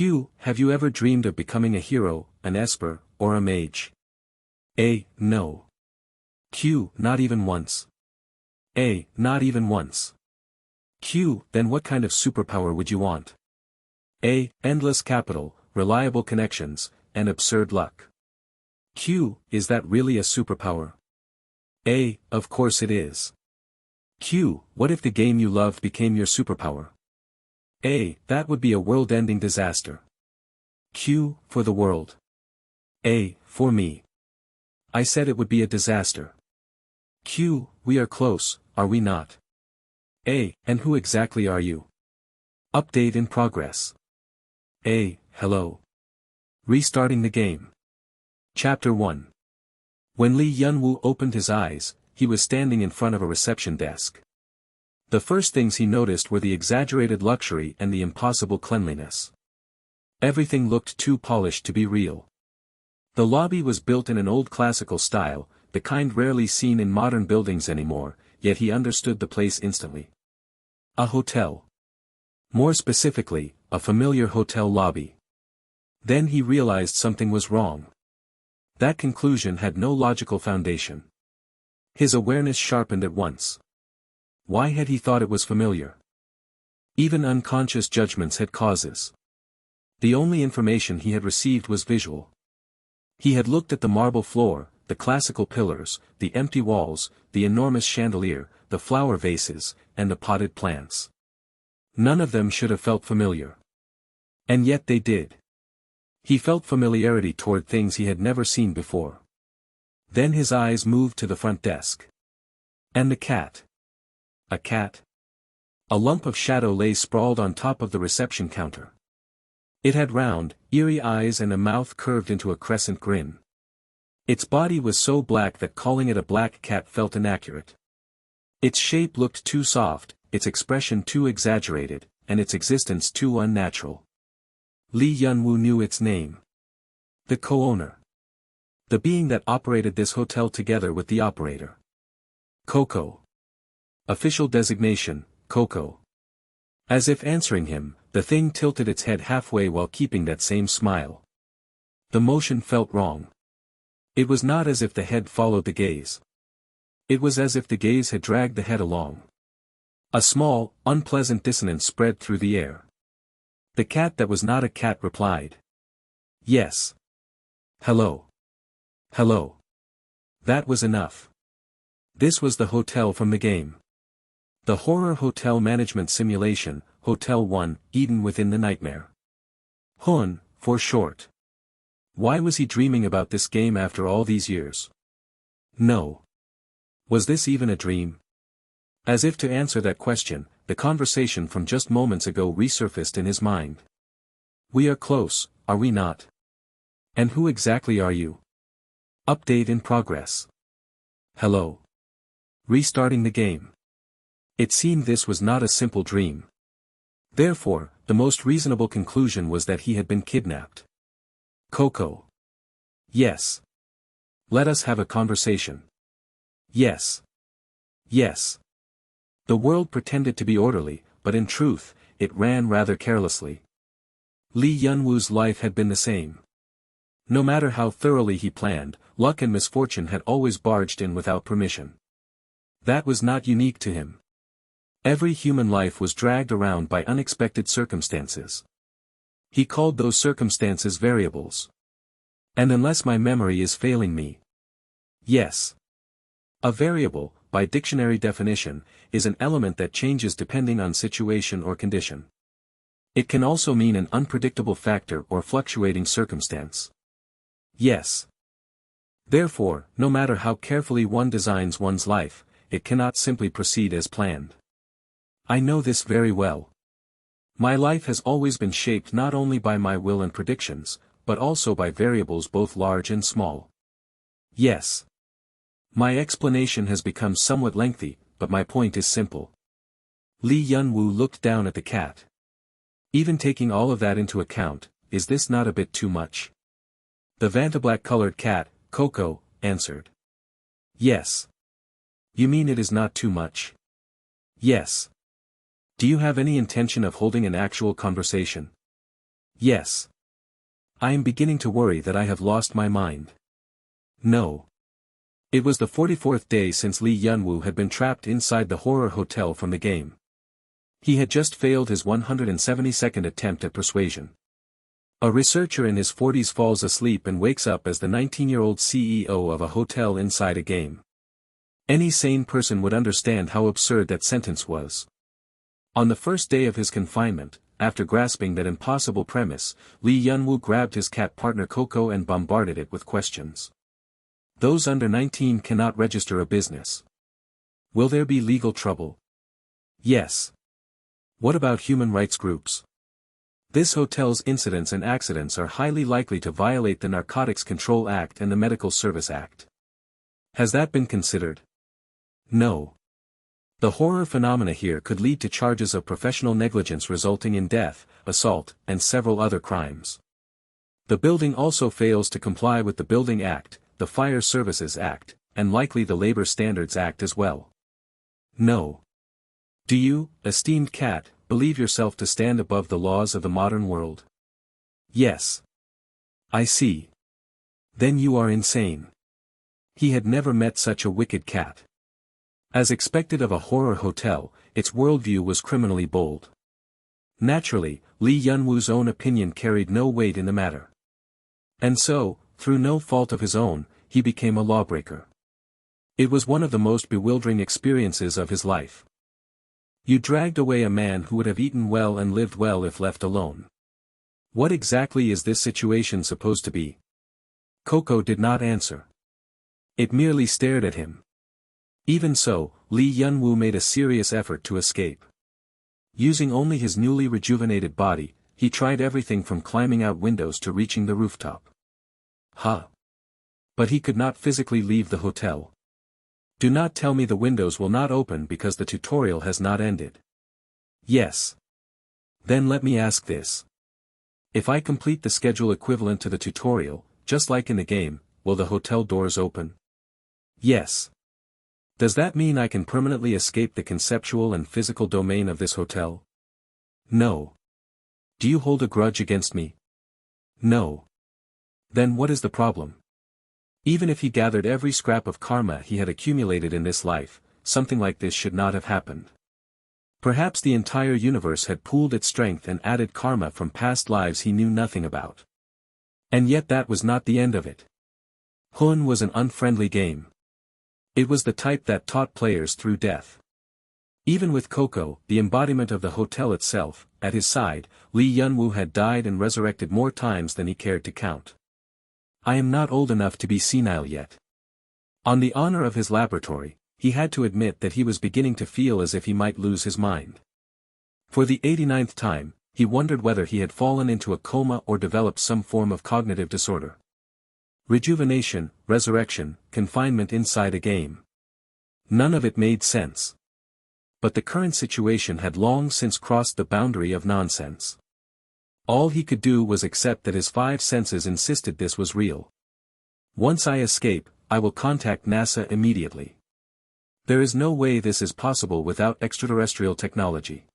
Q. Have you ever dreamed of becoming a hero, an esper, or a mage? A. No. Q. Not even once. A. Not even once. Q. Then what kind of superpower would you want? A. Endless capital, reliable connections, and absurd luck. Q. Is that really a superpower? A. Of course it is. Q. What if the game you loved became your superpower? A. That would be a world-ending disaster. Q. For the world. A. For me. I said it would be a disaster. Q. We are close, are we not? A. And who exactly are you? Update in progress. A. Hello. Restarting the game. Chapter 1. When Lee Yun-woo opened his eyes, he was standing in front of a reception desk. The first things he noticed were the exaggerated luxury and the impossible cleanliness. Everything looked too polished to be real. The lobby was built in an old classical style, the kind rarely seen in modern buildings anymore, yet he understood the place instantly. A hotel. More specifically, a familiar hotel lobby. Then he realized something was wrong. That conclusion had no logical foundation. His awareness sharpened at once. Why had he thought it was familiar? Even unconscious judgments had causes. The only information he had received was visual. He had looked at the marble floor, the classical pillars, the empty walls, the enormous chandelier, the flower vases, and the potted plants. None of them should have felt familiar. And yet they did. He felt familiarity toward things he had never seen before. Then his eyes moved to the front desk. And the cat. A cat? A lump of shadow lay sprawled on top of the reception counter. It had round, eerie eyes and a mouth curved into a crescent grin. Its body was so black that calling it a black cat felt inaccurate. Its shape looked too soft, its expression too exaggerated, and its existence too unnatural. Lee Yun-woo knew its name. The co-owner. The being that operated this hotel together with the operator. Coco. Official designation, Coco. As if answering him, the thing tilted its head halfway while keeping that same smile. The motion felt wrong. It was not as if the head followed the gaze. It was as if the gaze had dragged the head along. A small, unpleasant dissonance spread through the air. The cat that was not a cat replied. Yes. Hello. Hello. That was enough. This was the hotel from the game. The horror hotel management simulation, Hotel 1, Eden within the nightmare. HON, for short. Why was he dreaming about this game after all these years? No. Was this even a dream? As if to answer that question, the conversation from just moments ago resurfaced in his mind. We are close, are we not? And who exactly are you? Update in progress. Hello. Restarting the game. It seemed this was not a simple dream. Therefore, the most reasonable conclusion was that he had been kidnapped. Coco. Yes. Let us have a conversation. Yes. Yes. The world pretended to be orderly, but in truth, it ran rather carelessly. Lee Yun-woo's life had been the same. No matter how thoroughly he planned, luck and misfortune had always barged in without permission. That was not unique to him. Every human life was dragged around by unexpected circumstances. He called those circumstances variables. And unless my memory is failing me. Yes. A variable, by dictionary definition, is an element that changes depending on situation or condition. It can also mean an unpredictable factor or fluctuating circumstance. Yes. Therefore, no matter how carefully one designs one's life, it cannot simply proceed as planned. I know this very well. My life has always been shaped not only by my will and predictions, but also by variables both large and small. Yes. My explanation has become somewhat lengthy, but my point is simple. Lee Yun-woo looked down at the cat. Even taking all of that into account, is this not a bit too much? The vantablack-colored cat, Coco, answered. Yes. You mean it is not too much? Yes. Do you have any intention of holding an actual conversation? Yes. I am beginning to worry that I have lost my mind. No. It was the 44th day since Lee Yun-woo had been trapped inside the horror hotel from the game. He had just failed his 172nd attempt at persuasion. A researcher in his 40s falls asleep and wakes up as the 19-year-old CEO of a hotel inside a game. Any sane person would understand how absurd that sentence was. On the first day of his confinement, after grasping that impossible premise, Lee Yun-woo grabbed his cat partner Coco and bombarded it with questions. Those under 19 cannot register a business. Will there be legal trouble? Yes. What about human rights groups? This hotel's incidents and accidents are highly likely to violate the Narcotics Control Act and the Medical Service Act. Has that been considered? No. The horror phenomena here could lead to charges of professional negligence resulting in death, assault, and several other crimes. The building also fails to comply with the Building Act, the Fire Services Act, and likely the Labor Standards Act as well. No. Do you, esteemed cat, believe yourself to stand above the laws of the modern world? Yes. I see. Then you are insane. He had never met such a wicked cat. As expected of a horror hotel, its worldview was criminally bold. Naturally, Lee Yun-woo's own opinion carried no weight in the matter. And so, through no fault of his own, he became a lawbreaker. It was one of the most bewildering experiences of his life. You dragged away a man who would have eaten well and lived well if left alone. What exactly is this situation supposed to be? Coco did not answer. It merely stared at him. Even so, Lee Yun-woo made a serious effort to escape. Using only his newly rejuvenated body, he tried everything from climbing out windows to reaching the rooftop. But he could not physically leave the hotel. Do not tell me the windows will not open because the tutorial has not ended. Yes. Then let me ask this. If I complete the schedule equivalent to the tutorial, just like in the game, will the hotel doors open? Yes. Does that mean I can permanently escape the conceptual and physical domain of this hotel? No. Do you hold a grudge against me? No. Then what is the problem? Even if he gathered every scrap of karma he had accumulated in this life, something like this should not have happened. Perhaps the entire universe had pooled its strength and added karma from past lives he knew nothing about. And yet that was not the end of it. Hun was an unfriendly game. It was the type that taught players through death. Even with Coco, the embodiment of the hotel itself, at his side, Lee Yun-woo had died and resurrected more times than he cared to count. I am not old enough to be senile yet. On the honor of his laboratory, he had to admit that he was beginning to feel as if he might lose his mind. For the 89th time, he wondered whether he had fallen into a coma or developed some form of cognitive disorder. Rejuvenation, resurrection, confinement inside a game. None of it made sense. But the current situation had long since crossed the boundary of nonsense. All he could do was accept that his five senses insisted this was real. Once I escape, I will contact NASA immediately. There is no way this is possible without extraterrestrial technology.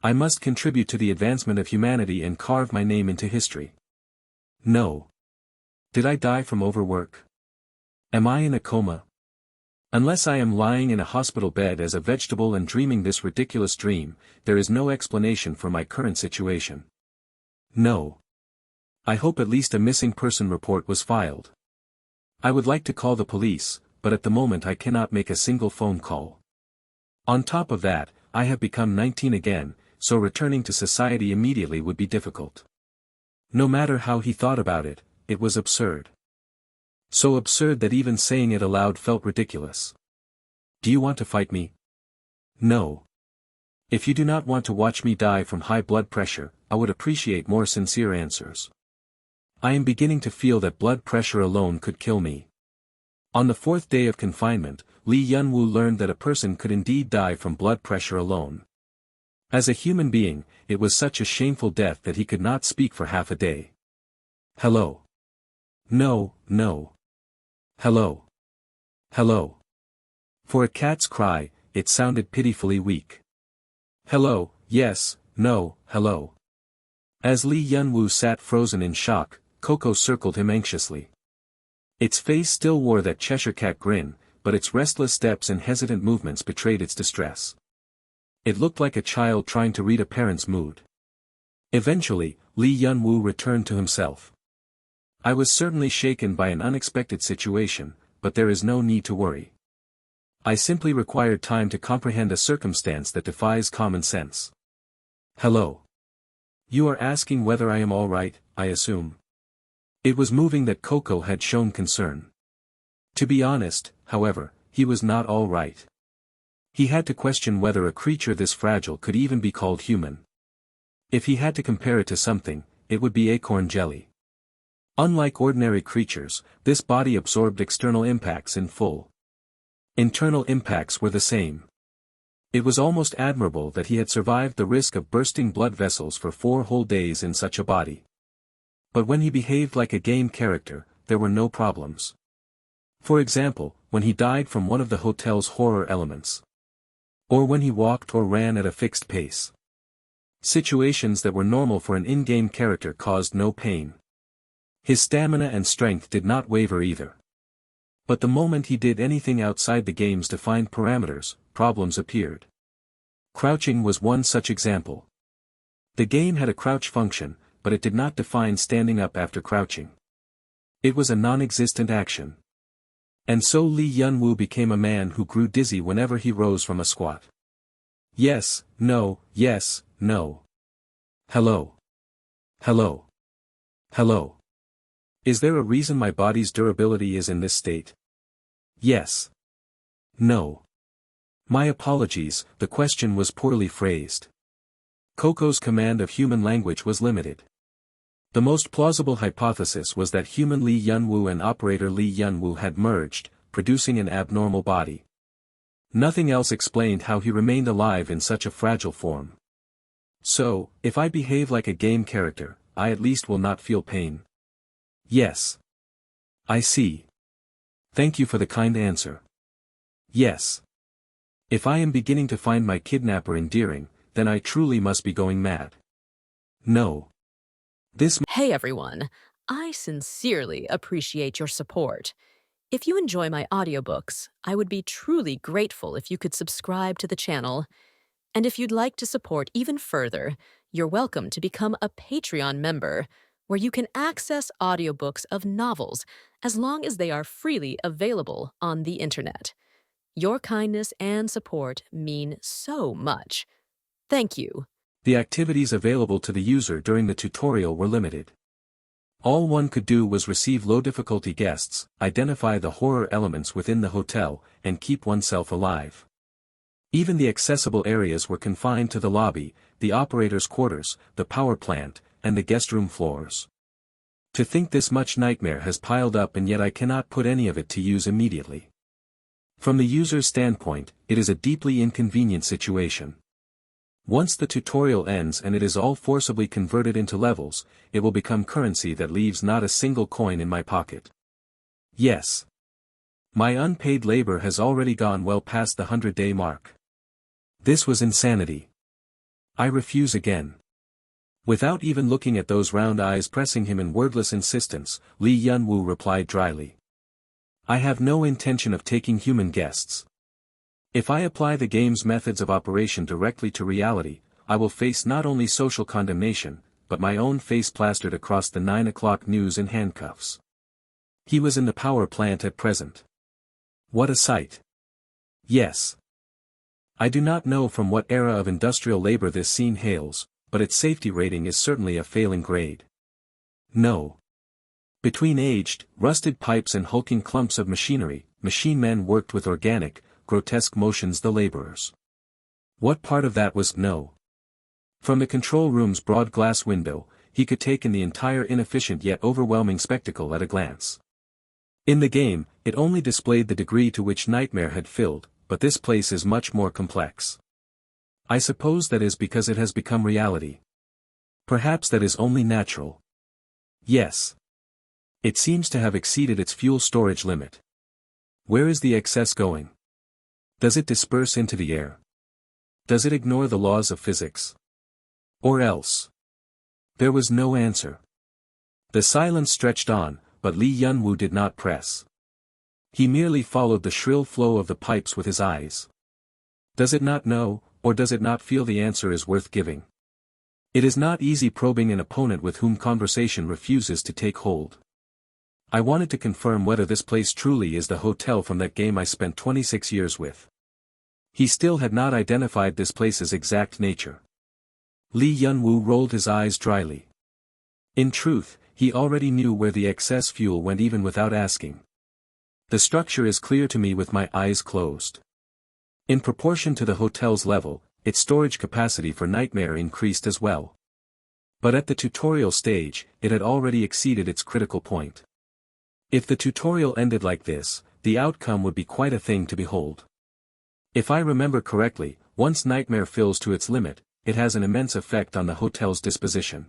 I must contribute to the advancement of humanity and carve my name into history. No. Did I die from overwork? Am I in a coma? Unless I am lying in a hospital bed as a vegetable and dreaming this ridiculous dream, there is no explanation for my current situation. No. I hope at least a missing person report was filed. I would like to call the police, but at the moment I cannot make a single phone call. On top of that, I have become 19 again, so returning to society immediately would be difficult. No matter how he thought about it, it was absurd. So absurd that even saying it aloud felt ridiculous. Do you want to fight me? No. If you do not want to watch me die from high blood pressure, I would appreciate more sincere answers. I am beginning to feel that blood pressure alone could kill me. On the fourth day of confinement, Lee Yun-woo learned that a person could indeed die from blood pressure alone. As a human being, it was such a shameful death that he could not speak for half a day. Hello. No, no. Hello. Hello. For a cat's cry, it sounded pitifully weak. Hello, yes, no, hello. As Lee Yun-woo sat frozen in shock, Coco circled him anxiously. Its face still wore that Cheshire cat grin, but its restless steps and hesitant movements betrayed its distress. It looked like a child trying to read a parent's mood. Eventually, Lee Yun-woo returned to himself. I was certainly shaken by an unexpected situation, but there is no need to worry. I simply required time to comprehend a circumstance that defies common sense. Hello. You are asking whether I am all right, I assume. It was moving that Coco had shown concern. To be honest, however, he was not all right. He had to question whether a creature this fragile could even be called human. If he had to compare it to something, it would be acorn jelly. Unlike ordinary creatures, this body absorbed external impacts in full. Internal impacts were the same. It was almost admirable that he had survived the risk of bursting blood vessels for 4 whole days in such a body. But when he behaved like a game character, there were no problems. For example, when he died from one of the hotel's horror elements. Or when he walked or ran at a fixed pace. Situations that were normal for an in-game character caused no pain. His stamina and strength did not waver either. But the moment he did anything outside the game's defined parameters, problems appeared. Crouching was one such example. The game had a crouch function, but it did not define standing up after crouching. It was a non-existent action. And so Lee Yun-woo became a man who grew dizzy whenever he rose from a squat. Yes, no, yes, no. Hello. Hello. Hello. Is there a reason my body's durability is in this state? Yes. No. My apologies, the question was poorly phrased. Coco's command of human language was limited. The most plausible hypothesis was that human Lee Yun-woo and operator Lee Yun-woo had merged, producing an abnormal body. Nothing else explained how he remained alive in such a fragile form. So, if I behave like a game character, I at least will not feel pain. Yes. I see. Thank you for the kind answer. Yes. If I am beginning to find my kidnapper endearing, then I truly must be going mad. No. Hey everyone, I sincerely appreciate your support. If you enjoy my audiobooks, I would be truly grateful if you could subscribe to the channel. And if you'd like to support even further, you're welcome to become a Patreon member, where you can access audiobooks of novels as long as they are freely available on the internet. Your kindness and support mean so much. Thank you. The activities available to the user during the tutorial were limited. All one could do was receive low-difficulty guests, identify the horror elements within the hotel, and keep oneself alive. Even the accessible areas were confined to the lobby, the operator's quarters, the power plant, and the guest room floors. To think this much nightmare has piled up and yet I cannot put any of it to use immediately. From the user's standpoint, it is a deeply inconvenient situation. Once the tutorial ends and it is all forcibly converted into levels, it will become currency that leaves not a single coin in my pocket. Yes. My unpaid labor has already gone well past the 100-day mark. This was insanity. I refuse again. Without even looking at those round eyes pressing him in wordless insistence, Lee Yun-woo replied dryly. I have no intention of taking human guests. If I apply the game's methods of operation directly to reality, I will face not only social condemnation, but my own face plastered across the 9 o'clock news in handcuffs. He was in the power plant at present. What a sight. Yes. I do not know from what era of industrial labor this scene hails, but its safety rating is certainly a failing grade. No. Between aged, rusted pipes and hulking clumps of machinery, machine men worked with organic, grotesque motions the laborers. What part of that was no? From the control room's broad glass window, he could take in the entire inefficient yet overwhelming spectacle at a glance. In the game, it only displayed the degree to which nightmare had filled, but this place is much more complex. I suppose that is because it has become reality. Perhaps that is only natural. Yes. It seems to have exceeded its fuel storage limit. Where is the excess going? Does it disperse into the air? Does it ignore the laws of physics? Or else? There was no answer. The silence stretched on, but Li Yunwu did not press. He merely followed the shrill flow of the pipes with his eyes. Does it not know, or does it not feel the answer is worth giving? It is not easy probing an opponent with whom conversation refuses to take hold. I wanted to confirm whether this place truly is the hotel from that game I spent 26 years with. He still had not identified this place's exact nature. Li Yunwu rolled his eyes dryly. In truth, he already knew where the excess fuel went even without asking. The structure is clear to me with my eyes closed. In proportion to the hotel's level, its storage capacity for Nightmare increased as well. But at the tutorial stage, it had already exceeded its critical point. If the tutorial ended like this, the outcome would be quite a thing to behold. If I remember correctly, once Nightmare fills to its limit, it has an immense effect on the hotel's disposition.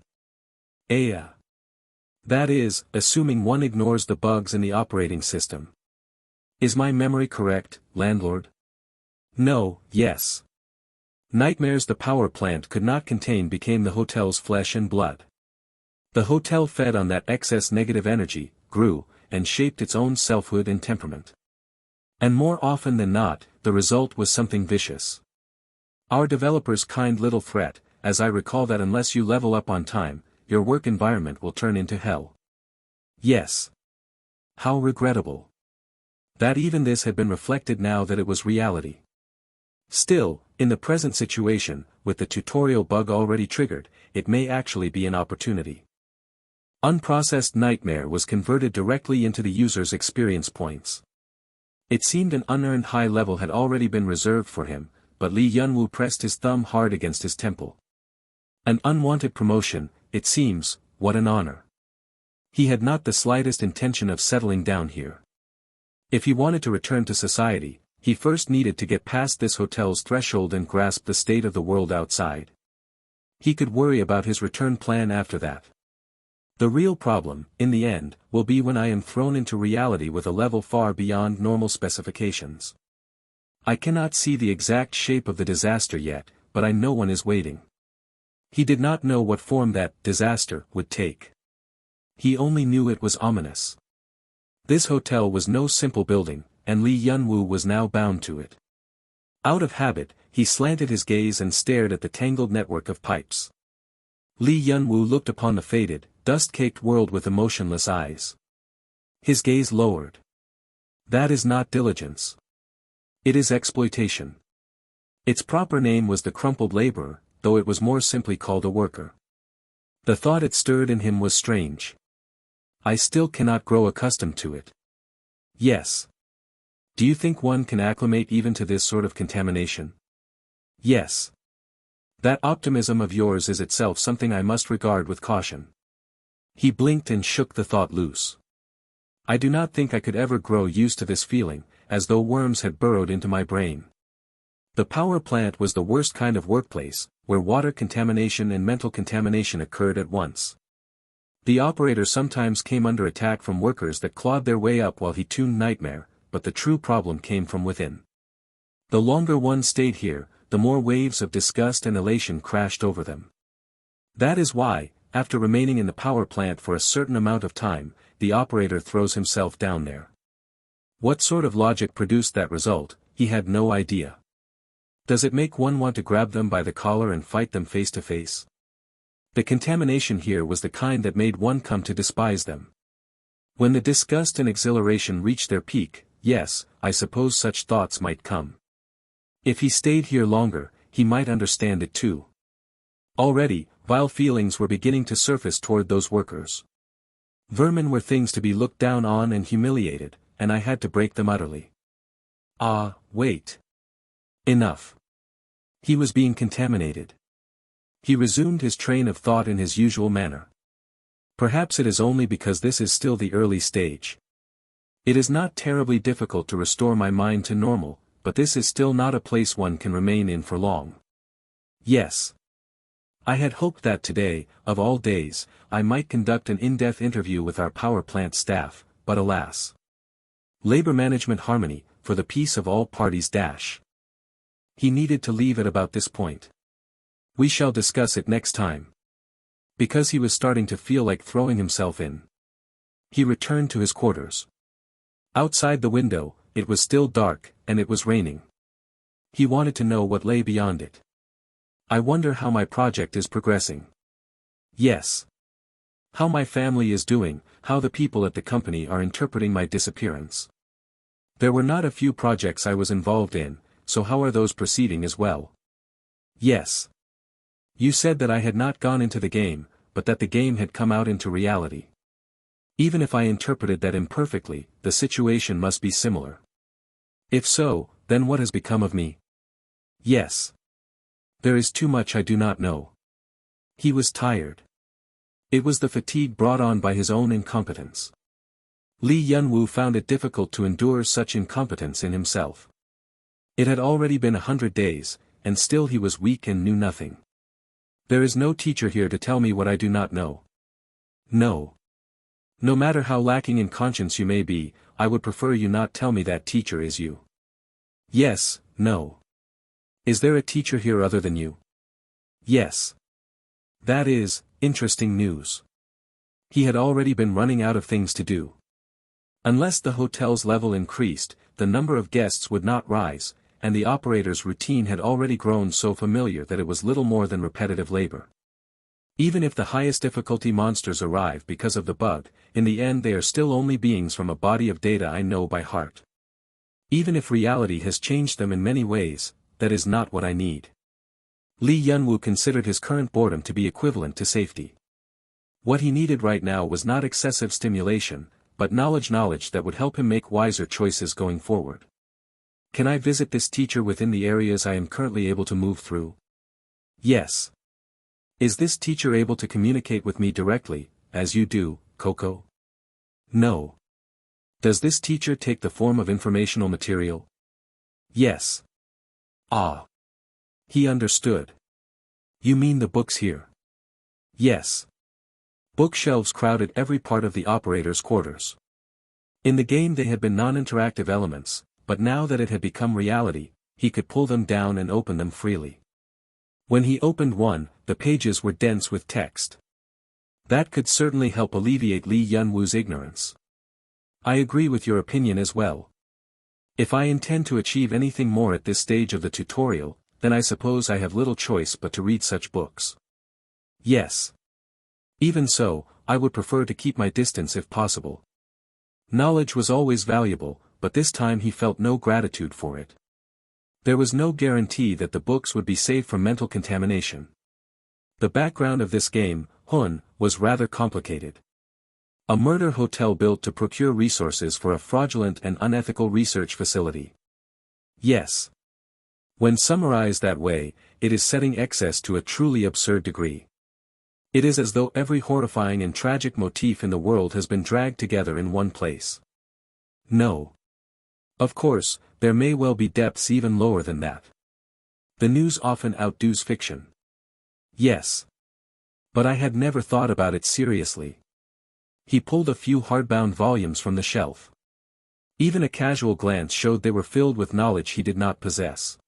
That is, assuming one ignores the bugs in the operating system. Is my memory correct, landlord? No, yes. Nightmares the power plant could not contain became the hotel's flesh and blood. The hotel fed on that excess negative energy, grew, and shaped its own selfhood and temperament. And more often than not, the result was something vicious. Our developers' kind little threat, as I recall, that unless you level up on time, your work environment will turn into hell. Yes. How regrettable. That even this had been reflected now that it was reality. Still, in the present situation, with the tutorial bug already triggered, it may actually be an opportunity. Unprocessed Nightmare was converted directly into the user's experience points. It seemed an unearned high level had already been reserved for him, but Li Yunwu pressed his thumb hard against his temple. An unwanted promotion, it seems, what an honor. He had not the slightest intention of settling down here. If he wanted to return to society, he first needed to get past this hotel's threshold and grasp the state of the world outside. He could worry about his return plan after that. The real problem, in the end, will be when I am thrown into reality with a level far beyond normal specifications. I cannot see the exact shape of the disaster yet, but I know one is waiting. He did not know what form that disaster would take. He only knew it was ominous. This hotel was no simple building, and Li Yunwu was now bound to it. Out of habit, he slanted his gaze and stared at the tangled network of pipes. Li Yunwu looked upon the faded, dust-caked world with emotionless eyes. His gaze lowered. That is not diligence. It is exploitation. Its proper name was the crumpled laborer, though it was more simply called a worker. The thought it stirred in him was strange. I still cannot grow accustomed to it. Yes. Do you think one can acclimate even to this sort of contamination? Yes. That optimism of yours is itself something I must regard with caution. He blinked and shook the thought loose. I do not think I could ever grow used to this feeling, as though worms had burrowed into my brain. The power plant was the worst kind of workplace, where water contamination and mental contamination occurred at once. The operator sometimes came under attack from workers that clawed their way up while he tuned Nightmare, but the true problem came from within. The longer one stayed here, the more waves of disgust and elation crashed over them. That is why, after remaining in the power plant for a certain amount of time, the operator throws himself down there. What sort of logic produced that result, he had no idea. Does it make one want to grab them by the collar and fight them face to face? The contamination here was the kind that made one come to despise them. When the disgust and exhilaration reached their peak, yes, I suppose such thoughts might come. If he stayed here longer, he might understand it too. Already, vile feelings were beginning to surface toward those workers. Vermin were things to be looked down on and humiliated, and I had to break them utterly. Ah, wait. Enough. He was being contaminated. He resumed his train of thought in his usual manner. Perhaps it is only because this is still the early stage. It is not terribly difficult to restore my mind to normal, but this is still not a place one can remain in for long. Yes. I had hoped that today, of all days, I might conduct an in-depth interview with our power plant staff, but alas. Labor management harmony, for the peace of all parties dash. He needed to leave at about this point. We shall discuss it next time. Because he was starting to feel like throwing himself in. He returned to his quarters. Outside the window, it was still dark, and it was raining. He wanted to know what lay beyond it. I wonder how my project is progressing. Yes. How my family is doing, how the people at the company are interpreting my disappearance. There were not a few projects I was involved in, so how are those proceeding as well? Yes. You said that I had not gone into the game, but that the game had come out into reality. Even if I interpreted that imperfectly, the situation must be similar. If so, then what has become of me? Yes. There is too much I do not know. He was tired. It was the fatigue brought on by his own incompetence. Lee Yun-woo found it difficult to endure such incompetence in himself. It had already been 100 days, and still he was weak and knew nothing. There is no teacher here to tell me what I do not know. No. No matter how lacking in conscience you may be, I would prefer you not tell me that teacher is you. Yes, no. Is there a teacher here other than you? Yes. That is, interesting news. He had already been running out of things to do. Unless the hotel's level increased, the number of guests would not rise, and the operator's routine had already grown so familiar that it was little more than repetitive labor. Even if the highest difficulty monsters arrive because of the bug, in the end they are still only beings from a body of data I know by heart. Even if reality has changed them in many ways, that is not what I need. Lee Yun-woo considered his current boredom to be equivalent to safety. What he needed right now was not excessive stimulation, but knowledge that would help him make wiser choices going forward. Can I visit this teacher within the areas I am currently able to move through? Yes. Is this teacher able to communicate with me directly, as you do, Coco? No. Does this teacher take the form of informational material? Yes. Ah. He understood. You mean the books here? Yes. Bookshelves crowded every part of the operator's quarters. In the game they had been non-interactive elements, but now that it had become reality, he could pull them down and open them freely. When he opened one, the pages were dense with text. That could certainly help alleviate Lee Yun-woo's ignorance. I agree with your opinion as well. If I intend to achieve anything more at this stage of the tutorial, then I suppose I have little choice but to read such books. Yes. Even so, I would prefer to keep my distance if possible. Knowledge was always valuable, but this time he felt no gratitude for it. There was no guarantee that the books would be safe from mental contamination. The background of this game, Hun, was rather complicated. A murder hotel built to procure resources for a fraudulent and unethical research facility. Yes. When summarized that way, it is setting excess to a truly absurd degree. It is as though every horrifying and tragic motif in the world has been dragged together in one place. No. Of course, there may well be depths even lower than that. The news often outdoes fiction. Yes. But I had never thought about it seriously. He pulled a few hardbound volumes from the shelf. Even a casual glance showed they were filled with knowledge he did not possess.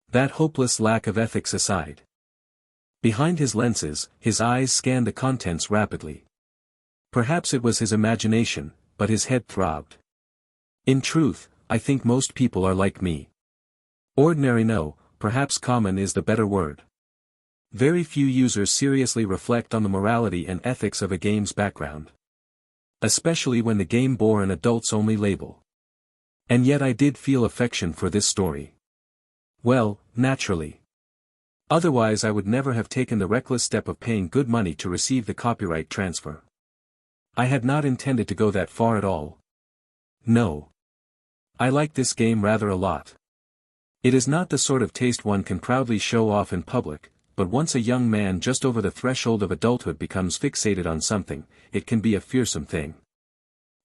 That hopeless lack of ethics aside. Behind his lenses, his eyes scanned the contents rapidly. Perhaps it was his imagination, but his head throbbed. In truth, I think most people are like me. Ordinary no, perhaps common is the better word. Very few users seriously reflect on the morality and ethics of a game's background. Especially when the game bore an adults-only label. And yet I did feel affection for this story. Well, naturally. Otherwise I would never have taken the reckless step of paying good money to receive the copyright transfer. I had not intended to go that far at all. No. I like this game rather a lot. It is not the sort of taste one can proudly show off in public, but once a young man just over the threshold of adulthood becomes fixated on something, it can be a fearsome thing.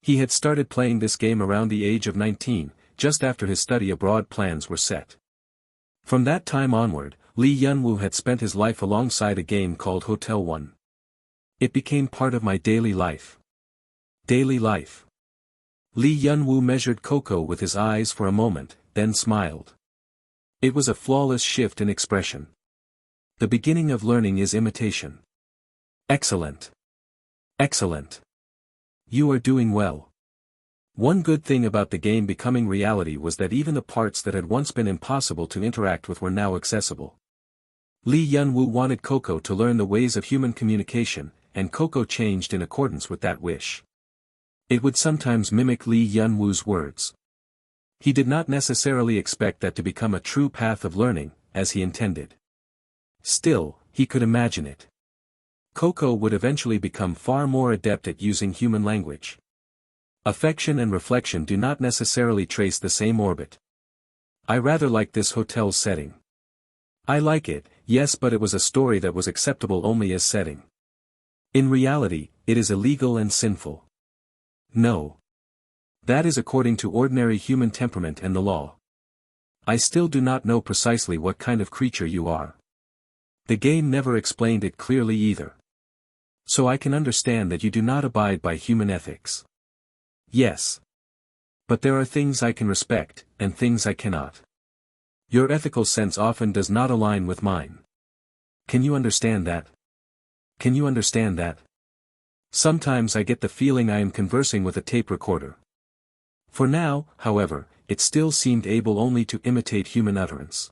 He had started playing this game around the age of 19, just after his study abroad plans were set. From that time onward, Lee Yun-woo had spent his life alongside a game called Hotel 1. It became part of my daily life. Daily life. Lee Yun-woo measured Coco with his eyes for a moment, then smiled. It was a flawless shift in expression. The beginning of learning is imitation. Excellent. Excellent. You are doing well. One good thing about the game becoming reality was that even the parts that had once been impossible to interact with were now accessible. Lee Yun-woo wanted Coco to learn the ways of human communication, and Coco changed in accordance with that wish. It would sometimes mimic Lee Yun-woo's words. He did not necessarily expect that to become a true path of learning, as he intended. Still, he could imagine it. Coco would eventually become far more adept at using human language. Affection and reflection do not necessarily trace the same orbit. I rather like this hotel's setting. I like it, yes, but it was a story that was acceptable only as setting. In reality, it is illegal and sinful. No. That is according to ordinary human temperament and the law. I still do not know precisely what kind of creature you are. The game never explained it clearly either. So I can understand that you do not abide by human ethics. Yes. But there are things I can respect, and things I cannot. Your ethical sense often does not align with mine. Can you understand that? Can you understand that? Sometimes I get the feeling I am conversing with a tape recorder. For now, however, it still seemed able only to imitate human utterance.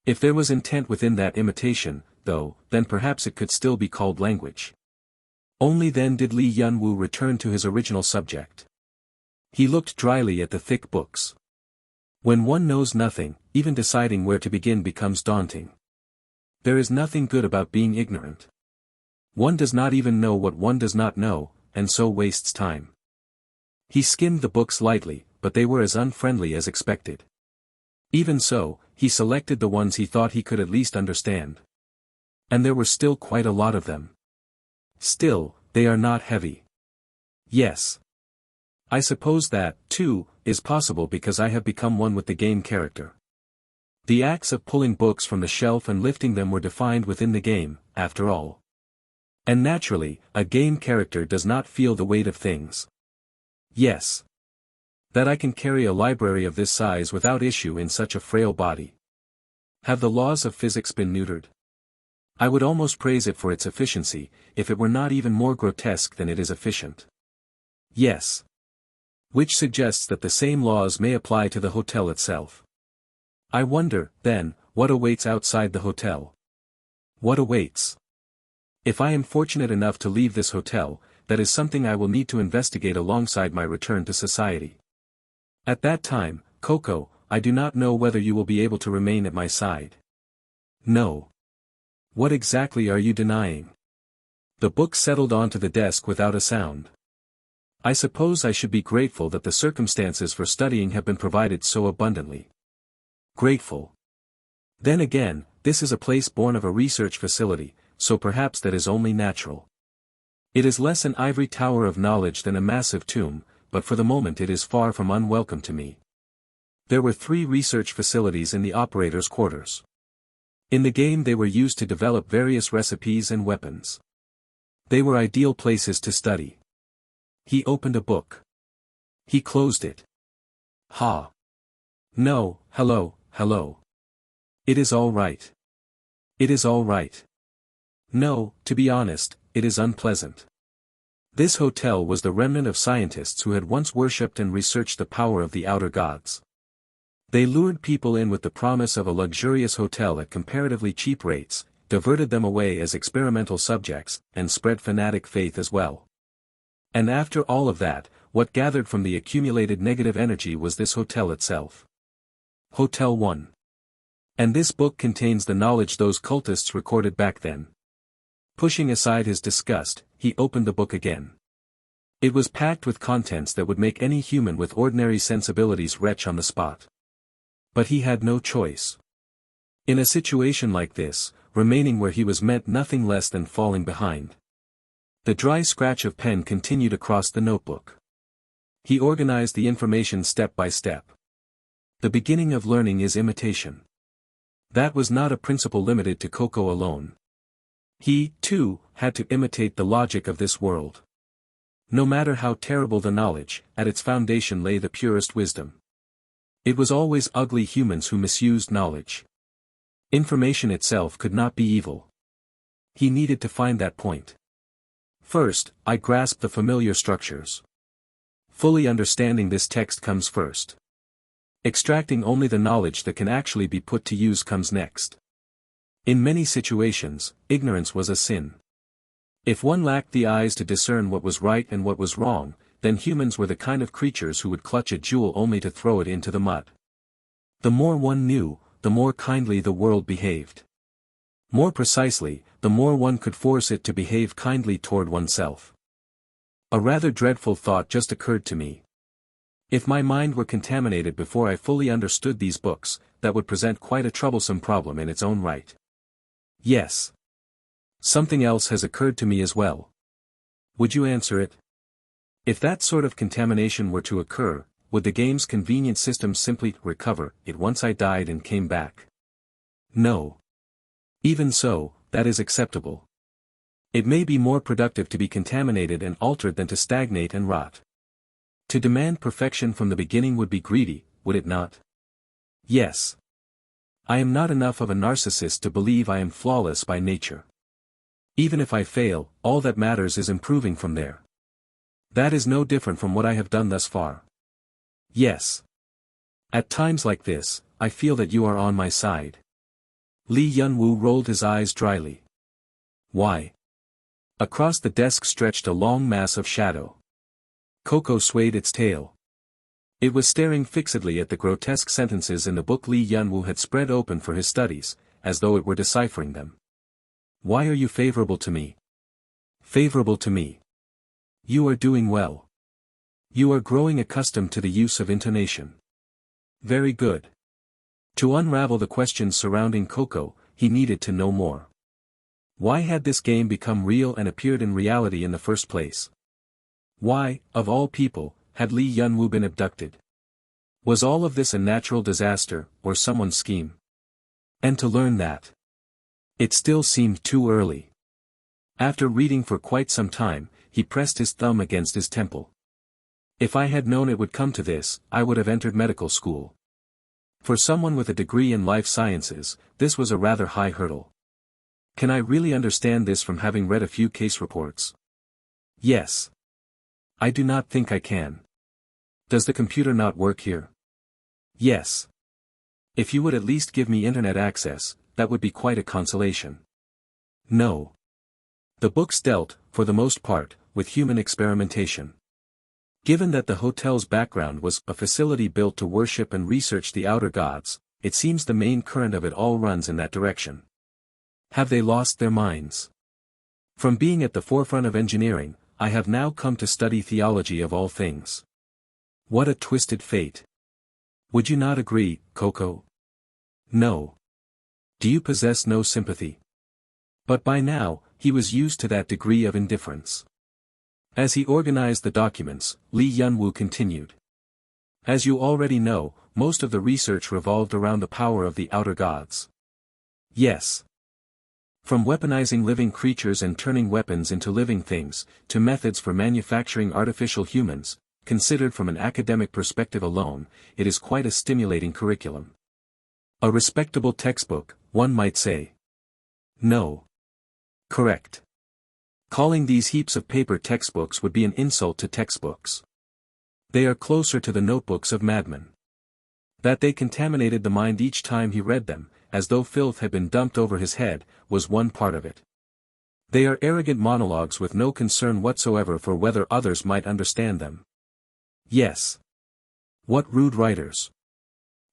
If there was intent within that imitation, though, then perhaps it could still be called language. Only then did Lee Yun-woo return to his original subject. He looked dryly at the thick books. When one knows nothing, even deciding where to begin becomes daunting. There is nothing good about being ignorant. One does not even know what one does not know, and so wastes time. He skimmed the books lightly, but they were as unfriendly as expected. Even so, he selected the ones he thought he could at least understand. And there were still quite a lot of them. Still, they are not heavy. Yes. I suppose that, too, is possible because I have become one with the game character. The acts of pulling books from the shelf and lifting them were defined within the game, after all. And naturally, a game character does not feel the weight of things. Yes. That I can carry a library of this size without issue in such a frail body. Have the laws of physics been neutered? I would almost praise it for its efficiency, if it were not even more grotesque than it is efficient. Yes. Which suggests that the same laws may apply to the hotel itself. I wonder, then, what awaits outside the hotel? What awaits? If I am fortunate enough to leave this hotel, that is something I will need to investigate alongside my return to society. At that time, Coco, I do not know whether you will be able to remain at my side. No. What exactly are you denying? The book settled onto the desk without a sound. I suppose I should be grateful that the circumstances for studying have been provided so abundantly. Grateful. Then again, this is a place born of a research facility, so perhaps that is only natural. It is less an ivory tower of knowledge than a massive tomb, but for the moment it is far from unwelcome to me. There were 3 research facilities in the operator's quarters. In the game they were used to develop various recipes and weapons. They were ideal places to study. He opened a book. He closed it. Ha. No, hello. It is all right. It is all right. No, to be honest, it is unpleasant. This hotel was the remnant of scientists who had once worshipped and researched the power of the outer gods. They lured people in with the promise of a luxurious hotel at comparatively cheap rates, diverted them away as experimental subjects, and spread fanatic faith as well. And after all of that, what gathered from the accumulated negative energy was this hotel itself. Hotel 1. And this book contains the knowledge those cultists recorded back then. Pushing aside his disgust, he opened the book again. It was packed with contents that would make any human with ordinary sensibilities retch on the spot. But he had no choice. In a situation like this, remaining where he was meant nothing less than falling behind. The dry scratch of pen continued across the notebook. He organized the information step by step. The beginning of learning is imitation. That was not a principle limited to Coco alone. He, too, had to imitate the logic of this world. No matter how terrible the knowledge, at its foundation lay the purest wisdom. It was always ugly humans who misused knowledge. Information itself could not be evil. He needed to find that point. First, I grasp the familiar structures. Fully understanding this text comes first. Extracting only the knowledge that can actually be put to use comes next. In many situations, ignorance was a sin. If one lacked the eyes to discern what was right and what was wrong, then humans were the kind of creatures who would clutch a jewel only to throw it into the mud. The more one knew, the more kindly the world behaved. More precisely, the more one could force it to behave kindly toward oneself. A rather dreadful thought just occurred to me. If my mind were contaminated before I fully understood these books, that would present quite a troublesome problem in its own right. Yes. Something else has occurred to me as well. Would you answer it? If that sort of contamination were to occur, would the game's convenient system simply recover it once I died and came back? No. Even so, that is acceptable. It may be more productive to be contaminated and altered than to stagnate and rot. To demand perfection from the beginning would be greedy, would it not? Yes. I am not enough of a narcissist to believe I am flawless by nature. Even if I fail, all that matters is improving from there. That is no different from what I have done thus far. Yes. At times like this, I feel that you are on my side. Lee Yun-woo rolled his eyes dryly. Why? Across the desk stretched a long mass of shadow. Coco swayed its tail. It was staring fixedly at the grotesque sentences in the book Lee Yun-woo had spread open for his studies, as though it were deciphering them. Why are you favorable to me? Favorable to me. You are doing well. You are growing accustomed to the use of intonation. Very good. To unravel the questions surrounding Coco, he needed to know more. Why had this game become real and appeared in reality in the first place? Why, of all people, had Lee Yun-woo been abducted? Was all of this a natural disaster, or someone's scheme? And to learn that. It still seemed too early. After reading for quite some time, he pressed his thumb against his temple. If I had known it would come to this, I would have entered medical school. For someone with a degree in life sciences, this was a rather high hurdle. Can I really understand this from having read a few case reports? Yes. I do not think I can. Does the computer not work here? Yes. If you would at least give me internet access, that would be quite a consolation. No. The books dealt, for the most part, with human experimentation. Given that the hotel's background was a facility built to worship and research the outer gods, it seems the main current of it all runs in that direction. Have they lost their minds? From being at the forefront of engineering, I have now come to study theology of all things. What a twisted fate. Would you not agree, Coco? No. Do you possess no sympathy? But by now, he was used to that degree of indifference. As he organized the documents, Lee Yun-woo continued. As you already know, most of the research revolved around the power of the outer gods. Yes. From weaponizing living creatures and turning weapons into living things, to methods for manufacturing artificial humans, considered from an academic perspective alone, it is quite a stimulating curriculum. A respectable textbook, one might say. No. Correct. Calling these heaps of paper textbooks would be an insult to textbooks. They are closer to the notebooks of madmen. That they contaminated the mind each time he read them, as though filth had been dumped over his head, was one part of it. They are arrogant monologues with no concern whatsoever for whether others might understand them. Yes. What rude writers.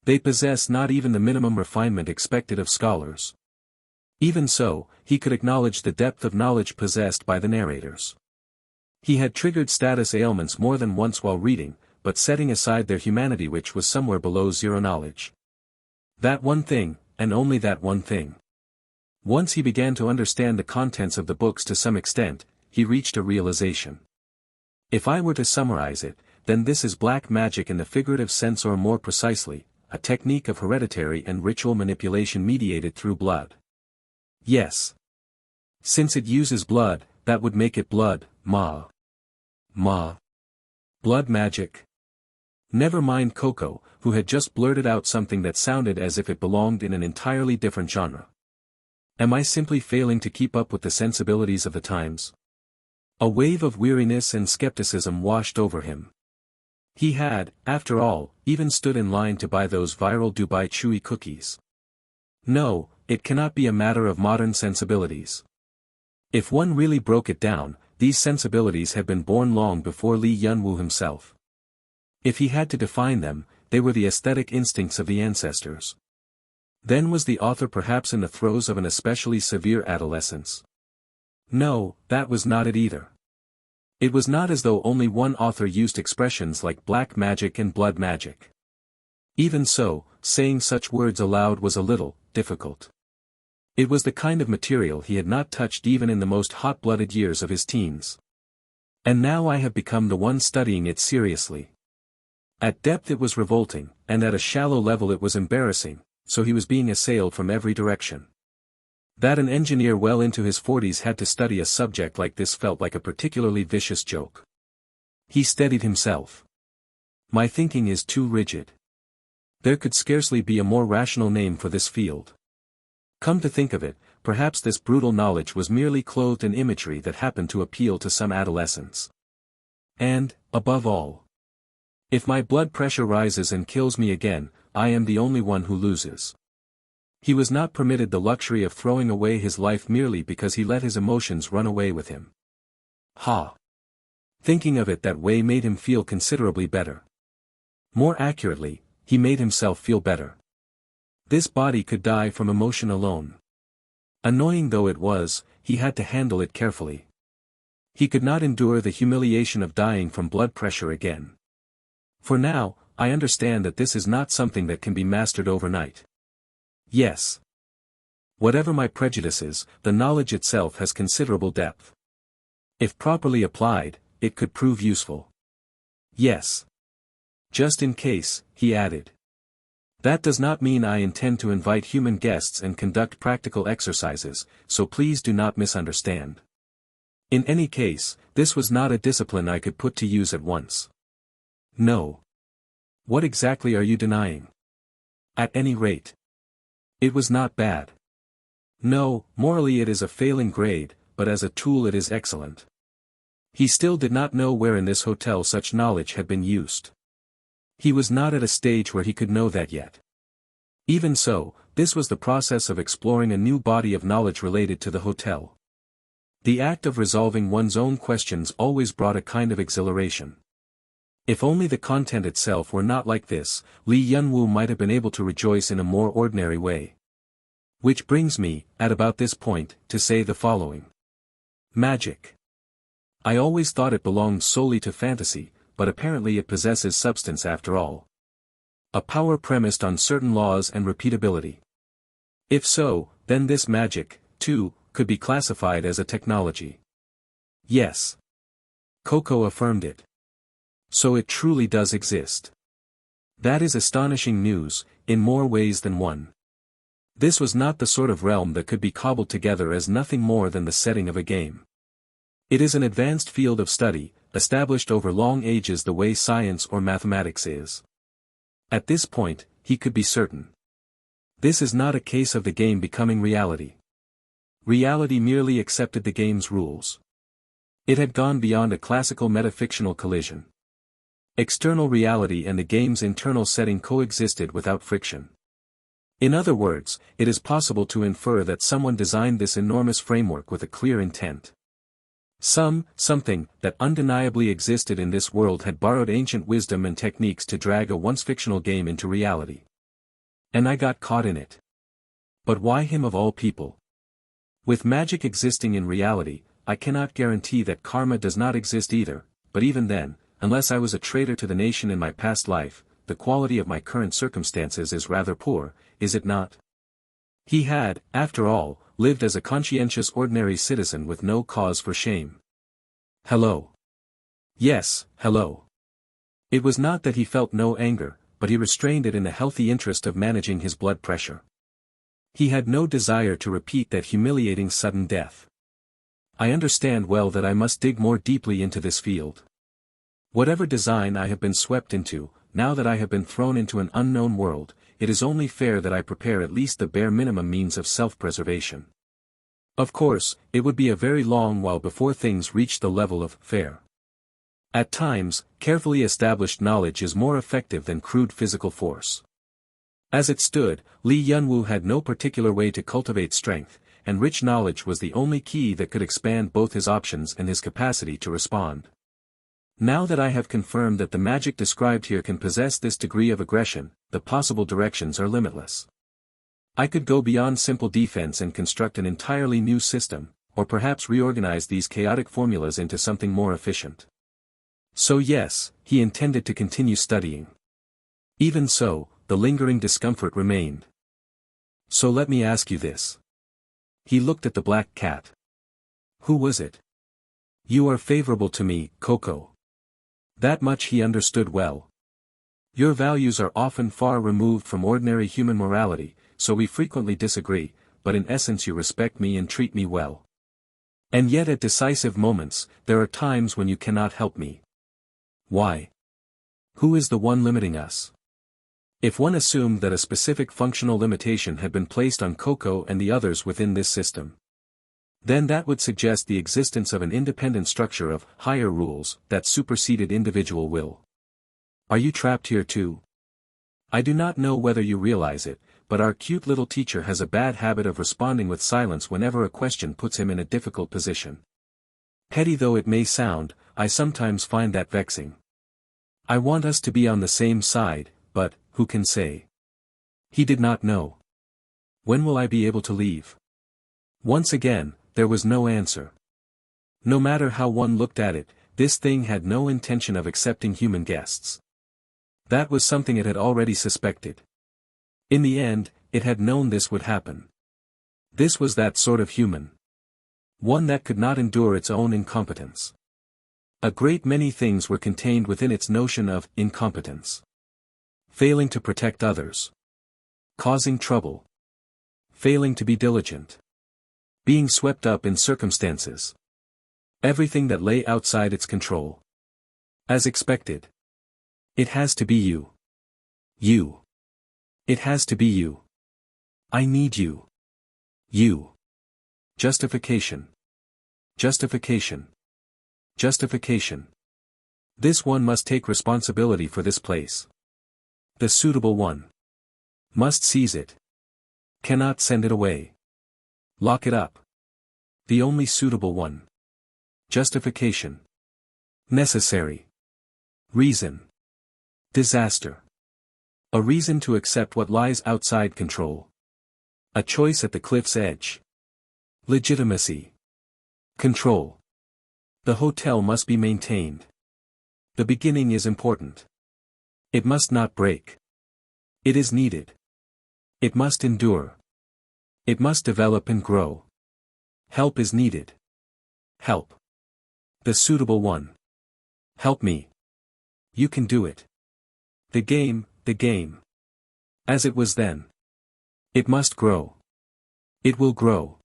They possess not even the minimum refinement expected of scholars. Even so, he could acknowledge the depth of knowledge possessed by the narrators. He had triggered status ailments more than once while reading, but setting aside their humanity which was somewhere below zero knowledge. That one thing, and only that one thing. Once he began to understand the contents of the books to some extent, he reached a realization. If I were to summarize it, then this is black magic in the figurative sense, or more precisely, a technique of hereditary and ritual manipulation mediated through blood. Yes. Since it uses blood, that would make it blood, ma. Blood magic. Never mind Coco, who had just blurted out something that sounded as if it belonged in an entirely different genre. Am I simply failing to keep up with the sensibilities of the times? A wave of weariness and skepticism washed over him. He had, after all, even stood in line to buy those viral Dubai Chewy cookies. No, it cannot be a matter of modern sensibilities. If one really broke it down, these sensibilities had been born long before Lee Yun-woo himself. If he had to define them, they were the aesthetic instincts of the ancestors. Then was the author perhaps in the throes of an especially severe adolescence? No, that was not it either. It was not as though only one author used expressions like black magic and blood magic. Even so, saying such words aloud was a little difficult. It was the kind of material he had not touched even in the most hot-blooded years of his teens. And now I have become the one studying it seriously. At depth it was revolting, and at a shallow level it was embarrassing, so he was being assailed from every direction. That an engineer well into his 40s had to study a subject like this felt like a particularly vicious joke. He steadied himself. My thinking is too rigid. There could scarcely be a more rational name for this field. Come to think of it, perhaps this brutal knowledge was merely clothed in imagery that happened to appeal to some adolescents. And, above all, if my blood pressure rises and kills me again, I am the only one who loses. He was not permitted the luxury of throwing away his life merely because he let his emotions run away with him. Ha! Thinking of it that way made him feel considerably better. More accurately, he made himself feel better. This body could die from emotion alone. Annoying though it was, he had to handle it carefully. He could not endure the humiliation of dying from blood pressure again. For now, I understand that this is not something that can be mastered overnight. Yes. Whatever my prejudices, the knowledge itself has considerable depth. If properly applied, it could prove useful. Yes. Just in case, he added. That does not mean I intend to invite human guests and conduct practical exercises, so please do not misunderstand. In any case, this was not a discipline I could put to use at once. No. What exactly are you denying? At any rate, it was not bad. No, morally it is a failing grade, but as a tool it is excellent. He still did not know where in this hotel such knowledge had been used. He was not at a stage where he could know that yet. Even so, this was the process of exploring a new body of knowledge related to the hotel. The act of resolving one's own questions always brought a kind of exhilaration. If only the content itself were not like this, Lee Yun-woo might have been able to rejoice in a more ordinary way. Which brings me, at about this point, to say the following. Magic. I always thought it belonged solely to fantasy, but apparently it possesses substance after all. A power premised on certain laws and repeatability. If so, then this magic, too, could be classified as a technology. Yes. Coco affirmed it. So it truly does exist. That is astonishing news, in more ways than one. This was not the sort of realm that could be cobbled together as nothing more than the setting of a game. It is an advanced field of study, established over long ages the way science or mathematics is. At this point, he could be certain. This is not a case of the game becoming reality. Reality merely accepted the game's rules. It had gone beyond a classical metafictional collision. External reality and the game's internal setting coexisted without friction. In other words, it is possible to infer that someone designed this enormous framework with a clear intent. Something that undeniably existed in this world had borrowed ancient wisdom and techniques to drag a once fictional game into reality. And I got caught in it. But why him of all people? With magic existing in reality, I cannot guarantee that karma does not exist either, but even then, unless I was a traitor to the nation in my past life, the quality of my current circumstances is rather poor, is it not? He had, after all, lived as a conscientious ordinary citizen with no cause for shame. Hello. Yes, hello. It was not that he felt no anger, but he restrained it in the healthy interest of managing his blood pressure. He had no desire to repeat that humiliating sudden death. I understand well that I must dig more deeply into this field. Whatever design I have been swept into, now that I have been thrown into an unknown world, it is only fair that I prepare at least the bare minimum means of self-preservation. Of course, it would be a very long while before things reached the level of fair. At times, carefully established knowledge is more effective than crude physical force. As it stood, Li Yunwu had no particular way to cultivate strength, and rich knowledge was the only key that could expand both his options and his capacity to respond. Now that I have confirmed that the magic described here can possess this degree of aggression, the possible directions are limitless. I could go beyond simple defense and construct an entirely new system, or perhaps reorganize these chaotic formulas into something more efficient. So yes, he intended to continue studying. Even so, the lingering discomfort remained. So let me ask you this. He looked at the black cat. Who was it? You are favorable to me, Coco. That much he understood well. Your values are often far removed from ordinary human morality, so we frequently disagree, but in essence you respect me and treat me well. And yet at decisive moments, there are times when you cannot help me. Why? Who is the one limiting us? If one assumed that a specific functional limitation had been placed on Coco and the others within this system, then that would suggest the existence of an independent structure of higher rules that superseded individual will. Are you trapped here too? I do not know whether you realize it, but our cute little teacher has a bad habit of responding with silence whenever a question puts him in a difficult position. Petty though it may sound, I sometimes find that vexing. I want us to be on the same side, but, who can say? He did not know. When will I be able to leave? Once again, there was no answer. No matter how one looked at it, this thing had no intention of accepting human guests. That was something it had already suspected. In the end, it had known this would happen. This was that sort of human. One that could not endure its own incompetence. A great many things were contained within its notion of incompetence. Failing to protect others. Causing trouble. Failing to be diligent. Being swept up in circumstances. Everything that lay outside its control. As expected. It has to be you. You. It has to be you. I need you. You. Justification. Justification. Justification. This one must take responsibility for this place. The suitable one. Must seize it. Cannot send it away. Lock it up. The only suitable one. Justification. Necessary. Reason. Disaster. A reason to accept what lies outside control. A choice at the cliff's edge. Legitimacy. Control. The hotel must be maintained. The beginning is important. It must not break. It is needed. It must endure. It must develop and grow. Help is needed. Help. The suitable one. Help me. You can do it. The game. As it was then. It must grow. It will grow.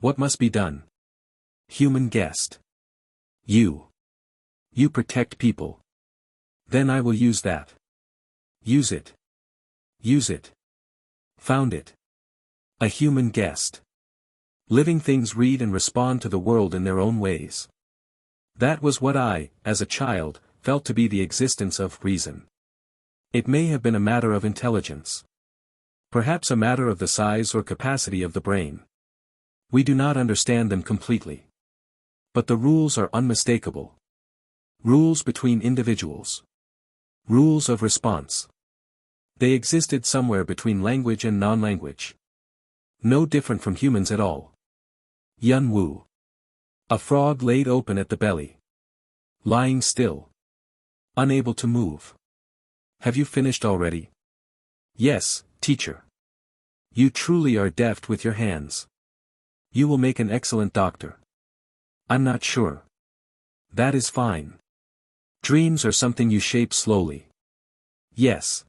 What must be done? Human guest. You. You protect people. Then I will use that. Use it. Use it. Found it. A human guest. Living things read and respond to the world in their own ways. That was what I, as a child, felt to be the existence of reason. It may have been a matter of intelligence. Perhaps a matter of the size or capacity of the brain. We do not understand them completely. But the rules are unmistakable. Rules between individuals. Rules of response. They existed somewhere between language and non-language. No different from humans at all. Yun Wu. A frog laid open at the belly. Lying still. Unable to move. Have you finished already? Yes, teacher. You truly are deft with your hands. You will make an excellent doctor. I'm not sure. That is fine. Dreams are something you shape slowly. Yes.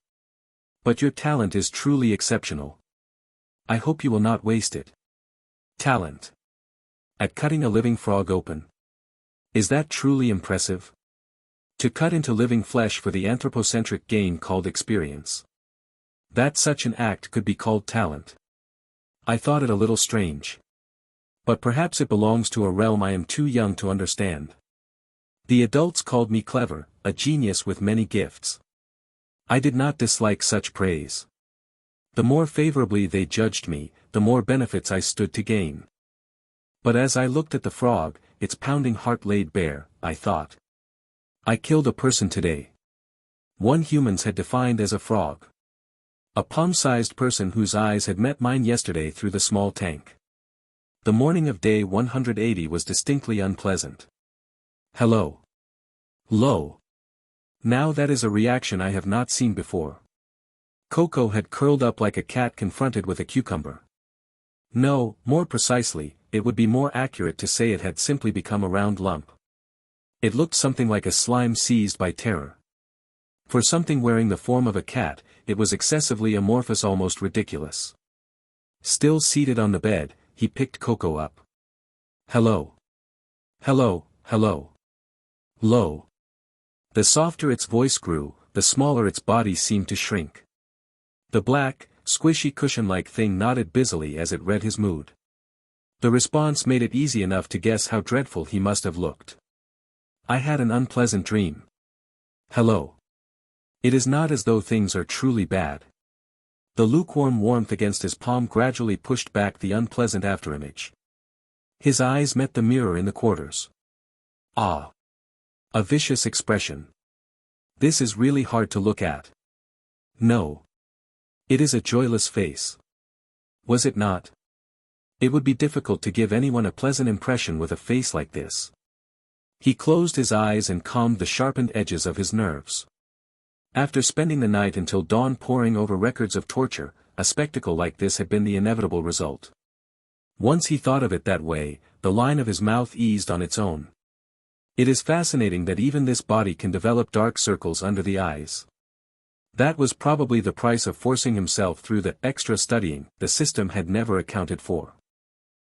But your talent is truly exceptional. I hope you will not waste it. Talent. At cutting a living frog open. Is that truly impressive? To cut into living flesh for the anthropocentric gain called experience. That such an act could be called talent. I thought it a little strange. But perhaps it belongs to a realm I am too young to understand. The adults called me clever, a genius with many gifts. I did not dislike such praise. The more favorably they judged me, the more benefits I stood to gain. But as I looked at the frog, its pounding heart laid bare, I thought. I killed a person today. One humans had defined as a frog. A palm-sized person whose eyes had met mine yesterday through the small tank. The morning of day 180 was distinctly unpleasant. Hello. Lo. Now that is a reaction I have not seen before. Coco had curled up like a cat confronted with a cucumber. No, more precisely, it would be more accurate to say it had simply become a round lump. It looked something like a slime seized by terror. For something wearing the form of a cat, it was excessively amorphous, almost ridiculous. Still seated on the bed, he picked Coco up. Hello. Hello, hello. Lo. The softer its voice grew, the smaller its body seemed to shrink. The black, squishy cushion-like thing nodded busily as it read his mood. The response made it easy enough to guess how dreadful he must have looked. I had an unpleasant dream. Hello. It is not as though things are truly bad. The lukewarm warmth against his palm gradually pushed back the unpleasant afterimage. His eyes met the mirror in the quarters. Ah. A vicious expression. This is really hard to look at. No. It is a joyless face. Was it not? It would be difficult to give anyone a pleasant impression with a face like this. He closed his eyes and calmed the sharpened edges of his nerves. After spending the night until dawn poring over records of torture, a spectacle like this had been the inevitable result. Once he thought of it that way, the line of his mouth eased on its own. It is fascinating that even this body can develop dark circles under the eyes. That was probably the price of forcing himself through the extra studying the system had never accounted for.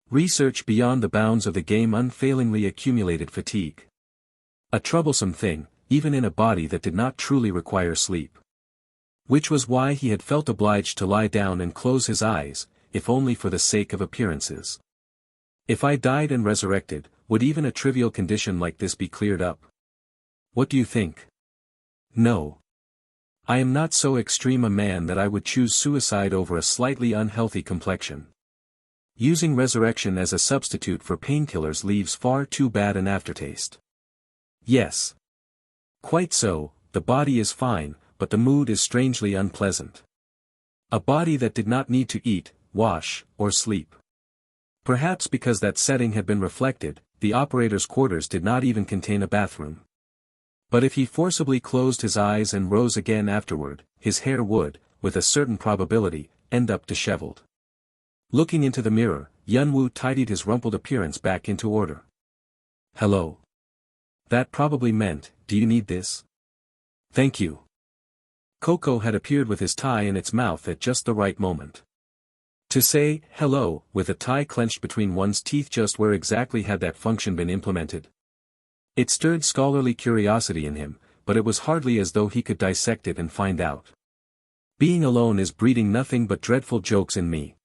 Research beyond the bounds of the game unfailingly accumulated fatigue. A troublesome thing, even in a body that did not truly require sleep. Which was why he had felt obliged to lie down and close his eyes, if only for the sake of appearances. If I died and resurrected, would even a trivial condition like this be cleared up? What do you think? No. I am not so extreme a man that I would choose suicide over a slightly unhealthy complexion. Using resurrection as a substitute for painkillers leaves far too bad an aftertaste. Yes. Quite so, the body is fine, but the mood is strangely unpleasant. A body that did not need to eat, wash, or sleep. Perhaps because that setting had been reflected, the operator's quarters did not even contain a bathroom. But if he forcibly closed his eyes and rose again afterward, his hair would, with a certain probability, end up disheveled. Looking into the mirror, Yunwoo tidied his rumpled appearance back into order. Hello. That probably meant, do you need this? Thank you. Coco had appeared with his tie in its mouth at just the right moment. To say, hello, with a tie clenched between one's teeth just where exactly had that function been implemented? It stirred scholarly curiosity in him, but it was hardly as though he could dissect it and find out. Being alone is breeding nothing but dreadful jokes in me.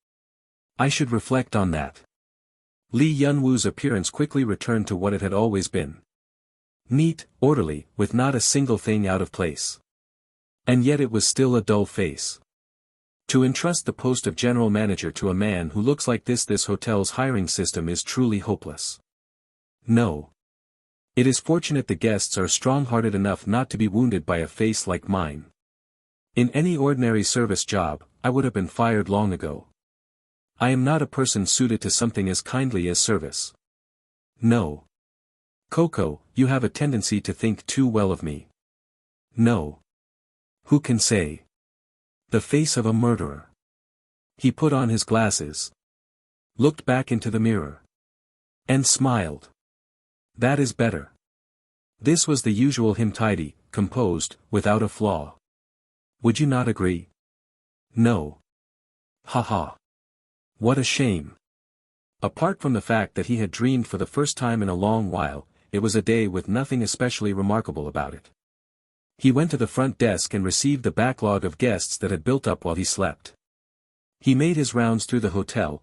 I should reflect on that. Lee Yunwoo's appearance quickly returned to what it had always been. Neat, orderly, with not a single thing out of place. And yet it was still a dull face. To entrust the post of general manager to a man who looks like this hotel's hiring system is truly hopeless. No. It is fortunate the guests are strong-hearted enough not to be wounded by a face like mine. In any ordinary service job, I would have been fired long ago. I am not a person suited to something as kindly as service. No. Coco, you have a tendency to think too well of me. No. Who can say? The face of a murderer. He put on his glasses. Looked back into the mirror. And smiled. That is better. This was the usual him, tidy, composed, without a flaw. Would you not agree? No. Ha ha. What a shame. Apart from the fact that he had dreamed for the first time in a long while, it was a day with nothing especially remarkable about it. He went to the front desk and received the backlog of guests that had built up while he slept. He made his rounds through the hotel,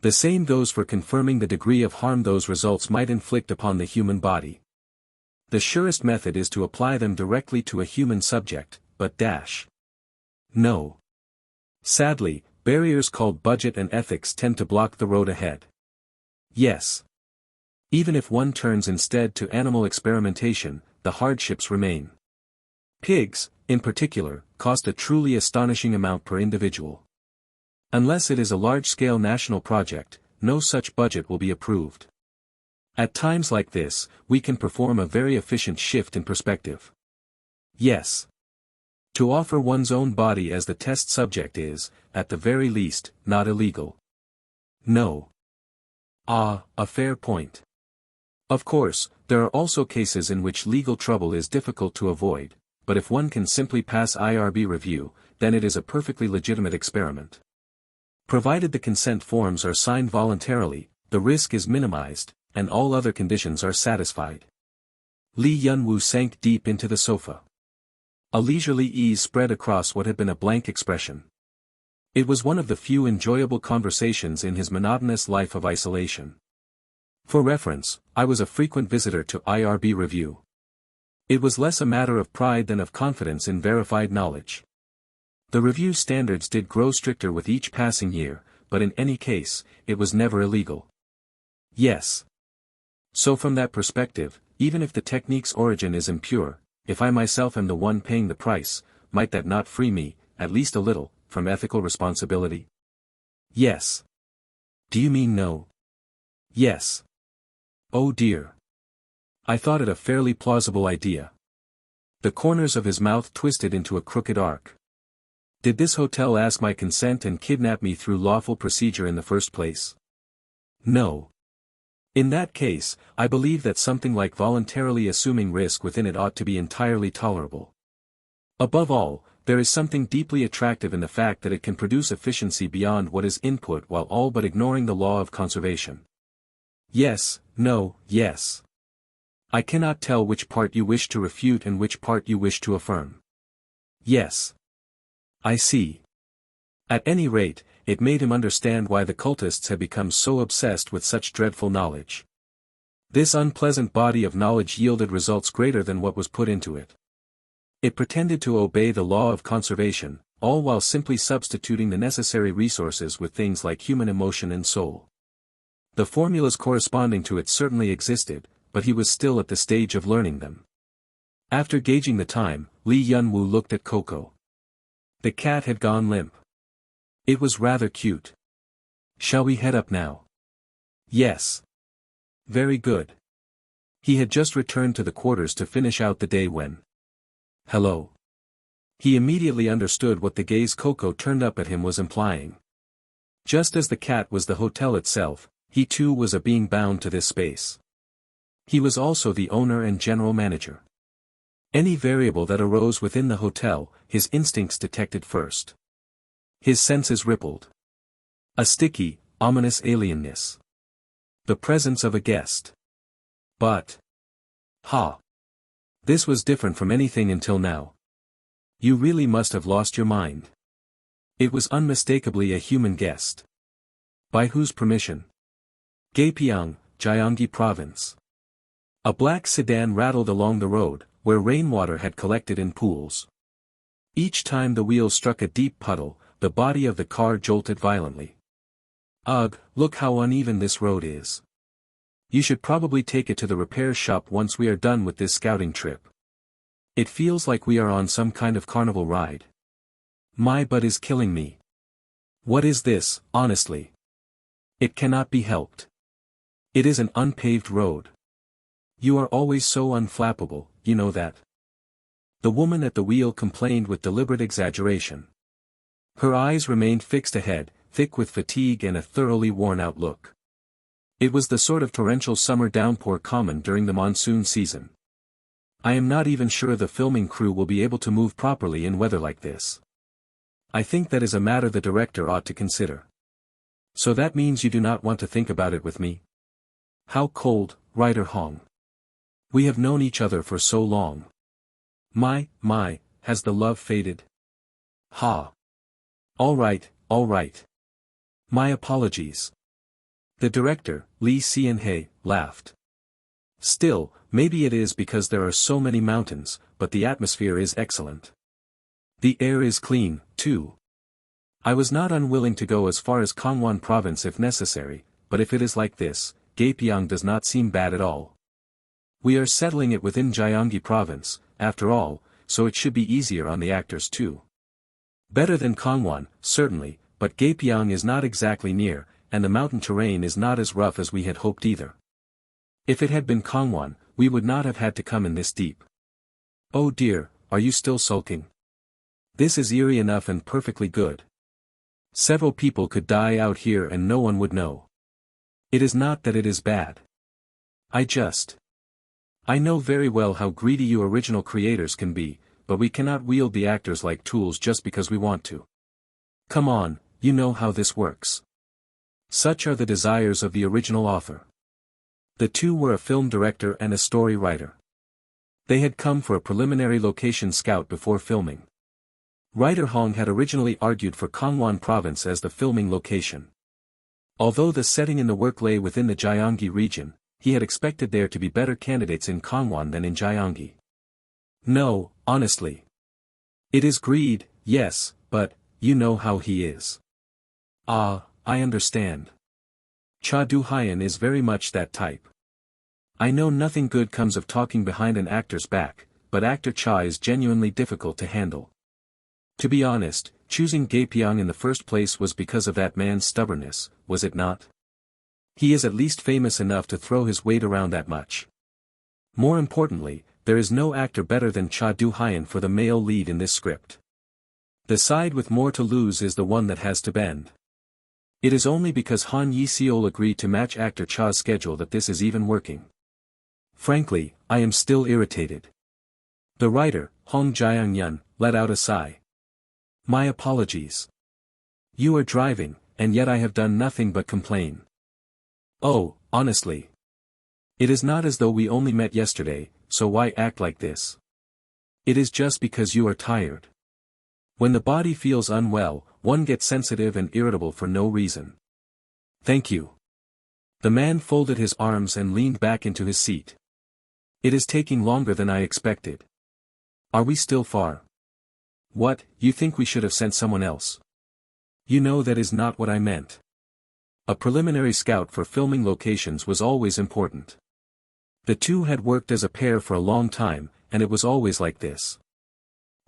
The same goes for confirming the degree of harm those results might inflict upon the human body. The surest method is to apply them directly to a human subject, but no. Sadly, barriers called budget and ethics tend to block the road ahead. Yes. Even if one turns instead to animal experimentation, the hardships remain. Pigs, in particular, cost a truly astonishing amount per individual. Unless it is a large-scale national project, no such budget will be approved. At times like this, we can perform a very efficient shift in perspective. Yes. To offer one's own body as the test subject is, at the very least, not illegal. No. Ah, a fair point. Of course, there are also cases in which legal trouble is difficult to avoid, but if one can simply pass IRB review, then it is a perfectly legitimate experiment. Provided the consent forms are signed voluntarily, the risk is minimized, and all other conditions are satisfied. Lee Yun-woo sank deep into the sofa. A leisurely ease spread across what had been a blank expression. It was one of the few enjoyable conversations in his monotonous life of isolation. For reference, I was a frequent visitor to IRB review. It was less a matter of pride than of confidence in verified knowledge. The review standards did grow stricter with each passing year, but in any case, it was never illegal. Yes. So from that perspective, even if the technique's origin is impure, if I myself am the one paying the price, might that not free me, at least a little, from ethical responsibility? Yes. Do you mean no? Yes. Oh dear. I thought it a fairly plausible idea. The corners of his mouth twisted into a crooked arc. Did this hotel ask my consent and kidnap me through lawful procedure in the first place? No. In that case, I believe that something like voluntarily assuming risk within it ought to be entirely tolerable. Above all, there is something deeply attractive in the fact that it can produce efficiency beyond what is input while all but ignoring the law of conservation. Yes, no, yes. I cannot tell which part you wish to refute and which part you wish to affirm. Yes. I see. At any rate, it made him understand why the cultists had become so obsessed with such dreadful knowledge. This unpleasant body of knowledge yielded results greater than what was put into it. It pretended to obey the law of conservation, all while simply substituting the necessary resources with things like human emotion and soul. The formulas corresponding to it certainly existed, but he was still at the stage of learning them. After gauging the time, Lee Yun-woo looked at Coco. The cat had gone limp. It was rather cute. Shall we head up now? Yes. Very good. He had just returned to the quarters to finish out the day when. Hello. He immediately understood what the gaze Coco turned up at him was implying. Just as the cat was the hotel itself, he too was a being bound to this space. He was also the owner and general manager. Any variable that arose within the hotel, his instincts detected first. His senses rippled. A sticky, ominous alienness. The presence of a guest. But. Ha! This was different from anything until now. You really must have lost your mind. It was unmistakably a human guest. By whose permission? Gaepyeong, Gyeonggi Province. A black sedan rattled along the road, where rainwater had collected in pools. Each time the wheel struck a deep puddle, the body of the car jolted violently. Ugh, look how uneven this road is. You should probably take it to the repair shop once we are done with this scouting trip. It feels like we are on some kind of carnival ride. My butt is killing me. What is this, honestly? It cannot be helped. It is an unpaved road. You are always so unflappable, you know that. The woman at the wheel complained with deliberate exaggeration. Her eyes remained fixed ahead, thick with fatigue and a thoroughly worn-out look. It was the sort of torrential summer downpour common during the monsoon season. I am not even sure the filming crew will be able to move properly in weather like this. I think that is a matter the director ought to consider. So that means you do not want to think about it with me? How cold, writer Hong. We have known each other for so long. My, has the love faded? Ha. All right. My apologies. The director, Lee Sean-hae, laughed. Still, maybe it is because there are so many mountains, but the atmosphere is excellent. The air is clean, too. I was not unwilling to go as far as Gangwon province if necessary, but if it is like this, Gapyeong does not seem bad at all. We are settling it within Gyeonggi province, after all, so it should be easier on the actors too. Better than Gangwon, certainly, but Gapyeong is not exactly near, and the mountain terrain is not as rough as we had hoped either. If it had been Gangwon, we would not have had to come in this deep. Oh dear, are you still sulking? This is eerie enough and perfectly good. Several people could die out here and no one would know. It is not that it is bad. I know very well how greedy you original creators can be, but we cannot wield the actors like tools just because we want to. Come on, you know how this works. Such are the desires of the original author. The two were a film director and a story writer. They had come for a preliminary location scout before filming. Writer Hong had originally argued for Gangwon province as the filming location. Although the setting in the work lay within the Gyeonggi region, he had expected there to be better candidates in Gangwon than in Gyeonggi. No, honestly. It is greed, yes, but, you know how he is. Ah, I understand. Cha Do-hyun is very much that type. I know nothing good comes of talking behind an actor's back, but actor Cha is genuinely difficult to handle. To be honest, choosing Gapyeong in the first place was because of that man's stubbornness, was it not? He is at least famous enough to throw his weight around that much. More importantly, there is no actor better than Cha Do-hyun for the male lead in this script. The side with more to lose is the one that has to bend. It is only because Han Yi-seol agreed to match actor Cha's schedule that this is even working. Frankly, I am still irritated. The writer, Hong Jae-yun, let out a sigh. My apologies. You are driving, and yet I have done nothing but complain. Oh, honestly. It is not as though we only met yesterday, so why act like this? It is just because you are tired. When the body feels unwell, one gets sensitive and irritable for no reason. Thank you. The man folded his arms and leaned back into his seat. It is taking longer than I expected. Are we still far? What, you think we should have sent someone else? You know that is not what I meant. A preliminary scout for filming locations was always important. The two had worked as a pair for a long time, and it was always like this.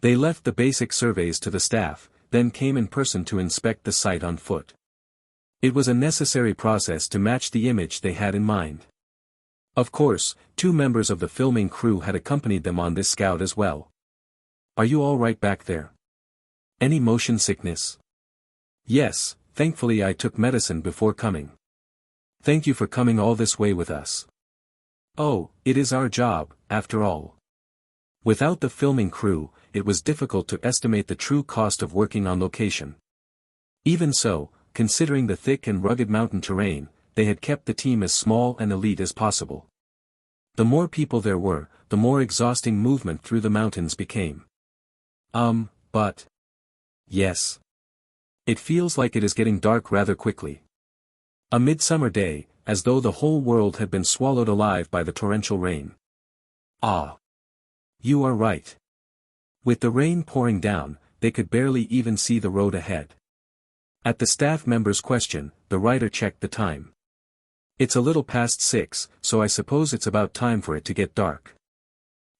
They left the basic surveys to the staff, then came in person to inspect the site on foot. It was a necessary process to match the image they had in mind. Of course, two members of the filming crew had accompanied them on this scout as well. Are you all right back there? Any motion sickness? Yes, thankfully I took medicine before coming. Thank you for coming all this way with us. Oh, it is our job, after all. Without the filming crew, it was difficult to estimate the true cost of working on location. Even so, considering the thick and rugged mountain terrain, they had kept the team as small and elite as possible. The more people there were, the more exhausting movement through the mountains became. But... Yes. It feels like it is getting dark rather quickly. A midsummer day, as though the whole world had been swallowed alive by the torrential rain. Ah. You are right. With the rain pouring down, they could barely even see the road ahead. At the staff member's question, the writer checked the time. It's a little past 6, so I suppose it's about time for it to get dark.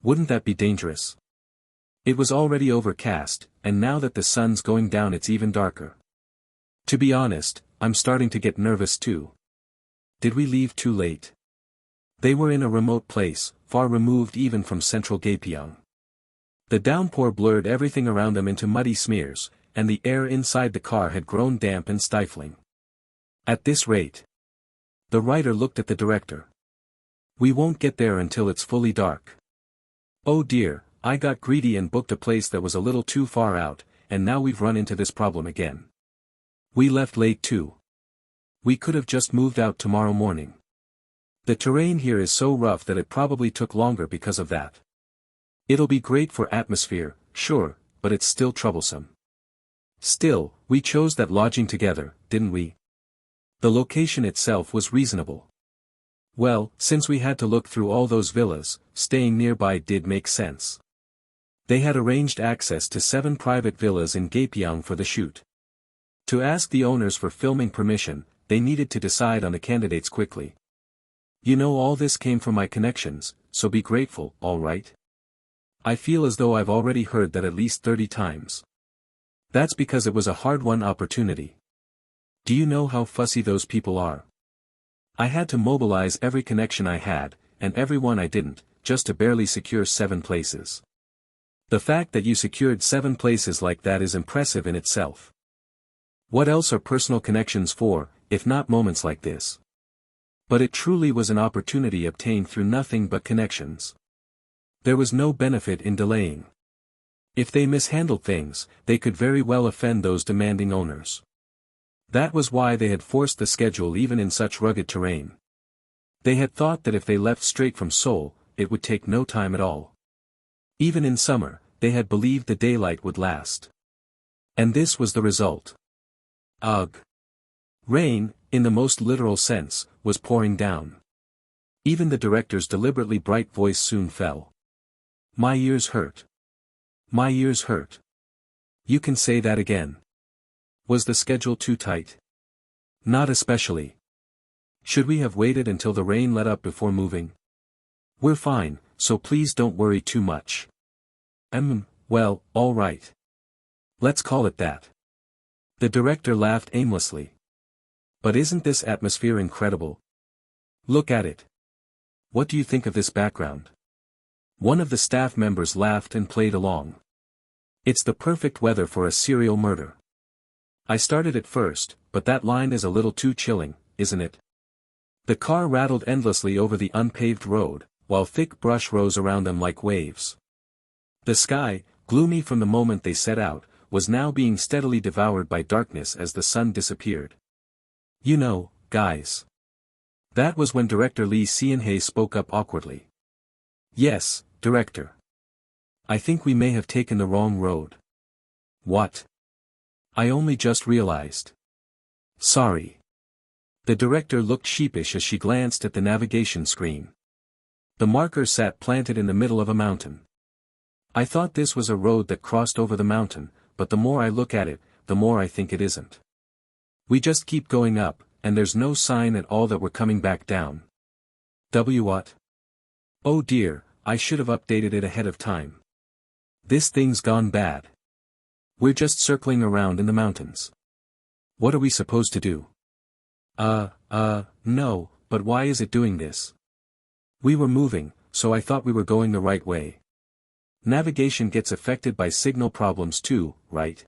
Wouldn't that be dangerous? It was already overcast, and now that the sun's going down it's even darker. To be honest, I'm starting to get nervous too. Did we leave too late? They were in a remote place, far removed even from central Gapyeong. The downpour blurred everything around them into muddy smears, and the air inside the car had grown damp and stifling. At this rate. The writer looked at the director. We won't get there until it's fully dark. Oh dear, I got greedy and booked a place that was a little too far out, and now we've run into this problem again. We left late too. We could have just moved out tomorrow morning. The terrain here is so rough that it probably took longer because of that. It'll be great for atmosphere, sure, but it's still troublesome. Still, we chose that lodging together, didn't we? The location itself was reasonable. Well, since we had to look through all those villas, staying nearby did make sense. They had arranged access to 7 private villas in Gapyeong for the shoot. To ask the owners for filming permission, they needed to decide on the candidates quickly. You know, all this came from my connections, so be grateful, alright? I feel as though I've already heard that at least 30 times. That's because it was a hard-won opportunity. Do you know how fussy those people are? I had to mobilize every connection I had, and every one I didn't, just to barely secure 7 places. The fact that you secured 7 places like that is impressive in itself. What else are personal connections for, if not moments like this? But it truly was an opportunity obtained through nothing but connections. There was no benefit in delaying. If they mishandled things, they could very well offend those demanding owners. That was why they had forced the schedule even in such rugged terrain. They had thought that if they left straight from Seoul, it would take no time at all. Even in summer, they had believed the daylight would last. And this was the result. Ugh. Rain, in the most literal sense, was pouring down. Even the director's deliberately bright voice soon fell. My ears hurt. My ears hurt. You can say that again. Was the schedule too tight? Not especially. Should we have waited until the rain let up before moving? We're fine, so please don't worry too much. Well, all right. Let's call it that. The director laughed aimlessly. But isn't this atmosphere incredible? Look at it. What do you think of this background? One of the staff members laughed and played along. It's the perfect weather for a serial murder. I started at first, but that line is a little too chilling, isn't it? The car rattled endlessly over the unpaved road, while thick brush rose around them like waves. The sky, gloomy from the moment they set out, was now being steadily devoured by darkness as the sun disappeared. You know, guys. That was when Director Lee Seon-hae spoke up awkwardly. Yes, Director. I think we may have taken the wrong road. What? I only just realized. Sorry. The director looked sheepish as she glanced at the navigation screen. The marker sat planted in the middle of a mountain. I thought this was a road that crossed over the mountain, but the more I look at it, the more I think it isn't. We just keep going up, and there's no sign at all that we're coming back down. What? Oh dear, I should have updated it ahead of time. This thing's gone bad. We're just circling around in the mountains. What are we supposed to do? No, but why is it doing this? We were moving, so I thought we were going the right way. Navigation gets affected by signal problems too, right?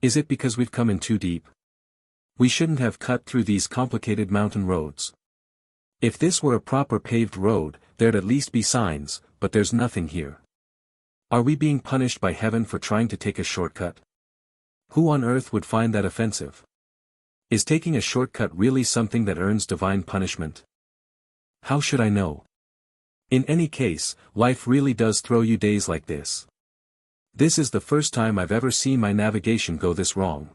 Is it because we've come in too deep? We shouldn't have cut through these complicated mountain roads. If this were a proper paved road, there'd at least be signs, but there's nothing here. Are we being punished by heaven for trying to take a shortcut? Who on earth would find that offensive? Is taking a shortcut really something that earns divine punishment? How should I know? In any case, life really does throw you days like this. This is the first time I've ever seen my navigation go this wrong.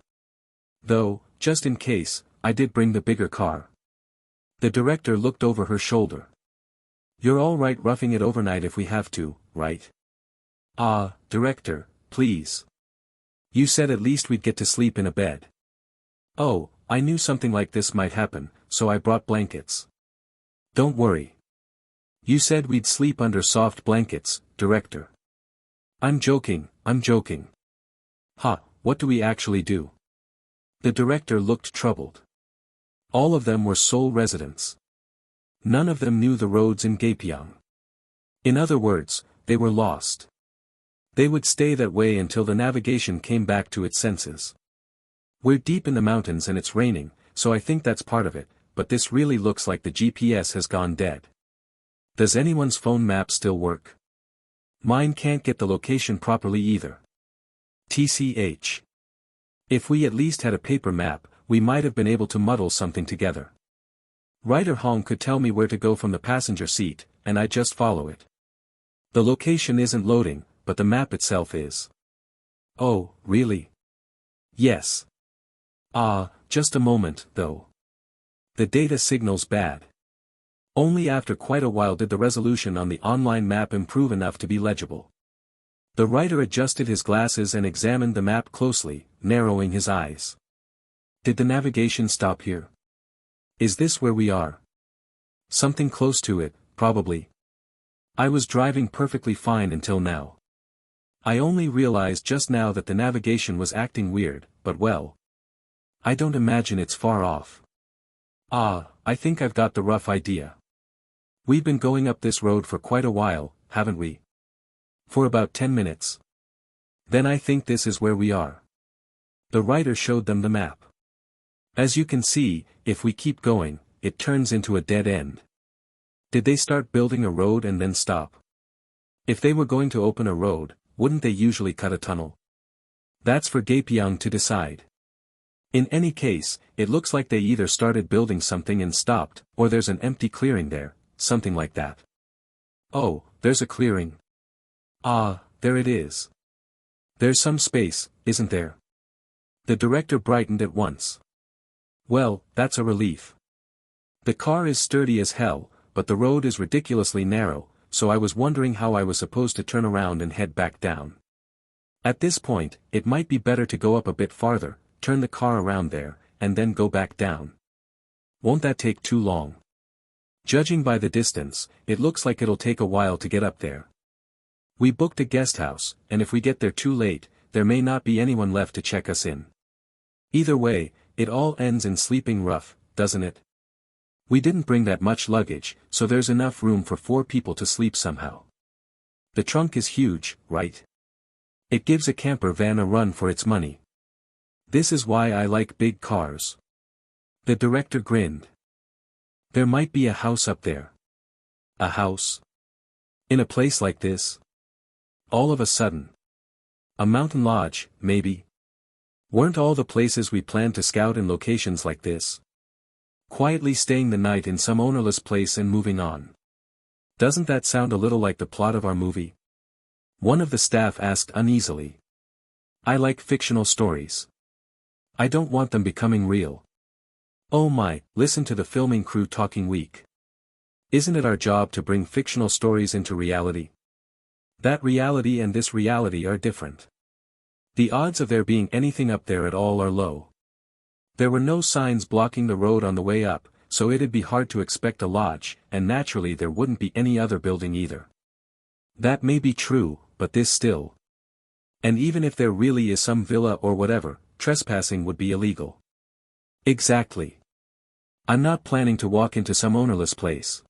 Though, just in case, I did bring the bigger car. The director looked over her shoulder. You're all right roughing it overnight if we have to, right? Director, please. You said at least we'd get to sleep in a bed. Oh, I knew something like this might happen, so I brought blankets. Don't worry. You said we'd sleep under soft blankets, Director. I'm joking. What do we actually do? The director looked troubled. All of them were Seoul residents. None of them knew the roads in Gapyeong. In other words, they were lost. They would stay that way until the navigation came back to its senses. We're deep in the mountains and it's raining, so I think that's part of it, but this really looks like the GPS has gone dead. Does anyone's phone map still work? Mine can't get the location properly either. TCH. If we at least had a paper map, we might have been able to muddle something together. Ryder Hong could tell me where to go from the passenger seat, and I'd just follow it. The location isn't loading, but the map itself is. Oh, really? Yes. Just a moment, though. The data signal's bad. Only after quite a while did the resolution on the online map improve enough to be legible. The writer adjusted his glasses and examined the map closely, narrowing his eyes. Did the navigation stop here? Is this where we are? Something close to it, probably. I was driving perfectly fine until now. I only realized just now that the navigation was acting weird, but well. I don't imagine it's far off. Ah, I think I've got the rough idea. We've been going up this road for quite a while, haven't we? For about 10 minutes. Then I think this is where we are. The writer showed them the map. As you can see, if we keep going, it turns into a dead end. Did they start building a road and then stop? If they were going to open a road, wouldn't they usually cut a tunnel? That's for Gapyeong to decide. In any case, it looks like they either started building something and stopped, or there's an empty clearing there, something like that. Oh, there's a clearing. Ah, there it is. There's some space, isn't there? The director brightened at once. Well, that's a relief. The car is sturdy as hell, but the road is ridiculously narrow, so I was wondering how I was supposed to turn around and head back down. At this point, it might be better to go up a bit farther, turn the car around there, and then go back down. Won't that take too long? Judging by the distance, it looks like it'll take a while to get up there. We booked a guest house, and if we get there too late, there may not be anyone left to check us in. Either way, it all ends in sleeping rough, doesn't it? We didn't bring that much luggage, so there's enough room for 4 people to sleep somehow. The trunk is huge, right? It gives a camper van a run for its money. This is why I like big cars. The director grinned. There might be a house up there. A house? In a place like this? All of a sudden. A mountain lodge, maybe? Weren't all the places we planned to scout in locations like this? Quietly staying the night in some ownerless place and moving on. Doesn't that sound a little like the plot of our movie? One of the staff asked uneasily. I like fictional stories. I don't want them becoming real. Oh my, listen to the filming crew talking weak. Isn't it our job to bring fictional stories into reality? That reality and this reality are different. The odds of there being anything up there at all are low. There were no signs blocking the road on the way up, so it'd be hard to expect a lodge, and naturally there wouldn't be any other building either. That may be true, but this still. And even if there really is some villa or whatever, trespassing would be illegal. Exactly. I'm not planning to walk into some ownerless place.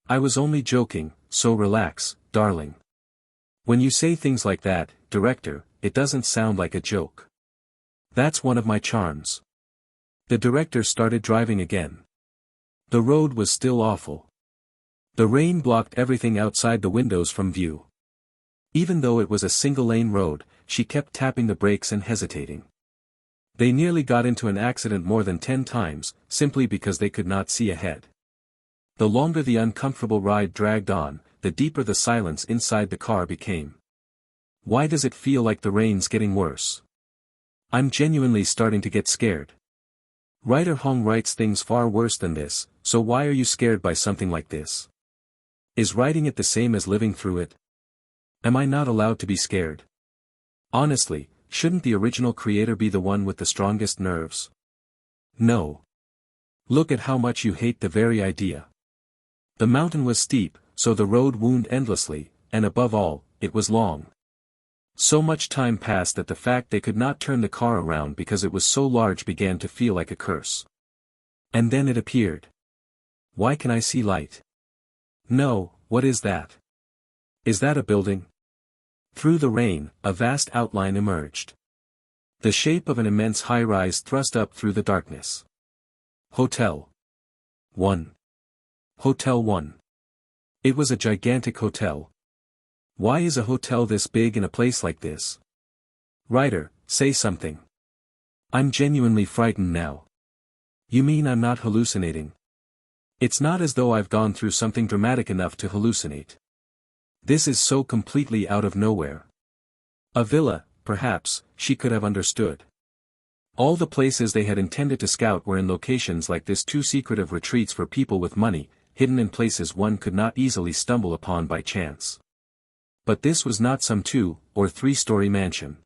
I was only joking, so relax, darling. When you say things like that, director, it doesn't sound like a joke. That's one of my charms. The director started driving again. The road was still awful. The rain blocked everything outside the windows from view. Even though it was a single-lane road, she kept tapping the brakes and hesitating. They nearly got into an accident more than 10 times, simply because they could not see ahead. The longer the uncomfortable ride dragged on, the deeper the silence inside the car became. Why does it feel like the rain's getting worse? I'm genuinely starting to get scared. Writer Hong writes things far worse than this, so why are you scared by something like this? Is writing it the same as living through it? Am I not allowed to be scared? Honestly, shouldn't the original creator be the one with the strongest nerves? No. Look at how much you hate the very idea. The mountain was steep, so the road wound endlessly, and above all, it was long. So much time passed that the fact they could not turn the car around because it was so large began to feel like a curse. And then it appeared. Why can I see light? No, what is that? Is that a building? Through the rain, a vast outline emerged. The shape of an immense high-rise thrust up through the darkness. Hotel 1. Hotel 1. It was a gigantic hotel. Why is a hotel this big in a place like this? Writer, say something. I'm genuinely frightened now. You mean I'm not hallucinating? It's not as though I've gone through something dramatic enough to hallucinate. This is so completely out of nowhere. A villa, perhaps, she could have understood. All the places they had intended to scout were in locations like this, too secretive retreats for people with money, hidden in places one could not easily stumble upon by chance. But this was not some 2- or 3-story mansion.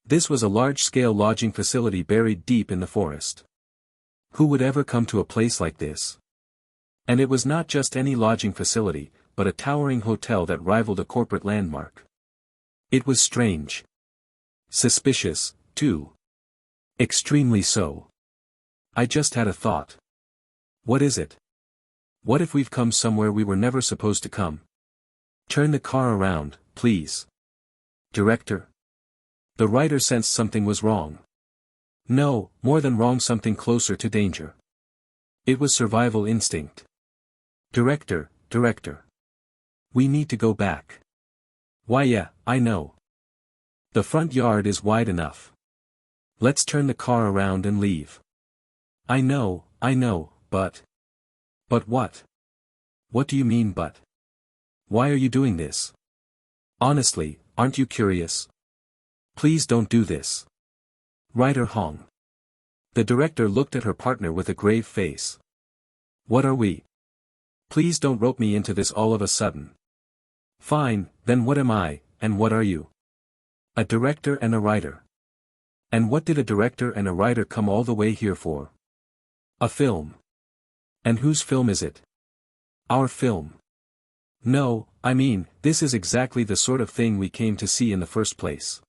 This was a large-scale lodging facility buried deep in the forest. Who would ever come to a place like this? And it was not just any lodging facility, but a towering hotel that rivaled a corporate landmark. It was strange. Suspicious, too. Extremely so. I just had a thought. What is it? What if we've come somewhere we were never supposed to come? Turn the car around, please. Director? The writer sensed something was wrong. No, more than wrong, something closer to danger. It was survival instinct. Director. We need to go back. Why, yeah, I know. The front yard is wide enough. Let's turn the car around and leave. I know, but... But what? What do you mean but? Why are you doing this? Honestly, aren't you curious? Please don't do this. Writer Hong. The director looked at her partner with a grave face. What are we? Please don't rope me into this all of a sudden. Fine, then what am I, and what are you? A director and a writer. And what did a director and a writer come all the way here for? A film. And whose film is it? Our film. No, I mean, this is exactly the sort of thing we came to see in the first place.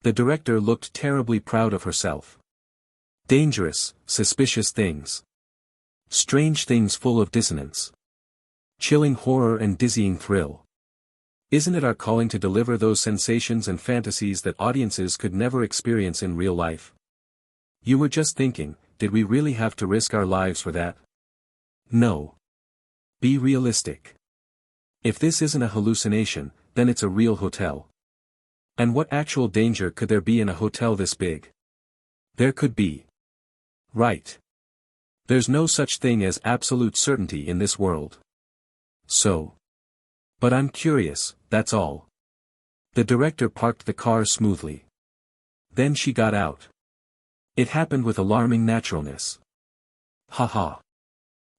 The director looked terribly proud of herself. Dangerous, suspicious things. Strange things full of dissonance. Chilling horror and dizzying thrill. Isn't it our calling to deliver those sensations and fantasies that audiences could never experience in real life? You were just thinking, did we really have to risk our lives for that? No. Be realistic. If this isn't a hallucination, then it's a real hotel. And what actual danger could there be in a hotel this big? There could be. Right. There's no such thing as absolute certainty in this world. So. But I'm curious, that's all. The director parked the car smoothly. Then she got out. It happened with alarming naturalness. Ha.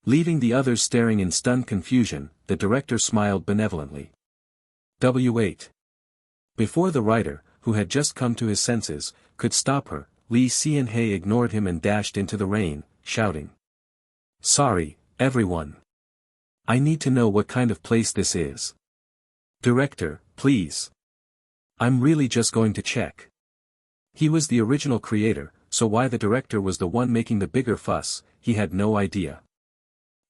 Leaving the others staring in stunned confusion, the director smiled benevolently. W8. Before the writer, who had just come to his senses, could stop her, Lee Sean-hae ignored him and dashed into the rain, shouting. Sorry, everyone. I need to know what kind of place this is. Director, please. I'm really just going to check. He was the original creator, so why the director was the one making the bigger fuss, he had no idea.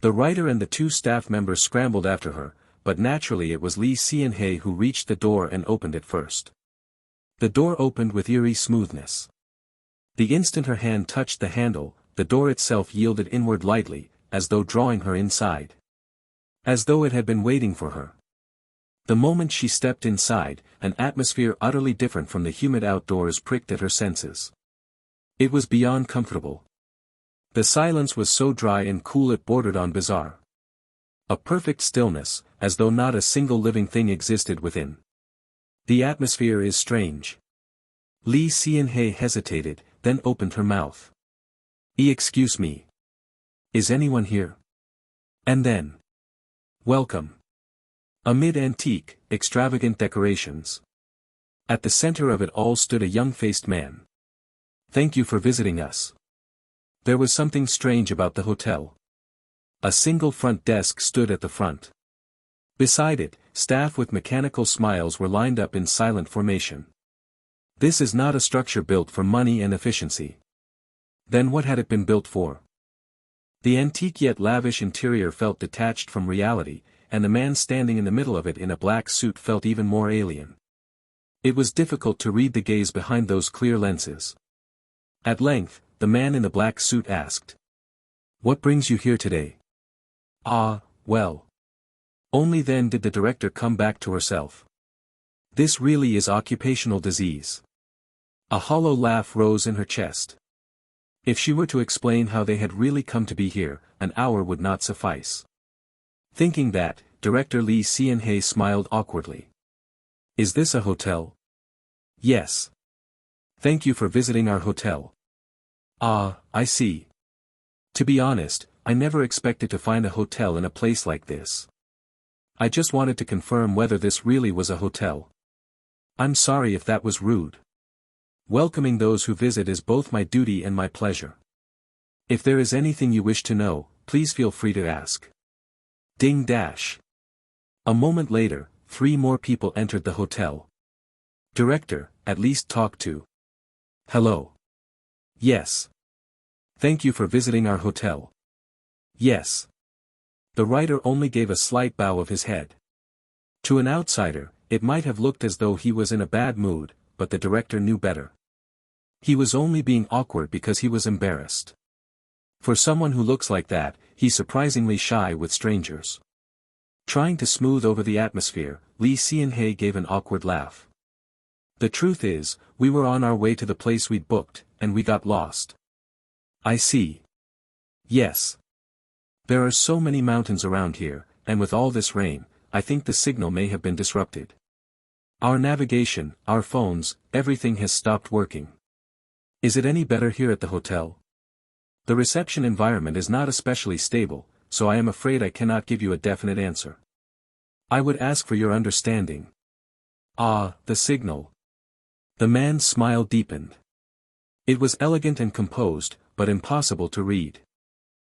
The writer and the 2 staff members scrambled after her, but naturally it was Lee Sean-hae who reached the door and opened it first. The door opened with eerie smoothness. The instant her hand touched the handle, the door itself yielded inward lightly, as though drawing her inside. As though it had been waiting for her. The moment she stepped inside, an atmosphere utterly different from the humid outdoors pricked at her senses. It was beyond comfortable. The silence was so dry and cool it bordered on bizarre. A perfect stillness, as though not a single living thing existed within. The atmosphere is strange. Lee Sean-hae hesitated, then opened her mouth. Excuse me. Is anyone here? And then. Welcome. Amid antique, extravagant decorations. At the center of it all stood a young-faced man. Thank you for visiting us. There was something strange about the hotel. A single front desk stood at the front. Beside it, staff with mechanical smiles were lined up in silent formation. This is not a structure built for money and efficiency. Then what had it been built for? The antique yet lavish interior felt detached from reality, and the man standing in the middle of it in a black suit felt even more alien. It was difficult to read the gaze behind those clear lenses. At length, the man in the black suit asked. What brings you here today? Well. Only then did the director come back to herself. This really is occupational disease. A hollow laugh rose in her chest. If she were to explain how they had really come to be here, an hour would not suffice. Thinking that, Director Lee Sean-hae smiled awkwardly. Is this a hotel? Yes. Thank you for visiting our hotel. Ah, I see. To be honest, I never expected to find a hotel in a place like this. I just wanted to confirm whether this really was a hotel. I'm sorry if that was rude. Welcoming those who visit is both my duty and my pleasure. If there is anything you wish to know, please feel free to ask. Ding dash. A moment later, 3 more people entered the hotel. Director, at least talk to. Hello. Yes. Thank you for visiting our hotel. Yes. The writer only gave a slight bow of his head. To an outsider, it might have looked as though he was in a bad mood, but the director knew better. He was only being awkward because he was embarrassed. For someone who looks like that, he's surprisingly shy with strangers. Trying to smooth over the atmosphere, Lee Sean-hae gave an awkward laugh. The truth is, we were on our way to the place we'd booked, and we got lost. I see. Yes. There are so many mountains around here, and with all this rain, I think the signal may have been disrupted. Our navigation, our phones, everything has stopped working. Is it any better here at the hotel? The reception environment is not especially stable, so I am afraid I cannot give you a definite answer. I would ask for your understanding. Ah, the signal. The man's smile deepened. It was elegant and composed, but impossible to read.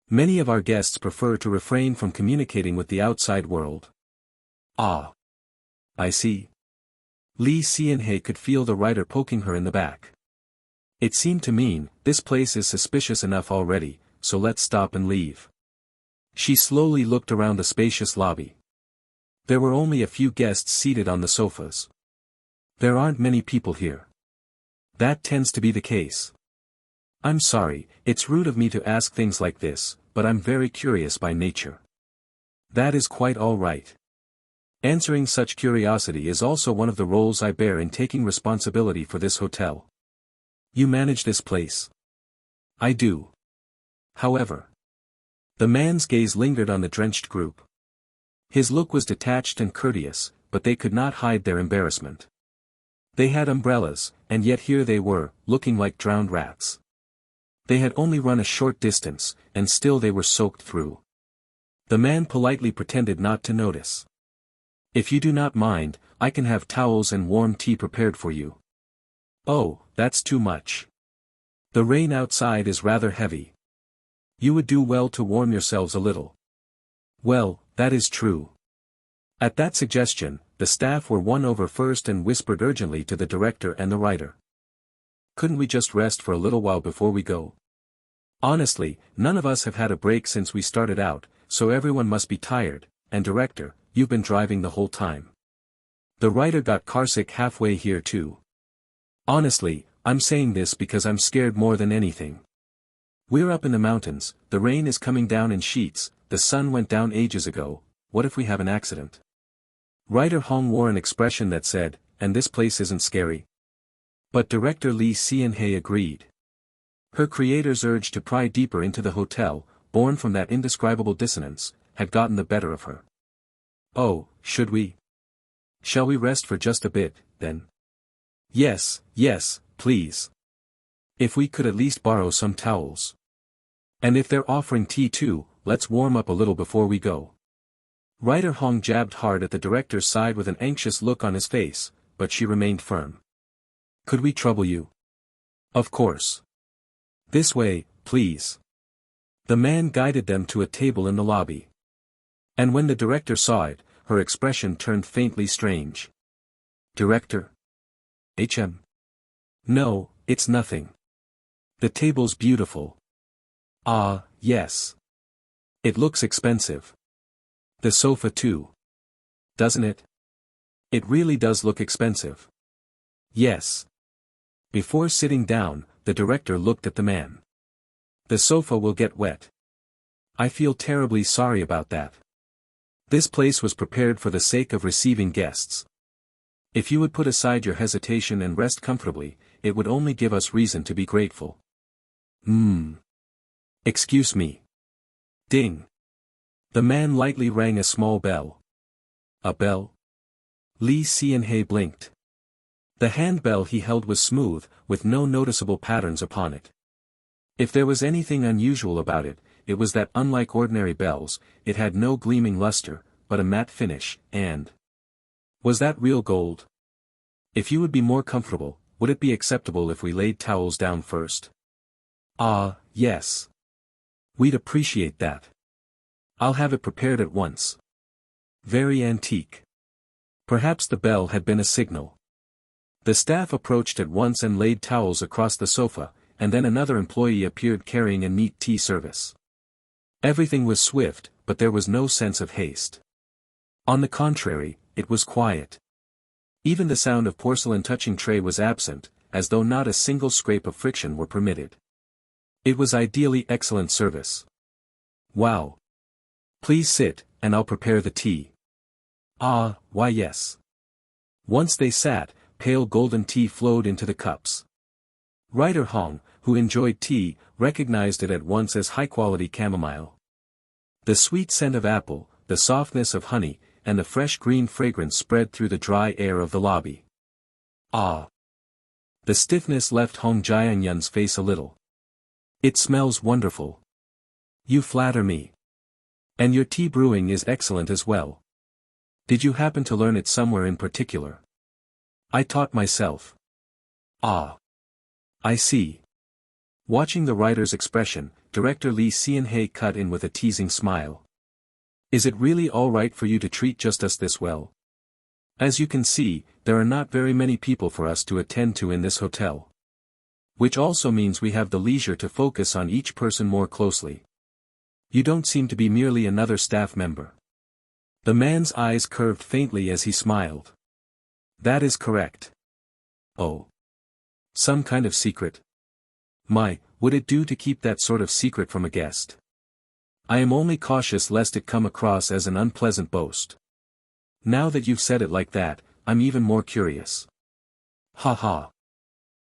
Many of our guests prefer to refrain from communicating with the outside world. Ah. I see. Lee Sean-hae could feel the writer poking her in the back. It seemed to mean, this place is suspicious enough already, so let's stop and leave. She slowly looked around the spacious lobby. There were only a few guests seated on the sofas. There aren't many people here. That tends to be the case. I'm sorry, it's rude of me to ask things like this, but I'm very curious by nature. That is quite all right. Answering such curiosity is also one of the roles I bear in taking responsibility for this hotel. You manage this place? I do. However. The man's gaze lingered on the drenched group. His look was detached and courteous, but they could not hide their embarrassment. They had umbrellas, and yet here they were, looking like drowned rats. They had only run a short distance, and still they were soaked through. The man politely pretended not to notice. If you do not mind, I can have towels and warm tea prepared for you. Oh, that's too much. The rain outside is rather heavy. You would do well to warm yourselves a little. Well, that is true. At that suggestion, the staff were won over first and whispered urgently to the director and the writer. Couldn't we just rest for a little while before we go? Honestly, none of us have had a break since we started out, so everyone must be tired, and director, you've been driving the whole time. The writer got carsick halfway here too. Honestly, I'm saying this because I'm scared more than anything. We're up in the mountains, the rain is coming down in sheets, the sun went down ages ago, what if we have an accident? Writer Hong wore an expression that said, and this place isn't scary. But director Lee Sean-hae agreed. Her creator's urge to pry deeper into the hotel, born from that indescribable dissonance, had gotten the better of her. Oh, should we? Shall we rest for just a bit, then? Yes, please. If we could at least borrow some towels. And if they're offering tea too, let's warm up a little before we go. Writer Hong jabbed hard at the director's side with an anxious look on his face, but she remained firm. Could we trouble you? Of course. This way, please. The man guided them to a table in the lobby. And when the director saw it, her expression turned faintly strange. Director? HM? No, it's nothing. The table's beautiful. Ah, yes. It looks expensive. The sofa too. Doesn't it? It really does look expensive. Yes. Before sitting down, the director looked at the man. The sofa will get wet. I feel terribly sorry about that. This place was prepared for the sake of receiving guests. If you would put aside your hesitation and rest comfortably, it would only give us reason to be grateful. Excuse me. Ding. The man lightly rang a small bell. A bell? Lee Sean-hae blinked. The handbell he held was smooth, with no noticeable patterns upon it. If there was anything unusual about it, it was that unlike ordinary bells, it had no gleaming luster, but a matte finish, and... Was that real gold? If you would be more comfortable, would it be acceptable if we laid towels down first? Ah, yes. We'd appreciate that. I'll have it prepared at once. Very antique. Perhaps the bell had been a signal. The staff approached at once and laid towels across the sofa, and then another employee appeared carrying a neat tea service. Everything was swift, but there was no sense of haste. On the contrary, it was quiet. Even the sound of porcelain touching tray was absent, as though not a single scrape of friction were permitted. It was ideally excellent service. Wow. Please sit, and I'll prepare the tea. Ah, why yes. Once they sat, pale golden tea flowed into the cups. Writer Hong, who enjoyed tea, recognized it at once as high-quality chamomile. The sweet scent of apple, the softness of honey, and the fresh green fragrance spread through the dry air of the lobby. Ah! The stiffness left Hong Jianyun's face a little. It smells wonderful. You flatter me. And your tea brewing is excellent as well. Did you happen to learn it somewhere in particular? I taught myself. Ah. I see. Watching the writer's expression, director Lee Sean-hae cut in with a teasing smile. Is it really all right for you to treat just us this well? As you can see, there are not very many people for us to attend to in this hotel. Which also means we have the leisure to focus on each person more closely. You don't seem to be merely another staff member. The man's eyes curved faintly as he smiled. That is correct. Oh. Some kind of secret? My, would it do to keep that sort of secret from a guest? I am only cautious lest it come across as an unpleasant boast. Now that you've said it like that, I'm even more curious. Ha ha.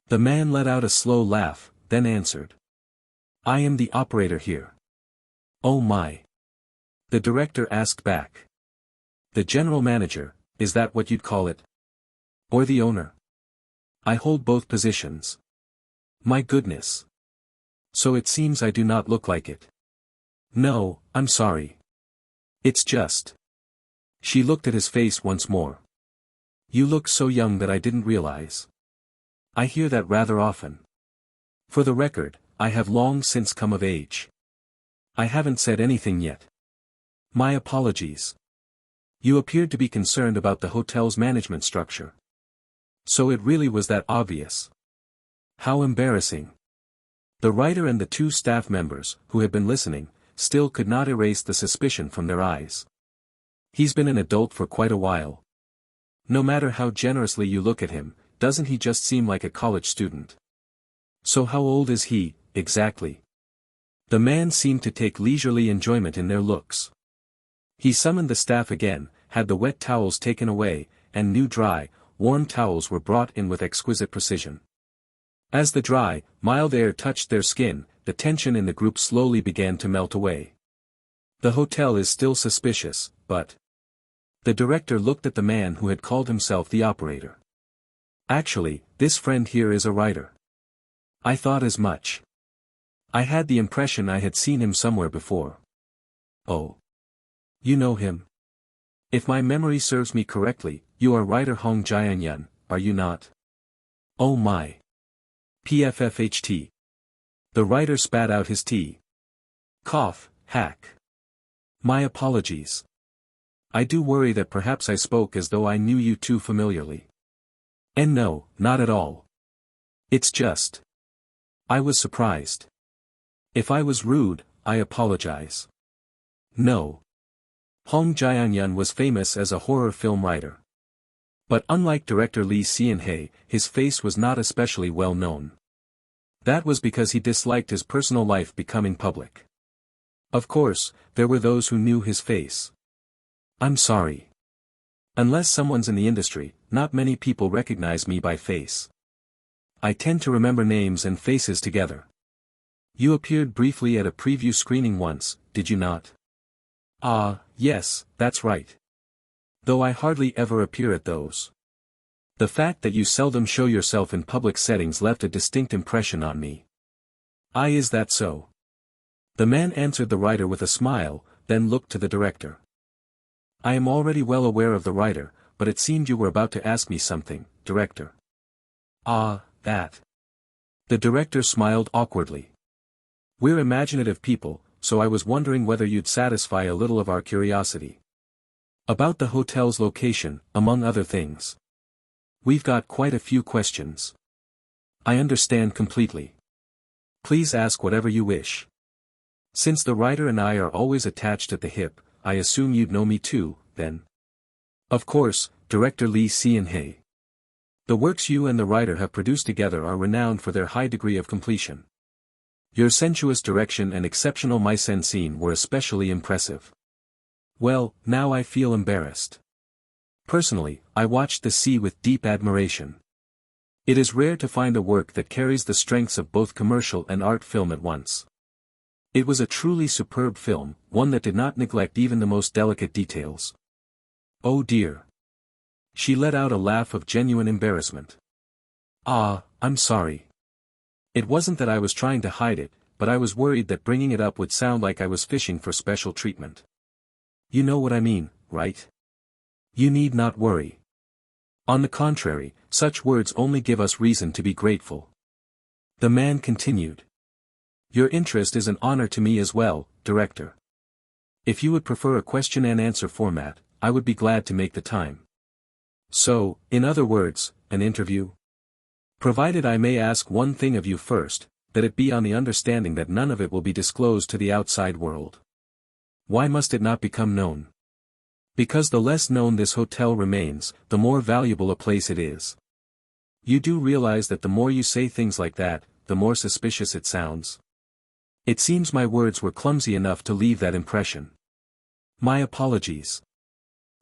The man let out a slow laugh, then answered. I am the operator here. Oh my. The director asked back. The general manager, is that what you'd call it? Or the owner? I hold both positions. My goodness. So it seems I do not look like it. No, I'm sorry. It's just. She looked at his face once more. You look so young that I didn't realize. I hear that rather often. For the record, I have long since come of age. I haven't said anything yet. My apologies. You appeared to be concerned about the hotel's management structure. So it really was that obvious. How embarrassing. The writer and the two staff members, who had been listening, still could not erase the suspicion from their eyes. He's been an adult for quite a while. No matter how generously you look at him, doesn't he just seem like a college student? So how old is he, exactly? The man seemed to take leisurely enjoyment in their looks. He summoned the staff again, had the wet towels taken away, and new dry, warm towels were brought in with exquisite precision. As the dry, mild air touched their skin, the tension in the group slowly began to melt away. The hotel is still suspicious, but... The director looked at the man who had called himself the operator. Actually, this friend here is a writer. I thought as much. I had the impression I had seen him somewhere before. Oh. You know him? If my memory serves me correctly, you are writer Hong Jianyun, are you not? Oh my. PFFHT. The writer spat out his tea. Cough, hack. My apologies. I do worry that perhaps I spoke as though I knew you too familiarly. And no, not at all. It's just. I was surprised. If I was rude, I apologize. No. Hong Jianyun was famous as a horror film writer. But unlike director Lee Sean-hae, his face was not especially well known. That was because he disliked his personal life becoming public. Of course, there were those who knew his face. I'm sorry. Unless someone's in the industry, not many people recognize me by face. I tend to remember names and faces together. You appeared briefly at a preview screening once, did you not? Ah, yes, that's right. Though I hardly ever appear at those. The fact that you seldom show yourself in public settings left a distinct impression on me. Is that so? The man answered the writer with a smile, then looked to the director. I am already well aware of the writer, but it seemed you were about to ask me something, director. That. The director smiled awkwardly. We're imaginative people, so I was wondering whether you'd satisfy a little of our curiosity. About the hotel's location, among other things. We've got quite a few questions. I understand completely. Please ask whatever you wish. Since the writer and I are always attached at the hip, I assume you'd know me too, then. Of course, Director Lee Sean-hae. The works you and the writer have produced together are renowned for their high degree of completion. Your sensuous direction and exceptional mise-en-scene were especially impressive. Well, now I feel embarrassed. Personally, I watched The Sea with deep admiration. It is rare to find a work that carries the strengths of both commercial and art film at once. It was a truly superb film, one that did not neglect even the most delicate details. Oh dear. She let out a laugh of genuine embarrassment. I'm sorry. It wasn't that I was trying to hide it, but I was worried that bringing it up would sound like I was fishing for special treatment. You know what I mean, right? You need not worry. On the contrary, such words only give us reason to be grateful. The man continued. Your interest is an honor to me as well, director. If you would prefer a question and answer format, I would be glad to make the time. So, in other words, an interview? Provided I may ask one thing of you first, that it be on the understanding that none of it will be disclosed to the outside world. Why must it not become known? Because the less known this hotel remains, the more valuable a place it is. You do realize that the more you say things like that, the more suspicious it sounds. It seems my words were clumsy enough to leave that impression. My apologies.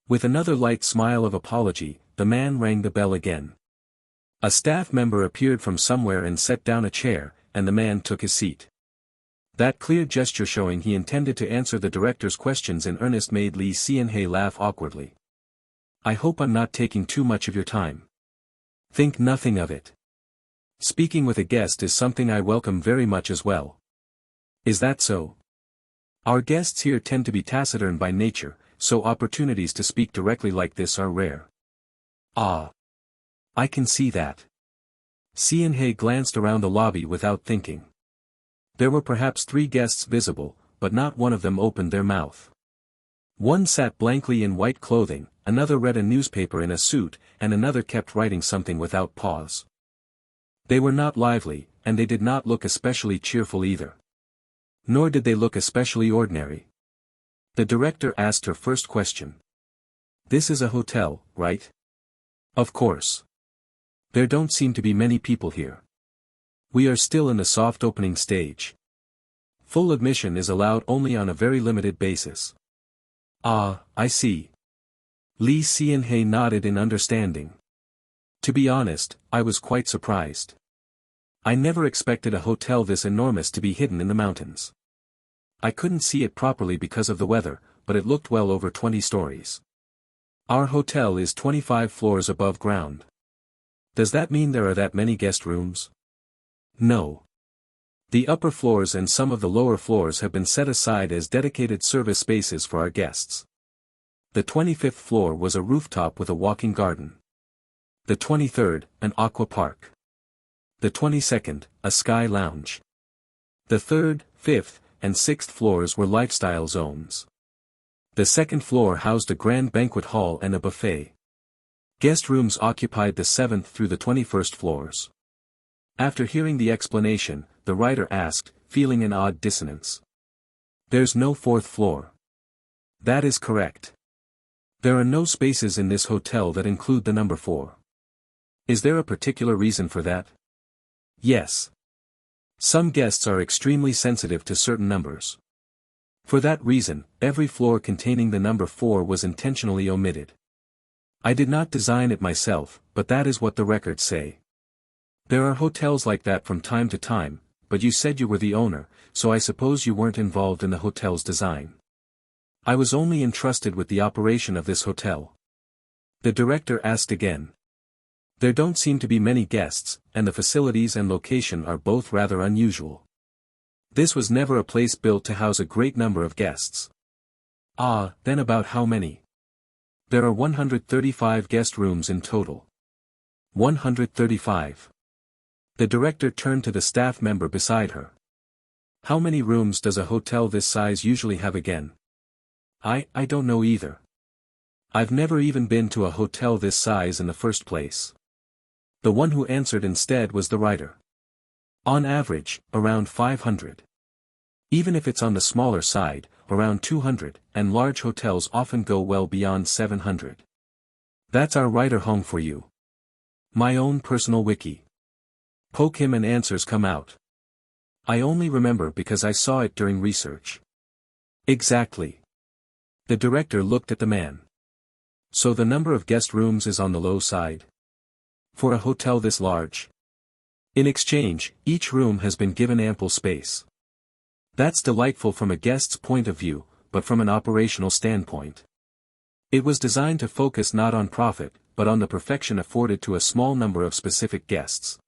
With another light smile of apology, the man rang the bell again. A staff member appeared from somewhere and set down a chair, and the man took his seat. That clear gesture showing he intended to answer the director's questions in earnest made Lee Sean-hae laugh awkwardly. I hope I'm not taking too much of your time. Think nothing of it. Speaking with a guest is something I welcome very much as well. Is that so? Our guests here tend to be taciturn by nature, so opportunities to speak directly like this are rare. I can see that. Sean-hae glanced around the lobby without thinking. There were perhaps 3 guests visible, but not one of them opened their mouth. One sat blankly in white clothing, another read a newspaper in a suit, and another kept writing something without pause. They were not lively, and they did not look especially cheerful either. Nor did they look especially ordinary. The director asked her first question. This is a hotel, right? Of course. There don't seem to be many people here. We are still in the soft opening stage. Full admission is allowed only on a very limited basis. I see. Lee Sean-hae nodded in understanding. To be honest, I was quite surprised. I never expected a hotel this enormous to be hidden in the mountains. I couldn't see it properly because of the weather, but it looked well over 20 stories. Our hotel is 25 floors above ground. Does that mean there are that many guest rooms? No. The upper floors and some of the lower floors have been set aside as dedicated service spaces for our guests. The 25th floor was a rooftop with a walking garden. The 23rd, an aqua park. The 22nd, a sky lounge. The 3rd, 5th, and 6th floors were lifestyle zones. The 2nd floor housed a grand banquet hall and a buffet. Guest rooms occupied the 7th through the 21st floors. After hearing the explanation, the writer asked, feeling an odd dissonance. There's no 4th floor. That is correct. There are no spaces in this hotel that include the number 4. Is there a particular reason for that? Yes. Some guests are extremely sensitive to certain numbers. For that reason, every floor containing the number 4 was intentionally omitted. I did not design it myself, but that is what the records say. There are hotels like that from time to time, but you said you were the owner, so I suppose you weren't involved in the hotel's design. I was only entrusted with the operation of this hotel. The director asked again. There don't seem to be many guests, and the facilities and location are both rather unusual. This was never a place built to house a great number of guests. Ah, then about how many? There are 135 guest rooms in total. 135. The director turned to the staff member beside her. How many rooms does a hotel this size usually have again? I don't know either. I've never even been to a hotel this size in the first place. The one who answered instead was the writer. On average, around 500. Even if it's on the smaller side, around 200, and large hotels often go well beyond 700. That's our writer Hong for you. My own personal wiki. Poke him and answers come out. I only remember because I saw it during research. Exactly. The director looked at the man. So the number of guest rooms is on the low side? For a hotel this large? In exchange, each room has been given ample space. That's delightful from a guest's point of view, but from an operational standpoint. It was designed to focus not on profit, but on the perfection afforded to a small number of specific guests.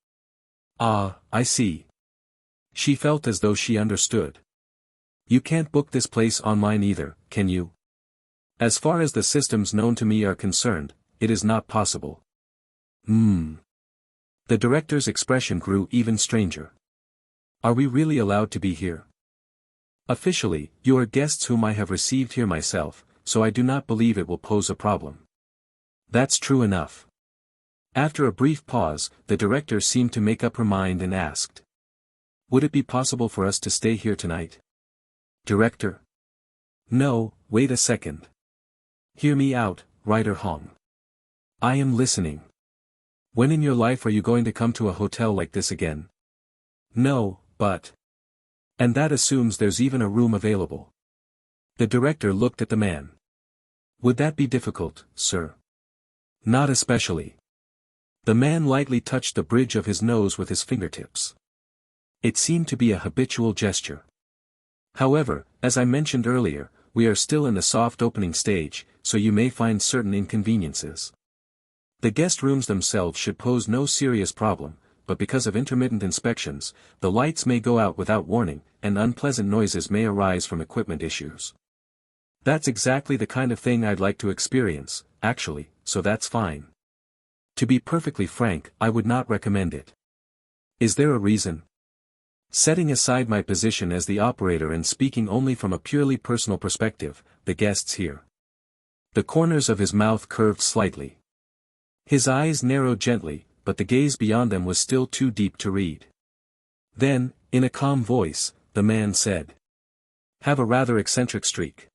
Ah, I see. She felt as though she understood. You can't book this place online either, can you? As far as the systems known to me are concerned, it is not possible. The director's expression grew even stranger. Are we really allowed to be here? Officially, you are guests whom I have received here myself, so I do not believe it will pose a problem. That's true enough. After a brief pause, the director seemed to make up her mind and asked. Would it be possible for us to stay here tonight? Director? No, wait a second. Hear me out, writer Hong. I am listening. When in your life are you going to come to a hotel like this again? No, but... And that assumes there's even a room available. The director looked at the man. Would that be difficult, sir? Not especially. The man lightly touched the bridge of his nose with his fingertips. It seemed to be a habitual gesture. However, as I mentioned earlier, we are still in the soft opening stage, so you may find certain inconveniences. The guest rooms themselves should pose no serious problem, but because of intermittent inspections, the lights may go out without warning, and unpleasant noises may arise from equipment issues. That's exactly the kind of thing I'd like to experience, actually, so that's fine. To be perfectly frank, I would not recommend it. Is there a reason? Setting aside my position as the operator and speaking only from a purely personal perspective, the guests here. The corners of his mouth curved slightly. His eyes narrowed gently, but the gaze beyond them was still too deep to read. Then, in a calm voice, the man said. Have a rather eccentric streak.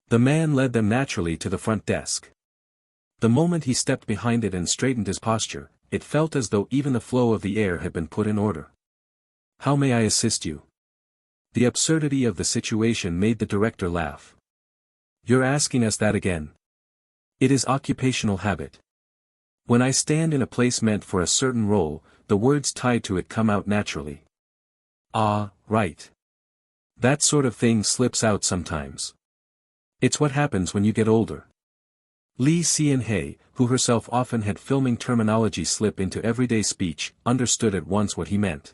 The man led them naturally to the front desk. The moment he stepped behind it and straightened his posture, it felt as though even the flow of the air had been put in order. How may I assist you? The absurdity of the situation made the director laugh. You're asking us that again. It is occupational habit. When I stand in a place meant for a certain role, the words tied to it come out naturally. Ah, right. That sort of thing slips out sometimes. It's what happens when you get older. Lee Hsian-hei, who herself often had filming terminology slip into everyday speech, understood at once what he meant.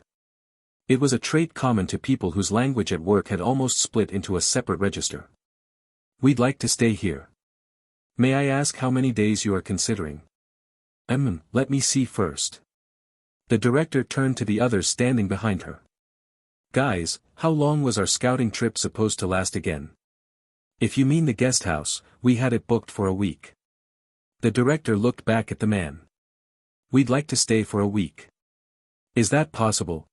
It was a trait common to people whose language at work had almost split into a separate register. We'd like to stay here. May I ask how many days you are considering? Let me see first. The director turned to the others standing behind her. Guys, how long was our scouting trip supposed to last again? If you mean the guest house, we had it booked for a week. The director looked back at the man. We'd like to stay for a week. Is that possible?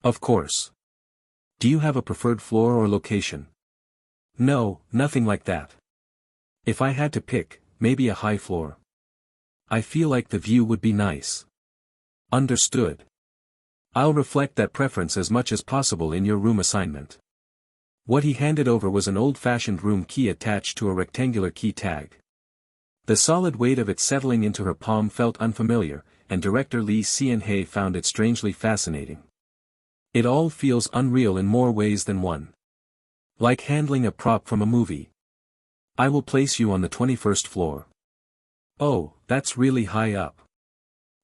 Of course. Do you have a preferred floor or location? No, nothing like that. If I had to pick, maybe a high floor. I feel like the view would be nice. Understood. I'll reflect that preference as much as possible in your room assignment. What he handed over was an old-fashioned room key attached to a rectangular key tag. The solid weight of it settling into her palm felt unfamiliar, and director Lee Hsian-hei found it strangely fascinating. It all feels unreal in more ways than one. Like handling a prop from a movie. I will place you on the 21st floor. Oh, that's really high up.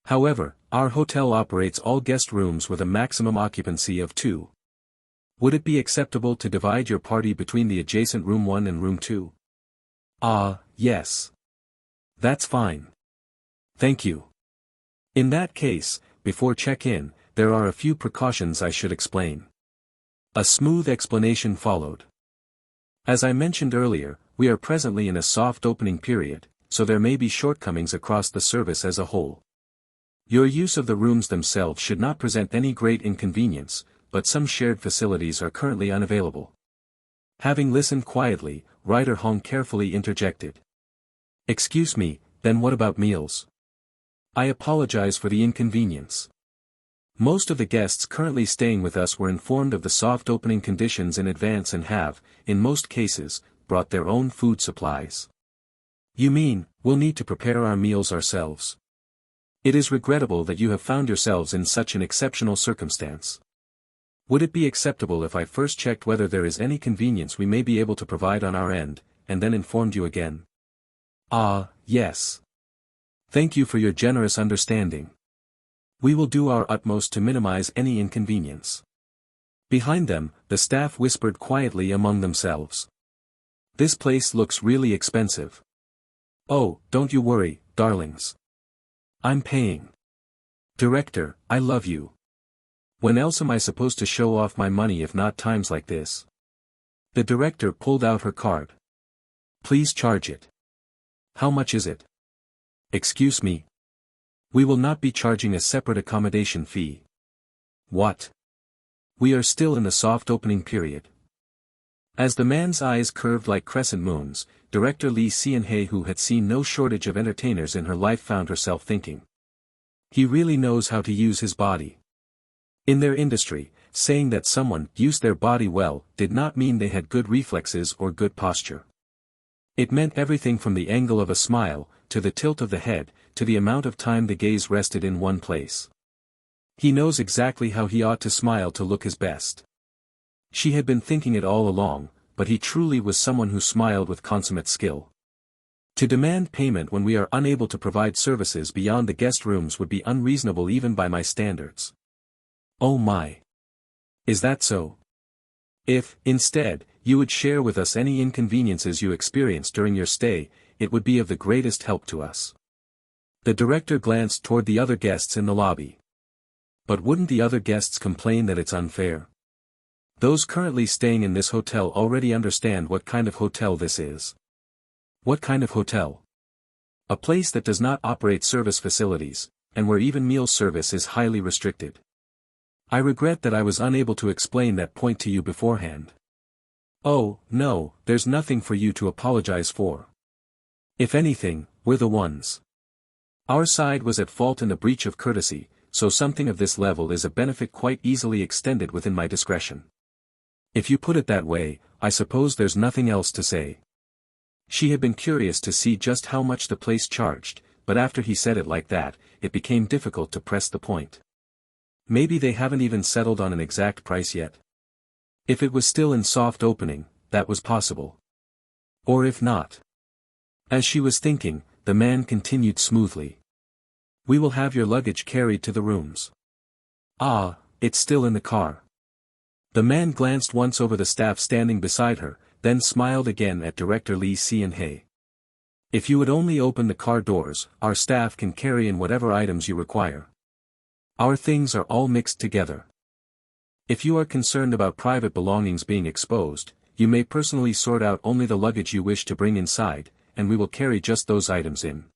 However, our hotel operates all guest rooms with a maximum occupancy of 2. Would it be acceptable to divide your party between the adjacent room 1 and room 2? Yes. That's fine. Thank you. In that case, before check-in, there are a few precautions I should explain. A smooth explanation followed. As I mentioned earlier, we are presently in a soft opening period, so there may be shortcomings across the service as a whole. Your use of the rooms themselves should not present any great inconvenience, but some shared facilities are currently unavailable. Having listened quietly, Ryder Hong carefully interjected. Excuse me, then what about meals? I apologize for the inconvenience. Most of the guests currently staying with us were informed of the soft opening conditions in advance and have, in most cases, brought their own food supplies. You mean, we'll need to prepare our meals ourselves? It is regrettable that you have found yourselves in such an exceptional circumstance. Would it be acceptable if I first checked whether there is any convenience we may be able to provide on our end, and then informed you again? Yes. Thank you for your generous understanding. We will do our utmost to minimize any inconvenience. Behind them, the staff whispered quietly among themselves. This place looks really expensive. Oh, don't you worry, darlings. I'm paying. Director, I love you. When else am I supposed to show off my money if not times like this? The director pulled out her card. Please charge it. How much is it? Excuse me. We will not be charging a separate accommodation fee. What? We are still in the soft opening period. As the man's eyes curved like crescent moons, Director Lee Sean-hae, who had seen no shortage of entertainers in her life, found herself thinking. He really knows how to use his body. In their industry, saying that someone used their body well did not mean they had good reflexes or good posture. It meant everything from the angle of a smile, to the tilt of the head, to the amount of time the gaze rested in one place. He knows exactly how he ought to smile to look his best. She had been thinking it all along, but he truly was someone who smiled with consummate skill. To demand payment when we are unable to provide services beyond the guest rooms would be unreasonable even by my standards. Oh my. Is that so? If, instead, you would share with us any inconveniences you experienced during your stay, it would be of the greatest help to us. The director glanced toward the other guests in the lobby. But wouldn't the other guests complain that it's unfair? Those currently staying in this hotel already understand what kind of hotel this is. What kind of hotel? A place that does not operate service facilities, and where even meal service is highly restricted. I regret that I was unable to explain that point to you beforehand. Oh, no, there's nothing for you to apologize for. If anything, we're the ones. Our side was at fault in a breach of courtesy, so something of this level is a benefit quite easily extended within my discretion. If you put it that way, I suppose there's nothing else to say. She had been curious to see just how much the place charged, but after he said it like that, it became difficult to press the point. Maybe they haven't even settled on an exact price yet. If it was still in soft opening, that was possible. Or if not. As she was thinking, the man continued smoothly. We will have your luggage carried to the rooms. It's still in the car. The man glanced once over the staff standing beside her, then smiled again at Director Lee Seon-hae. If you would only open the car doors, our staff can carry in whatever items you require. Our things are all mixed together. If you are concerned about private belongings being exposed, you may personally sort out only the luggage you wish to bring inside, and we will carry just those items in.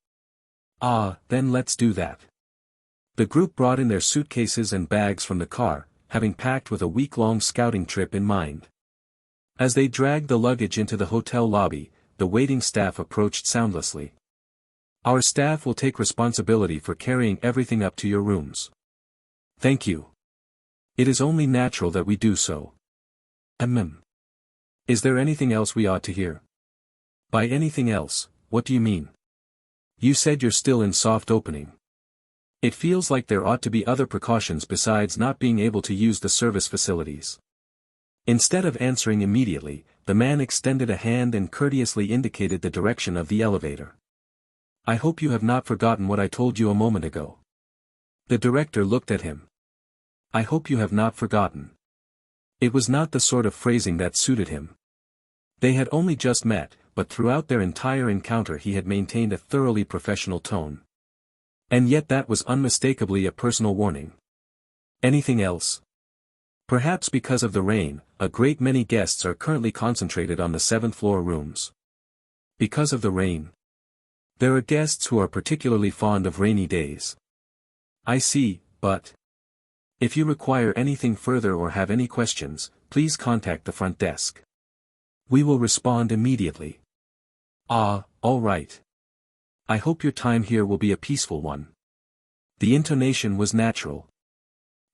Then let's do that. The group brought in their suitcases and bags from the car, having packed with a week-long scouting trip in mind. As they dragged the luggage into the hotel lobby, the waiting staff approached soundlessly. Our staff will take responsibility for carrying everything up to your rooms. Thank you. It is only natural that we do so. Is there anything else we ought to hear? By anything else, what do you mean? You said you're still in soft opening. It feels like there ought to be other precautions besides not being able to use the service facilities. Instead of answering immediately, the man extended a hand and courteously indicated the direction of the elevator. I hope you have not forgotten what I told you a moment ago. The director looked at him. I hope you have not forgotten. It was not the sort of phrasing that suited him. They had only just met, but throughout their entire encounter he had maintained a thoroughly professional tone. And yet that was unmistakably a personal warning. Anything else? Perhaps because of the rain, a great many guests are currently concentrated on the 7th floor rooms. Because of the rain. There are guests who are particularly fond of rainy days. I see, but if you require anything further or have any questions, please contact the front desk. We will respond immediately. Ah, all right. I hope your time here will be a peaceful one. The intonation was natural.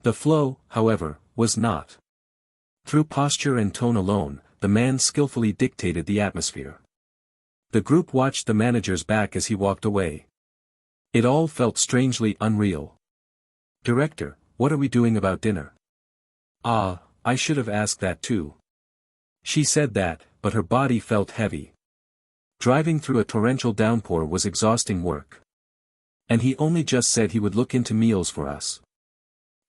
The flow, however, was not. Through posture and tone alone, the man skillfully dictated the atmosphere. The group watched the manager's back as he walked away. It all felt strangely unreal. Director, what are we doing about dinner? Ah, I should have asked that too. She said that, but her body felt heavy. Driving through a torrential downpour was exhausting work. And he only just said he would look into meals for us.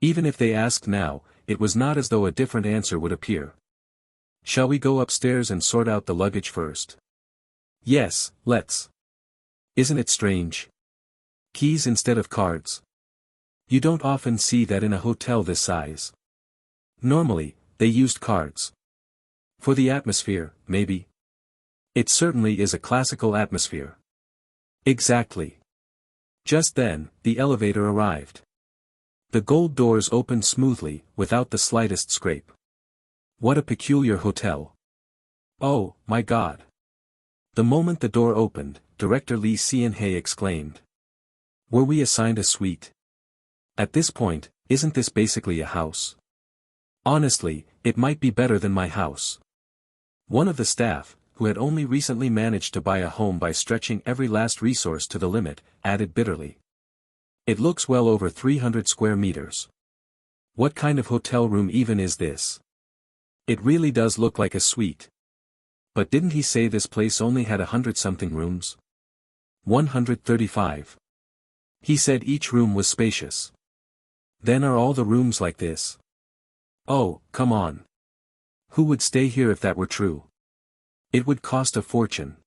Even if they asked now, it was not as though a different answer would appear. Shall we go upstairs and sort out the luggage first? Yes, let's. Isn't it strange? Keys instead of cards. You don't often see that in a hotel this size. Normally, they used cards. For the atmosphere, maybe. It certainly is a classical atmosphere. Exactly. Just then, the elevator arrived. The gold doors opened smoothly, without the slightest scrape. What a peculiar hotel. Oh, my God. The moment the door opened, Director Lee Sean-hae exclaimed. Were we assigned a suite? At this point, isn't this basically a house? Honestly, it might be better than my house. One of the staff, who had only recently managed to buy a home by stretching every last resource to the limit, added bitterly. It looks well over 300 square meters. What kind of hotel room even is this? It really does look like a suite. But didn't he say this place only had 100-something rooms? 135. He said each room was spacious. Then are all the rooms like this? Oh, come on. Who would stay here if that were true? It would cost a fortune.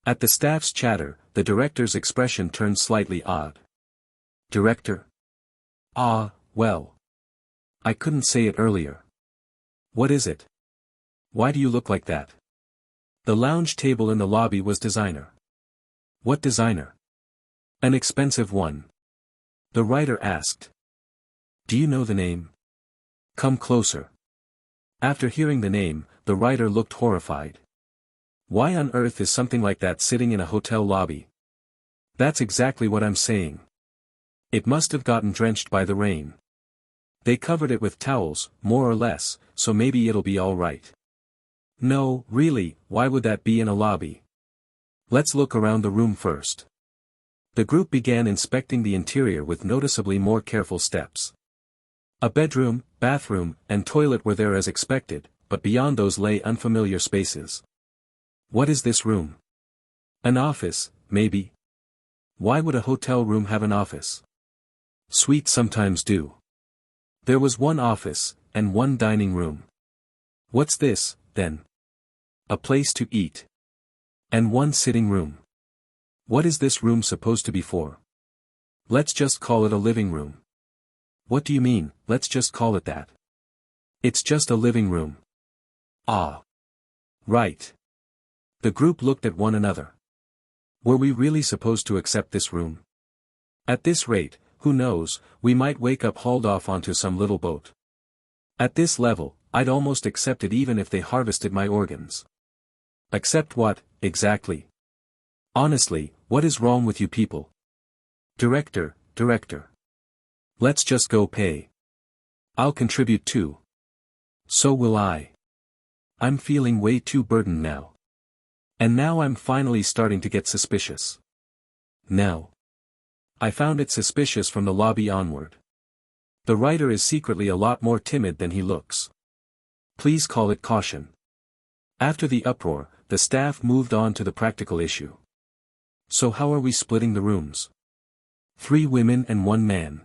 At the staff's chatter, the director's expression turned slightly odd. Director? Ah, well. I couldn't say it earlier. What is it? Why do you look like that? The lounge table in the lobby was designer. What designer? An expensive one. The writer asked. Do you know the name? Come closer. After hearing the name, the writer looked horrified. Why on earth is something like that sitting in a hotel lobby? That's exactly what I'm saying. It must have gotten drenched by the rain. They covered it with towels, more or less, so maybe it'll be all right. No, really, why would that be in a lobby? Let's look around the room first. The group began inspecting the interior with noticeably more careful steps. A bedroom, bathroom, and toilet were there as expected, but beyond those lay unfamiliar spaces. What is this room? An office, maybe. Why would a hotel room have an office? Suites sometimes do. There was one office, and one dining room. What's this, then? A place to eat. And one sitting room. What is this room supposed to be for? Let's just call it a living room. What do you mean, let's just call it that? It's just a living room. Ah. Right. The group looked at one another. Were we really supposed to accept this room? At this rate, who knows, we might wake up hauled off onto some little boat. At this level, I'd almost accept it even if they harvested my organs. Accept what, exactly? Honestly, what is wrong with you people? Director. Let's just go pay. I'll contribute too. So will I. I'm feeling way too burdened now. And now I'm finally starting to get suspicious. Now. I found it suspicious from the lobby onward. The writer is secretly a lot more timid than he looks. Please call it caution. After the uproar, the staff moved on to the practical issue. So how are we splitting the rooms? 3 women and 1 man.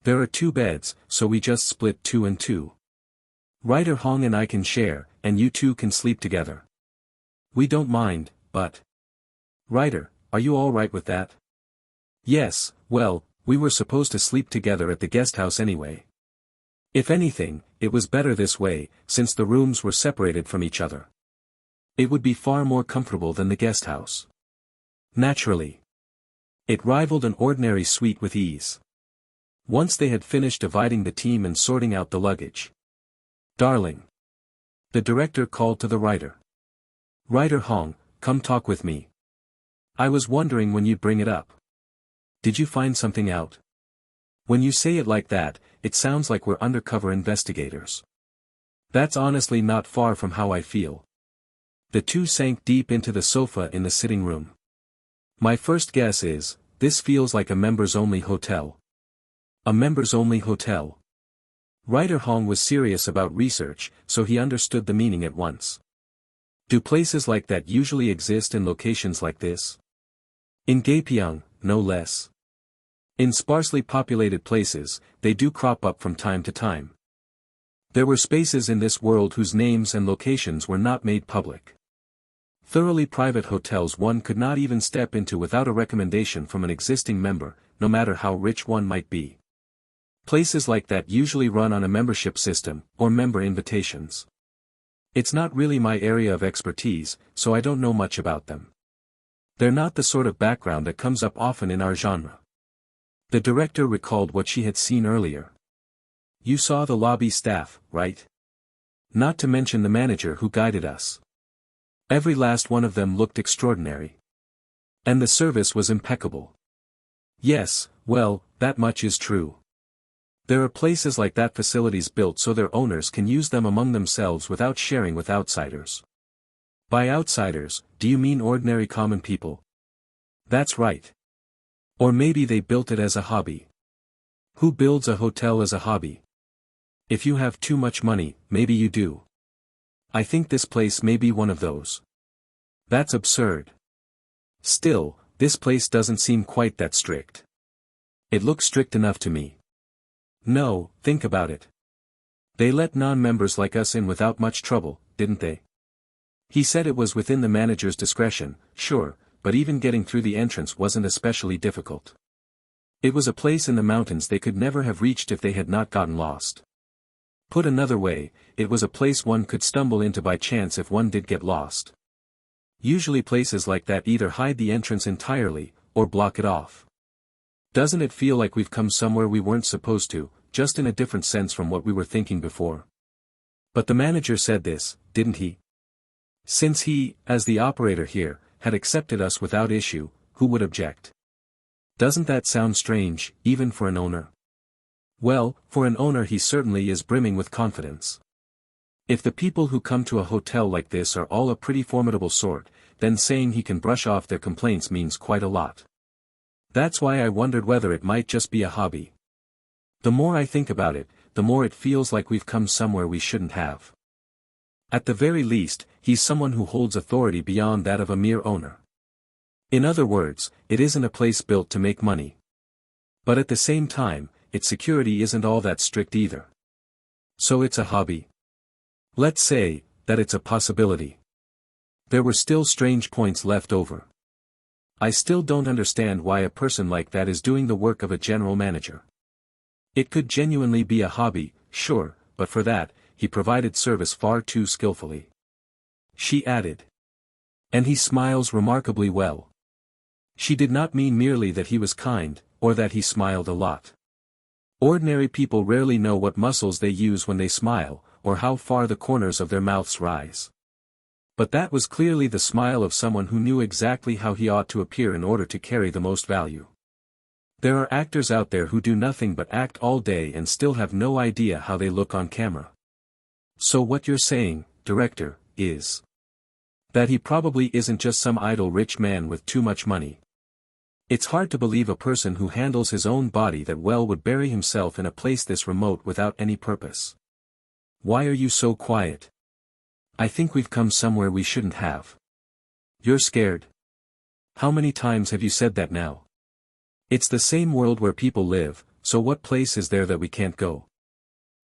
There are 2 beds, so we just split 2 and 2. Writer Hong and I can share, and you two can sleep together. We don't mind, but... Writer, are you all right with that? Yes, well, we were supposed to sleep together at the guest house anyway. If anything, it was better this way, since the rooms were separated from each other. It would be far more comfortable than the guest house. Naturally. It rivaled an ordinary suite with ease. Once they had finished dividing the team and sorting out the luggage. Darling. The director called to the writer. Writer Hong, come talk with me. I was wondering when you'd bring it up. Did you find something out? When you say it like that, it sounds like we're undercover investigators. That's honestly not far from how I feel. The two sank deep into the sofa in the sitting room. My first guess is, this feels like a members-only hotel. A members-only hotel. Writer Hong was serious about research, so he understood the meaning at once. Do places like that usually exist in locations like this? In Gapyeong, no less. In sparsely populated places, they do crop up from time to time. There were spaces in this world whose names and locations were not made public. Thoroughly private hotels one could not even step into without a recommendation from an existing member, no matter how rich one might be. Places like that usually run on a membership system, or member invitations. It's not really my area of expertise, so I don't know much about them. They're not the sort of background that comes up often in our genre. The director recalled what she had seen earlier. You saw the lobby staff, right? Not to mention the manager who guided us. Every last one of them looked extraordinary. And the service was impeccable. Yes, well, that much is true. There are places like that facilities built so their owners can use them among themselves without sharing with outsiders. By outsiders, do you mean ordinary common people? That's right. Or maybe they built it as a hobby. Who builds a hotel as a hobby? If you have too much money, maybe you do. I think this place may be one of those. That's absurd. Still, this place doesn't seem quite that strict. It looks strict enough to me. No, think about it. They let non-members like us in without much trouble, didn't they? He said it was within the manager's discretion, sure, but even getting through the entrance wasn't especially difficult. It was a place in the mountains they could never have reached if they had not gotten lost. Put another way, it was a place one could stumble into by chance if one did get lost. Usually places like that either hide the entrance entirely, or block it off. Doesn't it feel like we've come somewhere we weren't supposed to, just in a different sense from what we were thinking before? But the manager said this, didn't he? Since he, as the operator here, had accepted us without issue, who would object? Doesn't that sound strange, even for an owner? Well, for an owner he certainly is brimming with confidence. If the people who come to a hotel like this are all a pretty formidable sort, then saying he can brush off their complaints means quite a lot. That's why I wondered whether it might just be a hobby. The more I think about it, the more it feels like we've come somewhere we shouldn't have. At the very least, he's someone who holds authority beyond that of a mere owner. In other words, it isn't a place built to make money. But at the same time, its security isn't all that strict either. So it's a hobby. Let's say, that it's a possibility. There were still strange points left over. I still don't understand why a person like that is doing the work of a general manager. It could genuinely be a hobby, sure, but for that, he provided service far too skillfully. She added. And he smiles remarkably well. She did not mean merely that he was kind, or that he smiled a lot. Ordinary people rarely know what muscles they use when they smile, or how far the corners of their mouths rise. But that was clearly the smile of someone who knew exactly how he ought to appear in order to carry the most value. There are actors out there who do nothing but act all day and still have no idea how they look on camera. So what you're saying, director, is that he probably isn't just some idle rich man with too much money. It's hard to believe a person who handles his own body that well would bury himself in a place this remote without any purpose. Why are you so quiet? I think we've come somewhere we shouldn't have. You're scared? How many times have you said that now? It's the same world where people live, so what place is there that we can't go?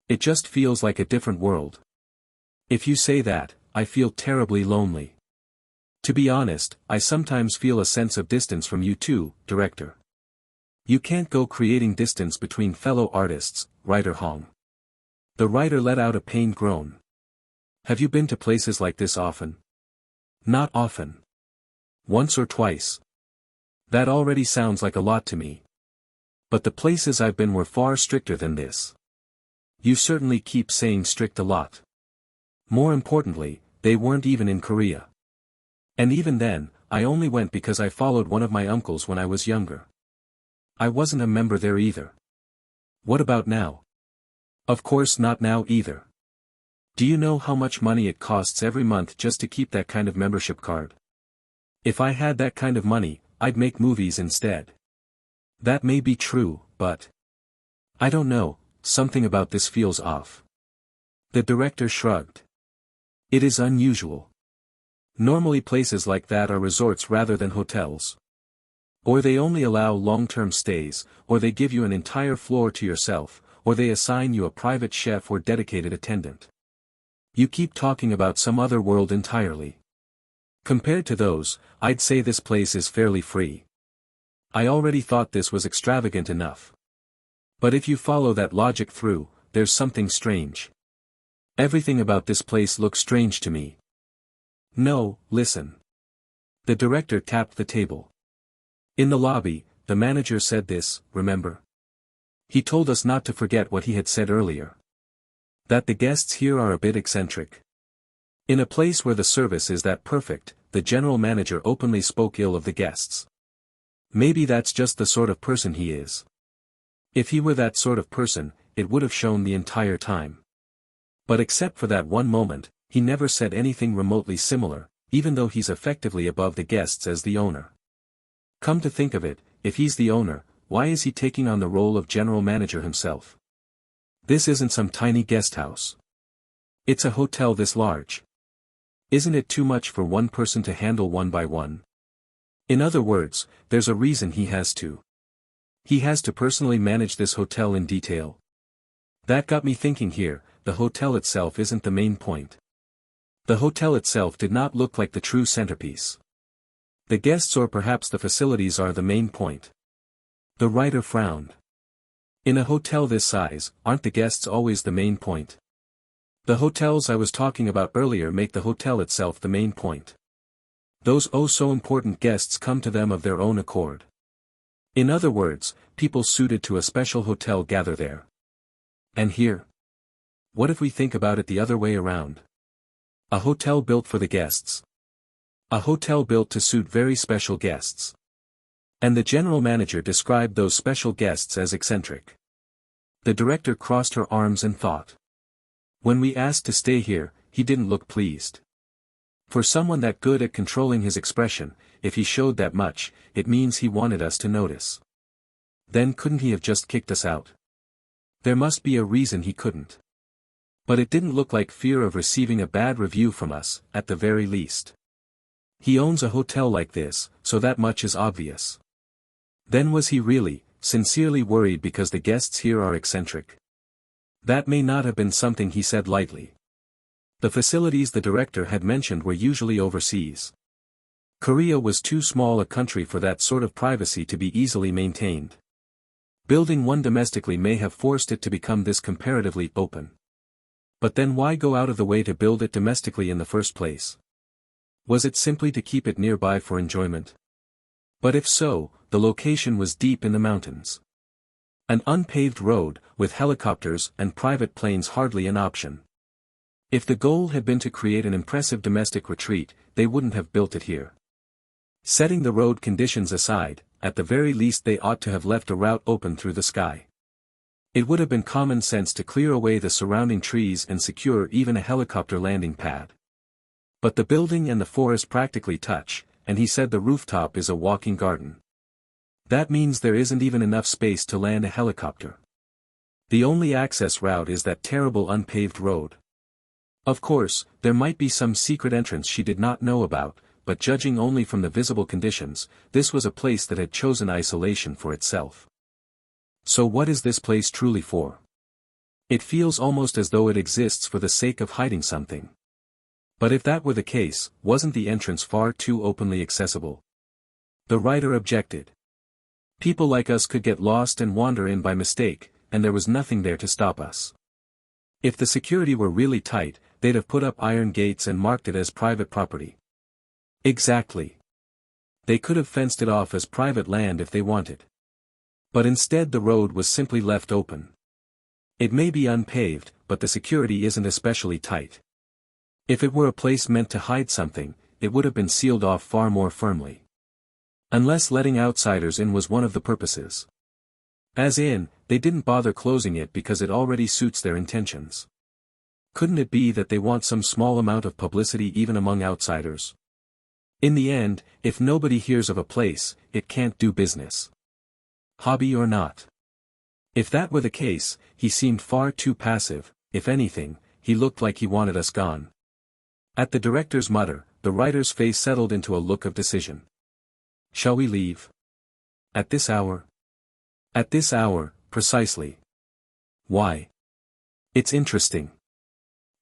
It just feels like a different world. If you say that, I feel terribly lonely. To be honest, I sometimes feel a sense of distance from you too, director. You can't go creating distance between fellow artists, writer Hong. The writer let out a pained groan. Have you been to places like this often? Not often. Once or twice. That already sounds like a lot to me. But the places I've been were far stricter than this. You certainly keep saying strict a lot. More importantly, they weren't even in Korea. And even then, I only went because I followed one of my uncles when I was younger. I wasn't a member there either. What about now? Of course not now either. Do you know how much money it costs every month just to keep that kind of membership card? If I had that kind of money, I'd make movies instead. That may be true, but I don't know, something about this feels off. The director shrugged. It is unusual. Normally places like that are resorts rather than hotels. Or they only allow long-term stays, or they give you an entire floor to yourself, or they assign you a private chef or dedicated attendant. You keep talking about some other world entirely. Compared to those, I'd say this place is fairly free. I already thought this was extravagant enough. But if you follow that logic through, there's something strange. Everything about this place looks strange to me. No, listen. The director tapped the table. In the lobby, the manager said this, remember? He told us not to forget what he had said earlier. That the guests here are a bit eccentric. In a place where the service is that perfect, the general manager openly spoke ill of the guests. Maybe that's just the sort of person he is. If he were that sort of person, it would have shown the entire time. But except for that one moment, he never said anything remotely similar, even though he's effectively above the guests as the owner. Come to think of it, if he's the owner, why is he taking on the role of general manager himself? This isn't some tiny guest house. It's a hotel this large. Isn't it too much for one person to handle one by one? In other words, there's a reason he has to. He has to personally manage this hotel in detail. That got me thinking here, the hotel itself isn't the main point. The hotel itself did not look like the true centerpiece. The guests or perhaps the facilities are the main point. The writer frowned. In a hotel this size, aren't the guests always the main point? The hotels I was talking about earlier make the hotel itself the main point. Those oh-so-important guests come to them of their own accord. In other words, people suited to a special hotel gather there. And here? What if we think about it the other way around? A hotel built for the guests. A hotel built to suit very special guests. And the general manager described those special guests as eccentric. The director crossed her arms and thought. When we asked to stay here, he didn't look pleased. For someone that good at controlling his expression, if he showed that much, it means he wanted us to notice. Then couldn't he have just kicked us out? There must be a reason he couldn't. But it didn't look like fear of receiving a bad review from us, at the very least. He owns a hotel like this, so that much is obvious. Then was he really, sincerely worried because the guests here are eccentric? That may not have been something he said lightly. The facilities the director had mentioned were usually overseas. Korea was too small a country for that sort of privacy to be easily maintained. Building one domestically may have forced it to become this comparatively open. But then why go out of the way to build it domestically in the first place? Was it simply to keep it nearby for enjoyment? But if so, the location was deep in the mountains. An unpaved road, with helicopters and private planes hardly an option. If the goal had been to create an impressive domestic retreat, they wouldn't have built it here. Setting the road conditions aside, at the very least they ought to have left a route open through the sky. It would have been common sense to clear away the surrounding trees and secure even a helicopter landing pad. But the building and the forest practically touch, and he said the rooftop is a walking garden. That means there isn't even enough space to land a helicopter. The only access route is that terrible unpaved road. Of course, there might be some secret entrance she did not know about, but judging only from the visible conditions, this was a place that had chosen isolation for itself. So what is this place truly for? It feels almost as though it exists for the sake of hiding something. But if that were the case, wasn't the entrance far too openly accessible? The writer objected. People like us could get lost and wander in by mistake, and there was nothing there to stop us. If the security were really tight, they'd have put up iron gates and marked it as private property. Exactly. They could have fenced it off as private land if they wanted. But instead the road was simply left open. It may be unpaved, but the security isn't especially tight. If it were a place meant to hide something, it would have been sealed off far more firmly. Unless letting outsiders in was one of the purposes. As in, they didn't bother closing it because it already suits their intentions. Couldn't it be that they want some small amount of publicity even among outsiders? In the end, if nobody hears of a place, it can't do business. Hobby or not. If that were the case, he seemed far too passive. If anything, he looked like he wanted us gone. At the director's mutter, the writer's face settled into a look of decision. Shall we leave? At this hour? At this hour, precisely. Why? It's interesting.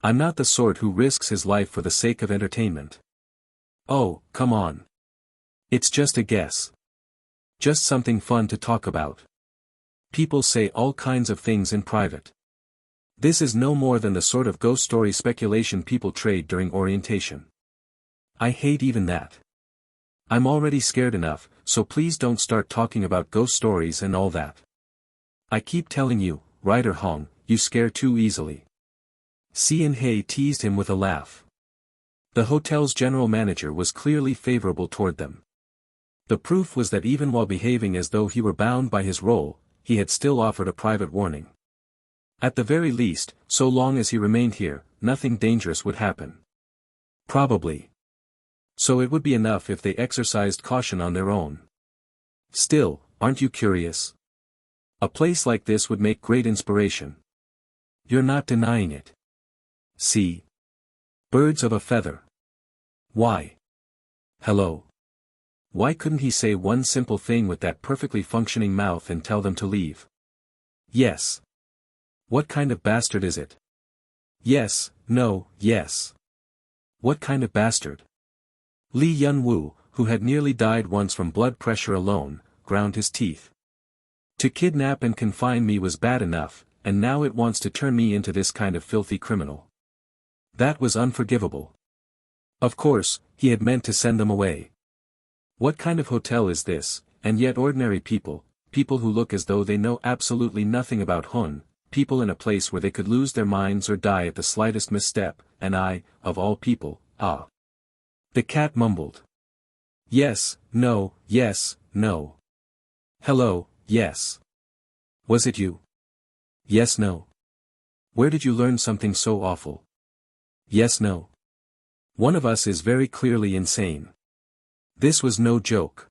I'm not the sort who risks his life for the sake of entertainment. Oh, come on. It's just a guess. Just something fun to talk about. People say all kinds of things in private. This is no more than the sort of ghost story speculation people trade during orientation. I hate even that. I'm already scared enough, so please don't start talking about ghost stories and all that. I keep telling you, Writer Hong, you scare too easily. Cian He teased him with a laugh. The hotel's general manager was clearly favorable toward them. The proof was that even while behaving as though he were bound by his role, he had still offered a private warning. At the very least, so long as he remained here, nothing dangerous would happen. Probably. So it would be enough if they exercised caution on their own. Still, aren't you curious? A place like this would make great inspiration. You're not denying it. See? Birds of a feather. Why? Hello. Why couldn't he say one simple thing with that perfectly functioning mouth and tell them to leave? Yes. What kind of bastard is it? Yes, no, yes. What kind of bastard? Li Yun-woo, who had nearly died once from blood pressure alone, ground his teeth. To kidnap and confine me was bad enough, and now it wants to turn me into this kind of filthy criminal. That was unforgivable. Of course, he had meant to send them away. What kind of hotel is this, and yet ordinary people, people who look as though they know absolutely nothing about Hun, people in a place where they could lose their minds or die at the slightest misstep, and I, of all people, ah. The cat mumbled. Yes, no, yes, no. Hello, yes. Was it you? Yes, no. Where did you learn something so awful? Yes, no. One of us is very clearly insane. This was no joke.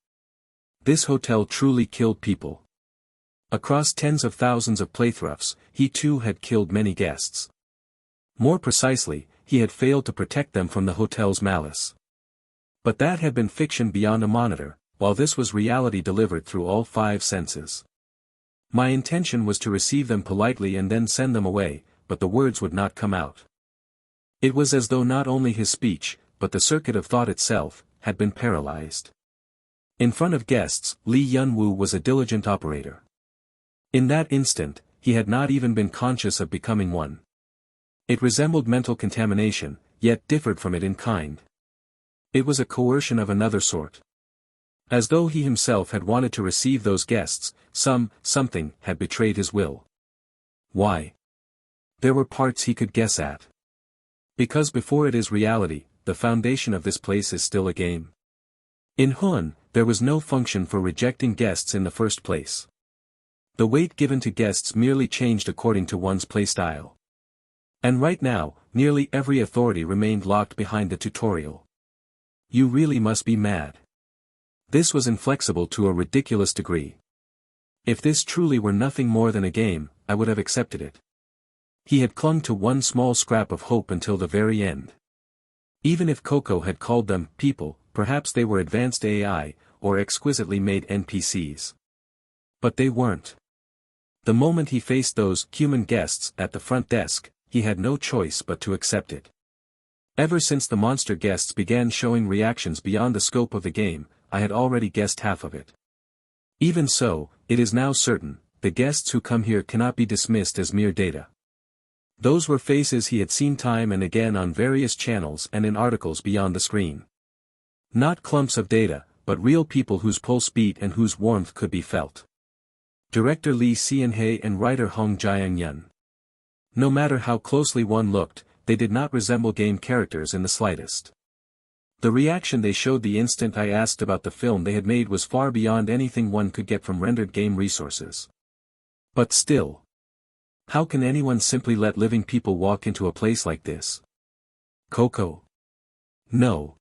This hotel truly killed people. Across tens of thousands of playthroughs, he too had killed many guests. More precisely, he had failed to protect them from the hotel's malice. But that had been fiction beyond a monitor, while this was reality delivered through all 5 senses. My intention was to receive them politely and then send them away, but the words would not come out. It was as though not only his speech, but the circuit of thought itself, had been paralyzed. In front of guests, Li Yun-woo was a diligent operator. In that instant, he had not even been conscious of becoming one. It resembled mental contamination, yet differed from it in kind. It was a coercion of another sort. As though he himself had wanted to receive those guests, something had betrayed his will. Why? There were parts he could guess at. Because before it is reality, the foundation of this place is still a game. In Hun, there was no function for rejecting guests in the first place. The weight given to guests merely changed according to one's playstyle. And right now, nearly every authority remained locked behind the tutorial. You really must be mad. This was inflexible to a ridiculous degree. If this truly were nothing more than a game, I would have accepted it. He had clung to one small scrap of hope until the very end. Even if Coco had called them people, perhaps they were advanced AI, or exquisitely made NPCs. But they weren't. The moment he faced those human guests at the front desk, he had no choice but to accept it. Ever since the monster guests began showing reactions beyond the scope of the game, I had already guessed half of it. Even so, it is now certain, the guests who come here cannot be dismissed as mere data. Those were faces he had seen time and again on various channels and in articles beyond the screen. Not clumps of data, but real people whose pulse beat and whose warmth could be felt. Director Lee Seon-hae and writer Hong Jae-yun. No matter how closely one looked, they did not resemble game characters in the slightest. The reaction they showed the instant I asked about the film they had made was far beyond anything one could get from rendered game resources. But still. How can anyone simply let living people walk into a place like this? Coco? No.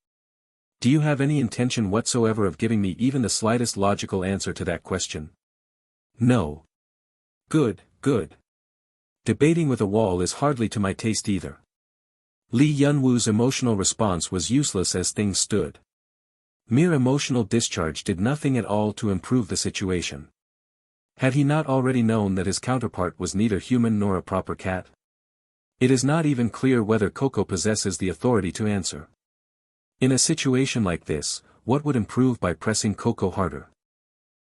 Do you have any intention whatsoever of giving me even the slightest logical answer to that question? No. Good, good. Debating with a wall is hardly to my taste either. Lee Yun-woo's emotional response was useless as things stood. Mere emotional discharge did nothing at all to improve the situation. Had he not already known that his counterpart was neither human nor a proper cat? It is not even clear whether Coco possesses the authority to answer. In a situation like this, what would improve by pressing Coco harder?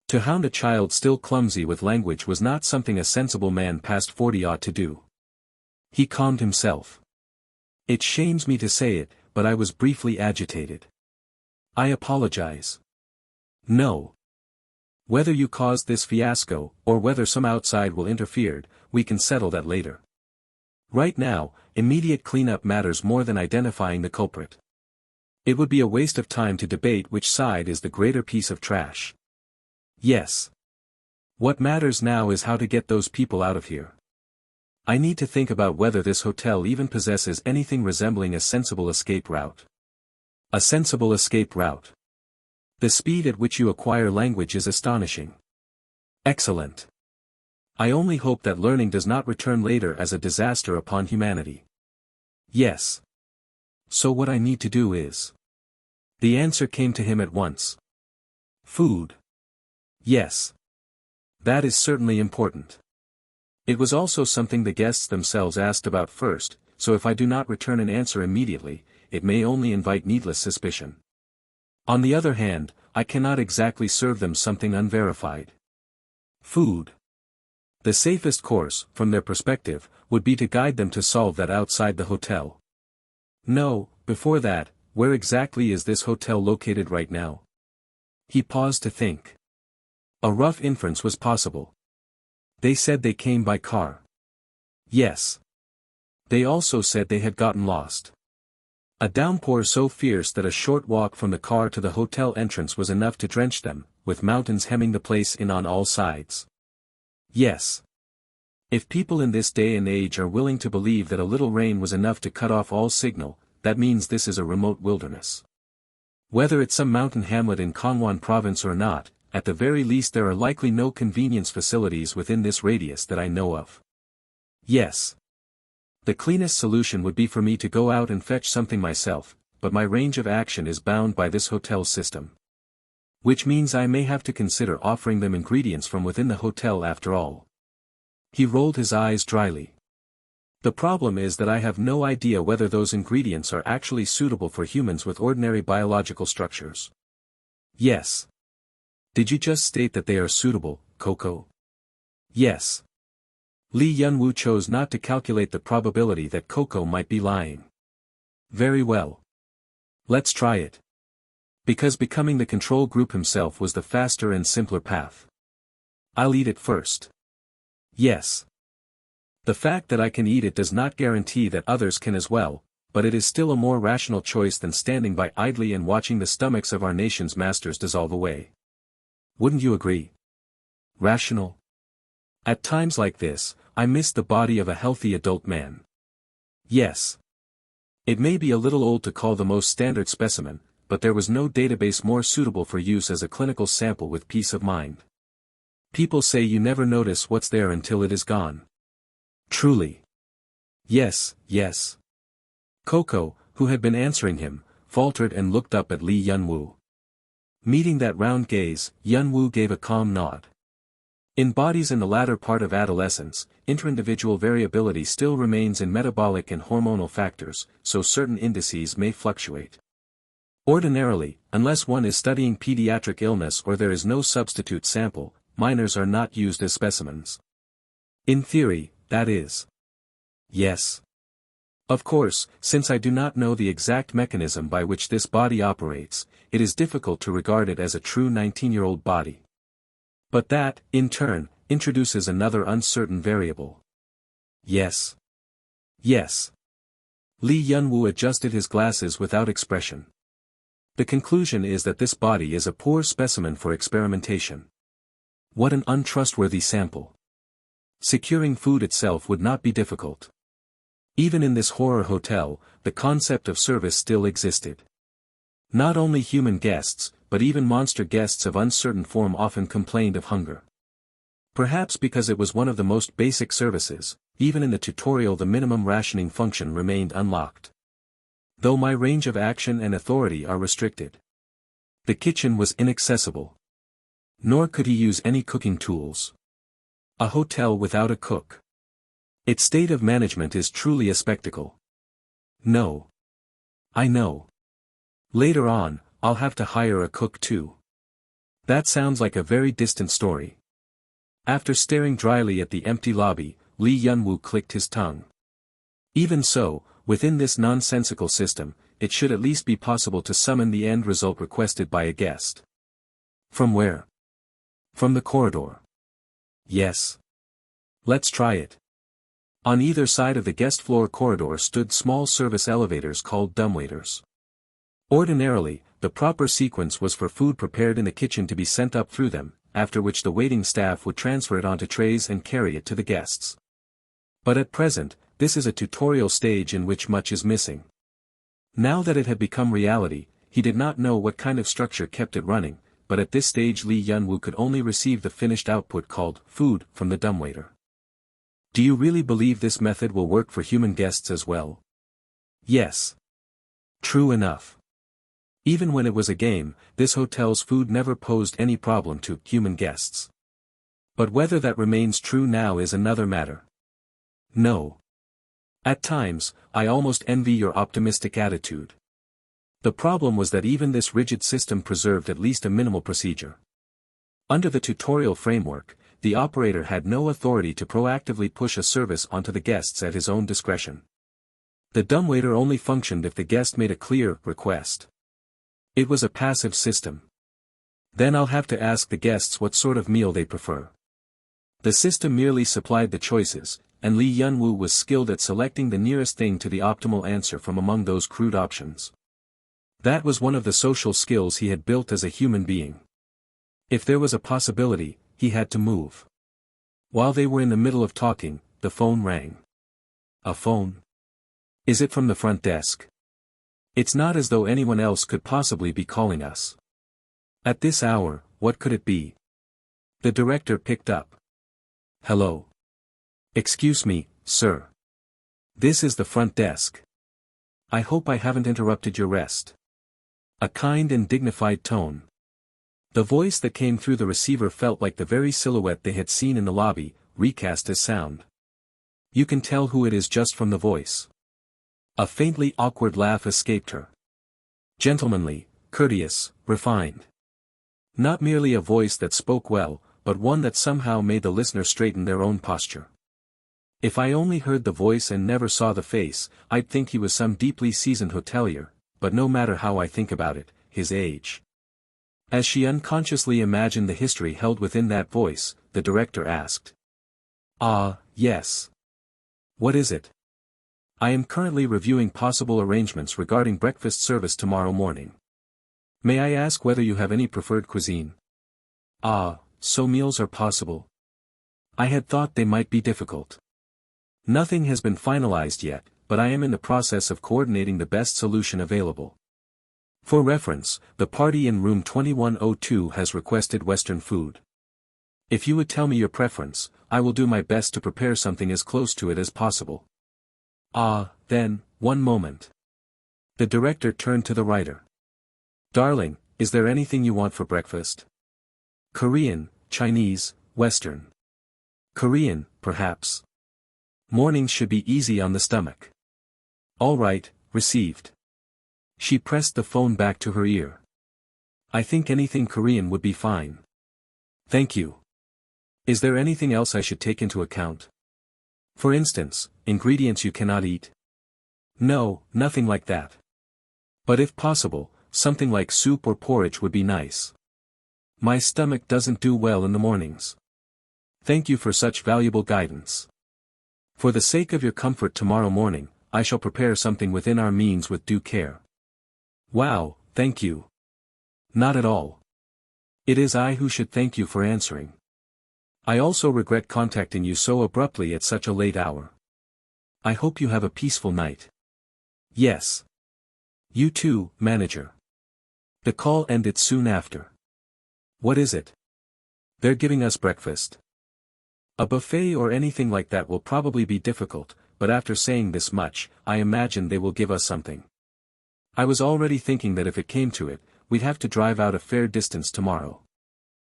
To hound a child still clumsy with language was not something a sensible man past 40 ought to do. He calmed himself. It shames me to say it, but I was briefly agitated. I apologize. No. Whether you caused this fiasco, or whether some outside will interfere, we can settle that later. Right now, immediate cleanup matters more than identifying the culprit. It would be a waste of time to debate which side is the greater piece of trash. Yes. What matters now is how to get those people out of here. I need to think about whether this hotel even possesses anything resembling a sensible escape route. A sensible escape route. The speed at which you acquire language is astonishing. Excellent. I only hope that learning does not return later as a disaster upon humanity. Yes. So what I need to do is. The answer came to him at once. Food. Yes. That is certainly important. It was also something the guests themselves asked about first, so if I do not return an answer immediately, it may only invite needless suspicion. On the other hand, I cannot exactly serve them something unverified. Food. The safest course, from their perspective, would be to guide them to solve that outside the hotel. No, before that, where exactly is this hotel located right now? He paused to think. A rough inference was possible. They said they came by car. Yes. They also said they had gotten lost. A downpour so fierce that a short walk from the car to the hotel entrance was enough to drench them, with mountains hemming the place in on all sides. Yes. If people in this day and age are willing to believe that a little rain was enough to cut off all signal, that means this is a remote wilderness. Whether it's some mountain hamlet in Gangwon province or not, at the very least there are likely no convenience facilities within this radius that I know of. Yes. The cleanest solution would be for me to go out and fetch something myself, but my range of action is bound by this hotel system. Which means I may have to consider offering them ingredients from within the hotel after all. He rolled his eyes dryly. The problem is that I have no idea whether those ingredients are actually suitable for humans with ordinary biological structures. Yes. Did you just state that they are suitable, Coco? Yes. Lee Yun-woo chose not to calculate the probability that Coco might be lying. Very well. Let's try it. Because becoming the control group himself was the faster and simpler path. I'll eat it first. Yes. The fact that I can eat it does not guarantee that others can as well, but it is still a more rational choice than standing by idly and watching the stomachs of our nation's masters dissolve away. Wouldn't you agree? Rational? At times like this, I miss the body of a healthy adult man. Yes. It may be a little old to call the most standard specimen, but there was no database more suitable for use as a clinical sample with peace of mind. People say you never notice what's there until it is gone. Truly. Yes, yes. Coco, who had been answering him, faltered and looked up at Lee Yun-woo. Meeting that round gaze, Yun-woo gave a calm nod. In bodies in the latter part of adolescence, interindividual variability still remains in metabolic and hormonal factors, so certain indices may fluctuate. Ordinarily, unless one is studying pediatric illness or there is no substitute sample, minors are not used as specimens. In theory, that is. Yes. Of course, since I do not know the exact mechanism by which this body operates, it is difficult to regard it as a true 19-year-old body. But that, in turn, introduces another uncertain variable. Yes. Yes. Lee Yun-woo adjusted his glasses without expression. The conclusion is that this body is a poor specimen for experimentation. What an untrustworthy sample. Securing food itself would not be difficult. Even in this horror hotel, the concept of service still existed. Not only human guests, but even monster guests of uncertain form often complained of hunger. Perhaps because it was one of the most basic services, even in the tutorial the minimum rationing function remained unlocked. Though my range of action and authority are restricted. The kitchen was inaccessible. Nor could he use any cooking tools. A hotel without a cook. Its state of management is truly a spectacle. No. I know. Later on, I'll have to hire a cook too. That sounds like a very distant story. After staring dryly at the empty lobby, Lee Yun-woo clicked his tongue. Even so, within this nonsensical system, it should at least be possible to summon the end result requested by a guest. From where? From the corridor. Yes. Let's try it. On either side of the guest floor corridor stood small service elevators called dumbwaiters. Ordinarily, the proper sequence was for food prepared in the kitchen to be sent up through them, after which the waiting staff would transfer it onto trays and carry it to the guests. But at present, this is a tutorial stage in which much is missing. Now that it had become reality, he did not know what kind of structure kept it running, but at this stage Lee Yun-woo could only receive the finished output called food from the dumbwaiter. Do you really believe this method will work for human guests as well? Yes. True enough. Even when it was a game, this hotel's food never posed any problem to human guests. But whether that remains true now is another matter. No. At times, I almost envy your optimistic attitude. The problem was that even this rigid system preserved at least a minimal procedure. Under the tutorial framework, the operator had no authority to proactively push a service onto the guests at his own discretion. The dumbwaiter only functioned if the guest made a clear request. It was a passive system. Then I'll have to ask the guests what sort of meal they prefer. The system merely supplied the choices, and Lee Yun-woo was skilled at selecting the nearest thing to the optimal answer from among those crude options. That was one of the social skills he had built as a human being. If there was a possibility, he had to move. While they were in the middle of talking, the phone rang. A phone? Is it from the front desk? It's not as though anyone else could possibly be calling us. At this hour, what could it be? The director picked up. Hello. Excuse me, sir. This is the front desk. I hope I haven't interrupted your rest. A kind and dignified tone. The voice that came through the receiver felt like the very silhouette they had seen in the lobby, recast as sound. You can tell who it is just from the voice. A faintly awkward laugh escaped her. Gentlemanly, courteous, refined. Not merely a voice that spoke well, but one that somehow made the listener straighten their own posture. If I only heard the voice and never saw the face, I'd think he was some deeply seasoned hotelier, but no matter how I think about it, his age. As she unconsciously imagined the history held within that voice, the director asked. Ah, yes. What is it? I am currently reviewing possible arrangements regarding breakfast service tomorrow morning. May I ask whether you have any preferred cuisine? Ah, so meals are possible. I had thought they might be difficult. Nothing has been finalized yet, but I am in the process of coordinating the best solution available. For reference, the party in room 2102 has requested Western food. If you would tell me your preference, I will do my best to prepare something as close to it as possible. Ah, then, one moment. The director turned to the writer. Darling, is there anything you want for breakfast? Korean, Chinese, Western. Korean, perhaps. Mornings should be easy on the stomach. All right, received. She pressed the phone back to her ear. I think anything Korean would be fine. Thank you. Is there anything else I should take into account? For instance, ingredients you cannot eat? No, nothing like that. But if possible, something like soup or porridge would be nice. My stomach doesn't do well in the mornings. Thank you for such valuable guidance. For the sake of your comfort tomorrow morning, I shall prepare something within our means with due care. Wow, thank you. Not at all. It is I who should thank you for answering. I also regret contacting you so abruptly at such a late hour. I hope you have a peaceful night. Yes. You too, manager. The call ended soon after. What is it? They're giving us breakfast. A buffet or anything like that will probably be difficult, but after saying this much, I imagine they will give us something. I was already thinking that if it came to it, we'd have to drive out a fair distance tomorrow.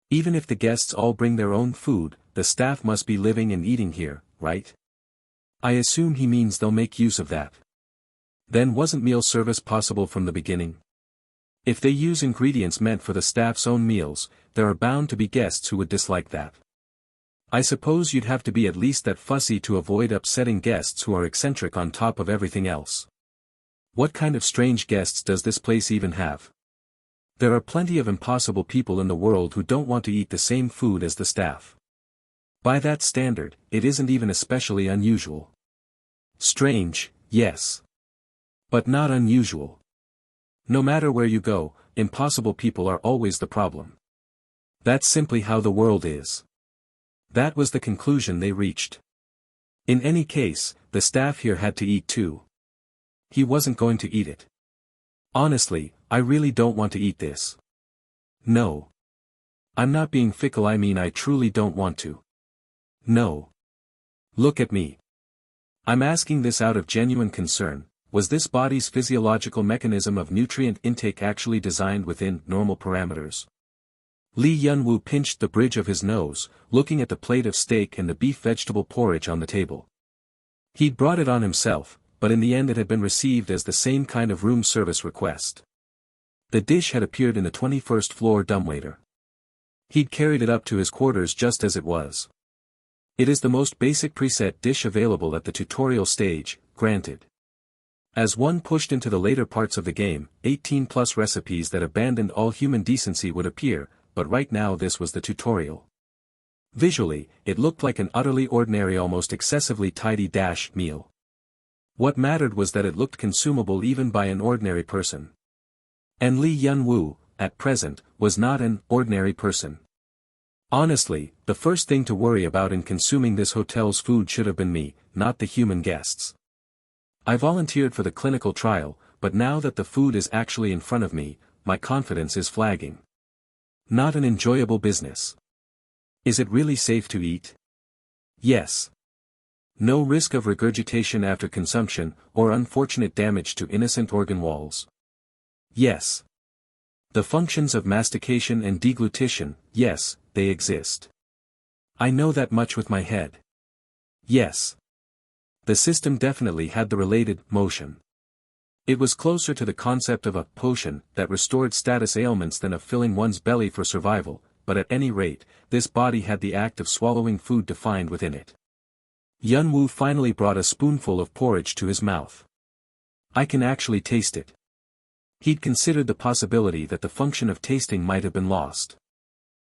Even if the guests all bring their own food, the staff must be living and eating here, right? I assume he means they'll make use of that. Then wasn't meal service possible from the beginning? If they use ingredients meant for the staff's own meals, there are bound to be guests who would dislike that. I suppose you'd have to be at least that fussy to avoid upsetting guests who are eccentric on top of everything else. What kind of strange guests does this place even have? There are plenty of impossible people in the world who don't want to eat the same food as the staff. By that standard, it isn't even especially unusual. Strange, yes. But not unusual. No matter where you go, impossible people are always the problem. That's simply how the world is. That was the conclusion they reached. In any case, the staff here had to eat too. He wasn't going to eat it. Honestly, I really don't want to eat this. No. I'm not being fickle, I mean I truly don't want to. No. Look at me. I'm asking this out of genuine concern. Was this body's physiological mechanism of nutrient intake actually designed within normal parameters? Lee Yun-woo pinched the bridge of his nose, looking at the plate of steak and the beef vegetable porridge on the table. He'd brought it on himself, but in the end it had been received as the same kind of room service request. The dish had appeared in the 21st floor dumbwaiter. He'd carried it up to his quarters just as it was. It is the most basic preset dish available at the tutorial stage, granted. As one pushed into the later parts of the game, 18+ recipes that abandoned all human decency would appear, but right now this was the tutorial. Visually, it looked like an utterly ordinary, almost excessively tidy meal. What mattered was that it looked consumable even by an ordinary person. And Lee Yun-woo, at present, was not an ordinary person. Honestly, the first thing to worry about in consuming this hotel's food should have been me, not the human guests. I volunteered for the clinical trial, but now that the food is actually in front of me, my confidence is flagging. Not an enjoyable business. Is it really safe to eat? Yes. No risk of regurgitation after consumption, or unfortunate damage to innocent organ walls. Yes. The functions of mastication and deglutition, yes, they exist. I know that much with my head. Yes. The system definitely had the related motion. It was closer to the concept of a potion that restored status ailments than of filling one's belly for survival, but at any rate, this body had the act of swallowing food defined within it. Yun-woo finally brought a spoonful of porridge to his mouth. I can actually taste it. He'd considered the possibility that the function of tasting might have been lost.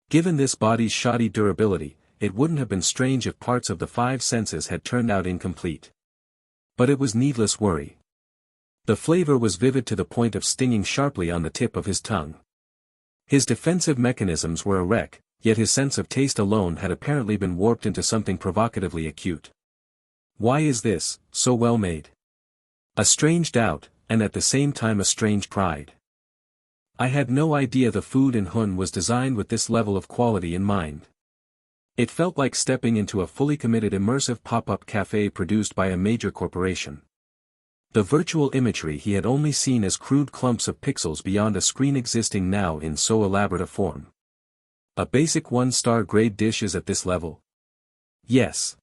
Given this body's shoddy durability, it wouldn't have been strange if parts of the 5 senses had turned out incomplete. But it was needless worry. The flavor was vivid to the point of stinging sharply on the tip of his tongue. His defensive mechanisms were a wreck, yet his sense of taste alone had apparently been warped into something provocatively acute. Why is this so well made? A strange doubt, and at the same time a strange pride. I had no idea the food in Hun was designed with this level of quality in mind. It felt like stepping into a fully committed immersive pop-up cafe produced by a major corporation. The virtual imagery he had only seen as crude clumps of pixels beyond a screen existing now in so elaborate a form. A basic 1-star grade dish is at this level? Yes.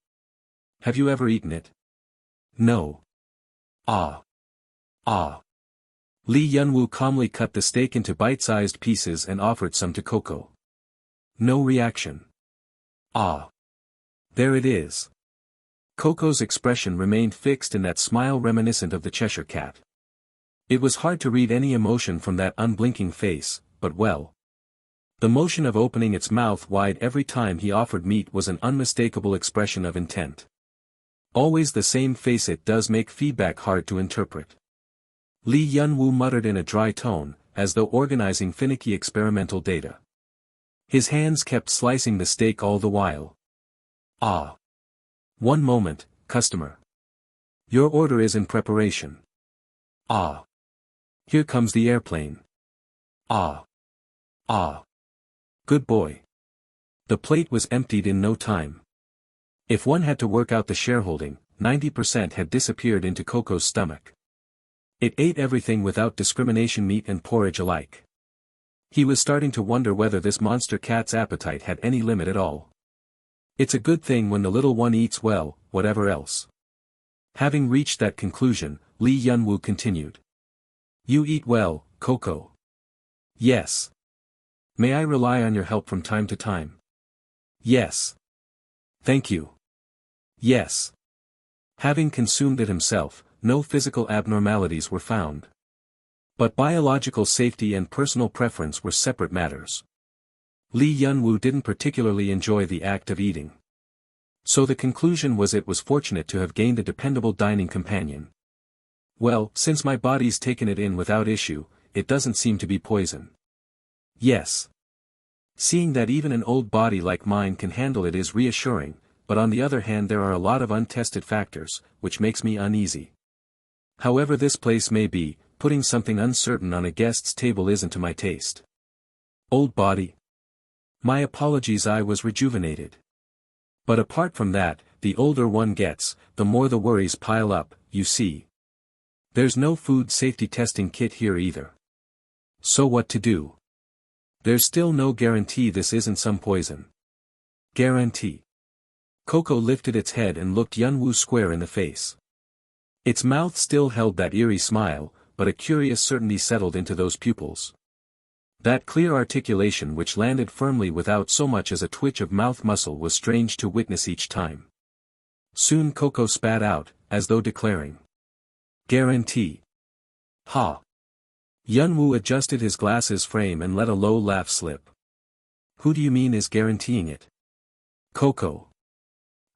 Have you ever eaten it? No. Ah. Ah. Lee Yunwoo calmly cut the steak into bite-sized pieces and offered some to Coco. No reaction. Ah. There it is. Coco's expression remained fixed in that smile reminiscent of the Cheshire Cat. It was hard to read any emotion from that unblinking face, but well. The motion of opening its mouth wide every time he offered meat was an unmistakable expression of intent. Always the same face. It does make feedback hard to interpret. Lee Yunwoo muttered in a dry tone, as though organizing finicky experimental data. His hands kept slicing the steak all the while. Ah. One moment, customer. Your order is in preparation. Ah. Here comes the airplane. Ah. Ah. Good boy. The plate was emptied in no time. If one had to work out the shareholding, 90% had disappeared into Coco's stomach. It ate everything without discrimination, meat and porridge alike. He was starting to wonder whether this monster cat's appetite had any limit at all. It's a good thing when the little one eats well, whatever else. Having reached that conclusion, Lee Yunwoo continued. You eat well, Coco. Yes. May I rely on your help from time to time? Yes. Thank you. Yes. Having consumed it himself, no physical abnormalities were found. But biological safety and personal preference were separate matters. Lee Yunwoo didn't particularly enjoy the act of eating. So the conclusion was it was fortunate to have gained a dependable dining companion. Well, since my body's taken it in without issue, it doesn't seem to be poison. Yes. Seeing that even an old body like mine can handle it is reassuring, but on the other hand there are a lot of untested factors, which makes me uneasy. However this place may be, putting something uncertain on a guest's table isn't to my taste. Old body? My apologies, I was rejuvenated. But apart from that, the older one gets, the more the worries pile up, you see. There's no food safety testing kit here either. So what to do? There's still no guarantee this isn't some poison. Guarantee. Coco lifted its head and looked Yunwoo square in the face. Its mouth still held that eerie smile, but a curious certainty settled into those pupils. That clear articulation which landed firmly without so much as a twitch of mouth muscle was strange to witness each time. Soon Coco spat out, as though declaring. Guarantee. Ha. Yunwoo adjusted his glasses frame and let a low laugh slip. Who do you mean is guaranteeing it? Coco.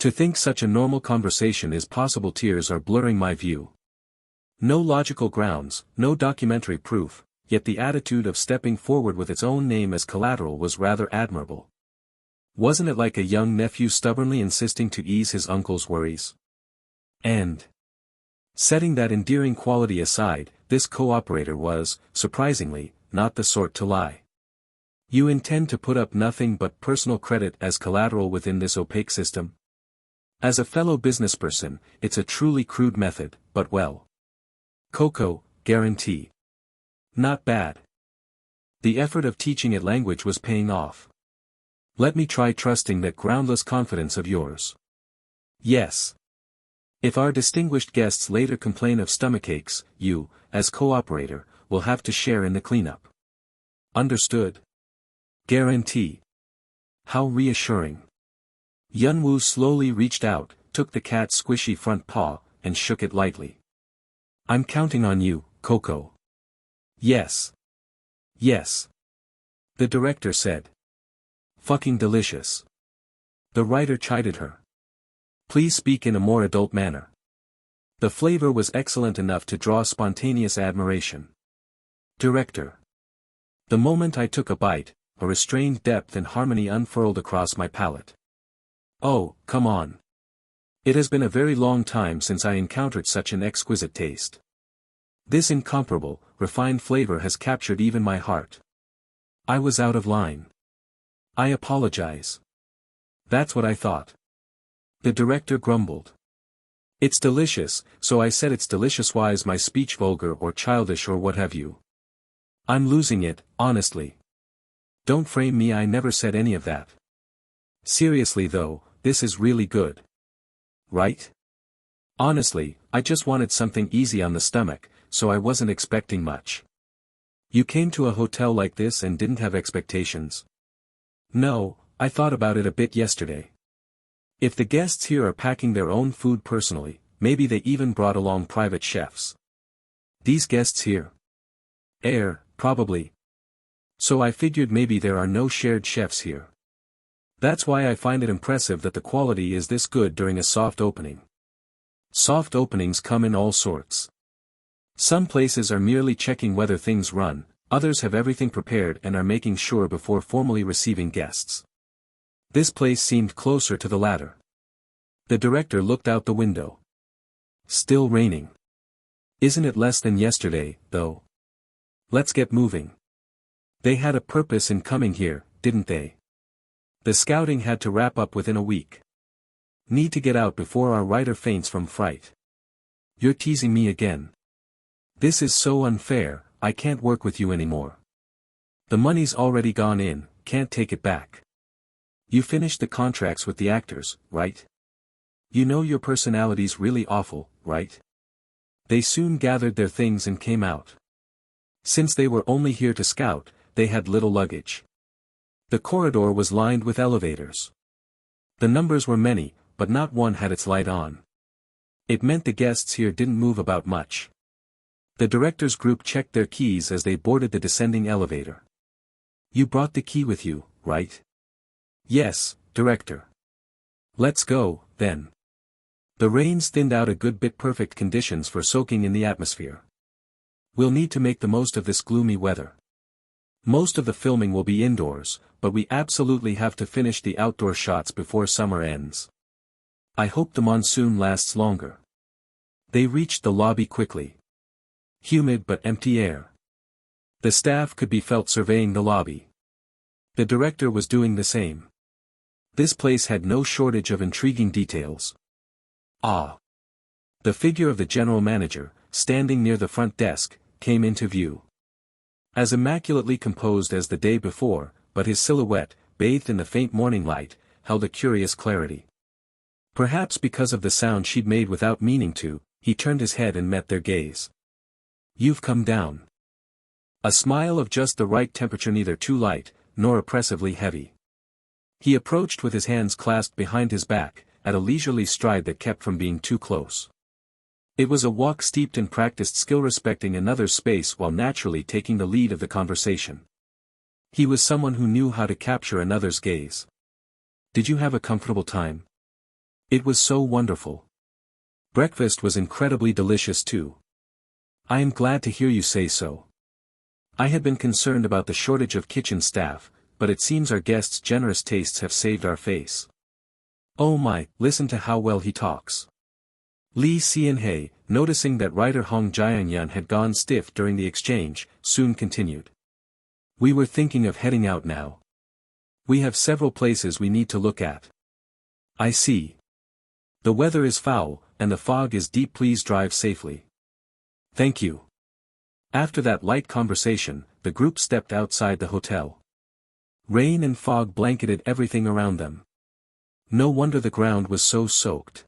To think such a normal conversation is possible, tears are blurring my view. No logical grounds, no documentary proof, yet the attitude of stepping forward with its own name as collateral was rather admirable. Wasn't it like a young nephew stubbornly insisting to ease his uncle's worries? And, setting that endearing quality aside, this cooperator was, surprisingly, not the sort to lie. You intend to put up nothing but personal credit as collateral within this opaque system? As a fellow businessperson, it's a truly crude method, but well. Coco, guarantee. Not bad. The effort of teaching it language was paying off. Let me try trusting that groundless confidence of yours. Yes. If our distinguished guests later complain of stomachaches, you, as cooperator, will have to share in the cleanup. Understood? Guarantee. How reassuring. Yunwoo slowly reached out, took the cat's squishy front paw, and shook it lightly. I'm counting on you, Coco. Yes. Yes. The director said. Fucking delicious. The writer chided her. Please speak in a more adult manner. The flavor was excellent enough to draw spontaneous admiration. Director. The moment I took a bite, a restrained depth and harmony unfurled across my palate. Oh, come on. It has been a very long time since I encountered such an exquisite taste. This incomparable, refined flavor has captured even my heart. I was out of line. I apologize. That's what I thought. The director grumbled. It's delicious, so I said it's delicious. Why is my speech vulgar or childish or what have you? I'm losing it, honestly. Don't frame me, I never said any of that. Seriously though, this is really good. Right? Honestly, I just wanted something easy on the stomach, so I wasn't expecting much. You came to a hotel like this and didn't have expectations? No, I thought about it a bit yesterday. If the guests here are packing their own food personally, maybe they even brought along private chefs. These guests here? Probably. So I figured maybe there are no shared chefs here. That's why I find it impressive that the quality is this good during a soft opening. Soft openings come in all sorts. Some places are merely checking whether things run, others have everything prepared and are making sure before formally receiving guests. This place seemed closer to the latter. The director looked out the window. Still raining. Isn't it less than yesterday, though? Let's get moving. They had a purpose in coming here, didn't they? The scouting had to wrap up within a week. Need to get out before our writer faints from fright. You're teasing me again. This is so unfair, I can't work with you anymore. The money's already gone in, can't take it back. You finished the contracts with the actors, right? You know your personality's really awful, right? They soon gathered their things and came out. Since they were only here to scout, they had little luggage. The corridor was lined with elevators. The numbers were many, but not one had its light on. It meant the guests here didn't move about much. The director's group checked their keys as they boarded the descending elevator. You brought the key with you, right? Yes, director. Let's go, then. The rain's thinned out a good bit, perfect conditions for soaking in the atmosphere. We'll need to make the most of this gloomy weather. Most of the filming will be indoors, but we absolutely have to finish the outdoor shots before summer ends. I hope the monsoon lasts longer. They reached the lobby quickly. Humid but empty air. The staff could be felt surveying the lobby. The director was doing the same. This place had no shortage of intriguing details. Ah! The figure of the general manager, standing near the front desk, came into view. As immaculately composed as the day before, but his silhouette, bathed in the faint morning light, held a curious clarity. Perhaps because of the sound she'd made without meaning to, he turned his head and met their gaze. You've come down. A smile of just the right temperature, neither too light, nor oppressively heavy. He approached with his hands clasped behind his back, at a leisurely stride that kept from being too close. It was a walk steeped in practiced skill, respecting another's space while naturally taking the lead of the conversation. He was someone who knew how to capture another's gaze. Did you have a comfortable time? It was so wonderful. Breakfast was incredibly delicious too. I am glad to hear you say so. I had been concerned about the shortage of kitchen staff, but it seems our guests' generous tastes have saved our face. Oh my, listen to how well he talks. Lee Sean-hae, noticing that writer Hong Jae-yun had gone stiff during the exchange, soon continued. We were thinking of heading out now. We have several places we need to look at. I see. The weather is foul, and the fog is deep. Please drive safely. Thank you. After that light conversation, the group stepped outside the hotel. Rain and fog blanketed everything around them. No wonder the ground was so soaked.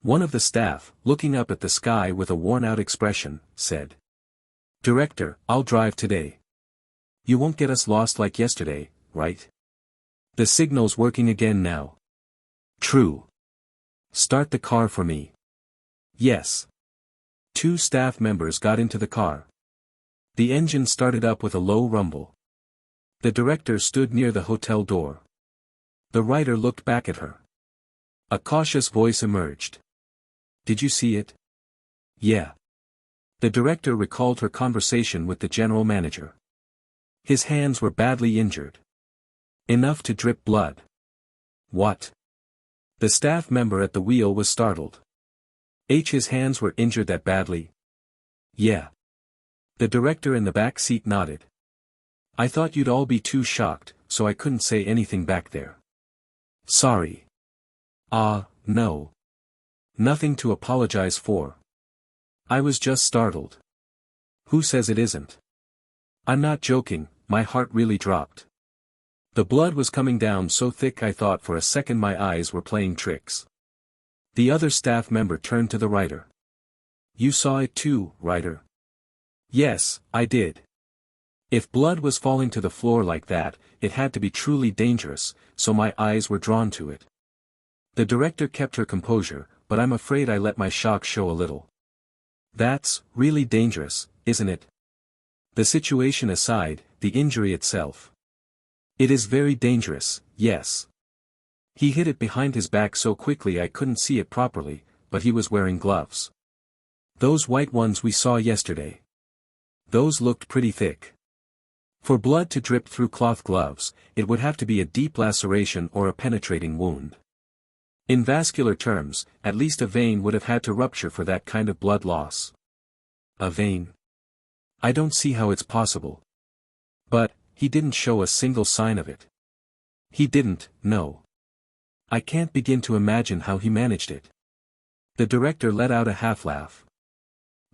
One of the staff, looking up at the sky with a worn-out expression, said, Director, I'll drive today. You won't get us lost like yesterday, right? The signal's working again now. True. Start the car for me. Yes. 2 staff members got into the car. The engine started up with a low rumble. The director stood near the hotel door. The writer looked back at her. A cautious voice emerged. Did you see it? Yeah. The director recalled her conversation with the general manager. His hands were badly injured. Enough to drip blood. What? The staff member at the wheel was startled. His hands were injured that badly? Yeah. The director in the back seat nodded. I thought you'd all be too shocked, so I couldn't say anything back there. Sorry. No. Nothing to apologize for. I was just startled. Who says it isn't? I'm not joking, my heart really dropped. The blood was coming down so thick I thought for a second my eyes were playing tricks. The other staff member turned to the writer. You saw it too, writer? Yes, I did. If blood was falling to the floor like that, it had to be truly dangerous, so my eyes were drawn to it. The director kept her composure, but I'm afraid I let my shock show a little. That's really dangerous, isn't it? The situation aside, the injury itself. It is very dangerous, yes. He hit it behind his back so quickly I couldn't see it properly, but he was wearing gloves. Those white ones we saw yesterday. Those looked pretty thick. For blood to drip through cloth gloves, it would have to be a deep laceration or a penetrating wound. In vascular terms, at least a vein would have had to rupture for that kind of blood loss. A vein? I don't see how it's possible. But, he didn't show a single sign of it. He didn't, no. I can't begin to imagine how he managed it. The director let out a half-laugh.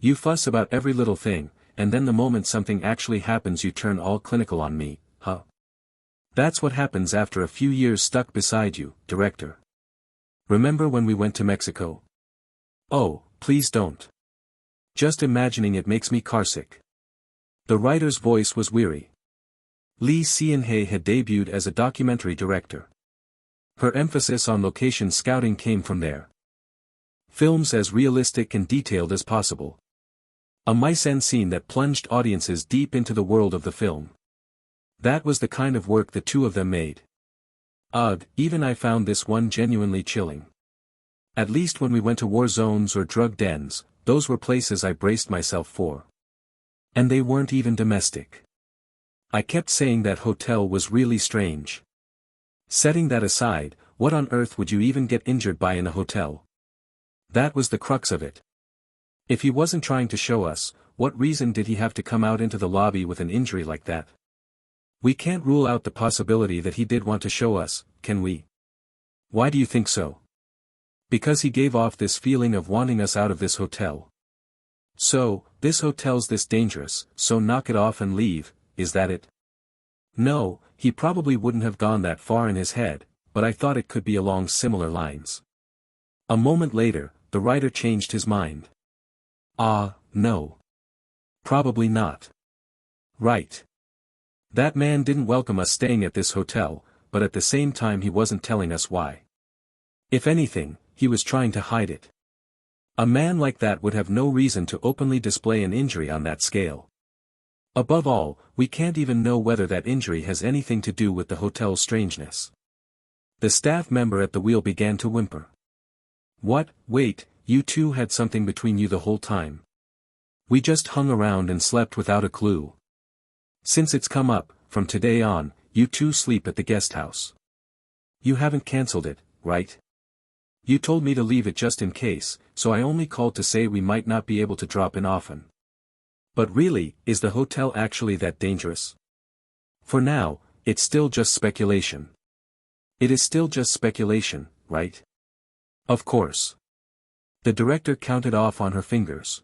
You fuss about every little thing, and then the moment something actually happens you turn all clinical on me, huh? That's what happens after a few years stuck beside you, director. Remember when we went to Mexico? Oh, please don't. Just imagining it makes me carsick. The writer's voice was weary. Lee Sean-hae had debuted as a documentary director. Her emphasis on location scouting came from there. Films as realistic and detailed as possible. A mise-en-scene that plunged audiences deep into the world of the film. That was the kind of work the two of them made. Ugh, even I found this one genuinely chilling. At least when we went to war zones or drug dens, those were places I braced myself for. And they weren't even domestic. I kept saying that hotel was really strange. Setting that aside, what on earth would you even get injured by in a hotel? That was the crux of it. If he wasn't trying to show us, what reason did he have to come out into the lobby with an injury like that? We can't rule out the possibility that he did want to show us, can we? Why do you think so? Because he gave off this feeling of wanting us out of this hotel. So, this hotel's this dangerous, so knock it off and leave, is that it? No, he probably wouldn't have gone that far in his head, but I thought it could be along similar lines. A moment later, the writer changed his mind. No. Probably not. Right. That man didn't welcome us staying at this hotel, but at the same time he wasn't telling us why. If anything, he was trying to hide it. A man like that would have no reason to openly display an injury on that scale. Above all, we can't even know whether that injury has anything to do with the hotel's strangeness. The staff member at the wheel began to whimper. What, wait, you two had something between you the whole time. We just hung around and slept without a clue. Since it's come up, from today on, you two sleep at the guest house. You haven't cancelled it, right? You told me to leave it just in case, so I only called to say we might not be able to drop in often. But really, is the hotel actually that dangerous? For now, it's still just speculation. It is still just speculation, right? Of course. The director counted off on her fingers.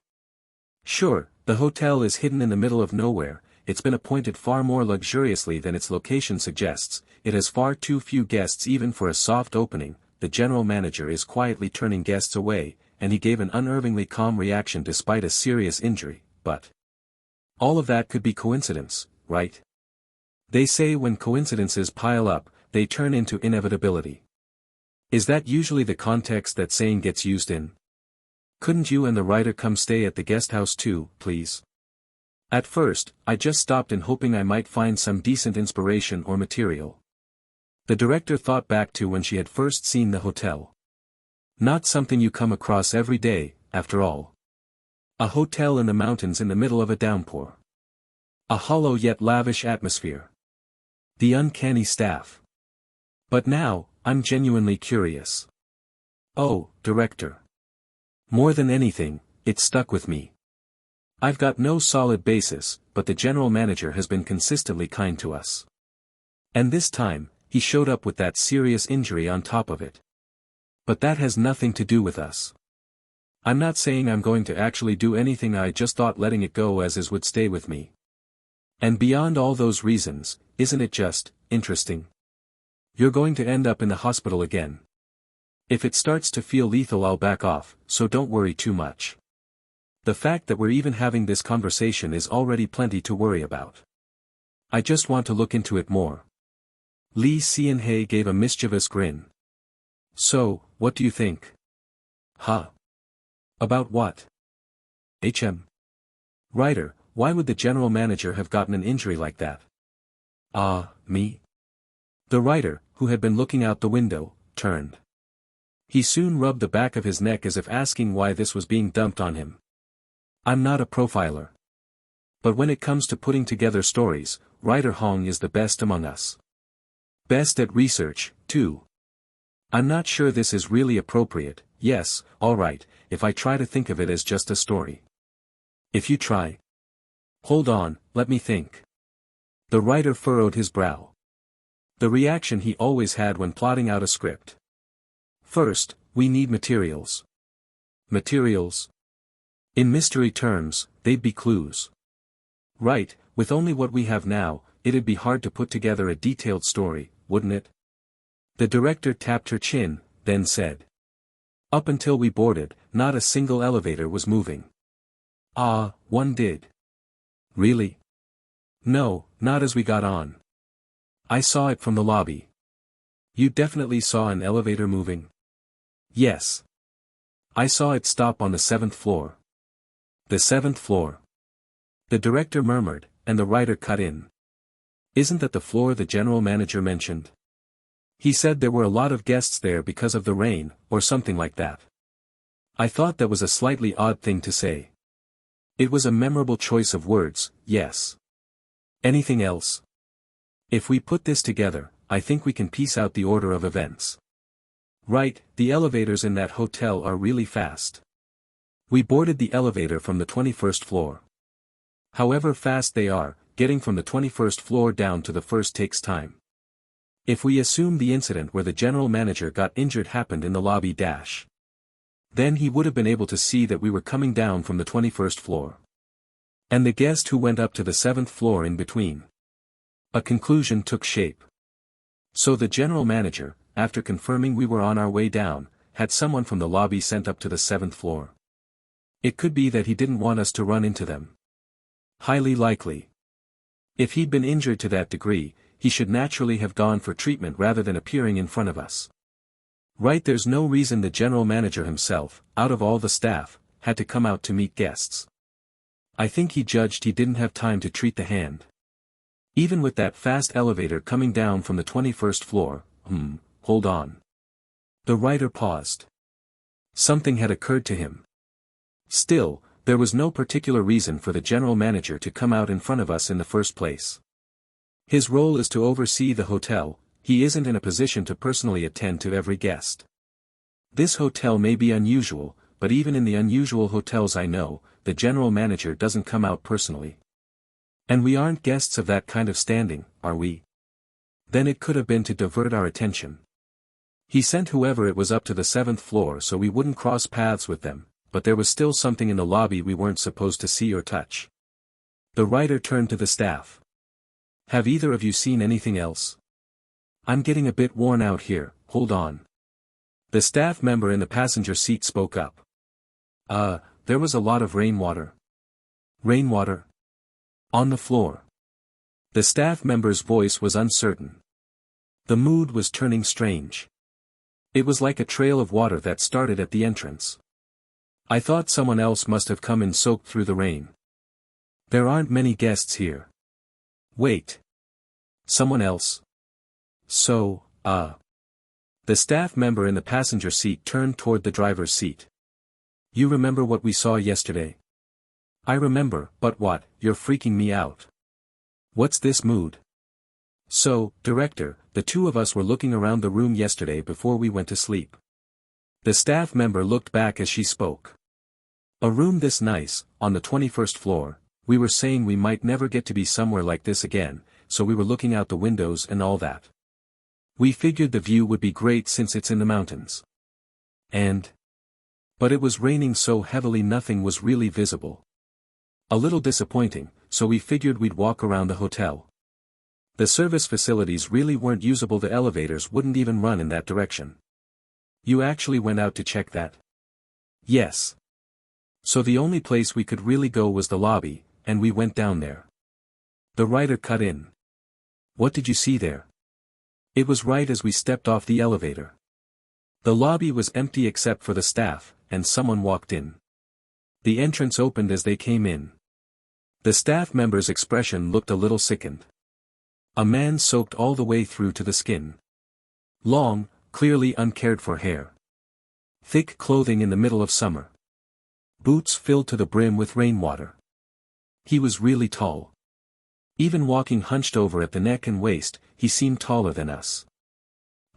Sure, the hotel is hidden in the middle of nowhere. It's been appointed far more luxuriously than its location suggests, it has far too few guests even for a soft opening, the general manager is quietly turning guests away, and he gave an unnervingly calm reaction despite a serious injury, but all of that could be coincidence, right? They say when coincidences pile up, they turn into inevitability. Is that usually the context that saying gets used in? Couldn't you and the writer come stay at the guest house too, please? At first, I just stopped in hoping I might find some decent inspiration or material. The director thought back to when she had first seen the hotel. Not something you come across every day, after all. A hotel in the mountains in the middle of a downpour. A hollow yet lavish atmosphere. The uncanny staff. But now, I'm genuinely curious. Oh, director. More than anything, it stuck with me. I've got no solid basis, but the general manager has been consistently kind to us. And this time, he showed up with that serious injury on top of it. But that has nothing to do with us. I'm not saying I'm going to actually do anything, I just thought letting it go as is would stay with me. And beyond all those reasons, isn't it just interesting? You're going to end up in the hospital again. If it starts to feel lethal, I'll back off, so don't worry too much. The fact that we're even having this conversation is already plenty to worry about. I just want to look into it more. Lee Sean-hae gave a mischievous grin. So, what do you think? Huh? About what? Writer, why would the general manager have gotten an injury like that? Me? The writer, who had been looking out the window, turned. He soon rubbed the back of his neck as if asking why this was being dumped on him. I'm not a profiler. But when it comes to putting together stories, writer Hong is the best among us. Best at research, too. I'm not sure this is really appropriate. Yes, alright, if I try to think of it as just a story. If you try. Hold on, let me think. The writer furrowed his brow. The reaction he always had when plotting out a script. First, we need materials. Materials? In mystery terms, they'd be clues. Right, with only what we have now, it'd be hard to put together a detailed story, wouldn't it? The director tapped her chin, then said. Up until we boarded, not a single elevator was moving. One did. Really? No, not as we got on. I saw it from the lobby. You definitely saw an elevator moving? Yes. I saw it stop on the 7th floor. The 7th floor. The director murmured, and the writer cut in. Isn't that the floor the general manager mentioned? He said there were a lot of guests there because of the rain, or something like that. I thought that was a slightly odd thing to say. It was a memorable choice of words, yes. Anything else? If we put this together, I think we can piece out the order of events. Right, the elevators in that hotel are really fast. We boarded the elevator from the 21st floor. However fast they are, getting from the 21st floor down to the first takes time. If we assume the incident where the general manager got injured happened in the lobby dash. Then he would have been able to see that we were coming down from the 21st floor. And the guest who went up to the 7th floor in between. A conclusion took shape. So the general manager, after confirming we were on our way down, had someone from the lobby sent up to the 7th floor. It could be that he didn't want us to run into them. Highly likely. If he'd been injured to that degree, he should naturally have gone for treatment rather than appearing in front of us. Right, there's no reason the general manager himself, out of all the staff, had to come out to meet guests. I think he judged he didn't have time to treat the hand. Even with that fast elevator coming down from the 21st floor, hold on. The writer paused. Something had occurred to him. Still, there was no particular reason for the general manager to come out in front of us in the first place. His role is to oversee the hotel, he isn't in a position to personally attend to every guest. This hotel may be unusual, but even in the unusual hotels I know, the general manager doesn't come out personally. And we aren't guests of that kind of standing, are we? Then it could have been to divert our attention. He sent whoever it was up to the 7th floor so we wouldn't cross paths with them, but there was still something in the lobby we weren't supposed to see or touch. The writer turned to the staff. Have either of you seen anything else? I'm getting a bit worn out here, hold on. The staff member in the passenger seat spoke up. There was a lot of rainwater. Rainwater? On the floor. The staff member's voice was uncertain. The mood was turning strange. It was like a trail of water that started at the entrance. I thought someone else must have come in soaked through the rain. There aren't many guests here. Wait. Someone else? So, The staff member in the passenger seat turned toward the driver's seat. You remember what we saw yesterday? I remember, but what, you're freaking me out. What's this mood? So, director, the two of us were looking around the room yesterday before we went to sleep. The staff member looked back as she spoke. A room this nice, on the 21st floor, we were saying we might never get to be somewhere like this again, so we were looking out the windows and all that. We figured the view would be great since it's in the mountains. But it was raining so heavily nothing was really visible. A little disappointing, so we figured we'd walk around the hotel. The service facilities really weren't usable, the elevators wouldn't even run in that direction. You actually went out to check that? Yes. So the only place we could really go was the lobby, and we went down there. The writer cut in. What did you see there? It was right as we stepped off the elevator. The lobby was empty except for the staff, and someone walked in. The entrance opened as they came in. The staff member's expression looked a little sickened. A man soaked all the way through to the skin. Long, clearly uncared for hair. Thick clothing in the middle of summer. Boots filled to the brim with rainwater. He was really tall. Even walking hunched over at the neck and waist, he seemed taller than us.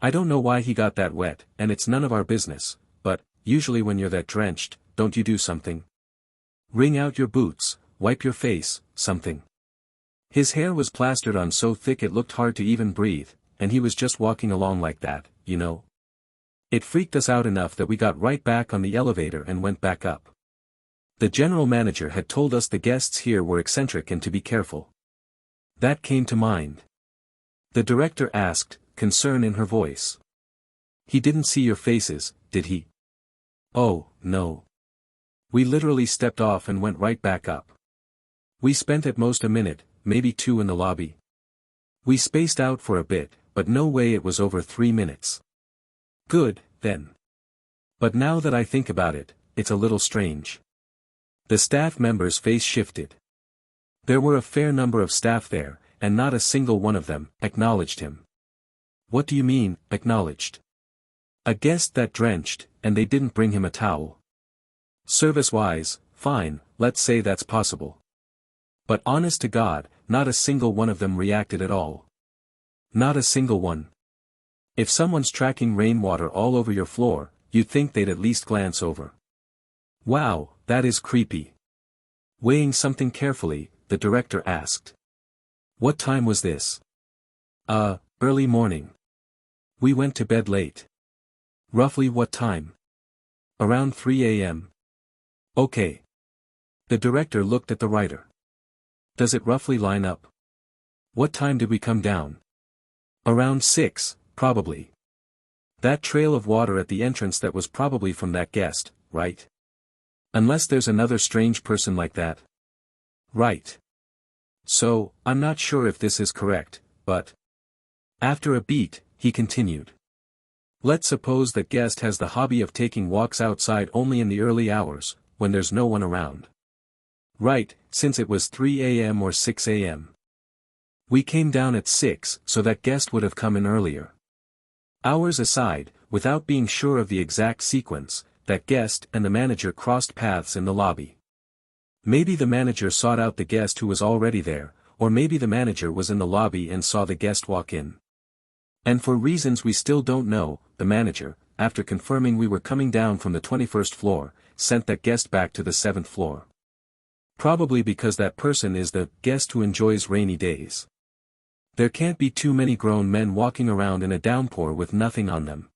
I don't know why he got that wet, and it's none of our business, but, usually when you're that drenched, don't you do something? Wring out your boots, wipe your face, something. His hair was plastered on so thick it looked hard to even breathe, and he was just walking along like that, you know. It freaked us out enough that we got right back on the elevator and went back up. The general manager had told us the guests here were eccentric and to be careful. That came to mind. The director asked, concern in her voice. He didn't see your faces, did he? Oh, no. We literally stepped off and went right back up. We spent at most a minute, maybe 2 in the lobby. We spaced out for a bit, but no way it was over 3 minutes. Good, then. But now that I think about it, it's a little strange. The staff member's face shifted. There were a fair number of staff there, and not a single one of them acknowledged him. What do you mean, acknowledged? A guest that drenched, and they didn't bring him a towel. Service-wise, fine, let's say that's possible. But honest to God, not a single one of them reacted at all. Not a single one. If someone's tracking rainwater all over your floor, you'd think they'd at least glance over. Wow, that is creepy. Weighing something carefully, the director asked. What time was this? Early morning. We went to bed late. Roughly what time? Around 3 a.m. Okay. The director looked at the writer. Does it roughly line up? What time did we come down? Around 6, probably. That trail of water at the entrance, that was probably from that guest, right? Unless there's another strange person like that. Right. So, I'm not sure if this is correct, but... After a beat, he continued. Let's suppose that guest has the hobby of taking walks outside only in the early hours, when there's no one around. Right, since it was 3 a.m. or 6 a.m. We came down at 6, so that guest would have come in earlier. Hours aside, without being sure of the exact sequence, that guest and the manager crossed paths in the lobby. Maybe the manager sought out the guest who was already there, or maybe the manager was in the lobby and saw the guest walk in. And for reasons we still don't know, the manager, after confirming we were coming down from the 21st floor, sent that guest back to the 7th floor. Probably because that person is the guest who enjoys rainy days. There can't be too many grown men walking around in a downpour with nothing on them.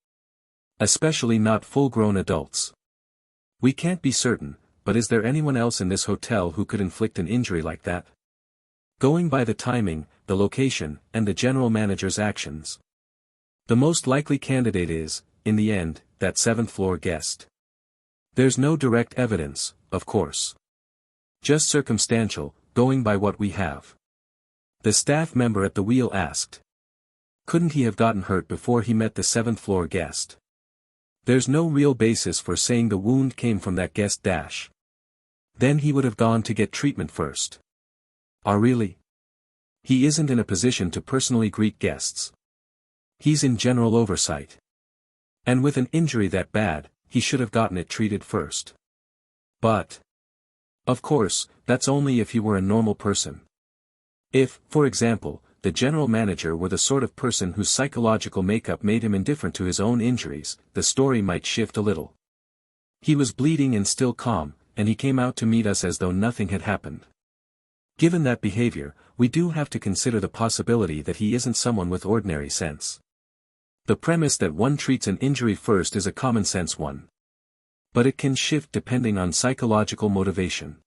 Especially not full-grown adults. We can't be certain, but is there anyone else in this hotel who could inflict an injury like that? Going by the timing, the location, and the general manager's actions. The most likely candidate is, in the end, that 7th floor guest. There's no direct evidence, of course. Just circumstantial, going by what we have. The staff member at the wheel asked. Couldn't he have gotten hurt before he met the 7th floor guest? There's no real basis for saying the wound came from that guest dash. Then he would have gone to get treatment first. Really? He isn't in a position to personally greet guests. He's in general oversight. And with an injury that bad, he should have gotten it treated first. But... Of course, that's only if he were a normal person. If, for example, the general manager were the sort of person whose psychological makeup made him indifferent to his own injuries, the story might shift a little. He was bleeding and still calm, and he came out to meet us as though nothing had happened. Given that behavior, we do have to consider the possibility that he isn't someone with ordinary sense. The premise that one treats an injury first is a common-sense one. But it can shift depending on psychological motivation.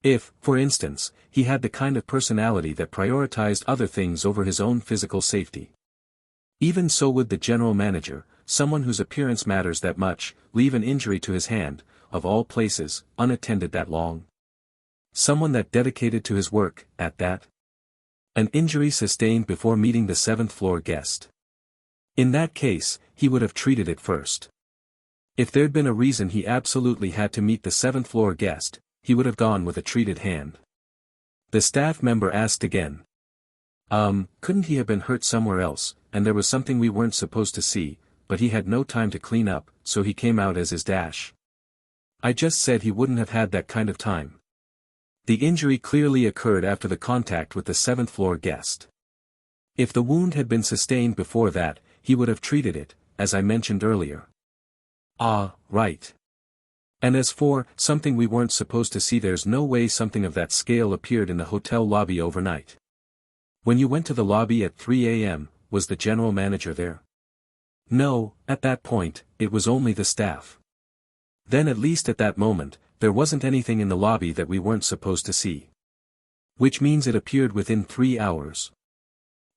If, for instance, he had the kind of personality that prioritized other things over his own physical safety. Even so would the general manager, someone whose appearance matters that much, leave an injury to his hand, of all places, unattended that long. Someone that dedicated to his work, at that. An injury sustained before meeting the 7th floor guest. In that case, he would have treated it first. If there'd been a reason he absolutely had to meet the 7th floor guest, he would have gone with a treated hand. The staff member asked again. Couldn't he have been hurt somewhere else, and there was something we weren't supposed to see, but he had no time to clean up, so he came out as his dash. I just said he wouldn't have had that kind of time. The injury clearly occurred after the contact with the 7th floor guest. If the wound had been sustained before that, he would have treated it, as I mentioned earlier. Ah, right. And as for something we weren't supposed to see, there's no way something of that scale appeared in the hotel lobby overnight. When you went to the lobby at 3 a.m., was the general manager there? No, at that point, it was only the staff. Then at least at that moment, there wasn't anything in the lobby that we weren't supposed to see. Which means it appeared within 3 hours.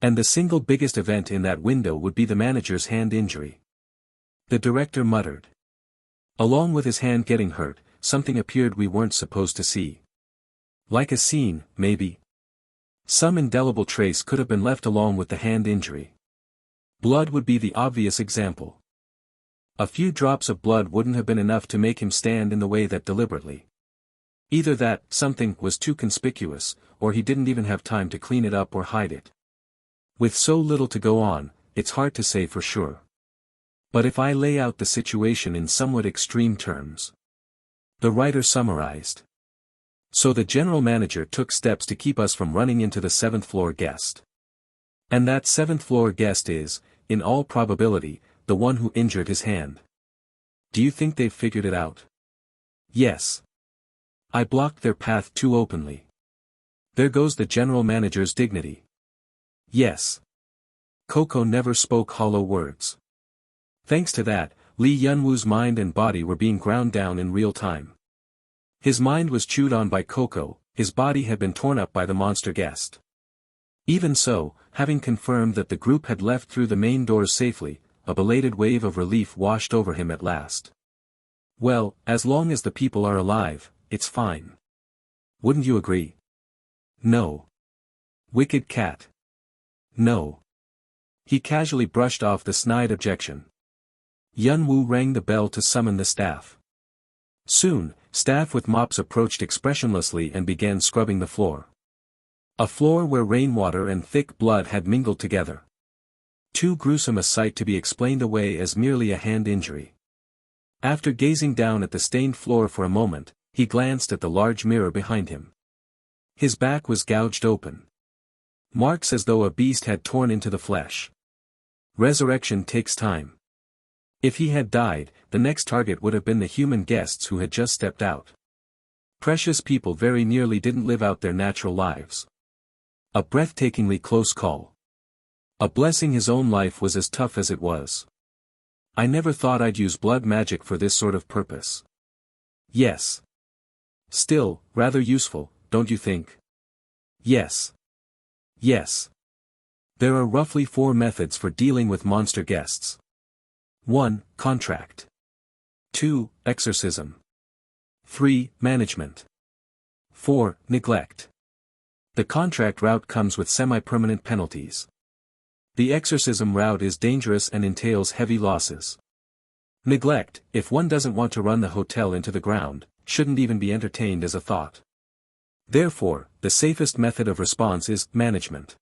And the single biggest event in that window would be the manager's hand injury. The director muttered. Along with his hand getting hurt, something appeared we weren't supposed to see. Like a scene, maybe. Some indelible trace could have been left along with the hand injury. Blood would be the obvious example. A few drops of blood wouldn't have been enough to make him stand in the way that deliberately. Either that something was too conspicuous, or he didn't even have time to clean it up or hide it. With so little to go on, it's hard to say for sure. But if I lay out the situation in somewhat extreme terms. The writer summarized. So the general manager took steps to keep us from running into the 7th floor guest. And that 7th floor guest is, in all probability, the one who injured his hand. Do you think they've figured it out? Yes. I blocked their path too openly. There goes the general manager's dignity. Yes. Coco never spoke hollow words. Thanks to that, Lee Yunwoo's mind and body were being ground down in real time. His mind was chewed on by Coco, his body had been torn up by the monster guest. Even so, having confirmed that the group had left through the main doors safely, a belated wave of relief washed over him at last. Well, as long as the people are alive, it's fine. Wouldn't you agree? No. Wicked cat. No. He casually brushed off the snide objection. Yunwoo rang the bell to summon the staff. Soon, staff with mops approached expressionlessly and began scrubbing the floor. A floor where rainwater and thick blood had mingled together. Too gruesome a sight to be explained away as merely a hand injury. After gazing down at the stained floor for a moment, he glanced at the large mirror behind him. His back was gouged open. Marks as though a beast had torn into the flesh. Resurrection takes time. If he had died, the next target would have been the human guests who had just stepped out. Precious people very nearly didn't live out their natural lives. A breathtakingly close call. A blessing his own life was as tough as it was. I never thought I'd use blood magic for this sort of purpose. Yes. Still, rather useful, don't you think? Yes. Yes. There are roughly 4 methods for dealing with monster guests. 1. Contract. 2. Exorcism. 3. Management. 4. Neglect. The contract route comes with semi-permanent penalties. The exorcism route is dangerous and entails heavy losses. Neglect, if one doesn't want to run the hotel into the ground, shouldn't even be entertained as a thought. Therefore, the safest method of response is management.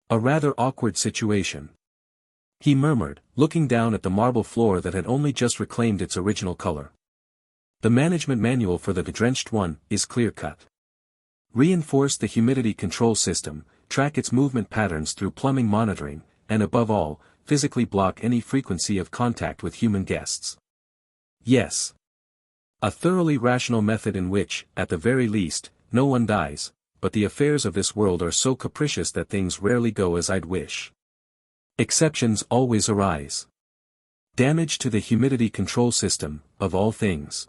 A rather awkward situation. He murmured, looking down at the marble floor that had only just reclaimed its original color. The management manual for the drenched one is clear-cut. Reinforce the humidity control system, track its movement patterns through plumbing monitoring, and above all, physically block any frequency of contact with human guests. Yes. A thoroughly rational method in which, at the very least, no one dies, but the affairs of this world are so capricious that things rarely go as I'd wish. Exceptions always arise. Damage to the humidity control system, of all things.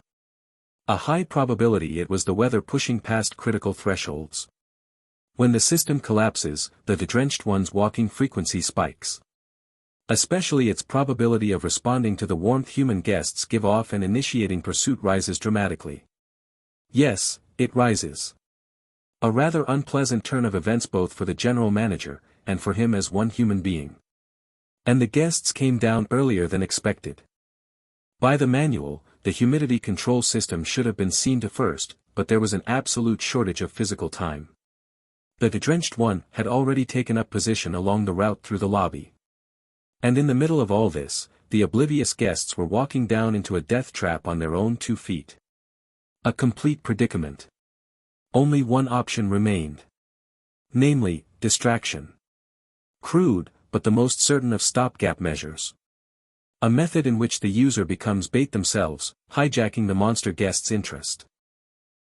A high probability it was the weather pushing past critical thresholds. When the system collapses, the drenched one's walking frequency spikes. Especially its probability of responding to the warmth human guests give off and initiating pursuit rises dramatically. Yes, it rises. A rather unpleasant turn of events both for the general manager, and for him as one human being. And the guests came down earlier than expected. By the manual, the humidity control system should have been seen to first, but there was an absolute shortage of physical time. The drenched one had already taken up position along the route through the lobby. And in the middle of all this, the oblivious guests were walking down into a death trap on their own 2 feet. A complete predicament. Only one option remained. Namely, distraction. Crude, but the most certain of stopgap measures. A method in which the user becomes bait themselves, hijacking the monster guest's interest.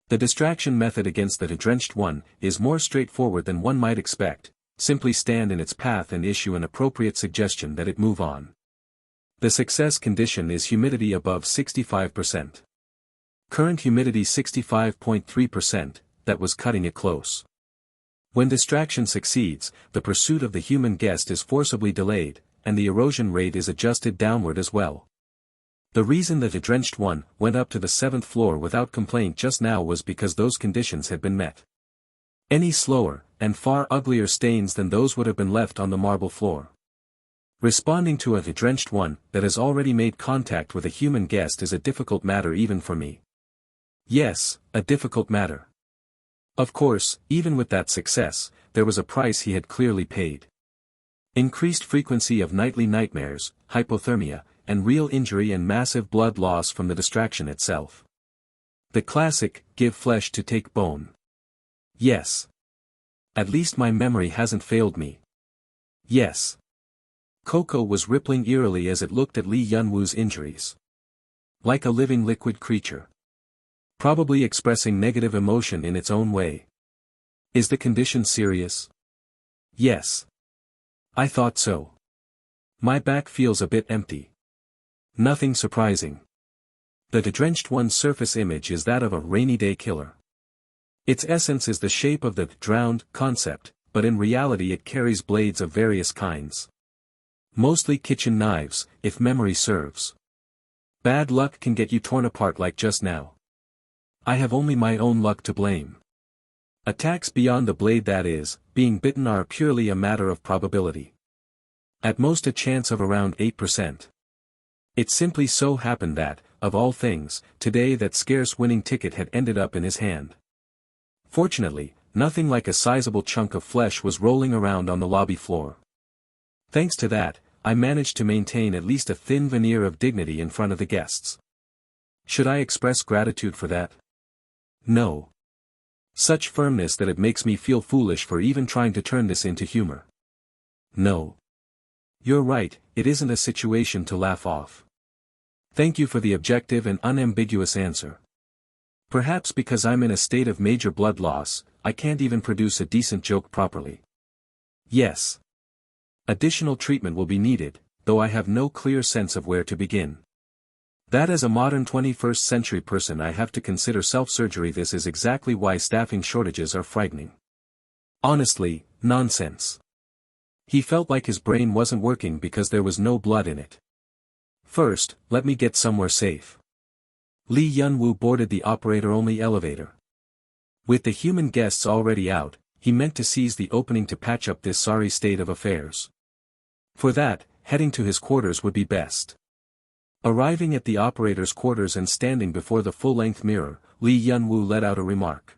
The distraction method against the drenched one is more straightforward than one might expect. Simply stand in its path and issue an appropriate suggestion that it move on. The success condition is humidity above 65%. Current humidity 65.3%, that was cutting it close. When distraction succeeds, the pursuit of the human guest is forcibly delayed, and the erosion rate is adjusted downward as well. The reason that the drenched one went up to the 7th floor without complaint just now was because those conditions had been met. Any slower, and far uglier stains than those would have been left on the marble floor. Responding to a drenched one that has already made contact with a human guest is a difficult matter even for me. Yes, a difficult matter. Of course, even with that success, there was a price he had clearly paid. Increased frequency of nightly nightmares, hypothermia, and real injury and massive blood loss from the distraction itself. The classic, give flesh to take bone. Yes. At least my memory hasn't failed me. Yes. Coco was rippling eerily as it looked at Lee Yun-woo's injuries. Like a living liquid creature. Probably expressing negative emotion in its own way. Is the condition serious? Yes. I thought so. My back feels a bit empty. Nothing surprising. The drenched one's surface image is that of a rainy day killer. Its essence is the shape of the drowned concept, but in reality it carries blades of various kinds. Mostly kitchen knives, if memory serves. Bad luck can get you torn apart like just now. I have only my own luck to blame. Attacks beyond the blade, that is, being bitten, are purely a matter of probability. At most a chance of around 8%. It simply so happened that, of all things, today that scarce winning ticket had ended up in his hand. Fortunately, nothing like a sizable chunk of flesh was rolling around on the lobby floor. Thanks to that, I managed to maintain at least a thin veneer of dignity in front of the guests. Should I express gratitude for that? No. Such firmness that it makes me feel foolish for even trying to turn this into humor. No. You're right, it isn't a situation to laugh off. Thank you for the objective and unambiguous answer. Perhaps because I'm in a state of major blood loss, I can't even produce a decent joke properly. Yes. Additional treatment will be needed, though I have no clear sense of where to begin. That as a modern 21st century person I have to consider self-surgery. This is exactly why staffing shortages are frightening. Honestly, nonsense. He felt like his brain wasn't working because there was no blood in it. First, let me get somewhere safe. Lee Yun-woo boarded the operator-only elevator. With the human guests already out, he meant to seize the opening to patch up this sorry state of affairs. For that, heading to his quarters would be best. Arriving at the operator's quarters and standing before the full-length mirror, Lee Yun-woo let out a remark.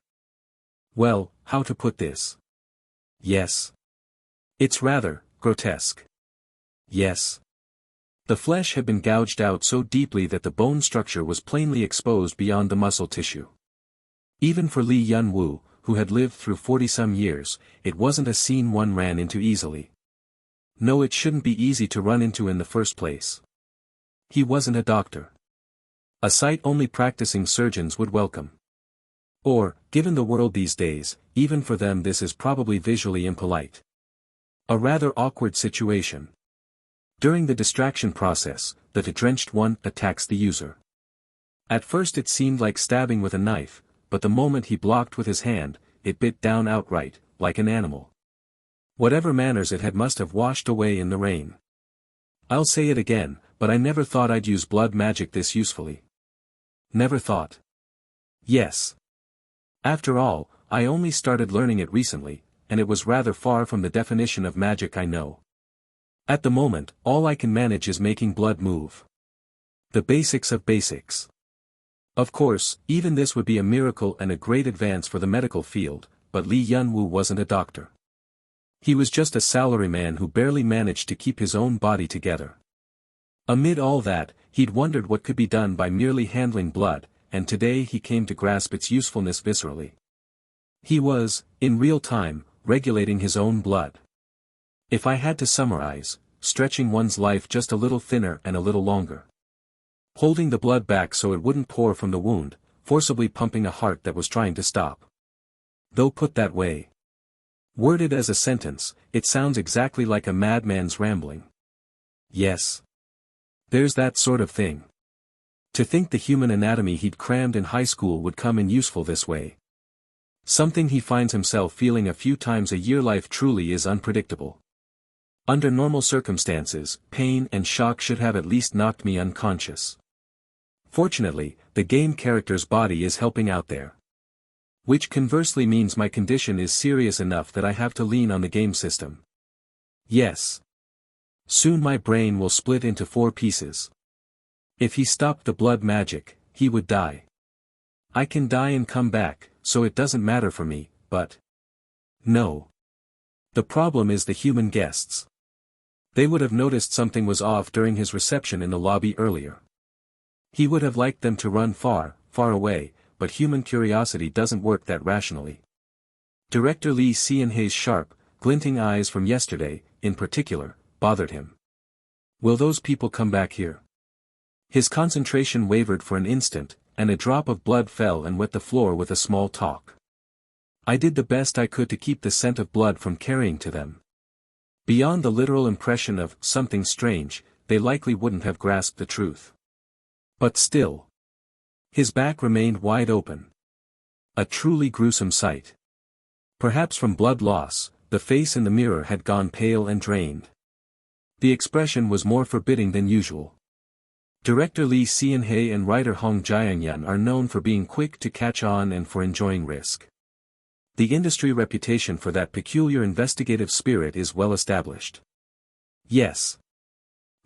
Well, how to put this? Yes. It's rather grotesque. Yes. The flesh had been gouged out so deeply that the bone structure was plainly exposed beyond the muscle tissue. Even for Lee Yun-woo, who had lived through 40-some years, it wasn't a scene one ran into easily. No, it shouldn't be easy to run into in the first place. He wasn't a doctor. A sight only practicing surgeons would welcome. Or, given the world these days, even for them this is probably visually impolite. A rather awkward situation. During the distraction process, the drenched one attacks the user. At first it seemed like stabbing with a knife, but the moment he blocked with his hand, it bit down outright, like an animal. Whatever manners it had must have washed away in the rain. I'll say it again, but I never thought I'd use blood magic this usefully. Never thought. Yes. After all, I only started learning it recently, and it was rather far from the definition of magic I know. At the moment, all I can manage is making blood move. The basics of basics. Of course, even this would be a miracle and a great advance for the medical field, but Li Yunwu wasn't a doctor. He was just a salaryman who barely managed to keep his own body together. Amid all that, he'd wondered what could be done by merely handling blood, and today he came to grasp its usefulness viscerally. He was, in real time, regulating his own blood. If I had to summarize, stretching one's life just a little thinner and a little longer. Holding the blood back so it wouldn't pour from the wound, forcibly pumping a heart that was trying to stop. Though put that way. Worded as a sentence, it sounds exactly like a madman's rambling. Yes. There's that sort of thing. To think the human anatomy he'd crammed in high school would come in useful this way. Something he finds himself feeling a few times a year. Life truly is unpredictable. Under normal circumstances, pain and shock should have at least knocked me unconscious. Fortunately, the game character's body is helping out there. Which conversely means my condition is serious enough that I have to lean on the game system. Yes. Soon my brain will split into 4 pieces. If he stopped the blood magic, he would die. I can die and come back, so it doesn't matter for me, but... No. The problem is the human guests. They would have noticed something was off during his reception in the lobby earlier. He would have liked them to run far, far away, but human curiosity doesn't work that rationally. Director Lee Xianhei's sharp, glinting eyes from yesterday, in particular, bothered him. Will those people come back here? His concentration wavered for an instant, and a drop of blood fell and wet the floor with a small talk. I did the best I could to keep the scent of blood from carrying to them. Beyond the literal impression of something strange, they likely wouldn't have grasped the truth. But still. His back remained wide open. A truly gruesome sight. Perhaps from blood loss, the face in the mirror had gone pale and drained. The expression was more forbidding than usual. Director Lee Xianhei and writer Hong Jiangyan are known for being quick to catch on and for enjoying risk. The industry reputation for that peculiar investigative spirit is well established. Yes.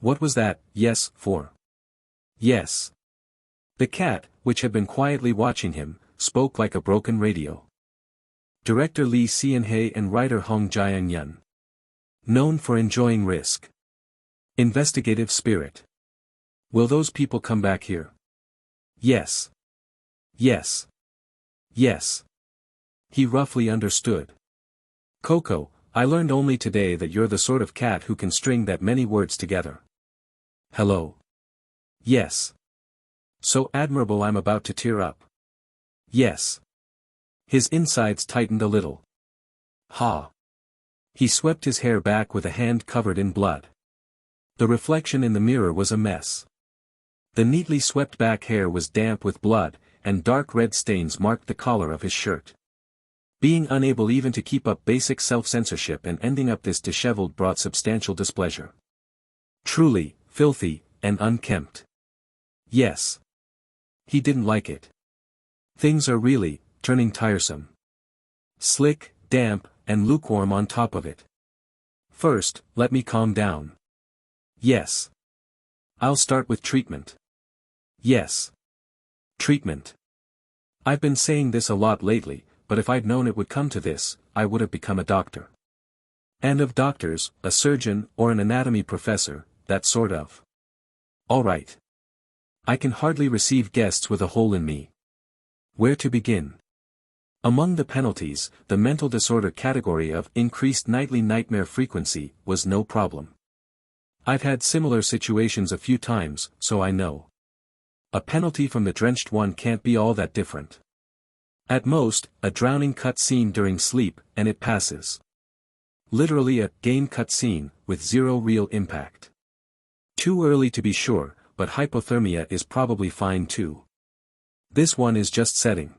What was that yes for? Yes. The cat, which had been quietly watching him, spoke like a broken radio. Director Lee Xianhei and writer Hong Jiangyan. Known for enjoying risk. Investigative spirit. Will those people come back here? Yes. Yes. Yes. He roughly understood. Coco, I learned only today that you're the sort of cat who can string that many words together. Hello. Yes. So admirable I'm about to tear up. Yes. His insides tightened a little. Ha. He swept his hair back with a hand covered in blood. The reflection in the mirror was a mess. The neatly swept back hair was damp with blood, and dark red stains marked the collar of his shirt. Being unable even to keep up basic self-censorship and ending up this disheveled brought substantial displeasure. Truly, filthy, and unkempt. Yes. He didn't like it. Things are really, turning tiresome. Slick, damp, and lukewarm on top of it. First, let me calm down. Yes. I'll start with treatment. Yes. Treatment. I've been saying this a lot lately, but if I'd known it would come to this, I would have become a doctor. And of doctors, a surgeon or an anatomy professor, that sort of. All right. I can hardly receive guests with a hole in me. Where to begin? Among the penalties, the mental disorder category of increased nightly nightmare frequency was no problem. I've had similar situations a few times, so I know. A penalty from the drenched one can't be all that different. At most, a drowning cut scene during sleep, and it passes. Literally a game cut scene, with zero real impact. Too early to be sure, but hypothermia is probably fine too. This one is just setting.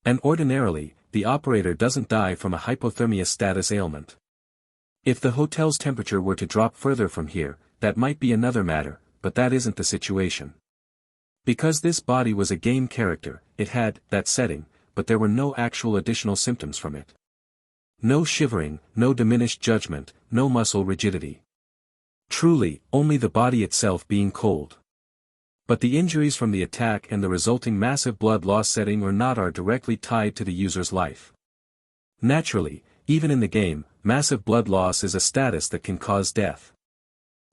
And ordinarily, the operator doesn't die from a hypothermia status ailment. If the hotel's temperature were to drop further from here, that might be another matter, but that isn't the situation. Because this body was a game character, it had that setting, but there were no actual additional symptoms from it. No shivering, no diminished judgment, no muscle rigidity. Truly, only the body itself being cold. But the injuries from the attack and the resulting massive blood loss setting or not are directly tied to the user's life. Naturally, even in the game, massive blood loss is a status that can cause death.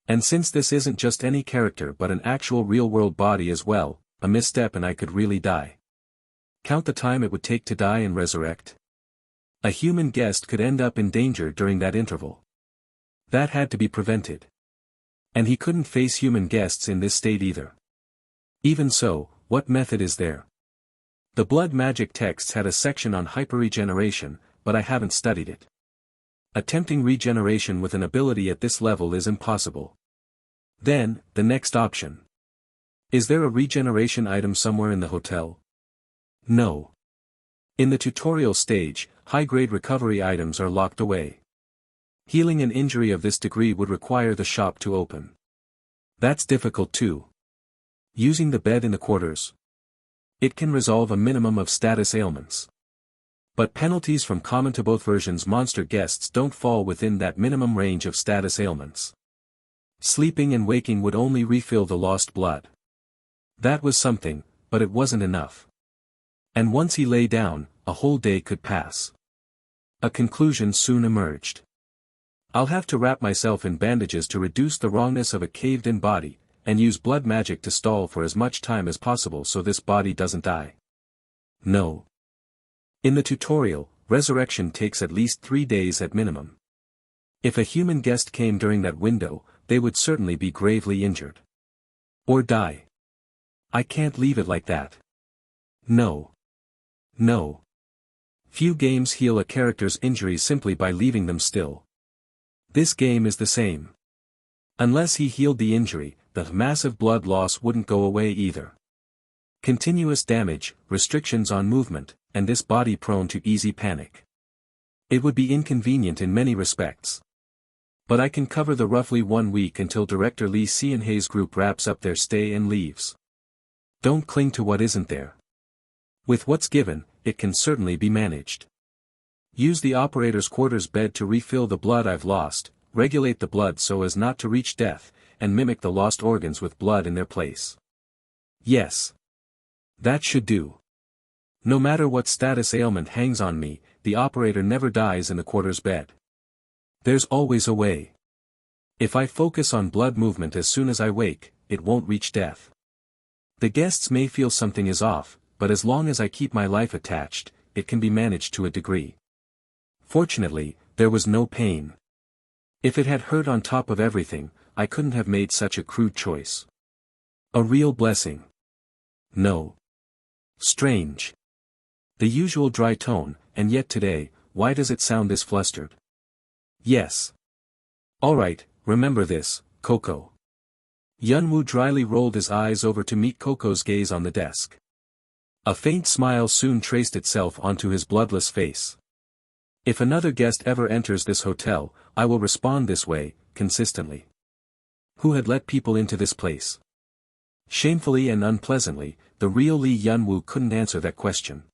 And since this isn't just any character but an actual real-world body as well, a misstep and I could really die. Count the time it would take to die and resurrect. A human guest could end up in danger during that interval. That had to be prevented. And he couldn't face human guests in this state either. Even so, what method is there? The blood magic texts had a section on hyperregeneration, but I haven't studied it. Attempting regeneration with an ability at this level is impossible. Then, the next option. Is there a regeneration item somewhere in the hotel? No. In the tutorial stage, high-grade recovery items are locked away. Healing an injury of this degree would require the shop to open. That's difficult too. Using the bed in the quarters. It can resolve a minimum of status ailments. But penalties from common to both versions monster guests don't fall within that minimum range of status ailments. Sleeping and waking would only refill the lost blood. That was something, but it wasn't enough. And once he lay down, a whole day could pass. A conclusion soon emerged. I'll have to wrap myself in bandages to reduce the wrongness of a caved-in body, and use blood magic to stall for as much time as possible so this body doesn't die. No. In the tutorial, resurrection takes at least 3 days at minimum. If a human guest came during that window, they would certainly be gravely injured. Or die. I can't leave it like that. No. No. Few games heal a character's injuries simply by leaving them still. This game is the same. Unless he healed the injury, the massive blood loss wouldn't go away either. Continuous damage, restrictions on movement, and this body prone to easy panic. It would be inconvenient in many respects. But I can cover the roughly 1 week until director Lee Sean-hae's group wraps up their stay and leaves. Don't cling to what isn't there. With what's given, it can certainly be managed. Use the operator's quarters bed to refill the blood I've lost, regulate the blood so as not to reach death, and mimic the lost organs with blood in their place. Yes. That should do. No matter what status ailment hangs on me, the operator never dies in the quarters bed. There's always a way. If I focus on blood movement as soon as I wake, it won't reach death. The guests may feel something is off, but as long as I keep my life attached, it can be managed to a degree. Fortunately, there was no pain. If it had hurt on top of everything, I couldn't have made such a crude choice. A real blessing. No. Strange. The usual dry tone, and yet today, why does it sound this flustered? Yes. Alright, remember this, Coco. Yunwoo dryly rolled his eyes over to meet Coco's gaze on the desk. A faint smile soon traced itself onto his bloodless face. If another guest ever enters this hotel, I will respond this way, consistently. Who had let people into this place? Shamefully and unpleasantly, the real Lee Yunwoo couldn't answer that question.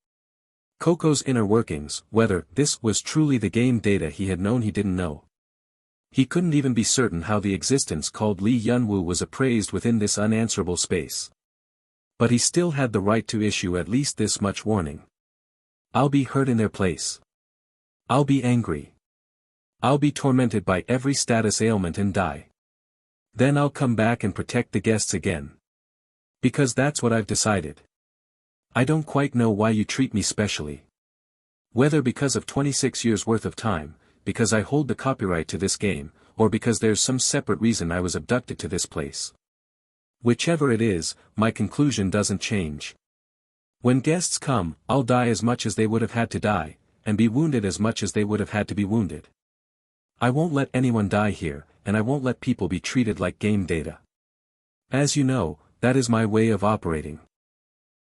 Coco's inner workings, whether this was truly the game data he had known he didn't know. He couldn't even be certain how the existence called Lee Yunwoo was appraised within this unanswerable space. But he still had the right to issue at least this much warning. I'll be hurt in their place. I'll be angry. I'll be tormented by every status ailment and die. Then I'll come back and protect the guests again. Because that's what I've decided. I don't quite know why you treat me specially. Whether because of 26 years worth of time, because I hold the copyright to this game, or because there's some separate reason I was abducted to this place. Whichever it is, my conclusion doesn't change. When guests come, I'll die as much as they would have had to die, and be wounded as much as they would have had to be wounded. I won't let anyone die here, and I won't let people be treated like game data. As you know, that is my way of operating.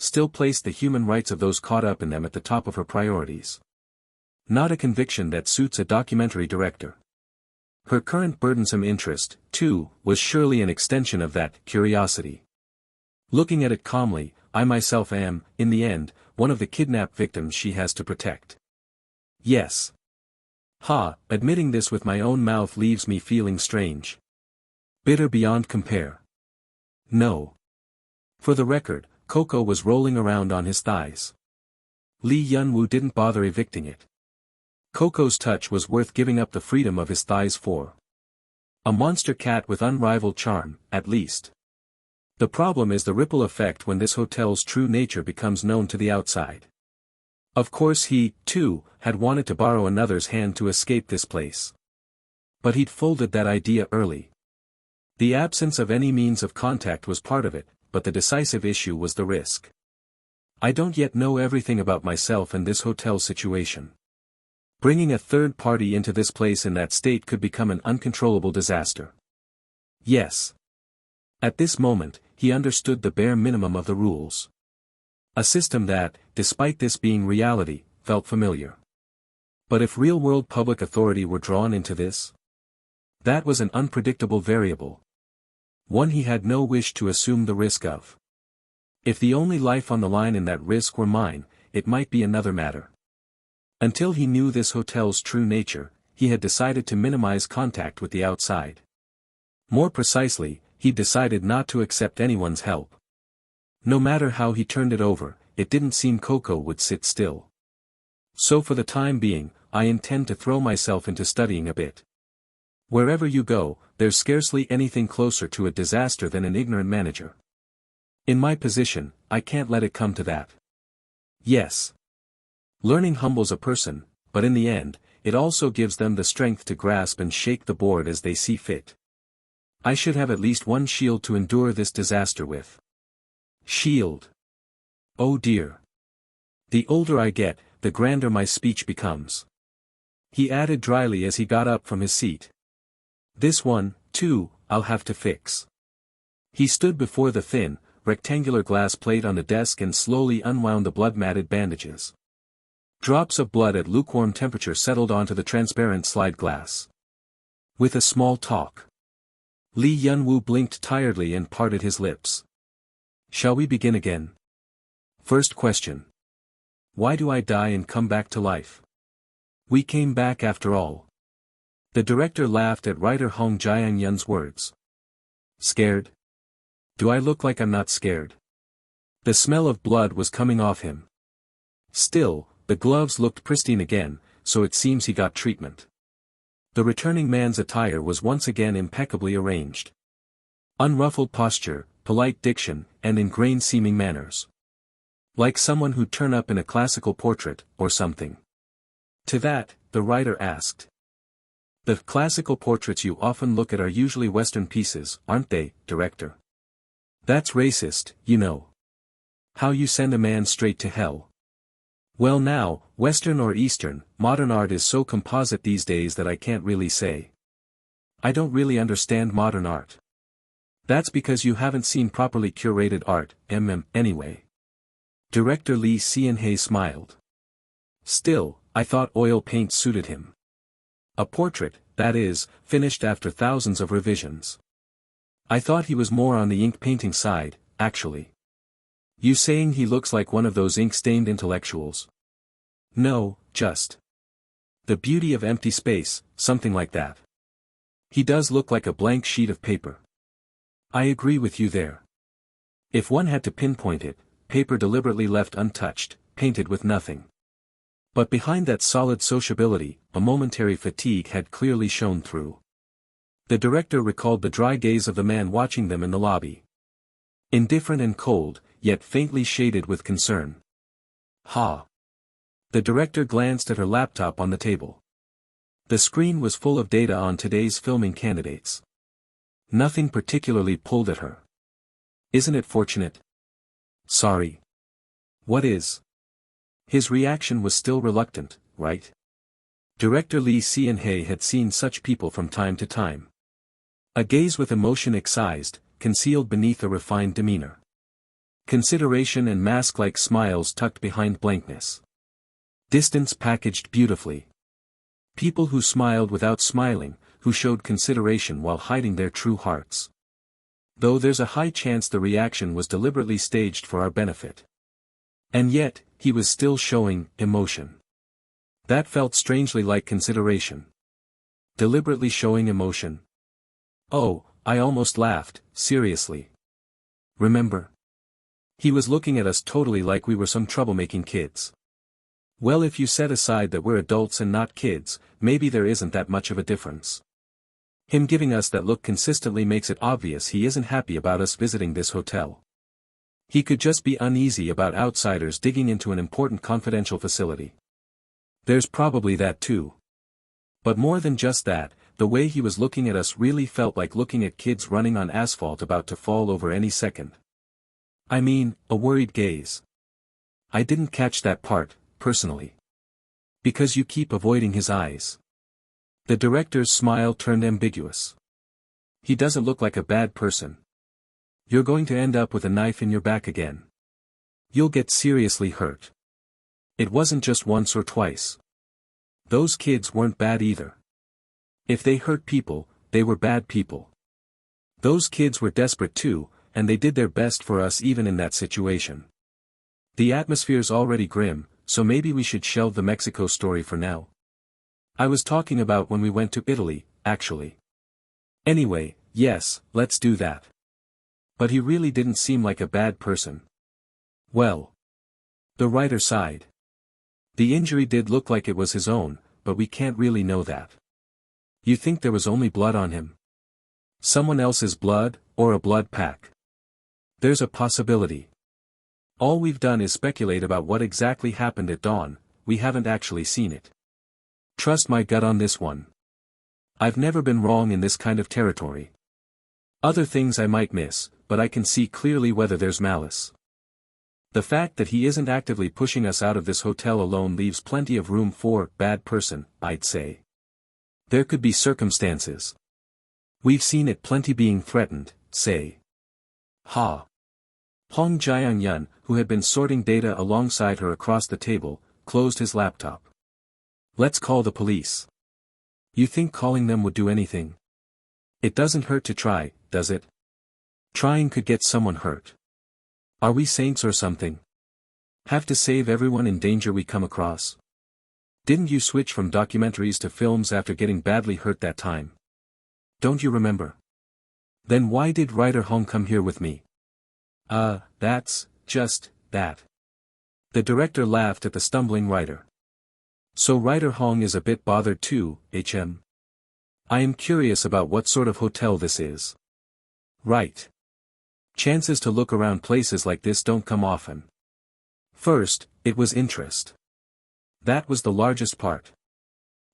still placed the human rights of those caught up in them at the top of her priorities. Not a conviction that suits a documentary director. Her current burdensome interest, too, was surely an extension of that curiosity. Looking at it calmly, I myself am, in the end, one of the kidnapped victims she has to protect. Yes. Admitting this with my own mouth leaves me feeling strange. Bitter beyond compare. No. For the record, Coco was rolling around on his thighs. Lee Yun-woo didn't bother evicting it. Coco's touch was worth giving up the freedom of his thighs for. A monster cat with unrivaled charm, at least. The problem is the ripple effect when this hotel's true nature becomes known to the outside. Of course he, too, had wanted to borrow another's hand to escape this place. But he'd folded that idea early. The absence of any means of contact was part of it, but the decisive issue was the risk. I don't yet know everything about myself and this hotel situation. Bringing a third party into this place in that state could become an uncontrollable disaster. Yes. At this moment, he understood the bare minimum of the rules. A system that, despite this being reality, felt familiar. But if real-world public authority were drawn into this? That was an unpredictable variable. One he had no wish to assume the risk of. If the only life on the line in that risk were mine, it might be another matter. Until he knew this hotel's true nature, he had decided to minimize contact with the outside. More precisely, he decided not to accept anyone's help. No matter how he turned it over, it didn't seem Coco would sit still. So for the time being, I intend to throw myself into studying a bit. Wherever you go, there's scarcely anything closer to a disaster than an ignorant manager. In my position, I can't let it come to that. Yes. Learning humbles a person, but in the end, it also gives them the strength to grasp and shake the board as they see fit. I should have at least one shield to endure this disaster with. Shield. Oh dear. The older I get, the grander my speech becomes. He added dryly as he got up from his seat. This one, too, I'll have to fix. He stood before the thin, rectangular glass plate on the desk and slowly unwound the blood-matted bandages. Drops of blood at lukewarm temperature settled onto the transparent slide glass. With a small talk. Lee Yun-woo blinked tiredly and parted his lips. Shall we begin again? First question. Why do I die and come back to life? We came back after all. The director laughed at writer Hong Jiang-yun's words. Scared? Do I look like I'm not scared? The smell of blood was coming off him. Still, the gloves looked pristine again, so it seems he got treatment. The returning man's attire was once again impeccably arranged. Unruffled posture, polite diction, and ingrained-seeming manners. Like someone who'd turn up in a classical portrait, or something. To that, the writer asked. The classical portraits you often look at are usually Western pieces, aren't they, director? That's racist, you know. How you send a man straight to hell. Well now, Western or Eastern, modern art is so composite these days that I can't really say. I don't really understand modern art. That's because you haven't seen properly curated art, anyway. Director Lee Sean-hae smiled. Still, I thought oil paint suited him. A portrait, that is, finished after thousands of revisions. I thought he was more on the ink painting side, actually. You saying he looks like one of those ink-stained intellectuals? No, just. The beauty of empty space, something like that. He does look like a blank sheet of paper. I agree with you there. If one had to pinpoint it, paper deliberately left untouched, painted with nothing. But behind that solid sociability, a momentary fatigue had clearly shone through. The director recalled the dry gaze of the man watching them in the lobby. Indifferent and cold, yet faintly shaded with concern. Ha! The director glanced at her laptop on the table. The screen was full of data on today's filming candidates. Nothing particularly pulled at her. Isn't it fortunate? Sorry. What is? His reaction was still reluctant, right? Director Lee Seon-hae had seen such people from time to time. A gaze with emotion excised, concealed beneath a refined demeanor. Consideration and mask-like smiles tucked behind blankness. Distance packaged beautifully. People who smiled without smiling, who showed consideration while hiding their true hearts. Though there's a high chance the reaction was deliberately staged for our benefit. And yet, he was still showing emotion. That felt strangely like consideration. Deliberately showing emotion. Oh, I almost laughed, seriously. Remember? He was looking at us totally like we were some troublemaking kids. Well, if you set aside that we're adults and not kids, maybe there isn't that much of a difference. Him giving us that look consistently makes it obvious he isn't happy about us visiting this hotel. He could just be uneasy about outsiders digging into an important confidential facility. There's probably that too. But more than just that, the way he was looking at us really felt like looking at kids running on asphalt about to fall over any second. I mean, a worried gaze. I didn't catch that part, personally. Because you keep avoiding his eyes. The director's smile turned ambiguous. He doesn't look like a bad person. You're going to end up with a knife in your back again. You'll get seriously hurt. It wasn't just once or twice. Those kids weren't bad either. If they hurt people, they were bad people. Those kids were desperate too, and they did their best for us even in that situation. The atmosphere's already grim, so maybe we should shelve the Mexico story for now. I was talking about when we went to Italy, actually. Anyway, yes, let's do that. But he really didn't seem like a bad person. Well. The writer sighed. The injury did look like it was his own, but we can't really know that. You think there was only blood on him? Someone else's blood, or a blood pack? There's a possibility. All we've done is speculate about what exactly happened at dawn, we haven't actually seen it. Trust my gut on this one. I've never been wrong in this kind of territory. Other things I might miss, but I can see clearly whether there's malice. The fact that he isn't actively pushing us out of this hotel alone leaves plenty of room for bad person, I'd say. There could be circumstances. We've seen it plenty being threatened, say. Ha. Hong Jiang-yun, who had been sorting data alongside her across the table, closed his laptop. Let's call the police. You think calling them would do anything? It doesn't hurt to try, does it? Trying could get someone hurt. Are we saints or something? Have to save everyone in danger we come across? Didn't you switch from documentaries to films after getting badly hurt that time? Don't you remember? Then why did writer Hong come here with me? That's just that. The director laughed at the stumbling writer. So writer Hong is a bit bothered too, HM. I am curious about what sort of hotel this is. Right. Chances to look around places like this don't come often. First, it was interest. That was the largest part.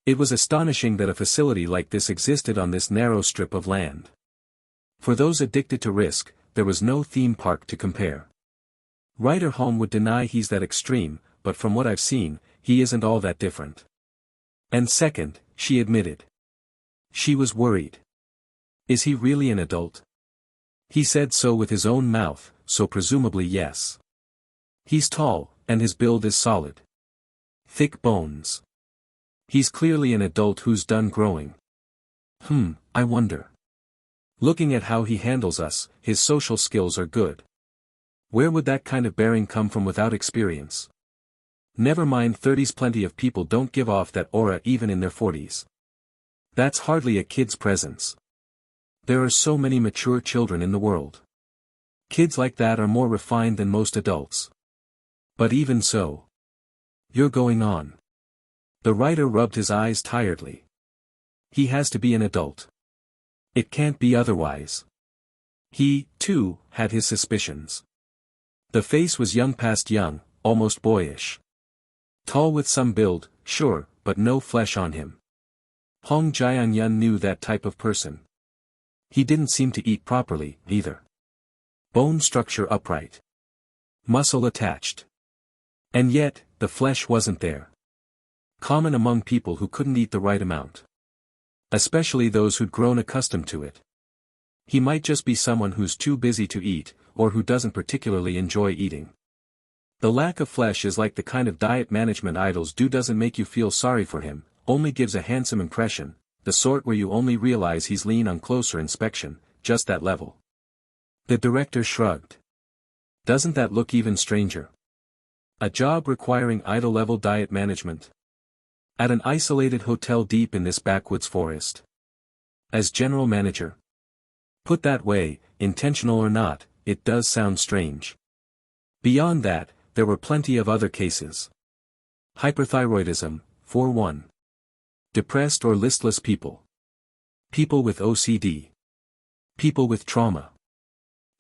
It was astonishing that a facility like this existed on this narrow strip of land. For those addicted to risk, there was no theme park to compare. Writer Hong would deny he's that extreme, but from what I've seen, he isn't all that different. And second, she admitted. She was worried. Is he really an adult? He said so with his own mouth, so presumably yes. He's tall, and his build is solid. Thick bones. He's clearly an adult who's done growing. I wonder. Looking at how he handles us, his social skills are good. Where would that kind of bearing come from without experience? Never mind 30s, plenty of people don't give off that aura even in their 40s. That's hardly a kid's presence. There are so many mature children in the world. Kids like that are more refined than most adults. But even so. You're going on. The writer rubbed his eyes tiredly. He has to be an adult. It can't be otherwise. He, too, had his suspicions. The face was young past young, almost boyish. Tall with some build, sure, but no flesh on him. Hong Jiang-yun knew that type of person. He didn't seem to eat properly, either. Bone structure upright. Muscle attached. And yet, the flesh wasn't there. Common among people who couldn't eat the right amount. Especially those who'd grown accustomed to it. He might just be someone who's too busy to eat, or who doesn't particularly enjoy eating. The lack of flesh is like the kind of diet management idols do, doesn't make you feel sorry for him, only gives a handsome impression, the sort where you only realize he's lean on closer inspection, just that level. The director shrugged. Doesn't that look even stranger? A job requiring idol-level diet management. At an isolated hotel deep in this backwoods forest. As general manager. Put that way, intentional or not, it does sound strange. Beyond that, there were plenty of other cases. Hyperthyroidism, for one. Depressed or listless people. People with OCD. People with trauma.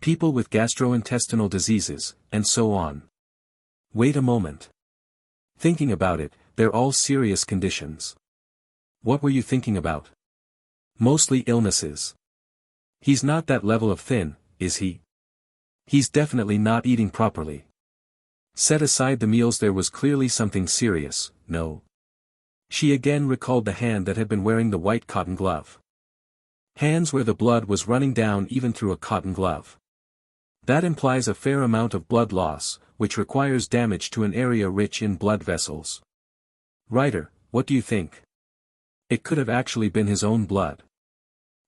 People with gastrointestinal diseases, and so on. Wait a moment. Thinking about it, they're all serious conditions. What were you thinking about? Mostly illnesses. He's not that level of thin, is he? He's definitely not eating properly. Set aside the meals, there was clearly something serious, no? She again recalled the hand that had been wearing the white cotton glove. Hands where the blood was running down even through a cotton glove. That implies a fair amount of blood loss, which requires damage to an area rich in blood vessels. Writer, what do you think? It could have actually been his own blood.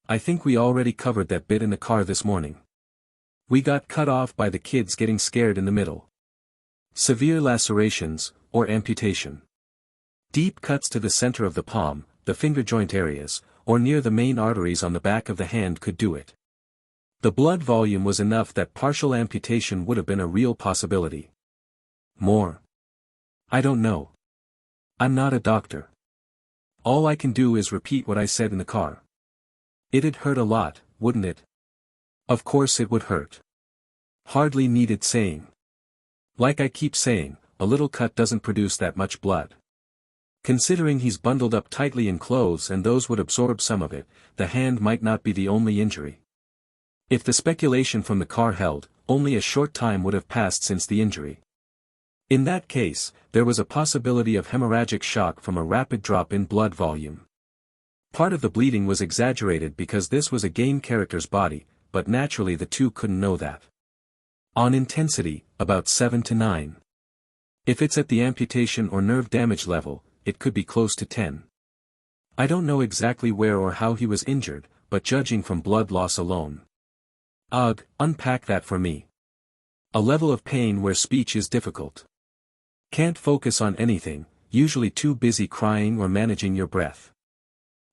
I think we already covered that bit in the car this morning. We got cut off by the kids getting scared in the middle. Severe lacerations, or amputation. Deep cuts to the center of the palm, the finger joint areas, or near the main arteries on the back of the hand could do it. The blood volume was enough that partial amputation would have been a real possibility. More? I don't know. I'm not a doctor. All I can do is repeat what I said in the car. It'd hurt a lot, wouldn't it? Of course it would hurt. Hardly needed saying. Like I keep saying, a little cut doesn't produce that much blood. Considering he's bundled up tightly in clothes and those would absorb some of it, the hand might not be the only injury. If the speculation from the car held, only a short time would have passed since the injury. In that case, there was a possibility of hemorrhagic shock from a rapid drop in blood volume. Part of the bleeding was exaggerated because this was a game character's body, but naturally the two couldn't know that. On intensity, about 7 to 9. If it's at the amputation or nerve damage level, it could be close to 10. I don't know exactly where or how he was injured, but judging from blood loss alone. Ugh, unpack that for me. A level of pain where speech is difficult. Can't focus on anything, usually too busy crying or managing your breath.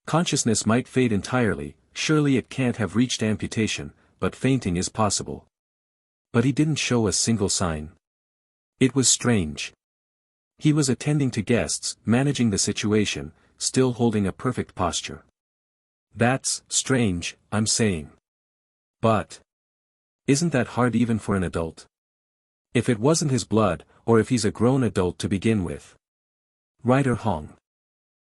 Consciousness might fade entirely, surely it can't have reached amputation, but fainting is possible. But he didn't show a single sign. It was strange. He was attending to guests, managing the situation, still holding a perfect posture. That's strange, I'm saying. But isn't that hard even for an adult? If it wasn't his blood, or if he's a grown adult to begin with. Writer Hong.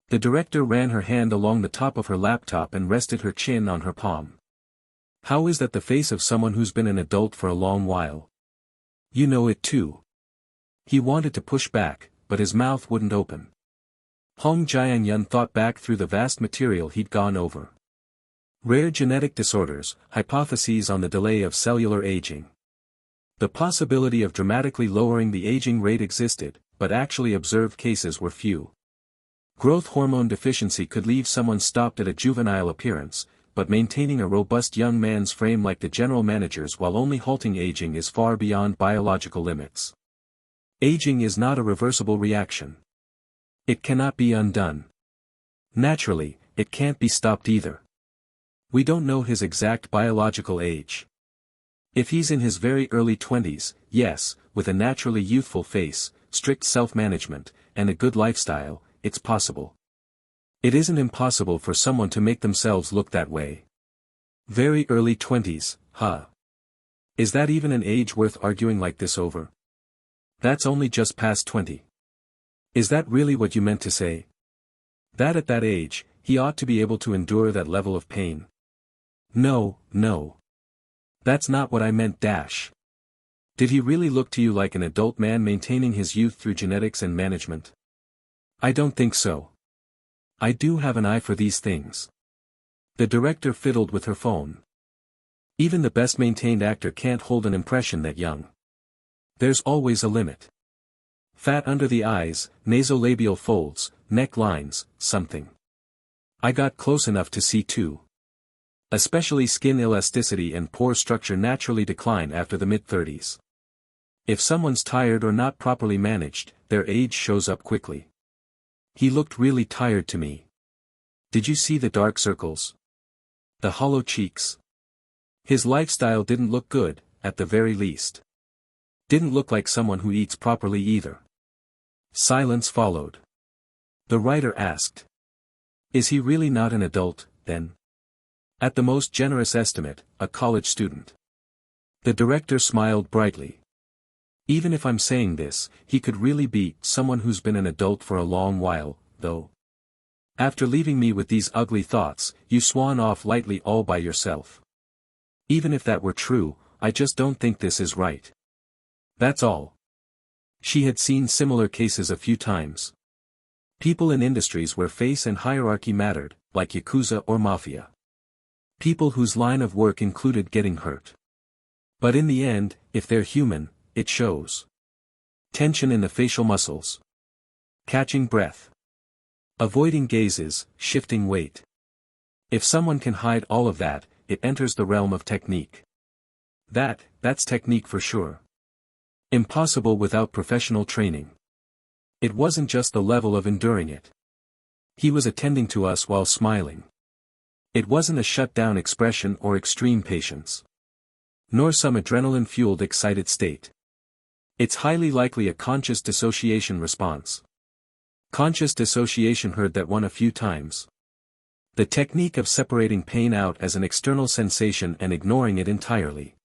The director ran her hand along the top of her laptop and rested her chin on her palm. How is that the face of someone who's been an adult for a long while? You know it too. He wanted to push back, but his mouth wouldn't open. Hong Jiangyun thought back through the vast material he'd gone over. Rare genetic disorders, hypotheses on the delay of cellular aging. The possibility of dramatically lowering the aging rate existed, but actually observed cases were few. Growth hormone deficiency could leave someone stopped at a juvenile appearance, but maintaining a robust young man's frame like the general manager's while only halting aging is far beyond biological limits. Aging is not a reversible reaction. It cannot be undone. Naturally, it can't be stopped either. We don't know his exact biological age. If he's in his very early 20s, yes, with a naturally youthful face, strict self-management, and a good lifestyle, it's possible. It isn't impossible for someone to make themselves look that way. Very early 20s, huh? Is that even an age worth arguing like this over? That's only just past 20. Is that really what you meant to say? That at that age, he ought to be able to endure that level of pain? No, no. That's not what I meant. Did he really look to you like an adult man maintaining his youth through genetics and management? I don't think so. I do have an eye for these things. The director fiddled with her phone. Even the best-maintained actor can't hold an impression that young. There's always a limit. Fat under the eyes, nasolabial folds, neck lines, something. I got close enough to see too. Especially skin elasticity and pore structure naturally decline after the mid-30s. If someone's tired or not properly managed, their age shows up quickly. He looked really tired to me. Did you see the dark circles? The hollow cheeks? His lifestyle didn't look good, at the very least. Didn't look like someone who eats properly either. Silence followed. The writer asked. Is he really not an adult, then? At the most generous estimate, a college student. The director smiled brightly. Even if I'm saying this, he could really be someone who's been an adult for a long while, though. After leaving me with these ugly thoughts, you swan off lightly all by yourself. Even if that were true, I just don't think this is right. That's all. She had seen similar cases a few times. People in industries where face and hierarchy mattered, like Yakuza or Mafia. People whose line of work included getting hurt. But in the end, if they're human, it shows. Tension in the facial muscles. Catching breath. Avoiding gazes, shifting weight. If someone can hide all of that, it enters the realm of technique. That's technique for sure. Impossible without professional training. It wasn't just the level of enduring it. He was attending to us while smiling. It wasn't a shut-down expression or extreme patience. Nor some adrenaline-fueled excited state. It's highly likely a conscious dissociation response. Conscious dissociation heard that one a few times. The technique of separating pain out as an external sensation and ignoring it entirely.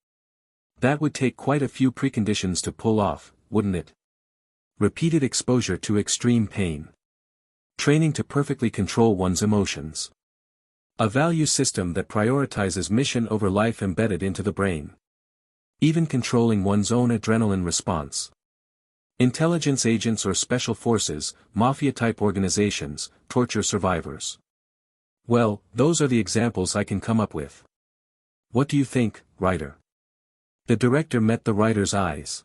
That would take quite a few preconditions to pull off, wouldn't it? Repeated exposure to extreme pain. Training to perfectly control one's emotions. A value system that prioritizes mission over life embedded into the brain. Even controlling one's own adrenaline response. Intelligence agents or special forces, mafia-type organizations, torture survivors. Well, those are the examples I can come up with. What do you think, writer? The director met the writer's eyes.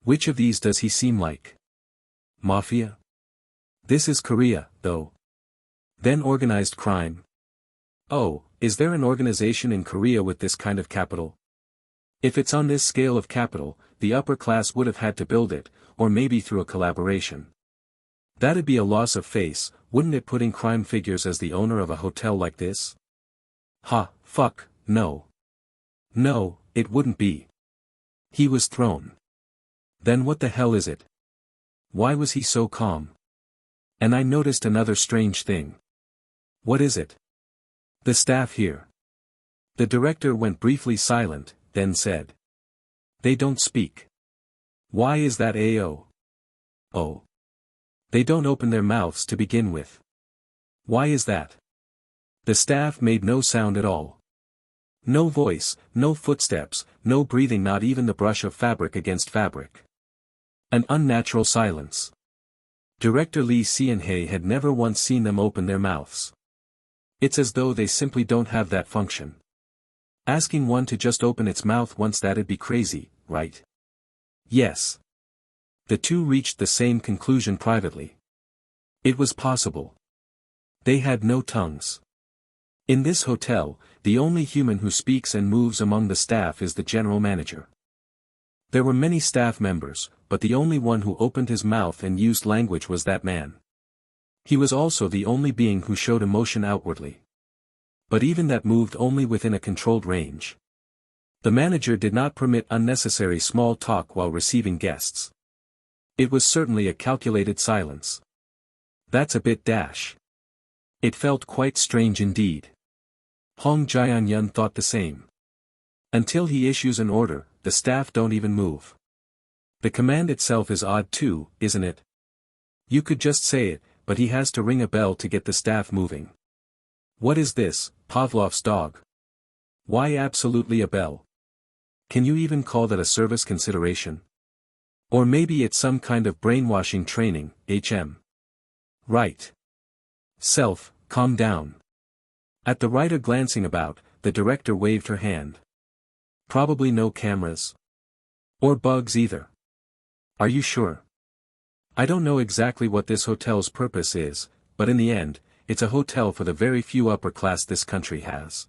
Which of these does he seem like? Mafia? This is Korea, though. Then organized crime. Oh, is there an organization in Korea with this kind of capital? If it's on this scale of capital, the upper class would have had to build it, or maybe through a collaboration. That'd be a loss of face, wouldn't it, putting crime figures as the owner of a hotel like this? Fuck, no. No, it wouldn't be. He was thrown. Then what the hell is it? Why was he so calm? And I noticed another strange thing. What is it? The staff here. The director went briefly silent, then said. They don't speak. Why is that, A.O.? Oh. They don't open their mouths to begin with. Why is that? The staff made no sound at all. No voice, no footsteps, no breathing, not even the brush of fabric against fabric. An unnatural silence. Director Lee Seon-hae had never once seen them open their mouths. It's as though they simply don't have that function. Asking one to just open its mouth once, that'd be crazy, right? Yes. The two reached the same conclusion privately. It was possible. They had no tongues. In this hotel, the only human who speaks and moves among the staff is the general manager. There were many staff members, but the only one who opened his mouth and used language was that man. He was also the only being who showed emotion outwardly. But even that moved only within a controlled range. The manager did not permit unnecessary small talk while receiving guests. It was certainly a calculated silence. That's a bit dash. It felt quite strange indeed. Hong Jae-yun thought the same. Until he issues an order, the staff don't even move. The command itself is odd too, isn't it? You could just say it, but he has to ring a bell to get the staff moving. What is this, Pavlov's dog? Why absolutely a bell? Can you even call that a service consideration? Or maybe it's some kind of brainwashing training, HM. Right. Self, calm down. At the writer glancing about, the director waved her hand. Probably no cameras. Or bugs either. Are you sure? I don't know exactly what this hotel's purpose is, but in the end, it's a hotel for the very few upper class this country has.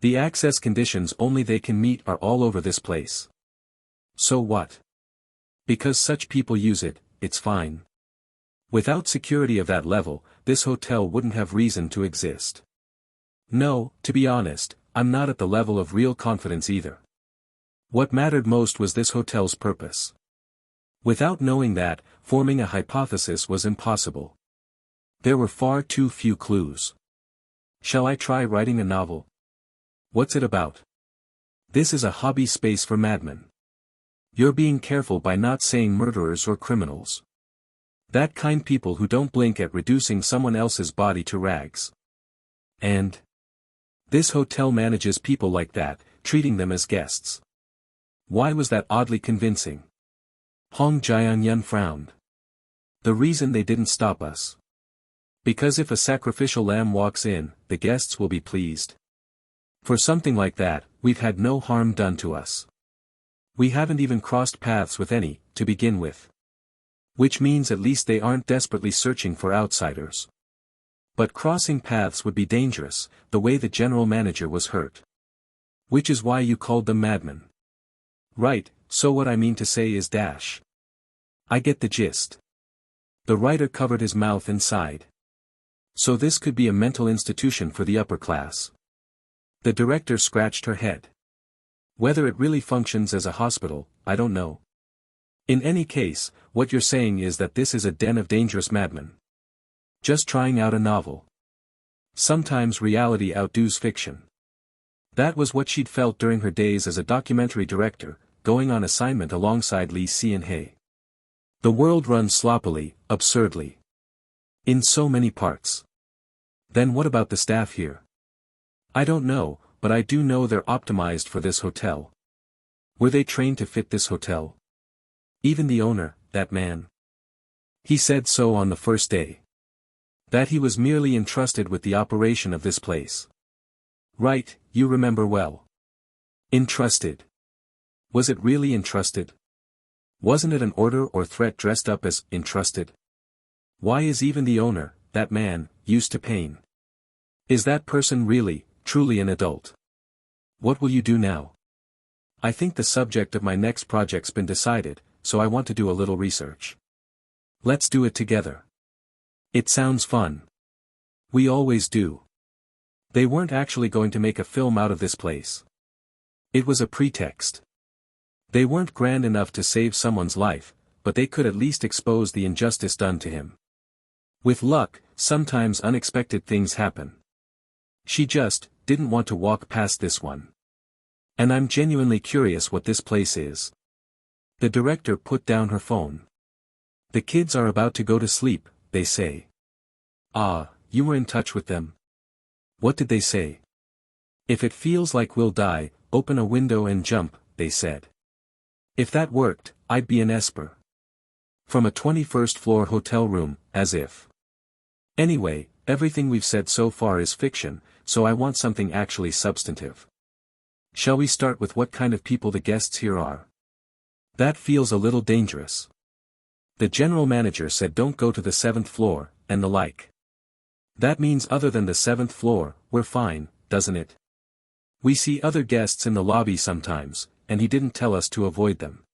The access conditions only they can meet are all over this place. So what? Because such people use it, it's fine. Without security of that level, this hotel wouldn't have reason to exist. No, to be honest, I'm not at the level of real confidence either. What mattered most was this hotel's purpose. Without knowing that, forming a hypothesis was impossible. There were far too few clues. Shall I try writing a novel? What's it about? This is a hobby space for madmen. You're being careful by not saying murderers or criminals. That kind people who don't blink at reducing someone else's body to rags. And this hotel manages people like that, treating them as guests. Why was that oddly convincing? Hong Jianyun frowned. The reason they didn't stop us. Because if a sacrificial lamb walks in, the guests will be pleased. For something like that, we've had no harm done to us. We haven't even crossed paths with any, to begin with. Which means at least they aren't desperately searching for outsiders. But crossing paths would be dangerous, the way the general manager was hurt. Which is why you called them madmen. Right, so what I mean to say is dash. I get the gist. The writer covered his mouth and sighed. So this could be a mental institution for the upper class. The director scratched her head. Whether it really functions as a hospital, I don't know. In any case, what you're saying is that this is a den of dangerous madmen. Just trying out a novel. Sometimes reality outdoes fiction. That was what she'd felt during her days as a documentary director, going on assignment alongside Lee Si-Hay. The world runs sloppily, absurdly. In so many parts. Then what about the staff here? I don't know, but I do know they're optimized for this hotel. Were they trained to fit this hotel? Even the owner, that man. He said so on the first day. That he was merely entrusted with the operation of this place. Right, you remember well. Entrusted. Was it really entrusted? Wasn't it an order or threat dressed up as entrusted? Why is even the owner, that man, used to pain? Is that person really, truly an adult? What will you do now? I think the subject of my next project's been decided, so I want to do a little research. Let's do it together. It sounds fun. We always do. They weren't actually going to make a film out of this place. It was a pretext. They weren't grand enough to save someone's life, but they could at least expose the injustice done to him. With luck, sometimes unexpected things happen. She just didn't want to walk past this one. And I'm genuinely curious what this place is. The director put down her phone. The kids are about to go to sleep, they say. Ah, you were in touch with them. What did they say? If it feels like we'll die, open a window and jump, they said. If that worked, I'd be an Esper. From a 21st floor hotel room, as if. Anyway, everything we've said so far is fiction, so I want something actually substantive. Shall we start with what kind of people the guests here are? That feels a little dangerous. The general manager said don't go to the 7th floor, and the like. That means other than the 7th floor, we're fine, doesn't it? We see other guests in the lobby sometimes, and he didn't tell us to avoid them.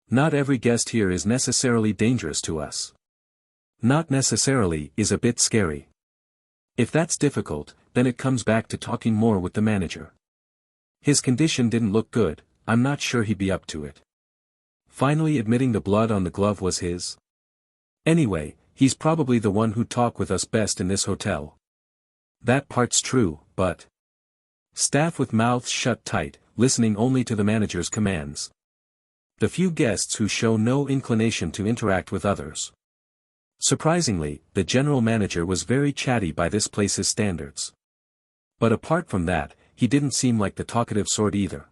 Not every guest here is necessarily dangerous to us. Not necessarily is a bit scary. If that's difficult, then it comes back to talking more with the manager. His condition didn't look good, I'm not sure he'd be up to it. Finally admitting the blood on the glove was his. Anyway, he's probably the one who'd talk with us best in this hotel. That part's true, but staff with mouths shut tight, listening only to the manager's commands. The few guests who show no inclination to interact with others. Surprisingly, the general manager was very chatty by this place's standards. But apart from that, he didn't seem like the talkative sort either.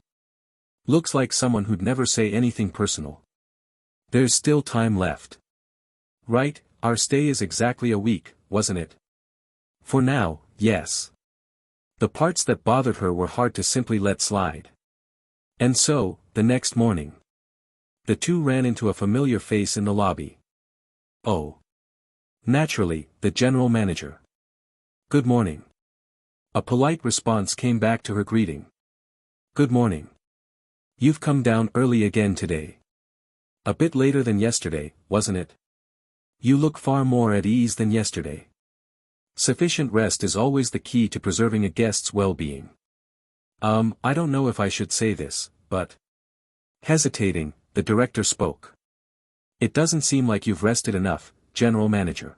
Looks like someone who'd never say anything personal. There's still time left. Right, our stay is exactly a week, wasn't it? For now, yes. The parts that bothered her were hard to simply let slide. And so, the next morning, the two ran into a familiar face in the lobby. Oh. Naturally, the general manager. Good morning. A polite response came back to her greeting. Good morning. You've come down early again today. A bit later than yesterday, wasn't it? You look far more at ease than yesterday. Sufficient rest is always the key to preserving a guest's well-being. I don't know if I should say this, but... Hesitating, the director spoke. It doesn't seem like you've rested enough, general manager.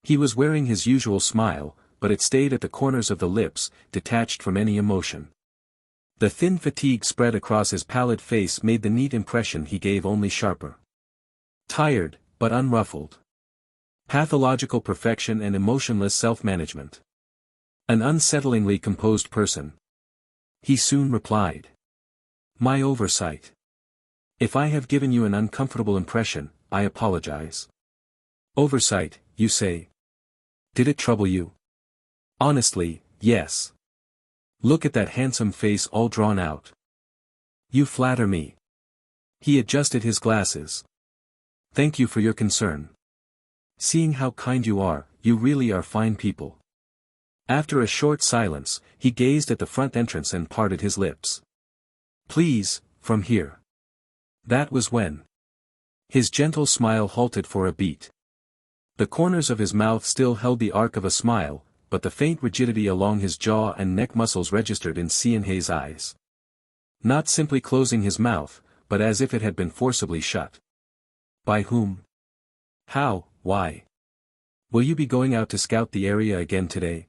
He was wearing his usual smile, but it stayed at the corners of the lips, detached from any emotion. The thin fatigue spread across his pallid face made the neat impression he gave only sharper. Tired, but unruffled. Pathological perfection and emotionless self-management. An unsettlingly composed person. He soon replied. My oversight. If I have given you an uncomfortable impression, I apologize. Oversight, you say? Did it trouble you? Honestly, yes. Look at that handsome face all drawn out. You flatter me. He adjusted his glasses. Thank you for your concern. Seeing how kind you are, you really are fine people. After a short silence, he gazed at the front entrance and parted his lips. Please, from here. That was when his gentle smile halted for a beat. The corners of his mouth still held the arc of a smile, but the faint rigidity along his jaw and neck muscles registered in Cianhe's eyes. Not simply closing his mouth, but as if it had been forcibly shut. By whom? How, why? Will you be going out to scout the area again today?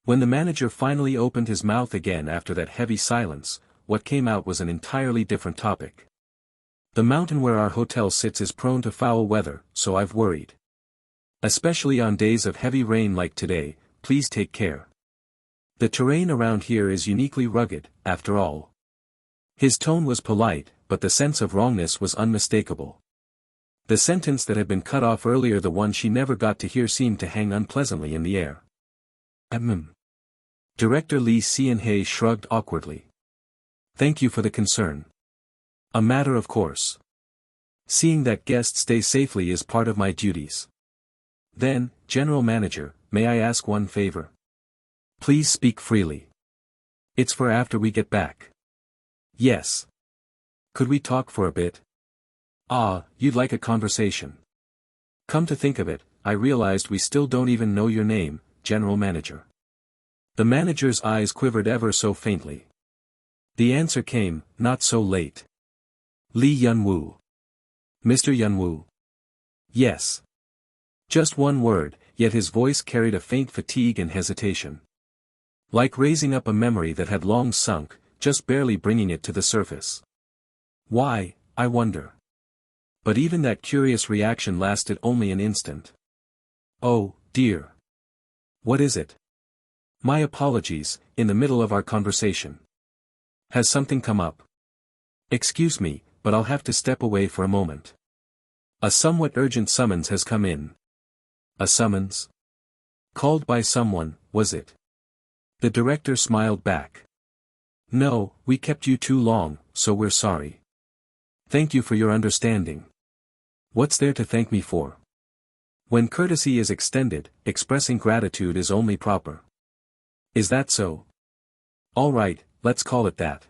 When the manager finally opened his mouth again after that heavy silence, what came out was an entirely different topic. The mountain where our hotel sits is prone to foul weather, so I've worried. Especially on days of heavy rain like today, please take care. The terrain around here is uniquely rugged, after all. His tone was polite, but the sense of wrongness was unmistakable. The sentence that had been cut off earlier, the one she never got to hear, seemed to hang unpleasantly in the air. Director Lee Cianhe shrugged awkwardly. Thank you for the concern. A matter of course. Seeing that guests stay safely is part of my duties. Then, General Manager, may I ask one favor? Please speak freely. It's for after we get back. Yes. Could we talk for a bit? Ah, you'd like a conversation. Come to think of it, I realized we still don't even know your name, General Manager. The manager's eyes quivered ever so faintly. The answer came, not so late. Lee Yunwoo. Mr. Yunwoo. Yes. Just one word, yet his voice carried a faint fatigue and hesitation. Like raising up a memory that had long sunk, just barely bringing it to the surface. Why, I wonder. But even that curious reaction lasted only an instant. Oh, dear. What is it? My apologies, in the middle of our conversation. Has something come up? Excuse me, but I'll have to step away for a moment. A somewhat urgent summons has come in. A summons? Called by someone, was it? The director smiled back. No, we kept you too long, so we're sorry. Thank you for your understanding. What's there to thank me for? When courtesy is extended, expressing gratitude is only proper. Is that so? All right, let's call it that.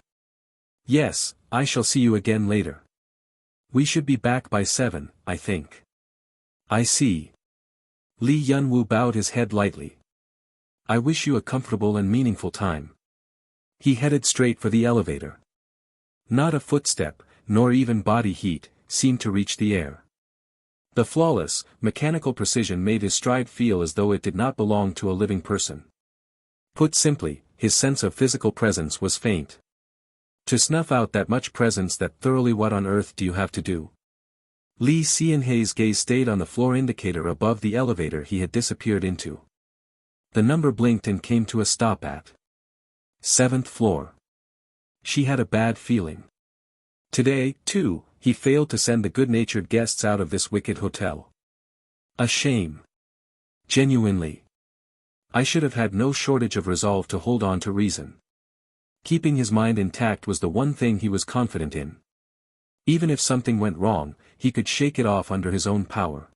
Yes, I shall see you again later. We should be back by 7, I think. I see. Lee Yunwoo bowed his head lightly. I wish you a comfortable and meaningful time. He headed straight for the elevator. Not a footstep, nor even body heat, seemed to reach the air. The flawless, mechanical precision made his stride feel as though it did not belong to a living person. Put simply, his sense of physical presence was faint. To snuff out that much presence that thoroughly, what on earth do you have to do? Lee Cianhe's gaze stayed on the floor indicator above the elevator he had disappeared into. The number blinked and came to a stop at 7th floor. She had a bad feeling. Today, too, he failed to send the good-natured guests out of this wicked hotel. A shame. Genuinely. I should have had no shortage of resolve to hold on to reason. Keeping his mind intact was the one thing he was confident in. Even if something went wrong, he could shake it off under his own power.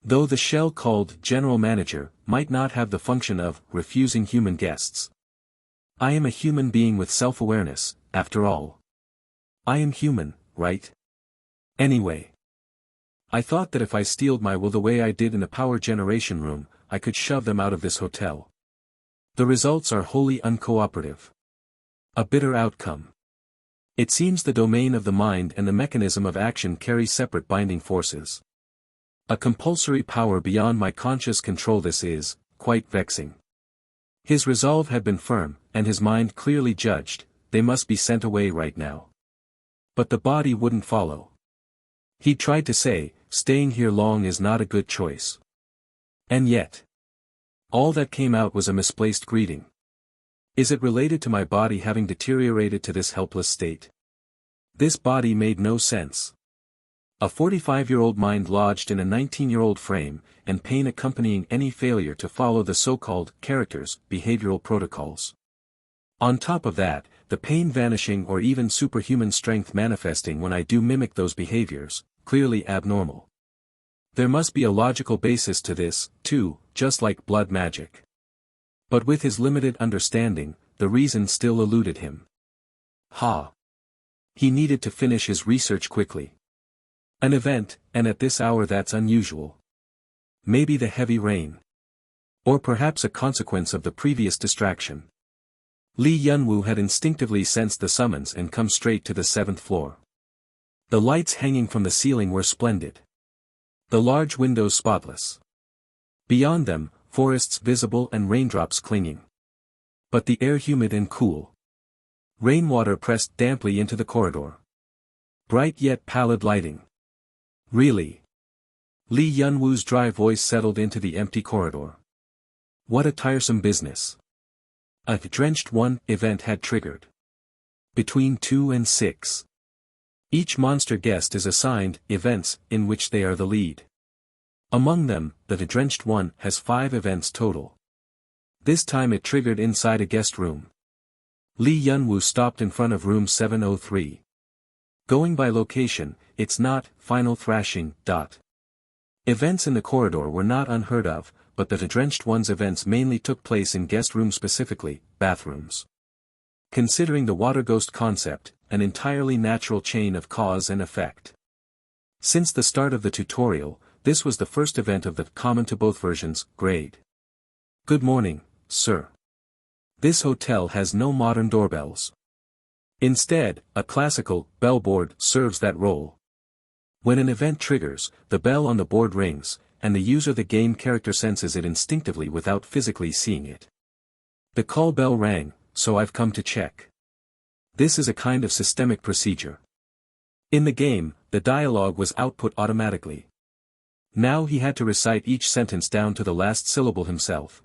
Though the shell called General Manager might not have the function of refusing human guests. I am a human being with self-awareness, after all. I am human, right? Anyway. I thought that if I steeled my will the way I did in a power generation room, I could shove them out of this hotel. The results are wholly uncooperative. A bitter outcome. It seems the domain of the mind and the mechanism of action carry separate binding forces. A compulsory power beyond my conscious control. This is quite vexing. His resolve had been firm, and his mind clearly judged, they must be sent away right now. But the body wouldn't follow. He tried to say, staying here long is not a good choice. And yet. All that came out was a misplaced greeting. Is it related to my body having deteriorated to this helpless state? This body made no sense. A 45-year-old mind lodged in a 19-year-old frame, and pain accompanying any failure to follow the so-called character's behavioral protocols. On top of that, the pain vanishing or even superhuman strength manifesting when I do mimic those behaviors, clearly abnormal. There must be a logical basis to this, too, just like blood magic. But with his limited understanding, the reason still eluded him. He needed to finish his research quickly. An event, and at this hour that's unusual. Maybe the heavy rain. Or perhaps a consequence of the previous distraction. Lee Yunwoo had instinctively sensed the summons and come straight to the 7th floor. The lights hanging from the ceiling were splendid. The large windows spotless. Beyond them, forests visible and raindrops clinging. But the air humid and cool. Rainwater pressed damply into the corridor. Bright yet pallid lighting. Really? Lee Yunwoo's dry voice settled into the empty corridor. What a tiresome business. A drenched 1 event had triggered. Between 2 and 6. Each monster guest is assigned events in which they are the lead. Among them, the drenched 1 has 5 events total. This time it triggered inside a guest room. Lee Yunwoo stopped in front of room 703. Going by location, it's not final thrashing. Events in the corridor were not unheard of, but the drenched 1's events mainly took place in guest rooms, specifically bathrooms. Considering the water ghost concept, an entirely natural chain of cause and effect. Since the start of the tutorial, this was the first event of the common to both versions grade. Good morning, sir. This hotel has no modern doorbells. Instead, a classical bellboard serves that role. When an event triggers, the bell on the board rings, and the user the game character senses it instinctively without physically seeing it. The call bell rang, so I've come to check. This is a kind of systemic procedure. In the game, the dialogue was output automatically. Now he had to recite each sentence down to the last syllable himself.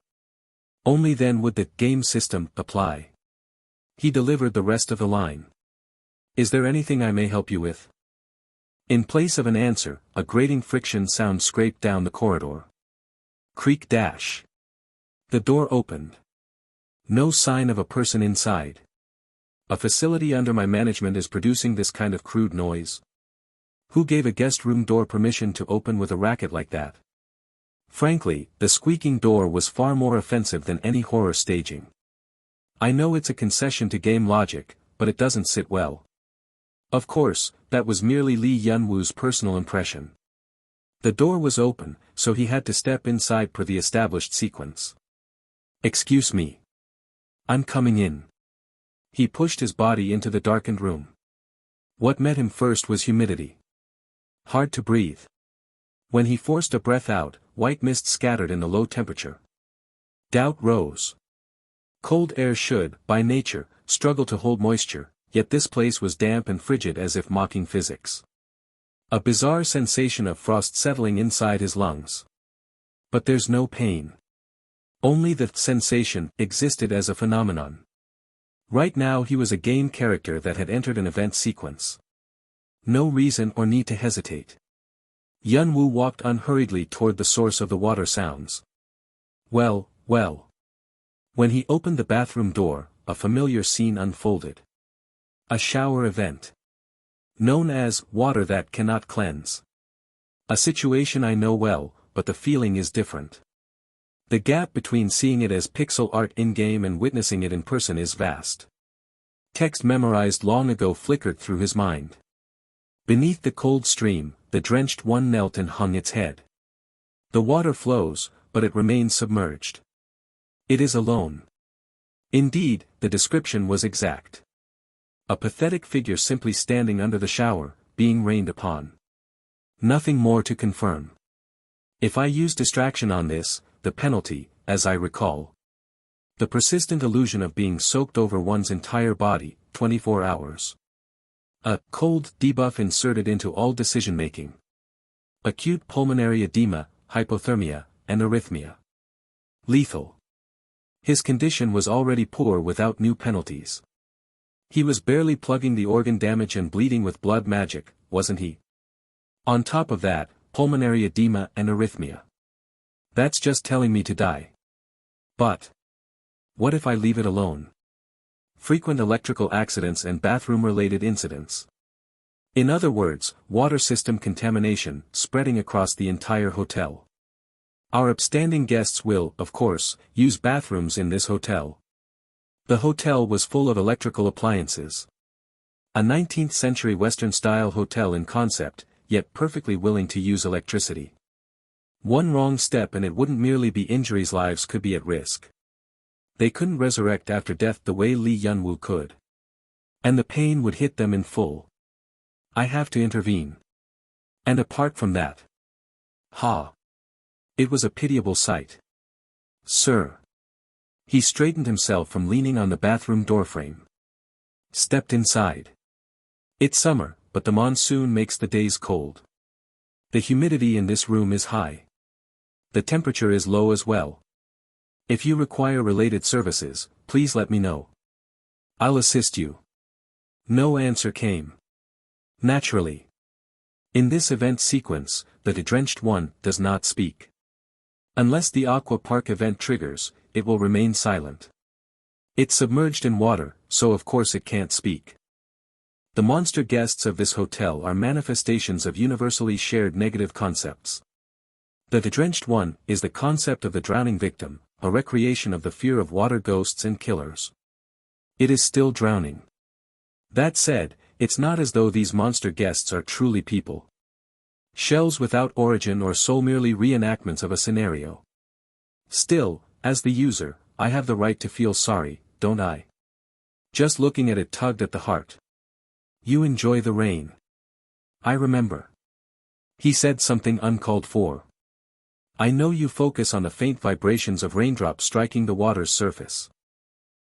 Only then would the game system apply. He delivered the rest of the line. Is there anything I may help you with? In place of an answer, a grating friction sound scraped down the corridor. Creak dash. The door opened. No sign of a person inside. A facility under my management is producing this kind of crude noise. Who gave a guest room door permission to open with a racket like that? Frankly, the squeaking door was far more offensive than any horror staging. I know it's a concession to game logic, but it doesn't sit well. Of course, that was merely Lee Yunwoo's personal impression. The door was open, so he had to step inside per the established sequence. Excuse me. I'm coming in. He pushed his body into the darkened room. What met him first was humidity. Hard to breathe. When he forced a breath out, white mist scattered in the low temperature. Doubt rose. Cold air should, by nature, struggle to hold moisture, yet this place was damp and frigid as if mocking physics. A bizarre sensation of frost settling inside his lungs. But there's no pain. Only the sensation existed as a phenomenon. Right now he was a game character that had entered an event sequence. No reason or need to hesitate. Yunwoo walked unhurriedly toward the source of the water sounds. Well. When he opened the bathroom door, a familiar scene unfolded. A shower event. Known as, water that cannot cleanse. A situation I know well, but the feeling is different. The gap between seeing it as pixel art in-game and witnessing it in person is vast. Text memorized long ago flickered through his mind. Beneath the cold stream, the drenched one knelt and hung its head. The water flows, but it remains submerged. It is alone. Indeed, the description was exact. A pathetic figure simply standing under the shower, being rained upon. Nothing more to confirm. If I use distraction on this, the penalty, as I recall. The persistent illusion of being soaked over one's entire body, 24 hours. A cold debuff inserted into all decision-making. Acute pulmonary edema, hypothermia, and arrhythmia. Lethal. His condition was already poor without new penalties. He was barely plugging the organ damage and bleeding with blood magic, wasn't he? On top of that, pulmonary edema and arrhythmia. That's just telling me to die. But what if I leave it alone? Frequent electrical accidents and bathroom-related incidents. In other words, water system contamination, spreading across the entire hotel. Our upstanding guests will, of course, use bathrooms in this hotel. The hotel was full of electrical appliances. A 19th-century Western-style hotel in concept, yet perfectly willing to use electricity. One wrong step and it wouldn't merely be injuries, lives could be at risk. They couldn't resurrect after death the way Lee Yun-woo could. And the pain would hit them in full. I have to intervene. And apart from that. It was a pitiable sight. Sir. He straightened himself from leaning on the bathroom doorframe. Stepped inside. It's summer, but the monsoon makes the days cold. The humidity in this room is high. The temperature is low as well. If you require related services, please let me know. I'll assist you. No answer came. Naturally. In this event sequence, the drenched one does not speak. Unless the Aqua Park event triggers, it will remain silent. It's submerged in water, so of course it can't speak. The monster guests of this hotel are manifestations of universally shared negative concepts. The drenched one is the concept of the drowning victim, a recreation of the fear of water ghosts and killers. It is still drowning. That said, it's not as though these monster guests are truly people. Shells without origin or soul, merely reenactments of a scenario. Still, as the user, I have the right to feel sorry, don't I? Just looking at it tugged at the heart. You enjoy the rain. I remember. He said something uncalled for. I know you focus on the faint vibrations of raindrops striking the water's surface.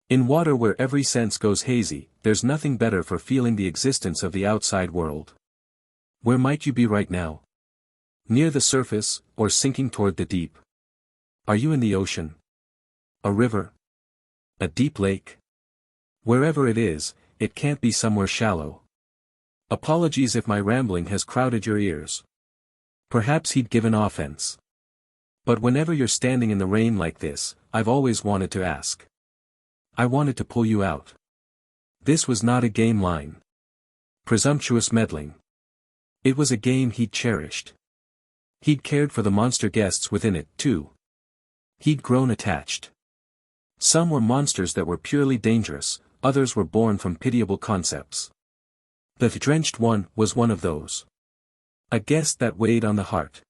In water where every sense goes hazy, there's nothing better for feeling the existence of the outside world. Where might you be right now? Near the surface, or sinking toward the deep? Are you in the ocean? A river? A deep lake? Wherever it is, it can't be somewhere shallow. Apologies if my rambling has crowded your ears. Perhaps he'd given offense. But whenever you're standing in the rain like this, I've always wanted to ask. I wanted to pull you out. This was not a game line. Presumptuous meddling. It was a game he'd cherished. He'd cared for the monster guests within it, too. He'd grown attached. Some were monsters that were purely dangerous, others were born from pitiable concepts. The drenched one was one of those. A guest that weighed on the heart.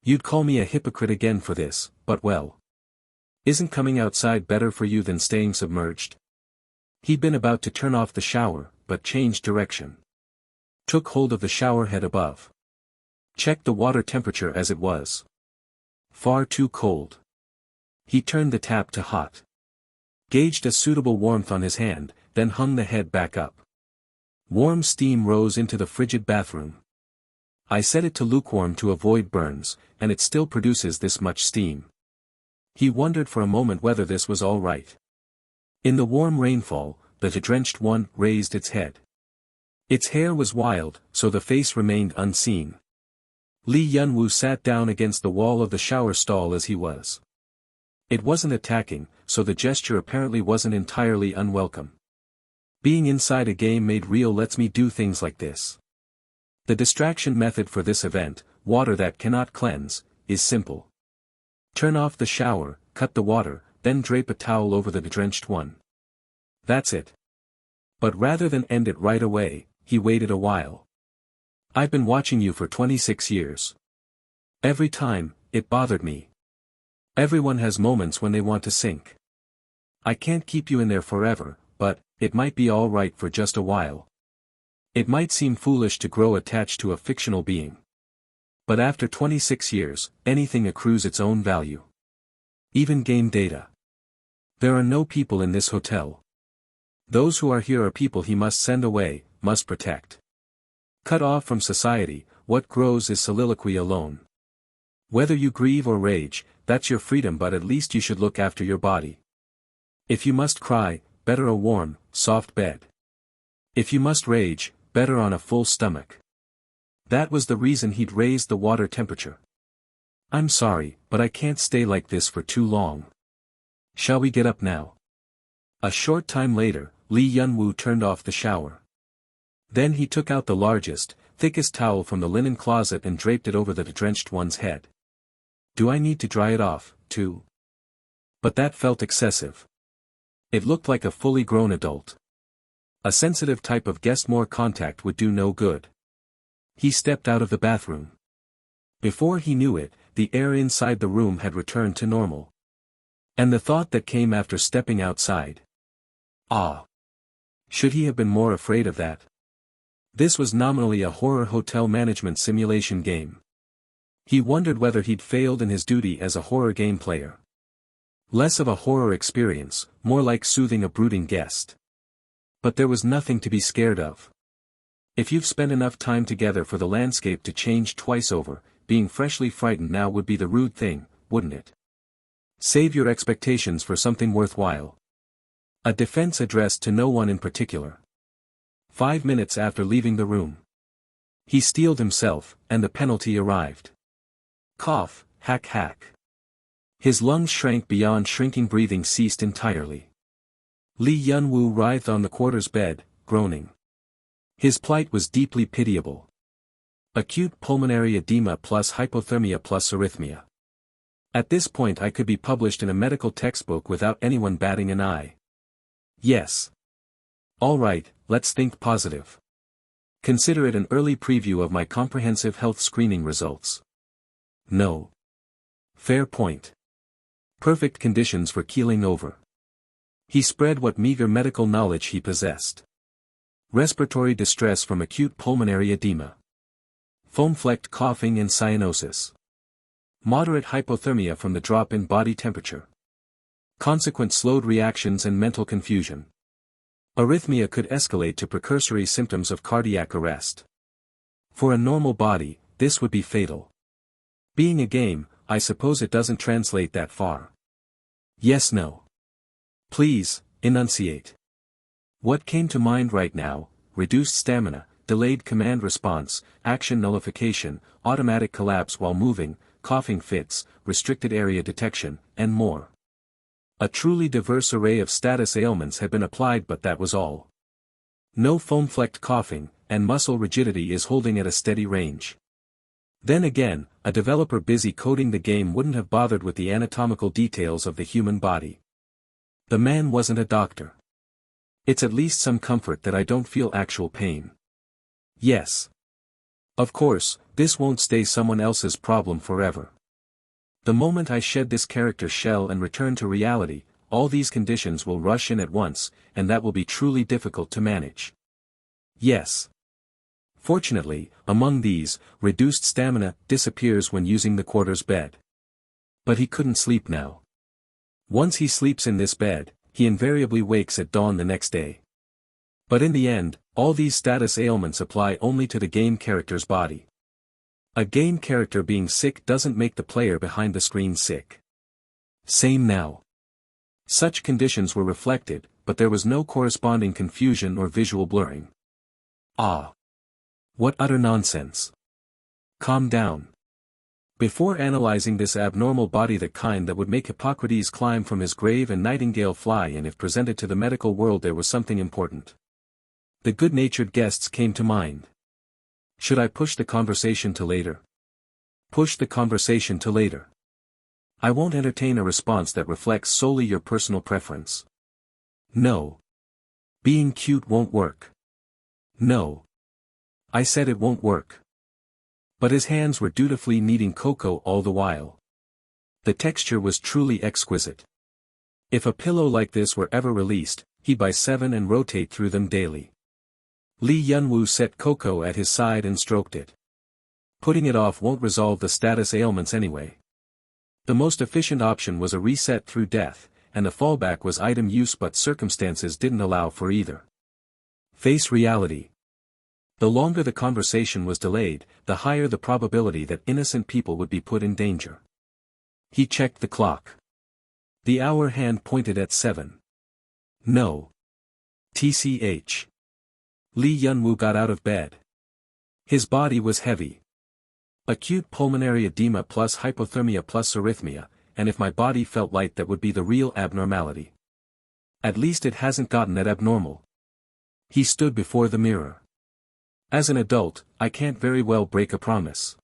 You'd call me a hypocrite again for this, but well. Isn't coming outside better for you than staying submerged? He'd been about to turn off the shower, but changed direction. Took hold of the shower head above. Checked the water temperature as it was. Far too cold. He turned the tap to hot. Gauged a suitable warmth on his hand, then hung the head back up. Warm steam rose into the frigid bathroom. I set it to lukewarm to avoid burns, and it still produces this much steam. He wondered for a moment whether this was all right. In the warm rainfall, the drenched one raised its head. Its hair was wild, so the face remained unseen. Lee Yun-woo sat down against the wall of the shower stall as he was. It wasn't attacking, so the gesture apparently wasn't entirely unwelcome. Being inside a game made real lets me do things like this. The distraction method for this event, water that cannot cleanse, is simple. Turn off the shower, cut the water, then drape a towel over the drenched one. That's it. But rather than end it right away, he waited a while. I've been watching you for 26 years. Every time, it bothered me. Everyone has moments when they want to sink. I can't keep you in there forever, but it might be all right for just a while. It might seem foolish to grow attached to a fictional being. But after 26 years, anything accrues its own value. Even game data. There are no people in this hotel. Those who are here are people he must send away, must protect. Cut off from society, what grows is soliloquy alone. Whether you grieve or rage, that's your freedom, but at least you should look after your body. If you must cry, better a warm, soft bed. If you must rage, better on a full stomach. That was the reason he'd raised the water temperature. I'm sorry, but I can't stay like this for too long. Shall we get up now? A short time later, Lee Yun-woo turned off the shower. Then he took out the largest, thickest towel from the linen closet and draped it over the drenched one's head. Do I need to dry it off, too? But that felt excessive. It looked like a fully grown adult. A sensitive type of guest, more contact would do no good. He stepped out of the bathroom. Before he knew it, the air inside the room had returned to normal. And the thought that came after stepping outside. Ah! Should he have been more afraid of that? This was nominally a horror hotel management simulation game. He wondered whether he'd failed in his duty as a horror game player. Less of a horror experience, more like soothing a brooding guest. But there was nothing to be scared of. If you've spent enough time together for the landscape to change twice over, being freshly frightened now would be the rude thing, wouldn't it? Save your expectations for something worthwhile. A defense addressed to no one in particular. 5 minutes after leaving the room, he steeled himself, and the penalty arrived. Cough, hack hack. His lungs shrank beyond shrinking, breathing ceased entirely. Lee Yun-woo writhed on the quarters bed, groaning. His plight was deeply pitiable. Acute pulmonary edema plus hypothermia plus arrhythmia. At this point I could be published in a medical textbook without anyone batting an eye. Yes. All right, let's think positive. Consider it an early preview of my comprehensive health screening results. No. Fair point. Perfect conditions for keeling over. He spread what meager medical knowledge he possessed. Respiratory distress from acute pulmonary edema. Foam-flecked coughing and cyanosis. Moderate hypothermia from the drop in body temperature. Consequent slowed reactions and mental confusion. Arrhythmia could escalate to precursory symptoms of cardiac arrest. For a normal body, this would be fatal. Being a game, I suppose it doesn't translate that far. Yes, no. Please, enunciate. What came to mind right now: reduced stamina, delayed command response, action nullification, automatic collapse while moving, coughing fits, restricted area detection, and more. A truly diverse array of status ailments had been applied, but that was all. No foam-flecked coughing, and muscle rigidity is holding at a steady range. Then again, a developer busy coding the game wouldn't have bothered with the anatomical details of the human body. The man wasn't a doctor. It's at least some comfort that I don't feel actual pain. Yes. Of course, this won't stay someone else's problem forever. The moment I shed this character shell and return to reality, all these conditions will rush in at once, and that will be truly difficult to manage. Yes. Fortunately, among these, reduced stamina disappears when using the quarters bed. But he couldn't sleep now. Once he sleeps in this bed, he invariably wakes at dawn the next day. But in the end, all these status ailments apply only to the game character's body. A game character being sick doesn't make the player behind the screen sick. Same now. Such conditions were reflected, but there was no corresponding confusion or visual blurring. Ah! What utter nonsense. Calm down. Before analyzing this abnormal body, the kind that would make Hippocrates climb from his grave and Nightingale fly, and if presented to the medical world there was something important. The good-natured guests came to mind. Should I push the conversation to later? Push the conversation to later. I won't entertain a response that reflects solely your personal preference. No. Being cute won't work. No. I said it won't work. But his hands were dutifully kneading cocoa all the while. The texture was truly exquisite. If a pillow like this were ever released, he'd buy 7 and rotate through them daily. Lee Yunwoo set cocoa at his side and stroked it. Putting it off won't resolve the status ailments anyway. The most efficient option was a reset through death, and the fallback was item use, but circumstances didn't allow for either. Face reality. The longer the conversation was delayed, the higher the probability that innocent people would be put in danger. He checked the clock. The hour hand pointed at 7. No. TCH. Lee Yunwoo got out of bed. His body was heavy. Acute pulmonary edema plus hypothermia plus arrhythmia, and if my body felt light, that would be the real abnormality. At least it hasn't gotten that abnormal. He stood before the mirror. As an adult, I can't very well break a promise.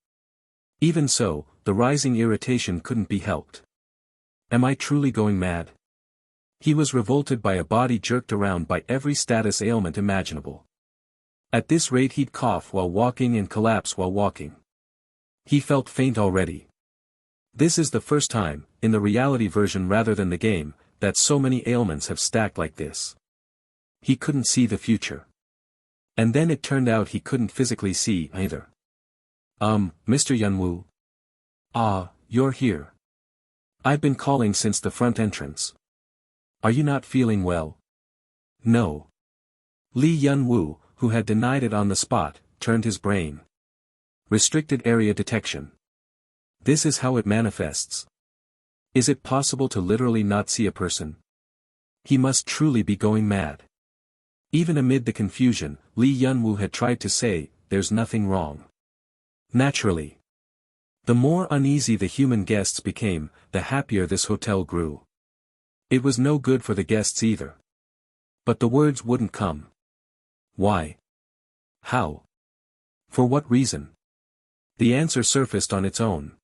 Even so, the rising irritation couldn't be helped. Am I truly going mad? He was revolted by a body jerked around by every status ailment imaginable. At this rate he'd cough while walking and collapse while walking. He felt faint already. This is the first time, in the reality version rather than the game, that so many ailments have stacked like this. He couldn't see the future. And then it turned out he couldn't physically see either. Mr. Yunwoo? Ah, you're here. I've been calling since the front entrance. Are you not feeling well? No. Lee Yunwoo, who had denied it on the spot, turned his brain. Restricted area detection. This is how it manifests. Is it possible to literally not see a person? He must truly be going mad. Even amid the confusion, Lee Yunwoo had tried to say, "There's nothing wrong." Naturally. The more uneasy the human guests became, the happier this hotel grew. It was no good for the guests either. But the words wouldn't come. Why? How? For what reason? The answer surfaced on its own.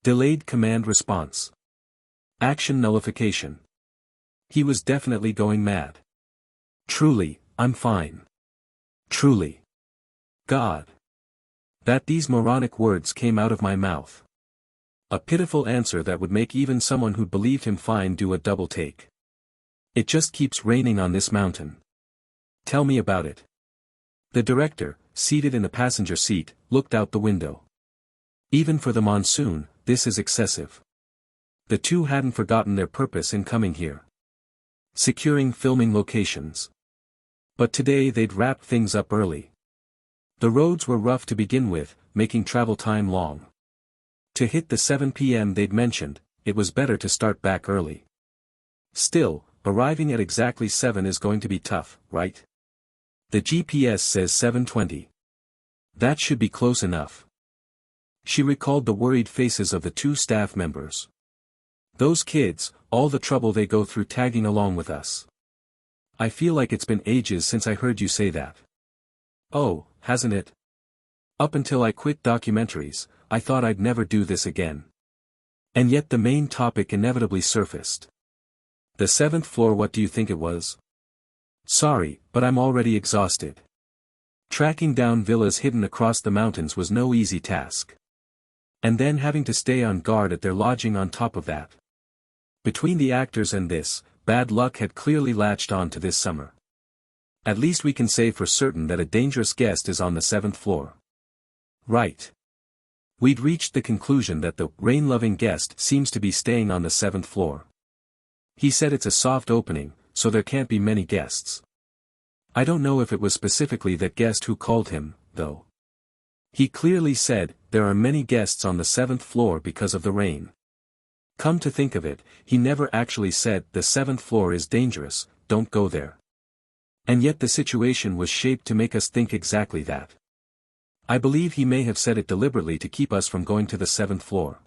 Delayed command response. Action nullification. He was definitely going mad. Truly, I'm fine. Truly. God. That these moronic words came out of my mouth. A pitiful answer that would make even someone who'd believed him fine do a double take. It just keeps raining on this mountain. Tell me about it. The director, seated in the passenger seat, looked out the window. Even for the monsoon, this is excessive. The two hadn't forgotten their purpose in coming here. Securing filming locations. But today they'd wrapped things up early. The roads were rough to begin with, making travel time long. To hit the 7 p.m. they'd mentioned, it was better to start back early. Still, arriving at exactly 7 is going to be tough, right? The GPS says 7:20. That should be close enough. She recalled the worried faces of the two staff members. Those kids, all the trouble they go through tagging along with us. I feel like it's been ages since I heard you say that. Oh, hasn't it? Up until I quit documentaries, I thought I'd never do this again. And yet the main topic inevitably surfaced. The 7th floor, what do you think it was? Sorry, but I'm already exhausted. Tracking down villas hidden across the mountains was no easy task. And then having to stay on guard at their lodging on top of that. Between the actors and this, bad luck had clearly latched on to this summer. At least we can say for certain that a dangerous guest is on the 7th floor. Right. We'd reached the conclusion that the rain-loving guest seems to be staying on the 7th floor. He said it's a soft opening, so there can't be many guests. I don't know if it was specifically that guest who called him, though. He clearly said, there are many guests on the 7th floor because of the rain. Come to think of it, he never actually said, the 7th floor is dangerous, don't go there. And yet the situation was shaped to make us think exactly that. I believe he may have said it deliberately to keep us from going to the 7th floor.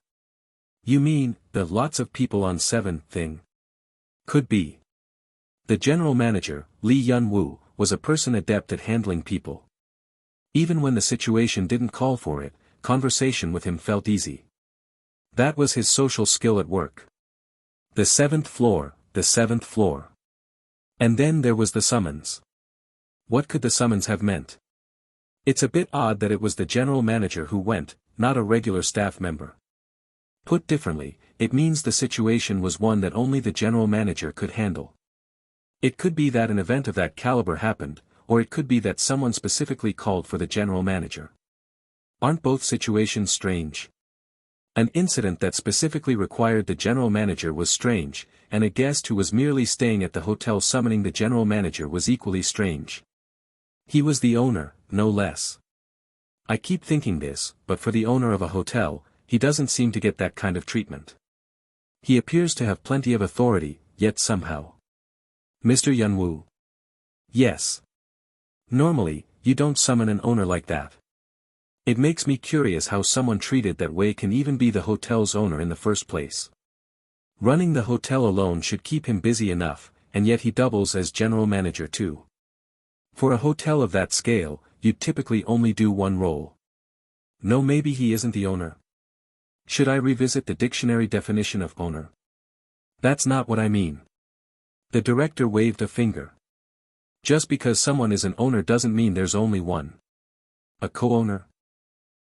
You mean, the lots of people on 7 thing? Could be. The general manager, Lee Yun-woo, was a person adept at handling people. Even when the situation didn't call for it, conversation with him felt easy. That was his social skill at work. The 7th floor, the 7th floor. And then there was the summons. What could the summons have meant? It's a bit odd that it was the general manager who went, not a regular staff member. Put differently, it means the situation was one that only the general manager could handle. It could be that an event of that caliber happened, or it could be that someone specifically called for the general manager. Aren't both situations strange? An incident that specifically required the general manager was strange, and a guest who was merely staying at the hotel summoning the general manager was equally strange. He was the owner, no less. I keep thinking this, but for the owner of a hotel, he doesn't seem to get that kind of treatment. He appears to have plenty of authority, yet somehow. Mr. Yun-woo. Yes. Normally, you don't summon an owner like that. It makes me curious how someone treated that way can even be the hotel's owner in the first place. Running the hotel alone should keep him busy enough, and yet he doubles as general manager too. For a hotel of that scale, you'd typically only do one role. No, maybe he isn't the owner. Should I revisit the dictionary definition of owner? That's not what I mean. The director waved a finger. Just because someone is an owner doesn't mean there's only one. A co-owner?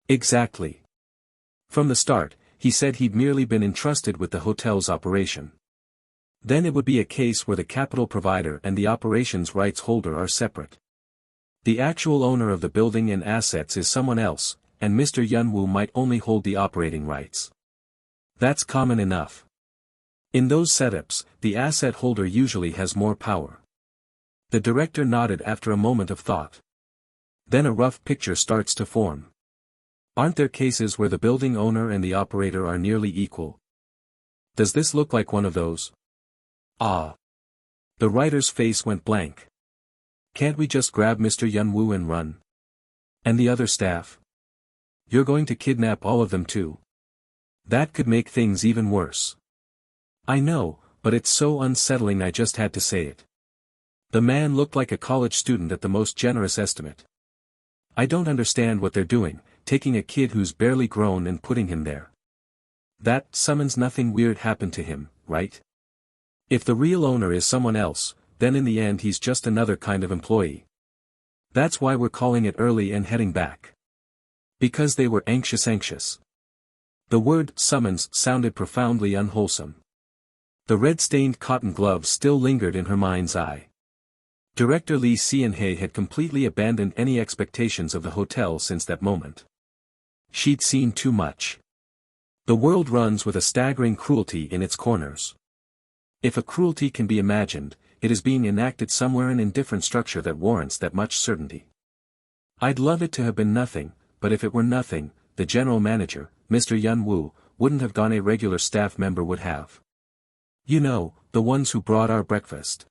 Exactly. From the start, he said he'd merely been entrusted with the hotel's operation. Then it would be a case where the capital provider and the operations rights holder are separate. The actual owner of the building and assets is someone else, and Mr. Yun-woo might only hold the operating rights. That's common enough. In those setups, the asset holder usually has more power. The director nodded after a moment of thought. Then a rough picture starts to form. Aren't there cases where the building owner and the operator are nearly equal? Does this look like one of those? Ah. The writer's face went blank. Can't we just grab Mr. Yun-woo and run? And the other staff? You're going to kidnap all of them too. That could make things even worse. I know, but it's so unsettling I just had to say it. The man looked like a college student at the most generous estimate. I don't understand what they're doing, taking a kid who's barely grown and putting him there. That summons nothing weird happened to him, right? If the real owner is someone else, then in the end he's just another kind of employee. That's why we're calling it early and heading back. Because they were anxious. The word summons sounded profoundly unwholesome. The red-stained cotton gloves still lingered in her mind's eye. Director Lee Seon-hae had completely abandoned any expectations of the hotel since that moment. She'd seen too much. The world runs with a staggering cruelty in its corners. If a cruelty can be imagined, it is being enacted somewhere in an indifferent structure that warrants that much certainty. I'd love it to have been nothing, but if it were nothing, the general manager, Mr. Yun-woo, wouldn't have gone, a regular staff member would have. You know, the ones who brought our breakfast.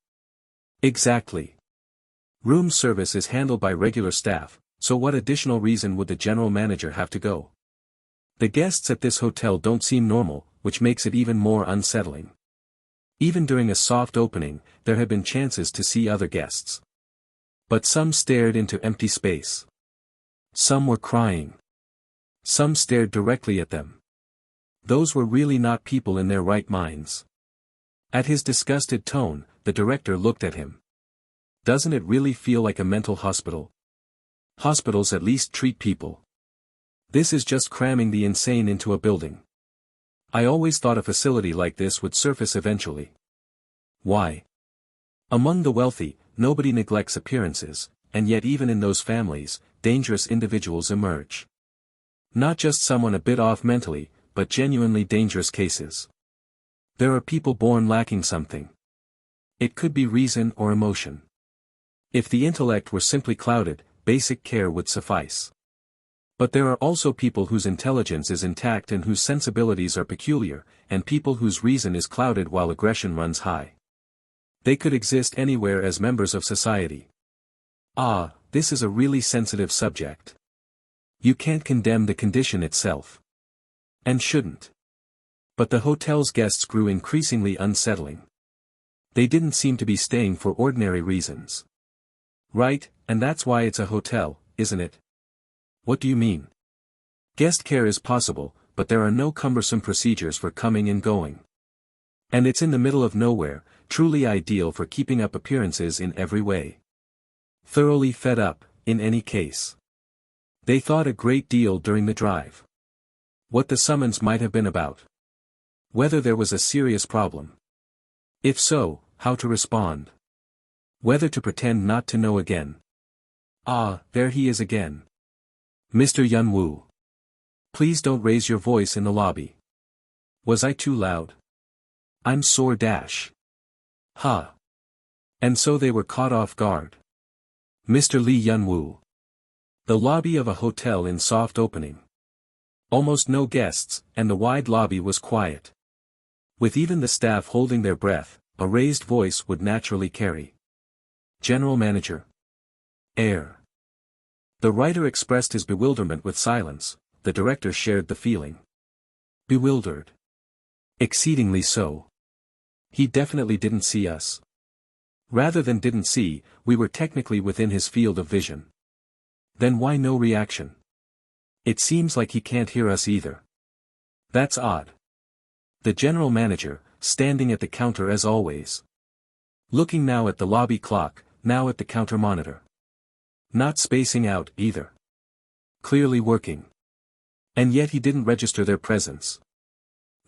Exactly. Room service is handled by regular staff, so what additional reason would the general manager have to go? The guests at this hotel don't seem normal, which makes it even more unsettling. Even during a soft opening, there had been chances to see other guests. But some stared into empty space. Some were crying. Some stared directly at them. Those were really not people in their right minds. At his disgusted tone, the director looked at him. Doesn't it really feel like a mental hospital? Hospitals at least treat people. This is just cramming the insane into a building. I always thought a facility like this would surface eventually. Why? Among the wealthy, nobody neglects appearances, and yet even in those families, dangerous individuals emerge. Not just someone a bit off mentally, but genuinely dangerous cases. There are people born lacking something. It could be reason or emotion. If the intellect were simply clouded, basic care would suffice. But there are also people whose intelligence is intact and whose sensibilities are peculiar, and people whose reason is clouded while aggression runs high. They could exist anywhere as members of society. Ah, this is a really sensitive subject. You can't condemn the condition itself. And shouldn't. But the hotel's guests grew increasingly unsettling. They didn't seem to be staying for ordinary reasons. Right, and that's why it's a hotel, isn't it? What do you mean? Guest care is possible, but there are no cumbersome procedures for coming and going. And it's in the middle of nowhere, truly ideal for keeping up appearances in every way. Thoroughly fed up, in any case. They thought a great deal during the drive. What the summons might have been about. Whether there was a serious problem. If so, how to respond. Whether to pretend not to know again. Ah, there he is again. Mr. Yunwoo. Please don't raise your voice in the lobby. Was I too loud? I'm sore dash. Ha. And so they were caught off guard. Mr. Lee Yunwoo. The lobby of a hotel in soft opening. Almost no guests, and the wide lobby was quiet. With even the staff holding their breath, a raised voice would naturally carry. General Manager. Air. The writer expressed his bewilderment with silence, the director shared the feeling. Bewildered. Exceedingly so. He definitely didn't see us. Rather than didn't see, we were technically within his field of vision. Then why no reaction? It seems like he can't hear us either. That's odd. The general manager, standing at the counter as always. Looking now at the lobby clock, now at the counter monitor. Not spacing out, either. Clearly working. And yet he didn't register their presence.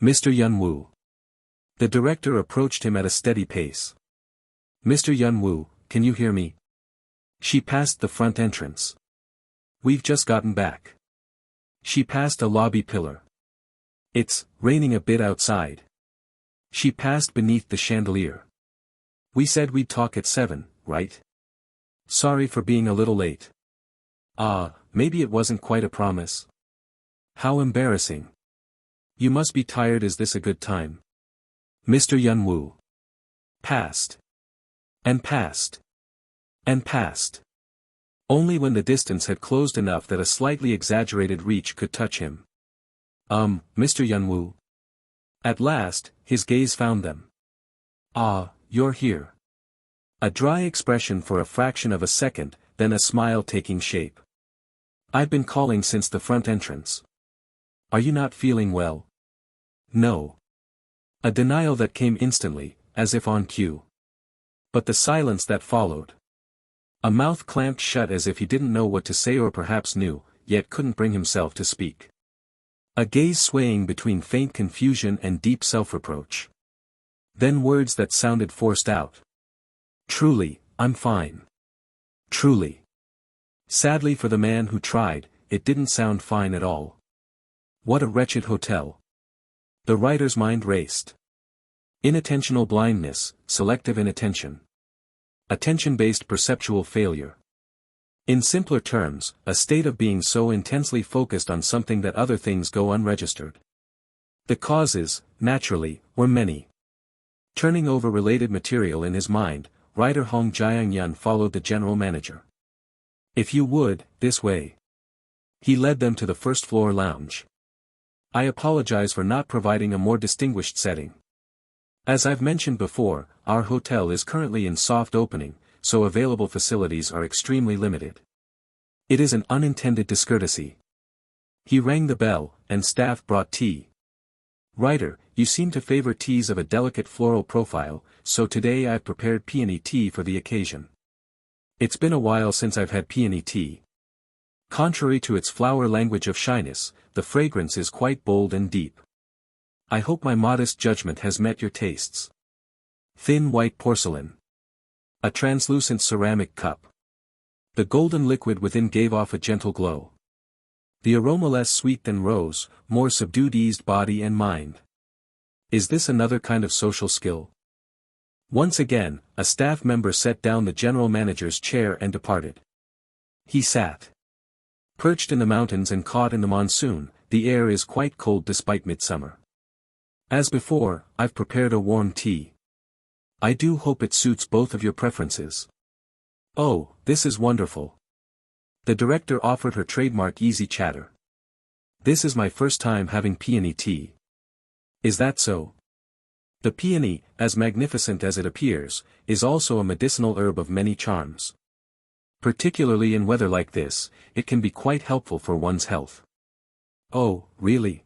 Mr. Yunwoo. The director approached him at a steady pace. Mr. Yunwoo, can you hear me? She passed the front entrance. We've just gotten back. She passed a lobby pillar. It's raining a bit outside. She passed beneath the chandelier. We said we'd talk at 7, right? Sorry for being a little late. Ah, maybe it wasn't quite a promise. How embarrassing. You must be tired. Is this a good time? Mr. Yunwoo. Passed. And passed. And passed. Only when the distance had closed enough that a slightly exaggerated reach could touch him. Mr. Yunwoo. At last, his gaze found them. Ah, you're here. A dry expression for a fraction of a second, then a smile taking shape. I've been calling since the front entrance. Are you not feeling well? No. A denial that came instantly, as if on cue. But the silence that followed. A mouth clamped shut as if he didn't know what to say or perhaps knew, yet couldn't bring himself to speak. A gaze swaying between faint confusion and deep self-reproach. Then words that sounded forced out. Truly, I'm fine. Truly. Sadly for the man who tried, it didn't sound fine at all. What a wretched hotel. The writer's mind raced. Inattentional blindness, selective inattention. Attention-based perceptual failure. In simpler terms, a state of being so intensely focused on something that other things go unregistered. The causes, naturally, were many. Turning over related material in his mind, writer Hong Jiang-yun followed the general manager. If you would, this way. He led them to the first-floor lounge. I apologize for not providing a more distinguished setting. As I've mentioned before, our hotel is currently in soft opening, so available facilities are extremely limited. It is an unintended discourtesy. He rang the bell, and staff brought tea. Writer, you seem to favor teas of a delicate floral profile, so today I've prepared peony tea for the occasion. It's been a while since I've had peony tea. Contrary to its flower language of shyness, the fragrance is quite bold and deep. I hope my modest judgment has met your tastes. Thin white porcelain. A translucent ceramic cup. The golden liquid within gave off a gentle glow. The aroma less sweet than rose, more subdued eased body and mind. Is this another kind of social skill? Once again, a staff member set down the general manager's chair and departed. He sat. Perched in the mountains and caught in the monsoon, the air is quite cold despite midsummer. As before, I've prepared a warm tea. I do hope it suits both of your preferences. Oh, this is wonderful. The director offered her trademark easy chatter. This is my first time having peony tea. Is that so? The peony, as magnificent as it appears, is also a medicinal herb of many charms. Particularly in weather like this, it can be quite helpful for one's health. Oh, really?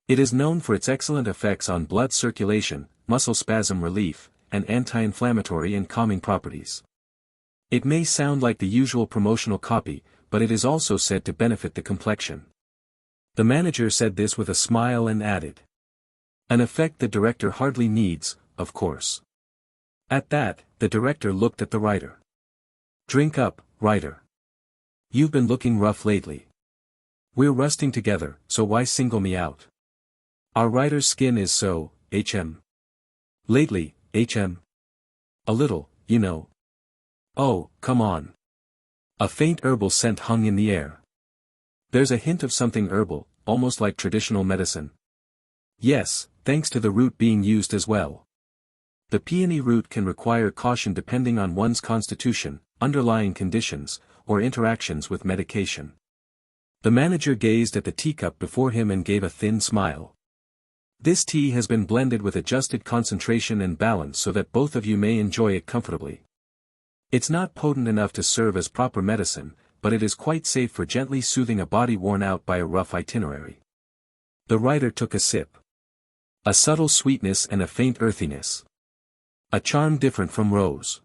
It is known for its excellent effects on blood circulation, muscle spasm relief, and anti-inflammatory and calming properties. It may sound like the usual promotional copy, but it is also said to benefit the complexion. The manager said this with a smile and added. An effect the director hardly needs, of course. At that, the director looked at the writer. Drink up, writer. You've been looking rough lately. We're rusting together, so why single me out? Our writer's skin is so, Lately, A little, you know. Oh, come on. A faint herbal scent hung in the air. There's a hint of something herbal, almost like traditional medicine. Yes, thanks to the root being used as well. The peony root can require caution depending on one's constitution, underlying conditions, or interactions with medication. The manager gazed at the teacup before him and gave a thin smile. This tea has been blended with adjusted concentration and balance so that both of you may enjoy it comfortably. It's not potent enough to serve as proper medicine, but it is quite safe for gently soothing a body worn out by a rough itinerary. The writer took a sip. A subtle sweetness and a faint earthiness. A charm different from rose.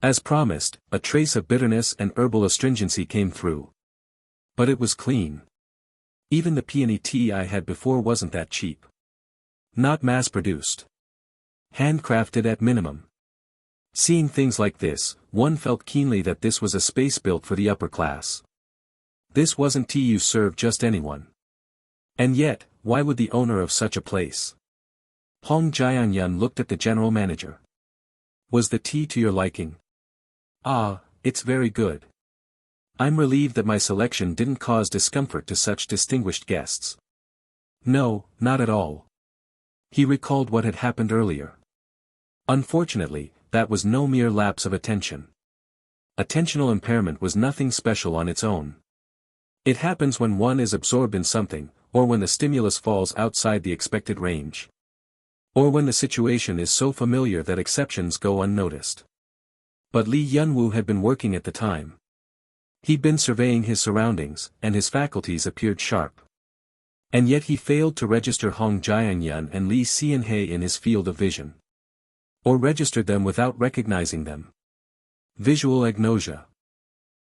As promised, a trace of bitterness and herbal astringency came through. But it was clean. Even the peony tea I had before wasn't that cheap. Not mass-produced. Handcrafted at minimum. Seeing things like this, one felt keenly that this was a space built for the upper class. This wasn't tea you serve just anyone. And yet, why would the owner of such a place? Hong Jianyun looked at the general manager. Was the tea to your liking? Ah, it's very good. I'm relieved that my selection didn't cause discomfort to such distinguished guests. No, not at all. He recalled what had happened earlier. Unfortunately, that was no mere lapse of attention. Attentional impairment was nothing special on its own. It happens when one is absorbed in something, or when the stimulus falls outside the expected range. Or when the situation is so familiar that exceptions go unnoticed. But Li Yunwu had been working at the time. He'd been surveying his surroundings, and his faculties appeared sharp. And yet he failed to register Hong Jianyun and Li Xianhe in his field of vision. Or registered them without recognizing them. Visual agnosia.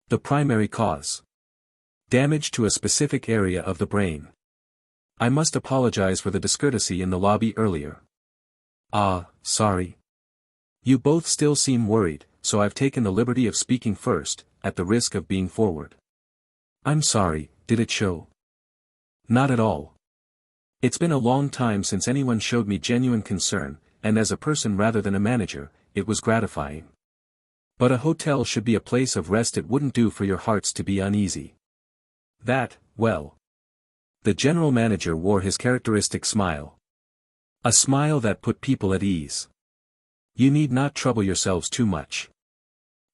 The primary cause. Damage to a specific area of the brain. I must apologize for the discourtesy in the lobby earlier. Ah, sorry. You both still seem worried, so I've taken the liberty of speaking first, at the risk of being forward. I'm sorry, did it show? Not at all. It's been a long time since anyone showed me genuine concern, and as a person rather than a manager, it was gratifying. But a hotel should be a place of rest. It wouldn't do for your hearts to be uneasy. That, well. The general manager wore his characteristic smile. A smile that put people at ease. You need not trouble yourselves too much.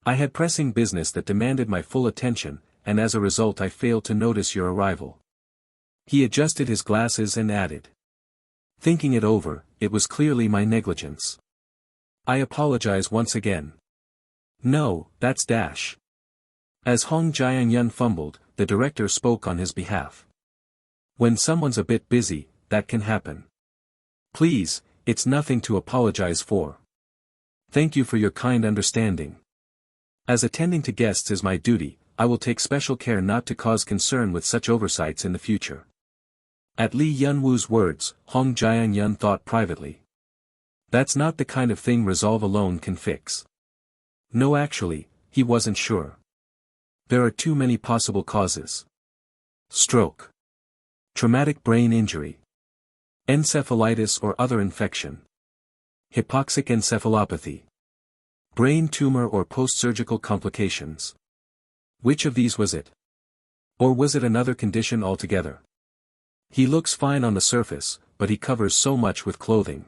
I had pressing business that demanded my full attention, and as a result I failed to notice your arrival. He adjusted his glasses and added. Thinking it over, it was clearly my negligence. I apologize once again. No, that's dash. As Hong Jianyun fumbled, the director spoke on his behalf. When someone's a bit busy, that can happen. Please, it's nothing to apologize for. Thank you for your kind understanding. As attending to guests is my duty, I will take special care not to cause concern with such oversights in the future. At Li Yunwu's words, Hong Jianyun thought privately. That's not the kind of thing resolve alone can fix. No, actually, he wasn't sure. There are too many possible causes. Stroke. Traumatic brain injury. Encephalitis or other infection. Hypoxic encephalopathy. Brain tumor or post-surgical complications. Which of these was it? Or was it another condition altogether? He looks fine on the surface, but he covers so much with clothing.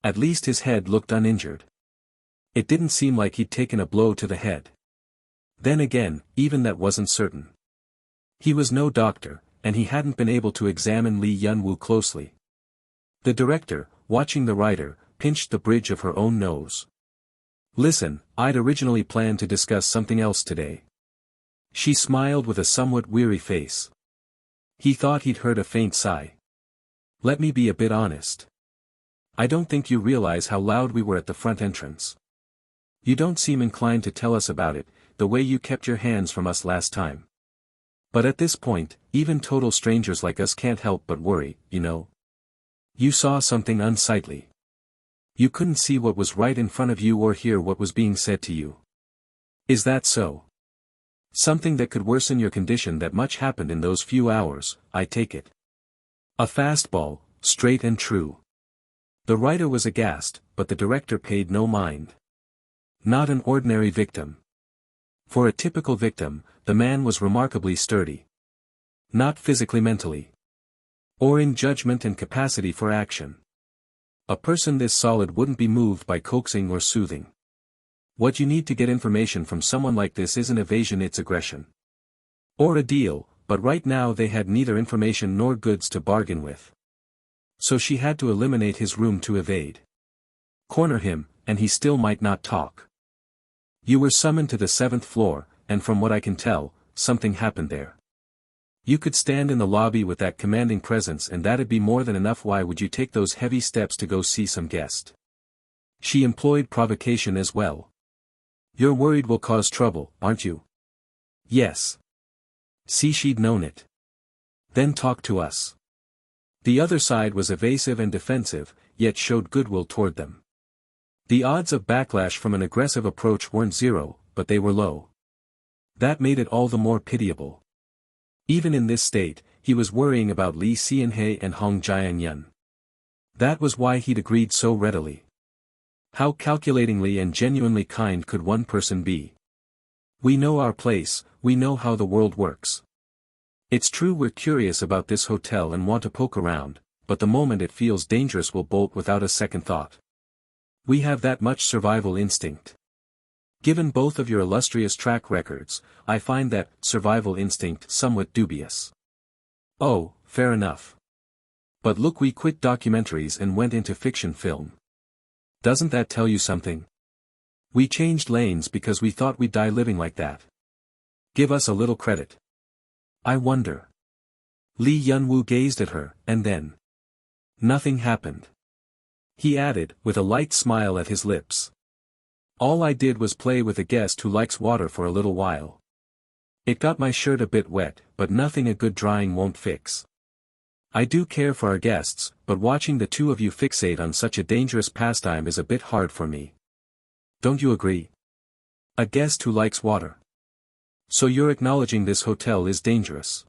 At least his head looked uninjured. It didn't seem like he'd taken a blow to the head. Then again, even that wasn't certain. He was no doctor, and he hadn't been able to examine Lee Yun-woo closely. The director, watching the writer, pinched the bridge of her own nose. Listen, I'd originally planned to discuss something else today. She smiled with a somewhat weary face. He thought he'd heard a faint sigh. Let me be a bit honest. I don't think you realize how loud we were at the front entrance. You don't seem inclined to tell us about it, the way you kept your hands from us last time. But at this point, even total strangers like us can't help but worry, you know. You saw something unsightly. You couldn't see what was right in front of you or hear what was being said to you. Is that so? Something that could worsen your condition. That much happened in those few hours, I take it. A fastball, straight and true. The writer was aghast, but the director paid no mind. Not an ordinary victim. For a typical victim, the man was remarkably sturdy. Not physically, mentally. Or in judgment and capacity for action. A person this solid wouldn't be moved by coaxing or soothing. What you need to get information from someone like this isn't evasion, it's aggression. Or a deal, but right now they had neither information nor goods to bargain with. So she had to eliminate his room to evade. Corner him, and he still might not talk. You were summoned to the 7th floor, and from what I can tell, something happened there. You could stand in the lobby with that commanding presence and that'd be more than enough. Why would you take those heavy steps to go see some guest? She employed provocation as well. You're worried we'll cause trouble, aren't you? Yes. See, she'd known it. Then talk to us. The other side was evasive and defensive, yet showed goodwill toward them. The odds of backlash from an aggressive approach weren't zero, but they were low. That made it all the more pitiable. Even in this state, he was worrying about Lee Seon-hae and Hong Jae-yun. That was why he'd agreed so readily. How calculatingly and genuinely kind could one person be? We know our place, we know how the world works. It's true we're curious about this hotel and want to poke around, but the moment it feels dangerous we'll bolt without a second thought. We have that much survival instinct. Given both of your illustrious track records, I find that survival instinct somewhat dubious. Oh, fair enough. But look, we quit documentaries and went into fiction film. Doesn't that tell you something? We changed lanes because we thought we'd die living like that. Give us a little credit. I wonder. Lee Yun-woo gazed at her, and then. Nothing happened. He added, with a light smile at his lips. All I did was play with a guest who likes water for a little while. It got my shirt a bit wet, but nothing a good drying won't fix. I do care for our guests, but watching the two of you fixate on such a dangerous pastime is a bit hard for me. Don't you agree? A guest who likes water. So you're acknowledging this hotel is dangerous.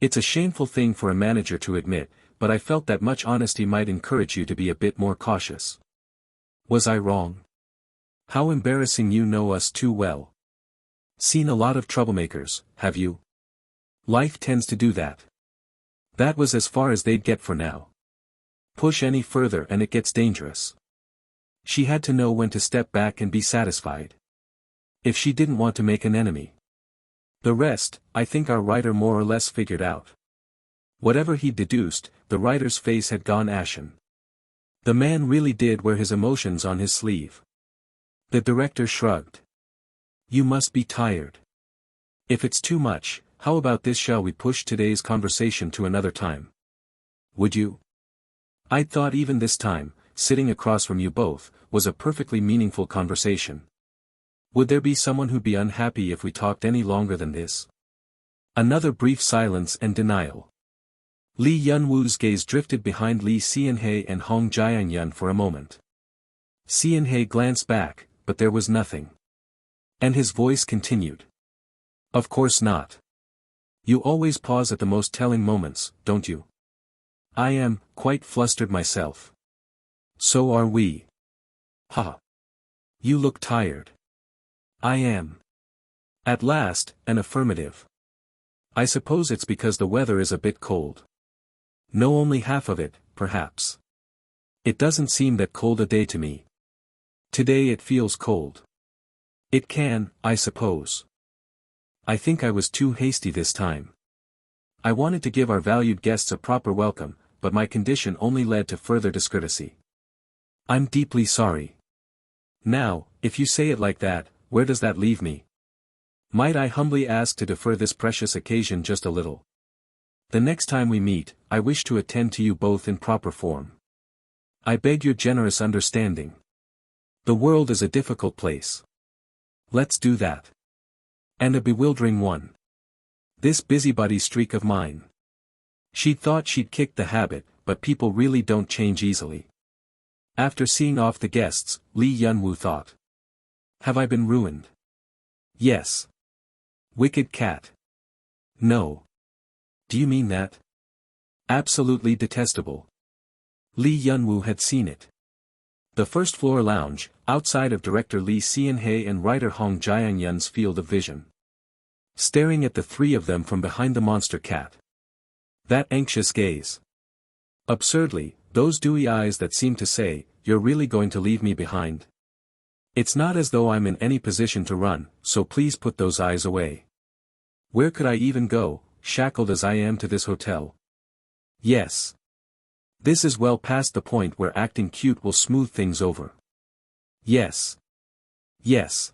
It's a shameful thing for a manager to admit, but I felt that much honesty might encourage you to be a bit more cautious. Was I wrong? How embarrassing, you know us too well. Seen a lot of troublemakers, have you? Life tends to do that. That was as far as they'd get for now. Push any further and it gets dangerous. She had to know when to step back and be satisfied. If she didn't want to make an enemy. The rest, I think our writer more or less figured out. Whatever he'd deduced, the writer's face had gone ashen. The man really did wear his emotions on his sleeve. The director shrugged. You must be tired. If it's too much, how about this? Shall we push today's conversation to another time? Would you? I'd thought even this time, sitting across from you both, was a perfectly meaningful conversation. Would there be someone who'd be unhappy if we talked any longer than this? Another brief silence and denial. Lee Yun-woo's gaze drifted behind Lee Seon-hae and Hong Jae-yun for a moment. Seon-hae glanced back, but there was nothing. And his voice continued. Of course not. You always pause at the most telling moments, don't you? I am quite flustered myself. So are we. Ha. You look tired. I am. At last, an affirmative. I suppose it's because the weather is a bit cold. No, only half of it, perhaps. It doesn't seem that cold a day to me. Today it feels cold. It can, I suppose. I think I was too hasty this time. I wanted to give our valued guests a proper welcome, but my condition only led to further discourtesy. I'm deeply sorry. Now, if you say it like that, where does that leave me? Might I humbly ask to defer this precious occasion just a little? The next time we meet, I wish to attend to you both in proper form. I beg your generous understanding. The world is a difficult place. Let's do that. And a bewildering one. This busybody streak of mine. She'd thought she'd kicked the habit, but people really don't change easily. After seeing off the guests, Lee Yun-woo thought. Have I been ruined? Yes. Wicked cat. No. Do you mean that? Absolutely detestable. Lee Yun-woo had seen it. The first floor lounge, outside of director Lee Seon-hae and writer Hong Jae-yun's field of vision. Staring at the three of them from behind the monster cat. That anxious gaze. Absurdly, those dewy eyes that seemed to say, "You're really going to leave me behind?" It's not as though I'm in any position to run, so please put those eyes away. Where could I even go, shackled as I am to this hotel? Yes. This is well past the point where acting cute will smooth things over. Yes. Yes.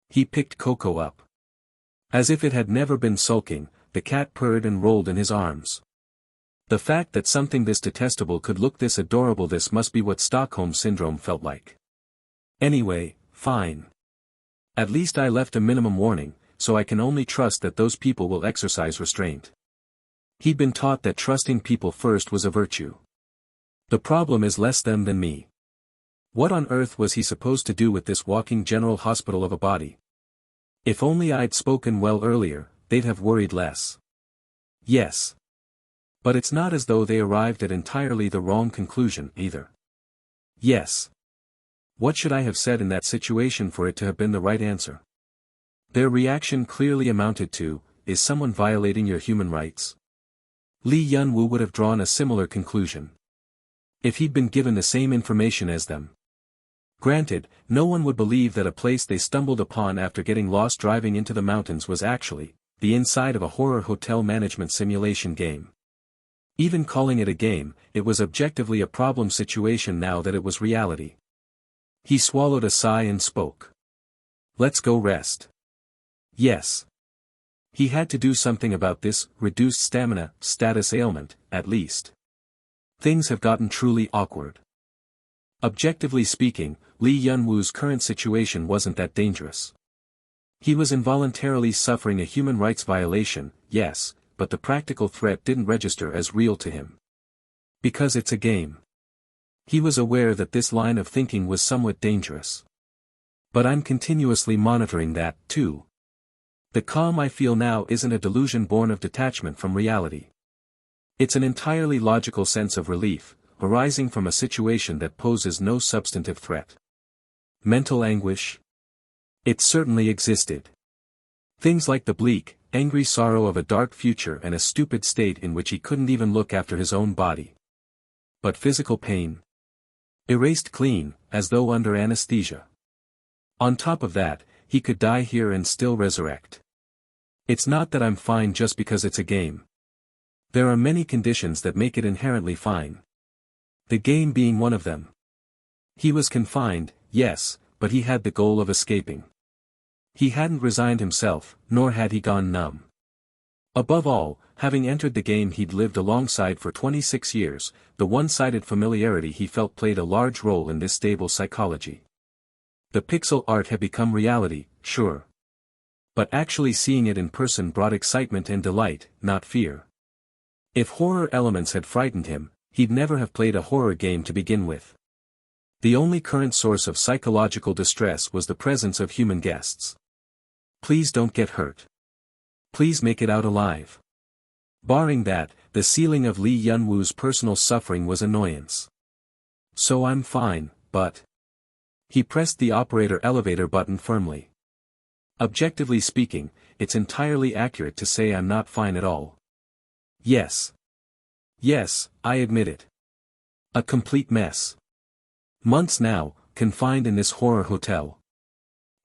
He picked Coco up. As if it had never been sulking, the cat purred and rolled in his arms. The fact that something this detestable could look this adorable, this must be what Stockholm Syndrome felt like. Anyway, fine. At least I left a minimum warning, so I can only trust that those people will exercise restraint. He'd been taught that trusting people first was a virtue. The problem is less them than me. What on earth was he supposed to do with this walking general hospital of a body? If only I'd spoken well earlier, they'd have worried less. Yes. But it's not as though they arrived at entirely the wrong conclusion, either. Yes. What should I have said in that situation for it to have been the right answer? Their reaction clearly amounted to, "Is someone violating your human rights?" Lee Yun-woo would have drawn a similar conclusion. If he'd been given the same information as them. Granted, no one would believe that a place they stumbled upon after getting lost driving into the mountains was actually the inside of a horror hotel management simulation game. Even calling it a game, it was objectively a problem situation now that it was reality. He swallowed a sigh and spoke. Let's go rest. Yes. He had to do something about this reduced stamina status ailment, at least. Things have gotten truly awkward. Objectively speaking, Lee Yun-woo's current situation wasn't that dangerous. He was involuntarily suffering a human rights violation, yes, but the practical threat didn't register as real to him. Because it's a game. He was aware that this line of thinking was somewhat dangerous. But I'm continuously monitoring that, too. The calm I feel now isn't a delusion born of detachment from reality. It's an entirely logical sense of relief, arising from a situation that poses no substantive threat. Mental anguish? It certainly existed. Things like the bleak, angry sorrow of a dark future and a stupid state in which he couldn't even look after his own body. But physical pain? Erased clean, as though under anesthesia. On top of that, he could die here and still resurrect. It's not that I'm fine just because it's a game. There are many conditions that make it inherently fine. The game being one of them. He was confined, yes, but he had the goal of escaping. He hadn't resigned himself, nor had he gone numb. Above all, having entered the game he'd lived alongside for 26 years, the one-sided familiarity he felt played a large role in this stable psychology. The pixel art had become reality, sure. But actually seeing it in person brought excitement and delight, not fear. If horror elements had frightened him, he'd never have played a horror game to begin with. The only current source of psychological distress was the presence of human guests. Please don't get hurt. Please make it out alive. Barring that, the ceiling of Lee Yun-woo's personal suffering was annoyance. So I'm fine, but... He pressed the operator elevator button firmly. Objectively speaking, it's entirely accurate to say I'm not fine at all. Yes. Yes, I admit it. A complete mess. Months now, confined in this horror hotel.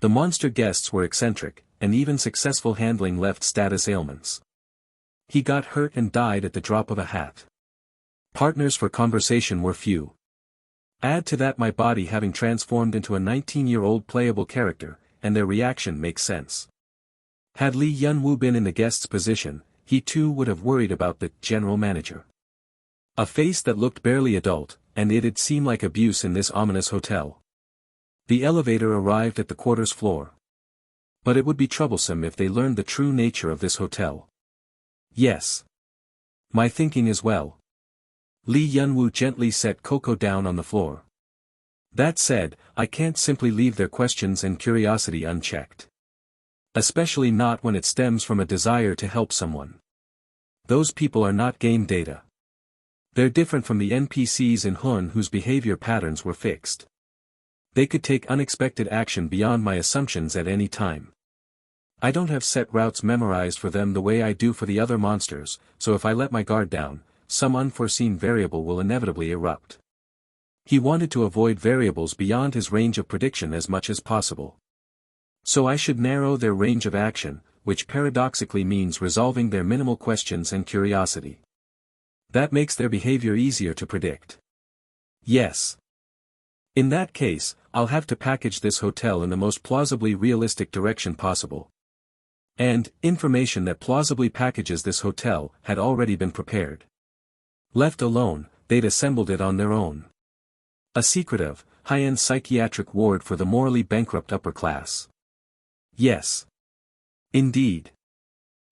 The monster guests were eccentric, and even successful handling left status ailments. He got hurt and died at the drop of a hat. Partners for conversation were few. Add to that my body having transformed into a 19-year-old playable character, and their reaction makes sense. Had Lee Yun-woo been in the guest's position, he too would have worried about the general manager. A face that looked barely adult, and it'd seem like abuse in this ominous hotel. The elevator arrived at the quarters floor. But it would be troublesome if they learned the true nature of this hotel. Yes. My thinking as well. Lee Yun-woo gently set Coco down on the floor. That said, I can't simply leave their questions and curiosity unchecked. Especially not when it stems from a desire to help someone. Those people are not game data. They're different from the NPCs in Hun whose behavior patterns were fixed. They could take unexpected action beyond my assumptions at any time. I don't have set routes memorized for them the way I do for the other monsters, so if I let my guard down, some unforeseen variable will inevitably erupt. He wanted to avoid variables beyond his range of prediction as much as possible. So I should narrow their range of action, which paradoxically means resolving their minimal questions and curiosity. That makes their behavior easier to predict. Yes. In that case, I'll have to package this hotel in the most plausibly realistic direction possible. And, information that plausibly packages this hotel had already been prepared. Left alone, they'd assembled it on their own. A secretive, high-end psychiatric ward for the morally bankrupt upper class. Yes. Indeed.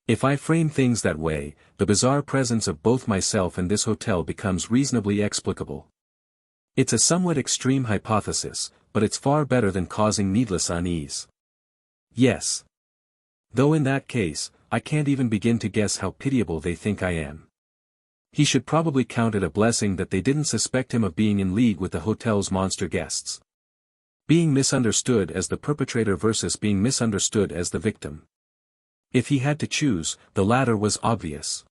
If I frame things that way, the bizarre presence of both myself and this hotel becomes reasonably explicable. It's a somewhat extreme hypothesis, but it's far better than causing needless unease. Yes. Though in that case, I can't even begin to guess how pitiable they think I am. He should probably count it a blessing that they didn't suspect him of being in league with the hotel's monster guests. Being misunderstood as the perpetrator versus being misunderstood as the victim. If he had to choose, the latter was obvious.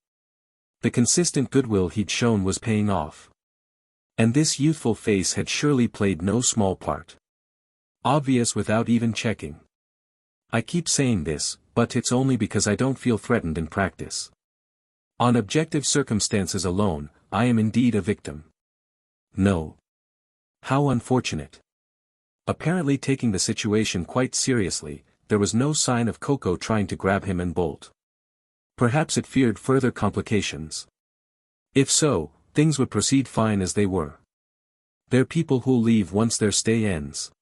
The consistent goodwill he'd shown was paying off. And this youthful face had surely played no small part. Obvious without even checking. I keep saying this, but it's only because I don't feel threatened in practice. On objective circumstances alone, I am indeed a victim. No. How unfortunate. Apparently taking the situation quite seriously, there was no sign of Coco trying to grab him and bolt. Perhaps it feared further complications. If so, things would proceed fine as they were. They're people who'll leave once their stay ends.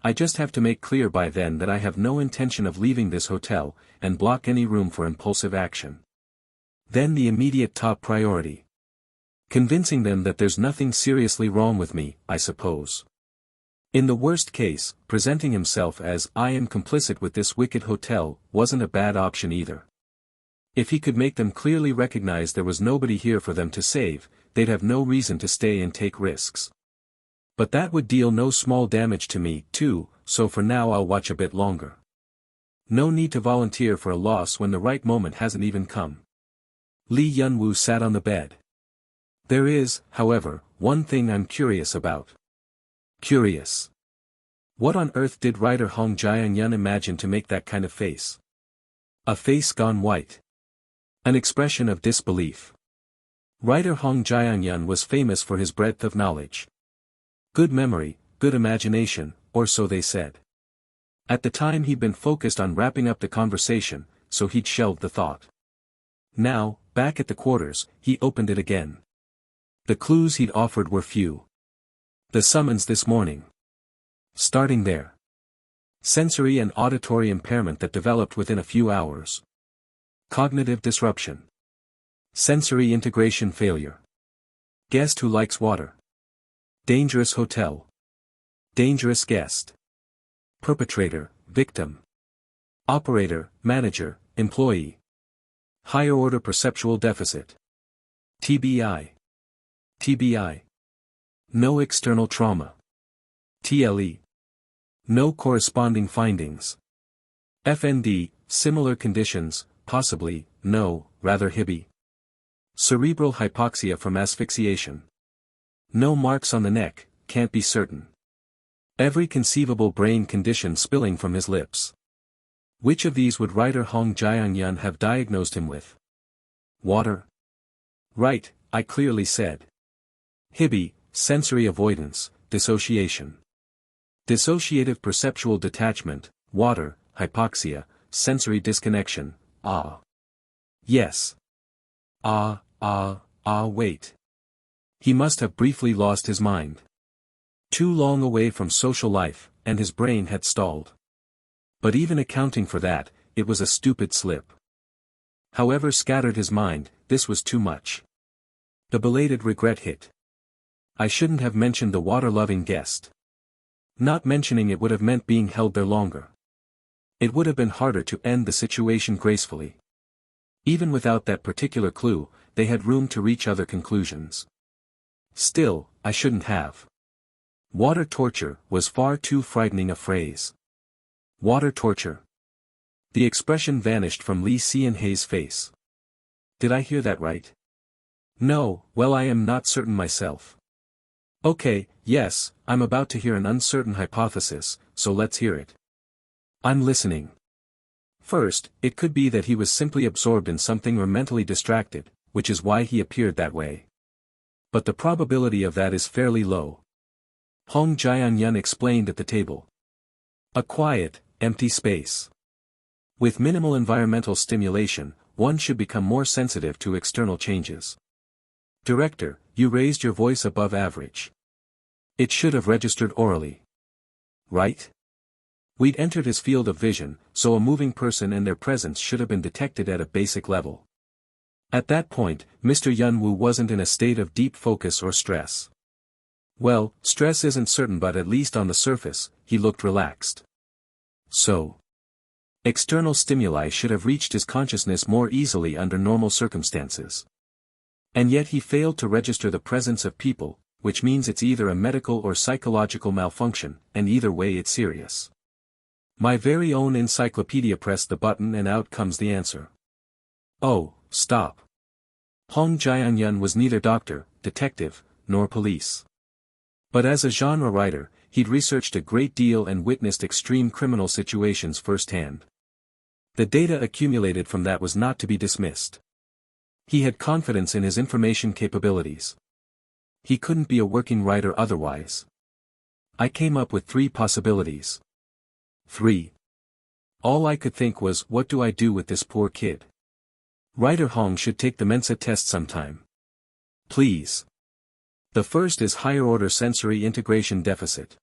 I just have to make clear by then that I have no intention of leaving this hotel, and block any room for impulsive action. Then the immediate top priority. Convincing them that there's nothing seriously wrong with me, I suppose. In the worst case, presenting himself as I am complicit with this wicked hotel wasn't a bad option either. If he could make them clearly recognize there was nobody here for them to save, they'd have no reason to stay and take risks. But that would deal no small damage to me, too, so for now I'll watch a bit longer. No need to volunteer for a loss when the right moment hasn't even come. Lee Yun-woo sat on the bed. There is, however, one thing I'm curious about. Curious. What on earth did writer Hong Jae-yun imagine to make that kind of face? A face gone white. An expression of disbelief. Writer Hong Jae-yun was famous for his breadth of knowledge. Good memory, good imagination, or so they said. At the time he'd been focused on wrapping up the conversation, so he'd shelved the thought. Now, back at the quarters, he opened it again. The clues he'd offered were few. The summons this morning. Starting there. Sensory and auditory impairment that developed within a few hours. Cognitive disruption. Sensory integration failure. Guest who likes water. Dangerous hotel. Dangerous guest. Perpetrator, victim. Operator, manager, employee. Higher order perceptual deficit. TBI. TBI. No external trauma. TLE. No corresponding findings. FND, similar conditions, possibly, no, rather HIBI. Cerebral hypoxia from asphyxiation. No marks on the neck, can't be certain. Every conceivable brain condition spilling from his lips. Which of these would writer Hong Jiang-yun have diagnosed him with? Water. Right, I clearly said. Hibby, sensory avoidance, dissociation. Dissociative perceptual detachment, water, hypoxia, sensory disconnection, Yes. Wait. He must have briefly lost his mind. Too long away from social life, and his brain had stalled. But even accounting for that, it was a stupid slip. However scattered his mind, this was too much. The belated regret hit. I shouldn't have mentioned the water-loving guest. Not mentioning it would have meant being held there longer. It would have been harder to end the situation gracefully. Even without that particular clue, they had room to reach other conclusions. Still, I shouldn't have. Water torture was far too frightening a phrase. Water torture. The expression vanished from Lee Sean-hae's face. Did I hear that right? No, well, I am not certain myself. Okay, yes, I'm about to hear an uncertain hypothesis, so let's hear it. I'm listening. First, it could be that he was simply absorbed in something or mentally distracted, which is why he appeared that way. But the probability of that is fairly low. Hong Jiang-yun explained at the table. A quiet, empty space. With minimal environmental stimulation, one should become more sensitive to external changes. Director, you raised your voice above average. It should have registered orally. Right? We'd entered his field of vision, so a moving person and their presence should have been detected at a basic level. At that point, Mr. Yun-woo wasn't in a state of deep focus or stress. Well, stress isn't certain, but at least on the surface, he looked relaxed. So, external stimuli should have reached his consciousness more easily under normal circumstances. And yet he failed to register the presence of people, which means it's either a medical or psychological malfunction, and either way it's serious. My very own encyclopedia pressed the button and out comes the answer. Oh, stop. Hong Jiang-yun was neither doctor, detective, nor police. But as a genre writer, he'd researched a great deal and witnessed extreme criminal situations firsthand. The data accumulated from that was not to be dismissed. He had confidence in his information capabilities. He couldn't be a working writer otherwise. I came up with 3 possibilities. 3. All I could think was, what do I do with this poor kid? Writer Hong should take the Mensa test sometime. Please. The first is higher-order sensory integration deficit.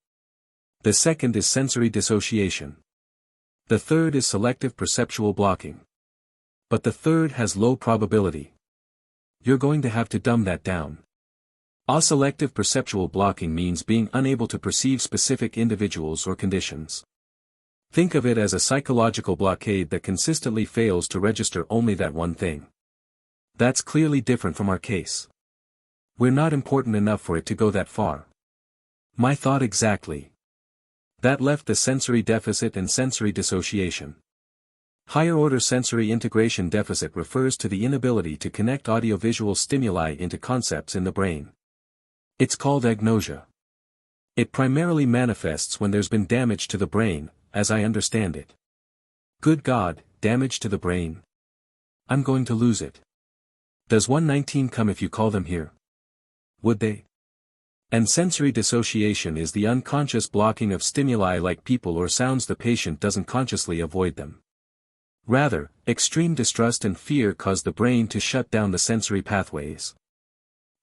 The second is sensory dissociation. The third is selective perceptual blocking. But the third has low probability. You're going to have to dumb that down. Selective perceptual blocking means being unable to perceive specific individuals or conditions. Think of it as a psychological blockade that consistently fails to register only that one thing. That's clearly different from our case. We're not important enough for it to go that far. My thought exactly. That left the sensory deficit and sensory dissociation. Higher-order sensory integration deficit refers to the inability to connect audiovisual stimuli into concepts in the brain. It's called agnosia. It primarily manifests when there's been damage to the brain, as I understand it. Good God, damage to the brain. I'm going to lose it. Does 119 come if you call them here? Would they? And sensory dissociation is the unconscious blocking of stimuli like people or sounds. The patient doesn't consciously avoid them. Rather, extreme distrust and fear cause the brain to shut down the sensory pathways.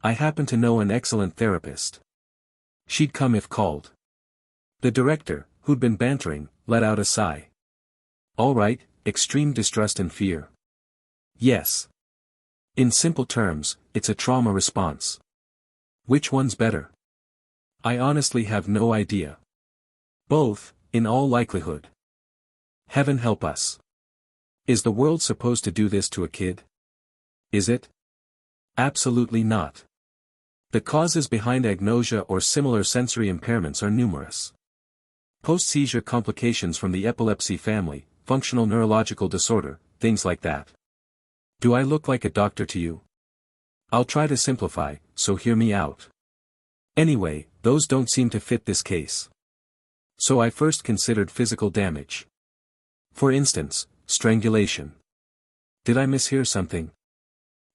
I happen to know an excellent therapist. She'd come if called. The director, who'd been bantering, let out a sigh. All right, extreme distrust and fear. Yes. In simple terms, it's a trauma response. Which one's better? I honestly have no idea. Both, in all likelihood. Heaven help us. Is the world supposed to do this to a kid? Is it? Absolutely not. The causes behind agnosia or similar sensory impairments are numerous. Post-seizure complications from the epilepsy family, functional neurological disorder, things like that. Do I look like a doctor to you? I'll try to simplify, so hear me out. Anyway, those don't seem to fit this case. So I first considered physical damage. For instance, strangulation. Did I mishear something?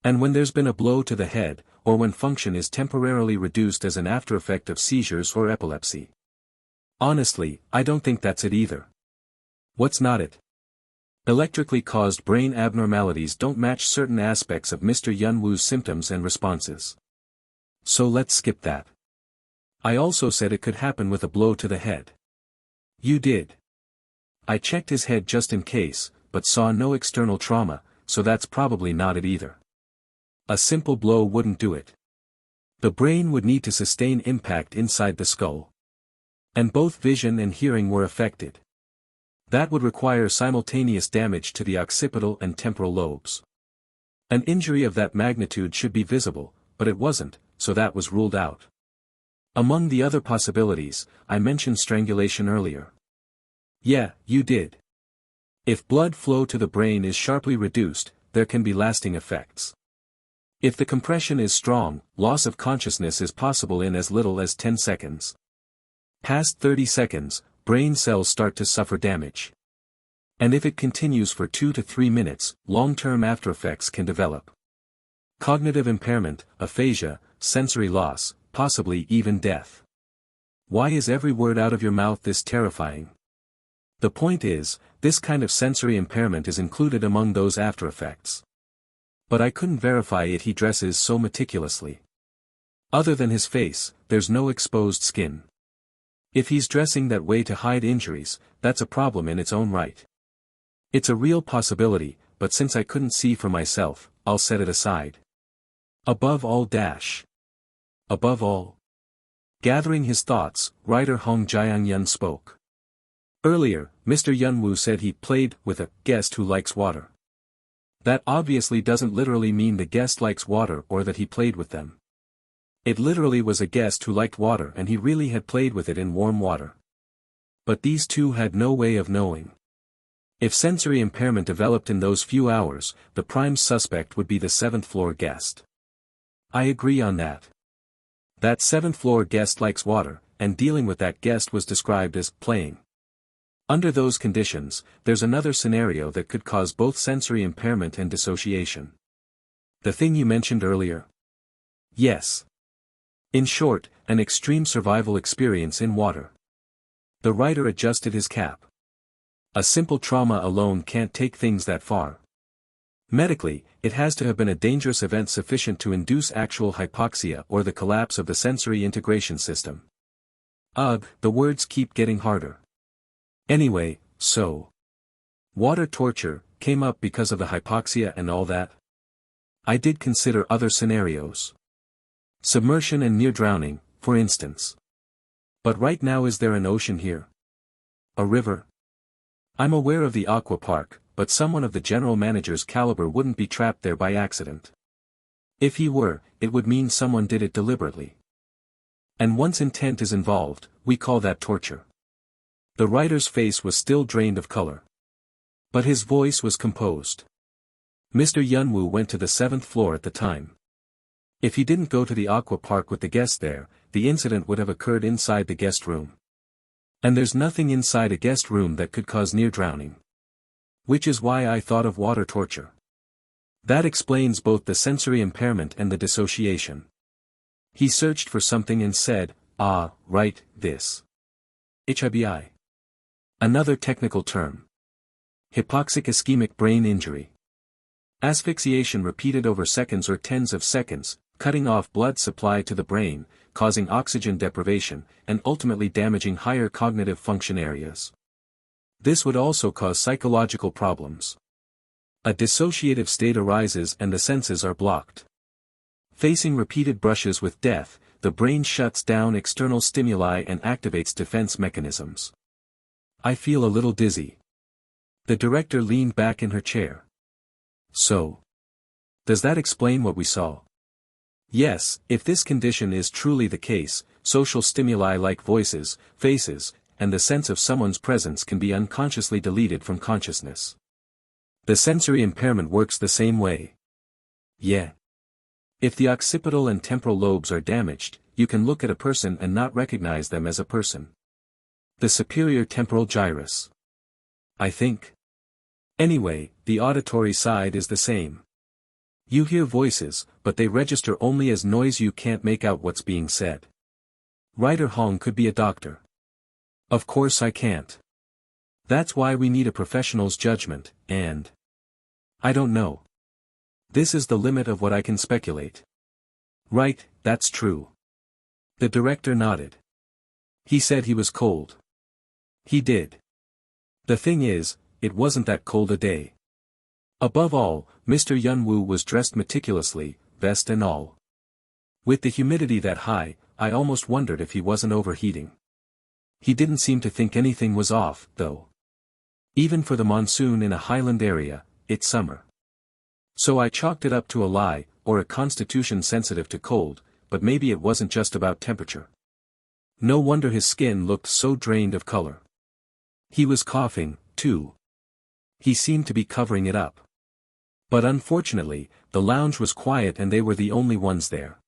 And when there's been a blow to the head, or when function is temporarily reduced as an aftereffect of seizures or epilepsy. Honestly, I don't think that's it either. What's not it? Electrically caused brain abnormalities don't match certain aspects of Mr. Yunwoo's symptoms and responses. So let's skip that. I also said it could happen with a blow to the head. You did. I checked his head just in case, but saw no external trauma, so that's probably not it either. A simple blow wouldn't do it. The brain would need to sustain impact inside the skull. And both vision and hearing were affected. That would require simultaneous damage to the occipital and temporal lobes. An injury of that magnitude should be visible, but it wasn't, so that was ruled out. Among the other possibilities, I mentioned strangulation earlier. Yeah, you did. If blood flow to the brain is sharply reduced, there can be lasting effects. If the compression is strong, loss of consciousness is possible in as little as 10 seconds. Past 30 seconds, brain cells start to suffer damage. And if it continues for 2 to 3 minutes, long-term aftereffects can develop. Cognitive impairment, aphasia, sensory loss, possibly even death. Why is every word out of your mouth this terrifying? The point is, this kind of sensory impairment is included among those aftereffects. But I couldn't verify it. He dresses so meticulously. Other than his face, there's no exposed skin. If he's dressing that way to hide injuries, that's a problem in its own right. It's a real possibility, but since I couldn't see for myself, I'll set it aside. Above all dash. Above all. Gathering his thoughts, writer Hong Jiang-yun spoke. Earlier, Mr. Yunwoo said he played with a guest who likes water. That obviously doesn't literally mean the guest likes water or that he played with them. It literally was a guest who liked water and he really had played with it in warm water. But these two had no way of knowing. If sensory impairment developed in those few hours, the prime suspect would be the 7th floor guest. I agree on that. That 7th floor guest likes water, and dealing with that guest was described as playing. Under those conditions, there's another scenario that could cause both sensory impairment and dissociation. The thing you mentioned earlier? Yes. In short, an extreme survival experience in water. The writer adjusted his cap. A simple trauma alone can't take things that far. Medically, it has to have been a dangerous event sufficient to induce actual hypoxia or the collapse of the sensory integration system. Ugh, the words keep getting harder. Anyway, so. Water torture came up because of the hypoxia and all that? I did consider other scenarios. Submersion and near drowning, for instance. But right now, is there an ocean here? A river? I'm aware of the aqua park, but someone of the general manager's caliber wouldn't be trapped there by accident. If he were, it would mean someone did it deliberately. And once intent is involved, we call that torture. The writer's face was still drained of color. But his voice was composed. Mr. Yunwoo went to the 7th floor at the time. If he didn't go to the aqua park with the guest there, the incident would have occurred inside the guest room. And there's nothing inside a guest room that could cause near drowning. Which is why I thought of water torture. That explains both the sensory impairment and the dissociation. He searched for something and said, ah, right, this. HIBI. Another technical term. Hypoxic ischemic brain injury. Asphyxiation repeated over seconds or tens of seconds, cutting off blood supply to the brain, causing oxygen deprivation, and ultimately damaging higher cognitive function areas. This would also cause psychological problems. A dissociative state arises and the senses are blocked. Facing repeated brushes with death, the brain shuts down external stimuli and activates defense mechanisms. I feel a little dizzy. The director leaned back in her chair. So. Does that explain what we saw? Yes, if this condition is truly the case, social stimuli like voices, faces, and the sense of someone's presence can be unconsciously deleted from consciousness. The sensory impairment works the same way. Yeah. If the occipital and temporal lobes are damaged, you can look at a person and not recognize them as a person. The superior temporal gyrus. I think. Anyway, the auditory side is the same. You hear voices, but they register only as noise. You can't make out what's being said. Writer Hong could be a doctor. Of course I can't. That's why we need a professional's judgment, and I don't know. This is the limit of what I can speculate. Right, that's true. The director nodded. He said he was cold. He did. The thing is, it wasn't that cold a day. Above all, Mr. Yunwoo was dressed meticulously, vest and all. With the humidity that high, I almost wondered if he wasn't overheating. He didn't seem to think anything was off, though. Even for the monsoon in a highland area, it's summer. So I chalked it up to a lie, or a constitution sensitive to cold, but maybe it wasn't just about temperature. No wonder his skin looked so drained of color. He was coughing, too. He seemed to be covering it up. But unfortunately, the lounge was quiet and they were the only ones there.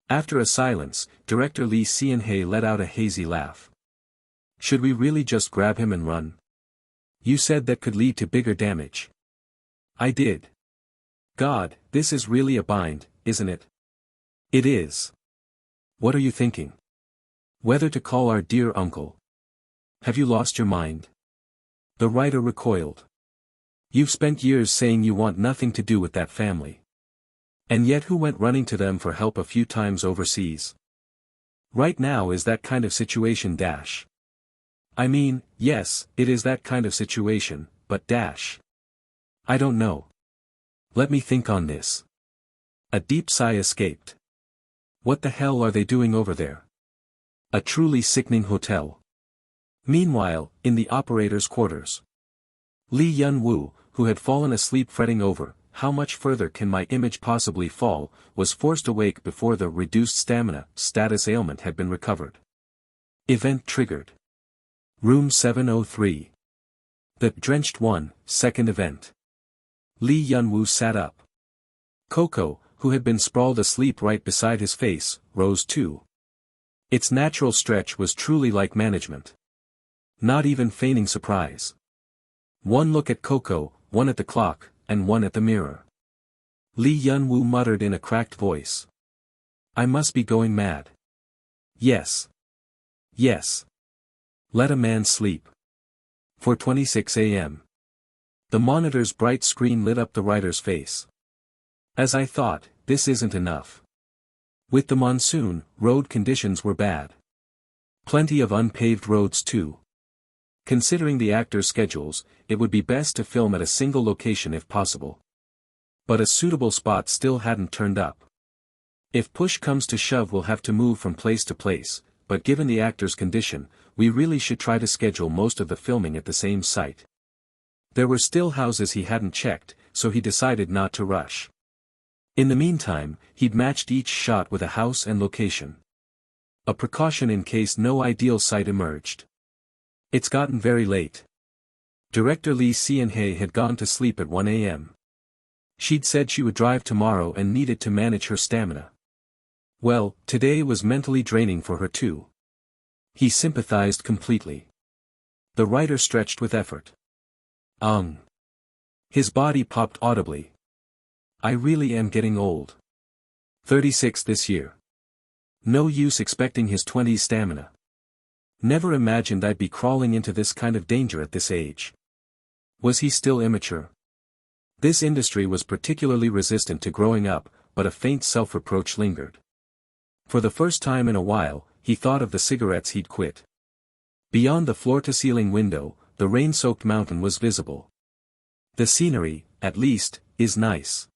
After a silence, Director Lee Sean-hae let out a hazy laugh. Should we really just grab him and run? You said that could lead to bigger damage. I did. God, this is really a bind, isn't it? It is. What are you thinking? Whether to call our dear uncle. Have you lost your mind? The writer recoiled. You've spent years saying you want nothing to do with that family. And yet who went running to them for help a few times overseas? Right now is that kind of situation dash. I mean, yes, it is that kind of situation, but dash. I don't know. Let me think on this. A deep sigh escaped. What the hell are they doing over there? A truly sickening hotel. Meanwhile, in the operator's quarters. Lee Yun-woo, who had fallen asleep fretting over, how much further can my image possibly fall, was forced awake before the reduced stamina status ailment had been recovered. Event triggered. Room 703. The drenched one, second event. Lee Yun-woo sat up. Coco, who had been sprawled asleep right beside his face, rose too. Its natural stretch was truly like management. Not even feigning surprise. One look at Coco, one at the clock, and one at the mirror. Lee Yun-woo muttered in a cracked voice. I must be going mad. Yes. Yes. Let a man sleep. 4:26 a.m. The monitor's bright screen lit up the writer's face. As I thought, this isn't enough. With the monsoon, road conditions were bad. Plenty of unpaved roads too. Considering the actors' schedules, it would be best to film at a single location if possible. But a suitable spot still hadn't turned up. If push comes to shove, we'll have to move from place to place, but given the actors' condition, we really should try to schedule most of the filming at the same site. There were still houses he hadn't checked, so he decided not to rush. In the meantime, he'd matched each shot with a house and location. A precaution in case no ideal site emerged. It's gotten very late. Director Lee Seon-hae had gone to sleep at 1 a.m. She'd said she would drive tomorrow and needed to manage her stamina. Well, today was mentally draining for her too. He sympathized completely. The writer stretched with effort. His body popped audibly. I really am getting old. 36 this year. No use expecting his 20s stamina. Never imagined I'd be crawling into this kind of danger at this age. Was he still immature? This industry was particularly resistant to growing up, but a faint self-reproach lingered. For the first time in a while, he thought of the cigarettes he'd quit. Beyond the floor-to-ceiling window, the rain-soaked mountain was visible. The scenery, at least, is nice.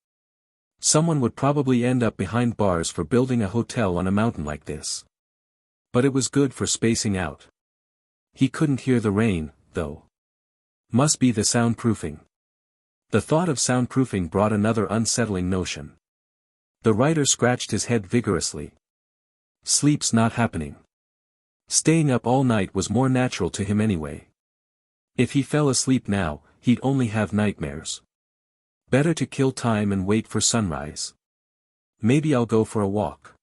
Someone would probably end up behind bars for building a hotel on a mountain like this. But it was good for spacing out. He couldn't hear the rain, though. Must be the soundproofing. The thought of soundproofing brought another unsettling notion. The writer scratched his head vigorously. Sleep's not happening. Staying up all night was more natural to him anyway. If he fell asleep now, he'd only have nightmares. Better to kill time and wait for sunrise. Maybe I'll go for a walk.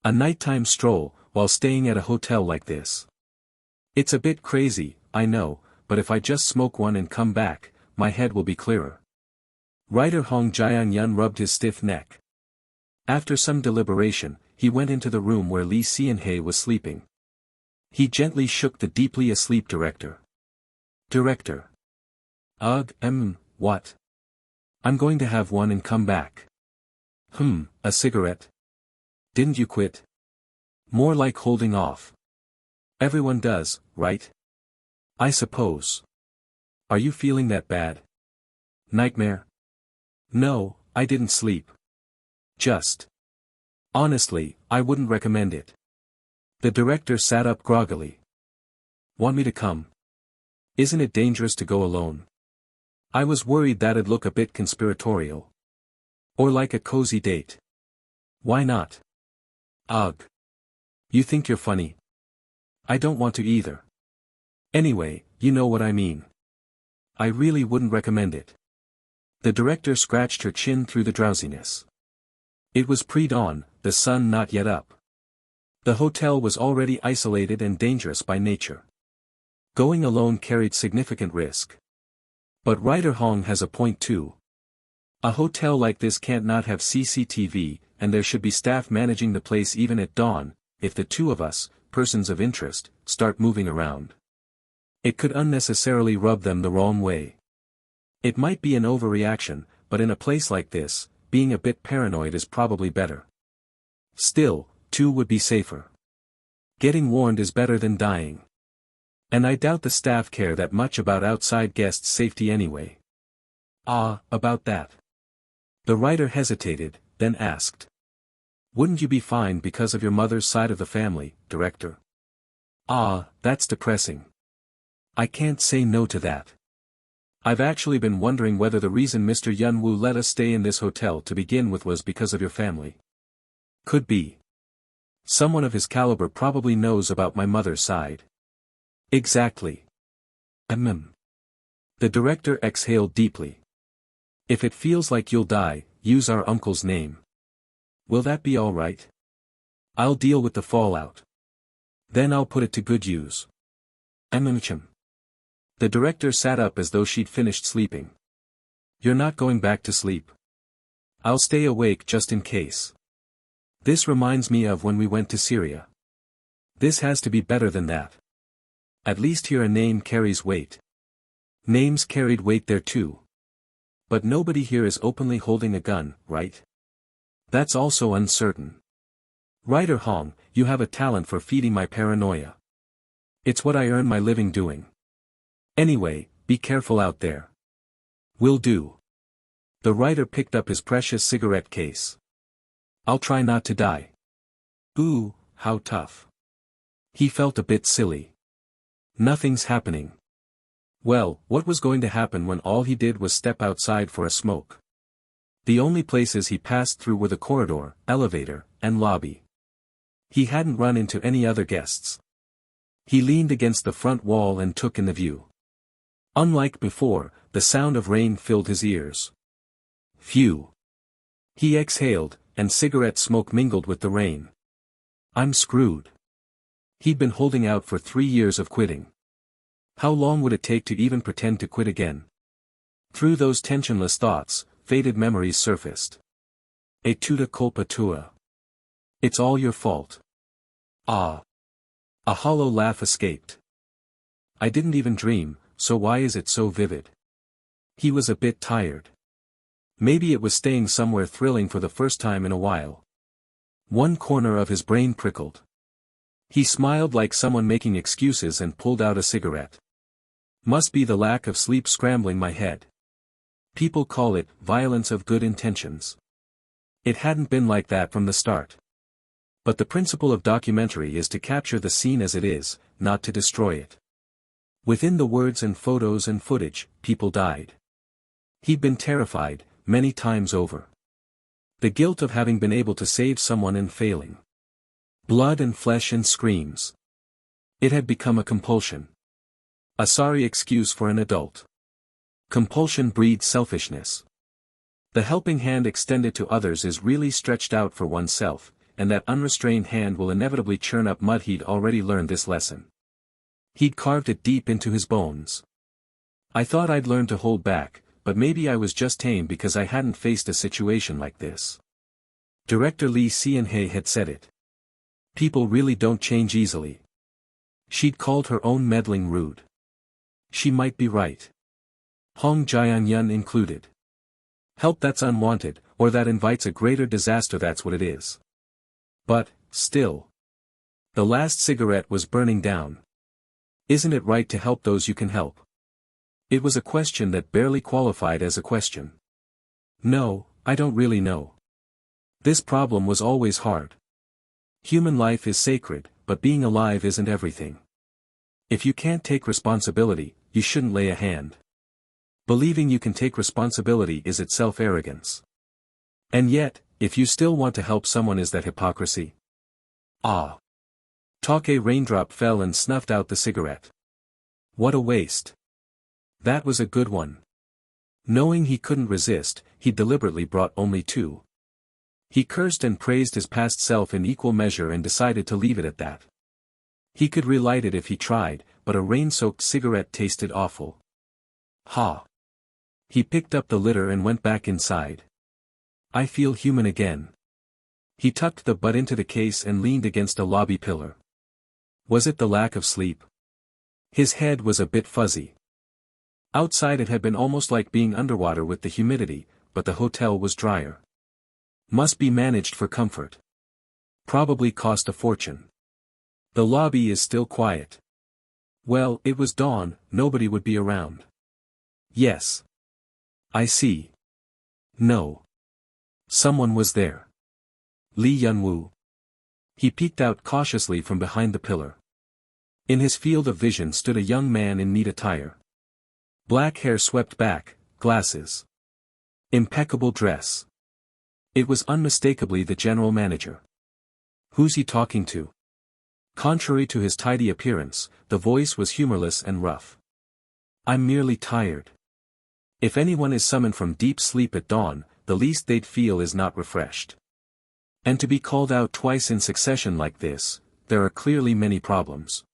A nighttime stroll, while staying at a hotel like this. It's a bit crazy, I know, but if I just smoke one and come back, my head will be clearer. Writer Hong Jian-yun rubbed his stiff neck. After some deliberation, he went into the room where Lee Sean-hae was sleeping. He gently shook the deeply asleep director. Director. Ugh, what? I'm going to have one and come back. A cigarette? Didn't you quit? More like holding off. Everyone does, right? I suppose. Are you feeling that bad? Nightmare? No, I didn't sleep. Just. Honestly, I wouldn't recommend it. The director sat up groggily. Want me to come? Isn't it dangerous to go alone? I was worried that'd look a bit conspiratorial. Or like a cozy date. Why not? Ugh. You think you're funny? I don't want to either. Anyway, you know what I mean. I really wouldn't recommend it. The director scratched her chin through the drowsiness. It was pre-dawn, the sun not yet up. The hotel was already isolated and dangerous by nature. Going alone carried significant risk. But Writer Hong has a point too. A hotel like this can't not have CCTV, and there should be staff managing the place even at dawn, if the two of us, persons of interest, start moving around. It could unnecessarily rub them the wrong way. It might be an overreaction, but in a place like this, being a bit paranoid is probably better. Still, two would be safer. Getting warned is better than dying. And I doubt the staff care that much about outside guests' safety anyway. About that. The writer hesitated, then asked. Wouldn't you be fine because of your mother's side of the family, director? That's depressing. I can't say no to that. I've actually been wondering whether the reason Mr. Yun-woo let us stay in this hotel to begin with was because of your family. Could be. Someone of his caliber probably knows about my mother's side. Exactly. The director exhaled deeply. If it feels like you'll die, use our uncle's name. Will that be all right? I'll deal with the fallout. Then I'll put it to good use. The director sat up as though she'd finished sleeping. You're not going back to sleep. I'll stay awake just in case. This reminds me of when we went to Syria. This has to be better than that. At least here a name carries weight. Names carried weight there too. But nobody here is openly holding a gun, right? That's also uncertain. Writer Hong, you have a talent for feeding my paranoia. It's what I earn my living doing. Anyway, be careful out there. Will do. The writer picked up his precious cigarette case. I'll try not to die. Ooh, how tough. He felt a bit silly. Nothing's happening. Well, what was going to happen when all he did was step outside for a smoke? The only places he passed through were the corridor, elevator, and lobby. He hadn't run into any other guests. He leaned against the front wall and took in the view. Unlike before, the sound of rain filled his ears. Phew. He exhaled, and cigarette smoke mingled with the rain. I'm screwed. He'd been holding out for 3 years of quitting. How long would it take to even pretend to quit again? Through those tensionless thoughts, faded memories surfaced. Et tuta culpa tua. It's all your fault. A hollow laugh escaped. I didn't even dream, so why is it so vivid? He was a bit tired. Maybe it was staying somewhere thrilling for the first time in a while. One corner of his brain prickled. He smiled like someone making excuses and pulled out a cigarette. Must be the lack of sleep scrambling my head. People call it violence of good intentions. It hadn't been like that from the start. But the principle of documentary is to capture the scene as it is, not to destroy it. Within the words and photos and footage, people died. He'd been terrified, many times over. The guilt of having been able to save someone and failing. Blood and flesh and screams. It had become a compulsion. A sorry excuse for an adult. Compulsion breeds selfishness. The helping hand extended to others is really stretched out for oneself, and that unrestrained hand will inevitably churn up mud. He'd already learned this lesson. He'd carved it deep into his bones. I thought I'd learn to hold back, but maybe I was just tame because I hadn't faced a situation like this. Director Lee Sean-hae had said it. People really don't change easily. She'd called her own meddling rude. She might be right. Hong Jae-yun included. Help that's unwanted, or that invites a greater disaster, that's what it is. But, still. The last cigarette was burning down. Isn't it right to help those you can help? It was a question that barely qualified as a question. No, I don't really know. This problem was always hard. Human life is sacred, but being alive isn't everything. If you can't take responsibility, you shouldn't lay a hand. Believing you can take responsibility is itself arrogance. And yet, if you still want to help someone, is that hypocrisy? Ah. Take raindrop fell and snuffed out the cigarette. What a waste. That was a good one. Knowing he couldn't resist, he deliberately brought only two. He cursed and praised his past self in equal measure and decided to leave it at that. He could relight it if he tried, but a rain-soaked cigarette tasted awful. Ha! He picked up the litter and went back inside. I feel human again. He tucked the butt into the case and leaned against a lobby pillar. Was it the lack of sleep? His head was a bit fuzzy. Outside it had been almost like being underwater with the humidity, but the hotel was drier. Must be managed for comfort. Probably cost a fortune. The lobby is still quiet. Well, it was dawn, nobody would be around. Yes. I see. No. Someone was there. Lee Yun-woo. He peeked out cautiously from behind the pillar. In his field of vision stood a young man in neat attire. Black hair swept back, glasses. Impeccable dress. It was unmistakably the general manager. Who's he talking to? Contrary to his tidy appearance, the voice was humorless and rough. I'm merely tired. If anyone is summoned from deep sleep at dawn, the least they'd feel is not refreshed. And to be called out twice in succession like this, there are clearly many problems.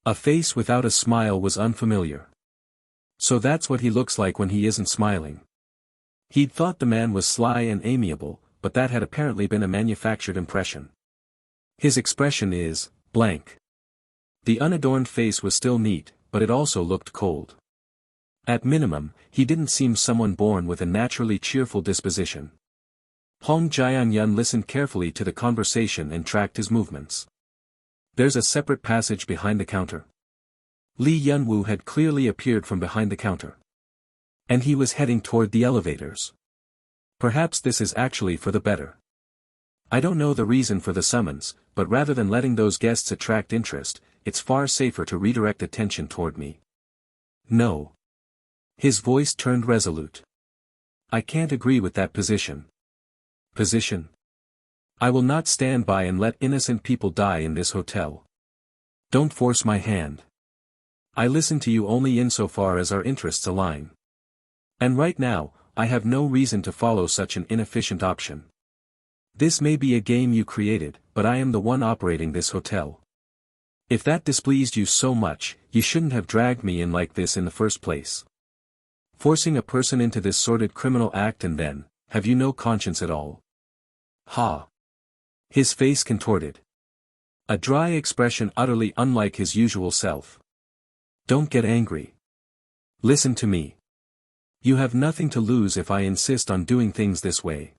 A face without a smile was unfamiliar. So that's what he looks like when he isn't smiling. He'd thought the man was sly and amiable, but that had apparently been a manufactured impression. His expression is blank. The unadorned face was still neat, but it also looked cold. At minimum, he didn't seem someone born with a naturally cheerful disposition. Hong Jae-yun listened carefully to the conversation and tracked his movements. There's a separate passage behind the counter. Lee Yun-woo had clearly appeared from behind the counter. And he was heading toward the elevators. Perhaps this is actually for the better. I don't know the reason for the summons, but rather than letting those guests attract interest, it's far safer to redirect attention toward me. No. His voice turned resolute. I can't agree with that position. Position? I will not stand by and let innocent people die in this hotel. Don't force my hand. I listen to you only insofar as our interests align. And right now, I have no reason to follow such an inefficient option. This may be a game you created, but I am the one operating this hotel. If that displeased you so much, you shouldn't have dragged me in like this in the first place. Forcing a person into this sordid criminal act, and then, have you no conscience at all? Ha! His face contorted. A dry expression utterly unlike his usual self. Don't get angry. Listen to me. You have nothing to lose if I insist on doing things this way.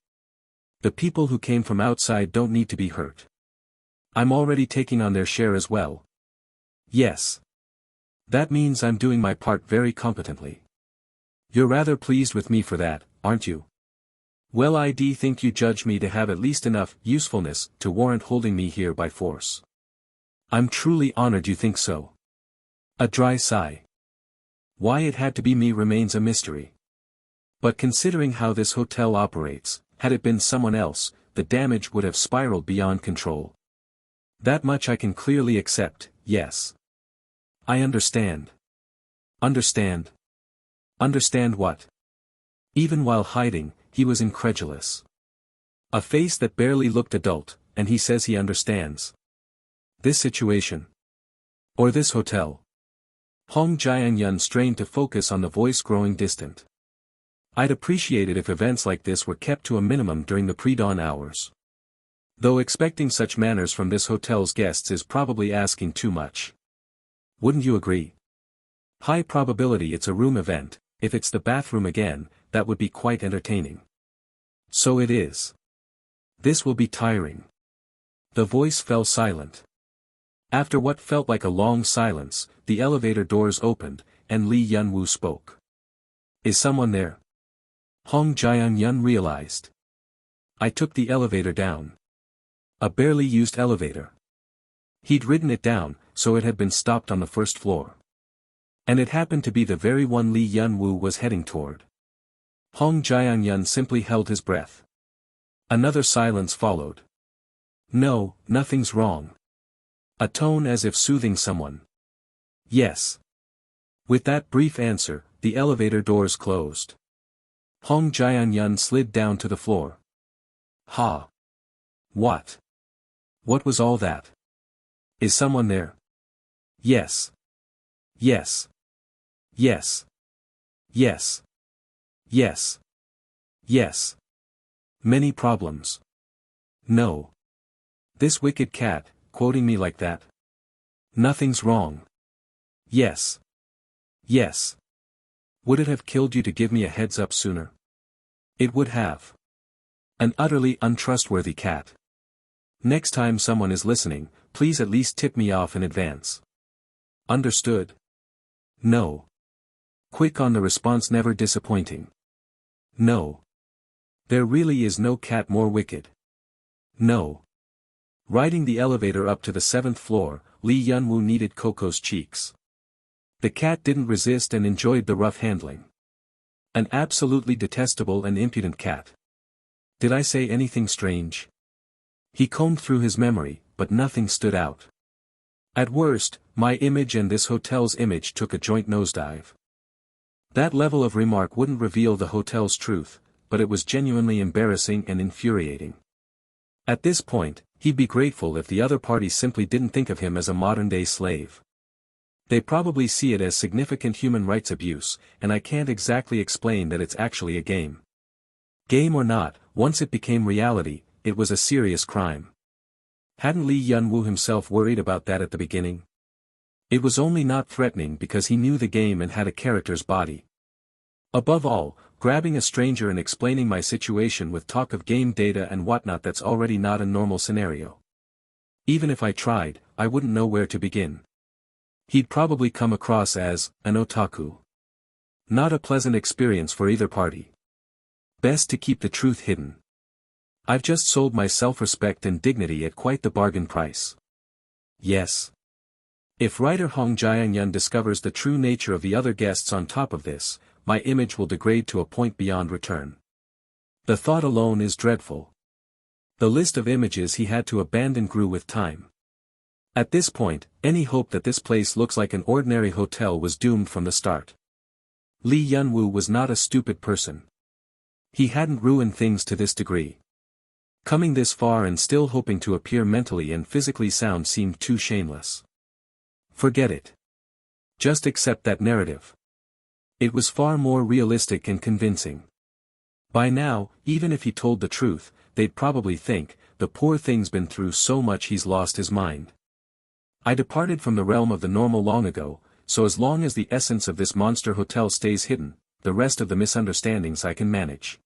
The people who came from outside don't need to be hurt. I'm already taking on their share as well. Yes. That means I'm doing my part very competently. You're rather pleased with me for that, aren't you? Well, I think you judge me to have at least enough usefulness to warrant holding me here by force. I'm truly honored you think so. A dry sigh. Why it had to be me remains a mystery. But considering how this hotel operates, had it been someone else, the damage would have spiraled beyond control. That much I can clearly accept, yes. I understand. Understand? Understand what? Even while hiding, he was incredulous. A face that barely looked adult, and he says he understands. This situation. Or this hotel. Hong Jianyun strained to focus on the voice growing distant. I'd appreciate it if events like this were kept to a minimum during the pre-dawn hours. Though expecting such manners from this hotel's guests is probably asking too much. Wouldn't you agree? High probability it's a room event. If it's the bathroom again, that would be quite entertaining. So it is. This will be tiring. The voice fell silent. After what felt like a long silence, the elevator doors opened, and Lee Yun-woo spoke. Is someone there? Hong Jianyun realized. I took the elevator down. A barely used elevator. He'd ridden it down, so it had been stopped on the first floor. And it happened to be the very one Lee Yun-woo was heading toward. Hong Jianyun simply held his breath. Another silence followed. No, nothing's wrong. A tone as if soothing someone. Yes. With that brief answer, the elevator doors closed. Hong Jianyun slid down to the floor. Ha! What? What was all that? Is someone there? Yes. Yes. Yes. Yes. Yes. Yes. Many problems. No. This wicked cat, quoting me like that. Nothing's wrong. Yes. Yes. Would it have killed you to give me a heads up sooner? It would have. An utterly untrustworthy cat. Next time someone is listening, please at least tip me off in advance. Understood? No. Quick on the response, never disappointing. No. There really is no cat more wicked. No. Riding the elevator up to the 7th floor, Lee Yun-woo kneaded Coco's cheeks. The cat didn't resist and enjoyed the rough handling. An absolutely detestable and impudent cat. Did I say anything strange? He combed through his memory, but nothing stood out. At worst, my image and this hotel's image took a joint nosedive. That level of remark wouldn't reveal the hotel's truth, but it was genuinely embarrassing and infuriating. At this point, he'd be grateful if the other party simply didn't think of him as a modern-day slave. They probably see it as significant human rights abuse, and I can't exactly explain that it's actually a game. Game or not, once it became reality, it was a serious crime. Hadn't Lee Yun-woo himself worried about that at the beginning? It was only not threatening because he knew the game and had a character's body. Above all, grabbing a stranger and explaining my situation with talk of game data and whatnot, that's already not a normal scenario. Even if I tried, I wouldn't know where to begin. He'd probably come across as an otaku. Not a pleasant experience for either party. Best to keep the truth hidden. I've just sold my self-respect and dignity at quite the bargain price. Yes. If writer Hong Jianyun discovers the true nature of the other guests on top of this, my image will degrade to a point beyond return. The thought alone is dreadful. The list of images he had to abandon grew with time. At this point, any hope that this place looks like an ordinary hotel was doomed from the start. Lee Yun-woo was not a stupid person. He hadn't ruined things to this degree. Coming this far and still hoping to appear mentally and physically sound seemed too shameless. Forget it. Just accept that narrative. It was far more realistic and convincing. By now, even if he told the truth, they'd probably think, the poor thing's been through so much he's lost his mind. I departed from the realm of the normal long ago, so as long as the essence of this monster hotel stays hidden, the rest of the misunderstandings I can manage.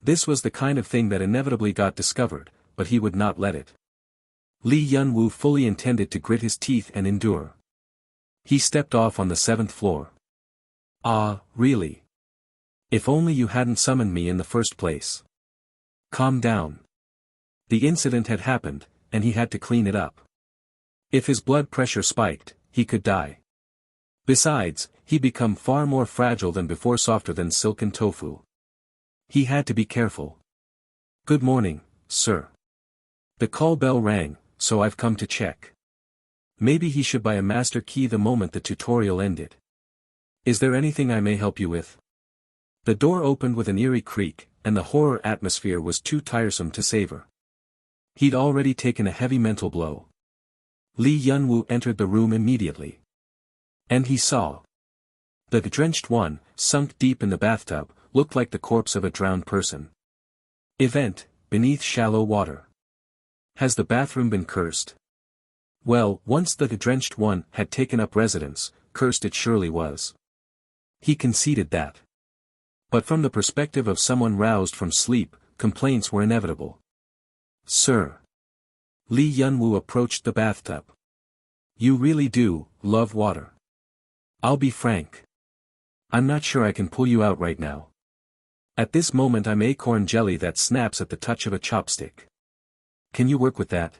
This was the kind of thing that inevitably got discovered, but he would not let it. Lee Yun-woo fully intended to grit his teeth and endure. He stepped off on the 7th floor. Ah, really? If only you hadn't summoned me in the first place. Calm down. The incident had happened, and he had to clean it up. If his blood pressure spiked, he could die. Besides, he'd become far more fragile than before, softer than silken tofu. He had to be careful. Good morning, sir. The call bell rang, so I've come to check. Maybe he should buy a master key the moment the tutorial ended. Is there anything I may help you with? The door opened with an eerie creak, and the horror atmosphere was too tiresome to savor. He'd already taken a heavy mental blow. Lee Yun-woo entered the room immediately. And he saw. The drenched one, sunk deep in the bathtub, looked like the corpse of a drowned person. Event, beneath shallow water. Has the bathroom been cursed? Well, once the drenched one had taken up residence, cursed it surely was. He conceded that. But from the perspective of someone roused from sleep, complaints were inevitable. Sir. Li Yunwu approached the bathtub. You really do love water. I'll be frank. I'm not sure I can pull you out right now. At this moment I'm acorn jelly that snaps at the touch of a chopstick. Can you work with that?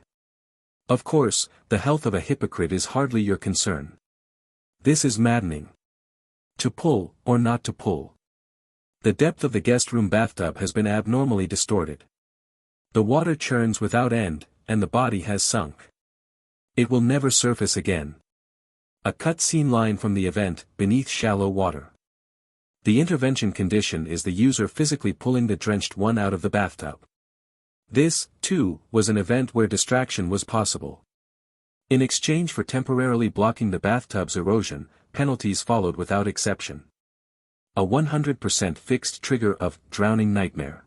Of course, the health of a hypocrite is hardly your concern. This is maddening. To pull, or not to pull. The depth of the guest room bathtub has been abnormally distorted. The water churns without end, and the body has sunk. It will never surface again. A cutscene line from the event, beneath shallow water. The intervention condition is the user physically pulling the drenched one out of the bathtub. This, too, was an event where distraction was possible. In exchange for temporarily blocking the bathtub's erosion, penalties followed without exception. A 100% fixed trigger of drowning nightmare.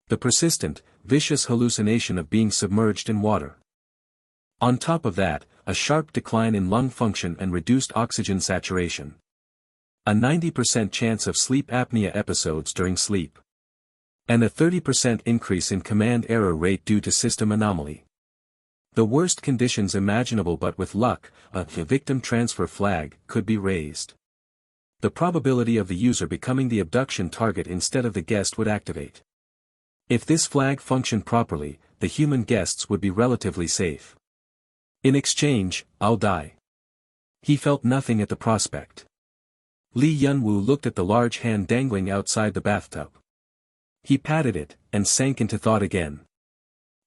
The persistent, vicious hallucination of being submerged in water. On top of that, a sharp decline in lung function and reduced oxygen saturation. A 90% chance of sleep apnea episodes during sleep. And a 30% increase in command error rate due to system anomaly. The worst conditions imaginable, but with luck, a victim transfer flag could be raised. The probability of the user becoming the abduction target instead of the guest would activate. If this flag functioned properly, the human guests would be relatively safe. In exchange, I'll die. He felt nothing at the prospect. Li Yunwu looked at the large hand dangling outside the bathtub. He patted it, and sank into thought again.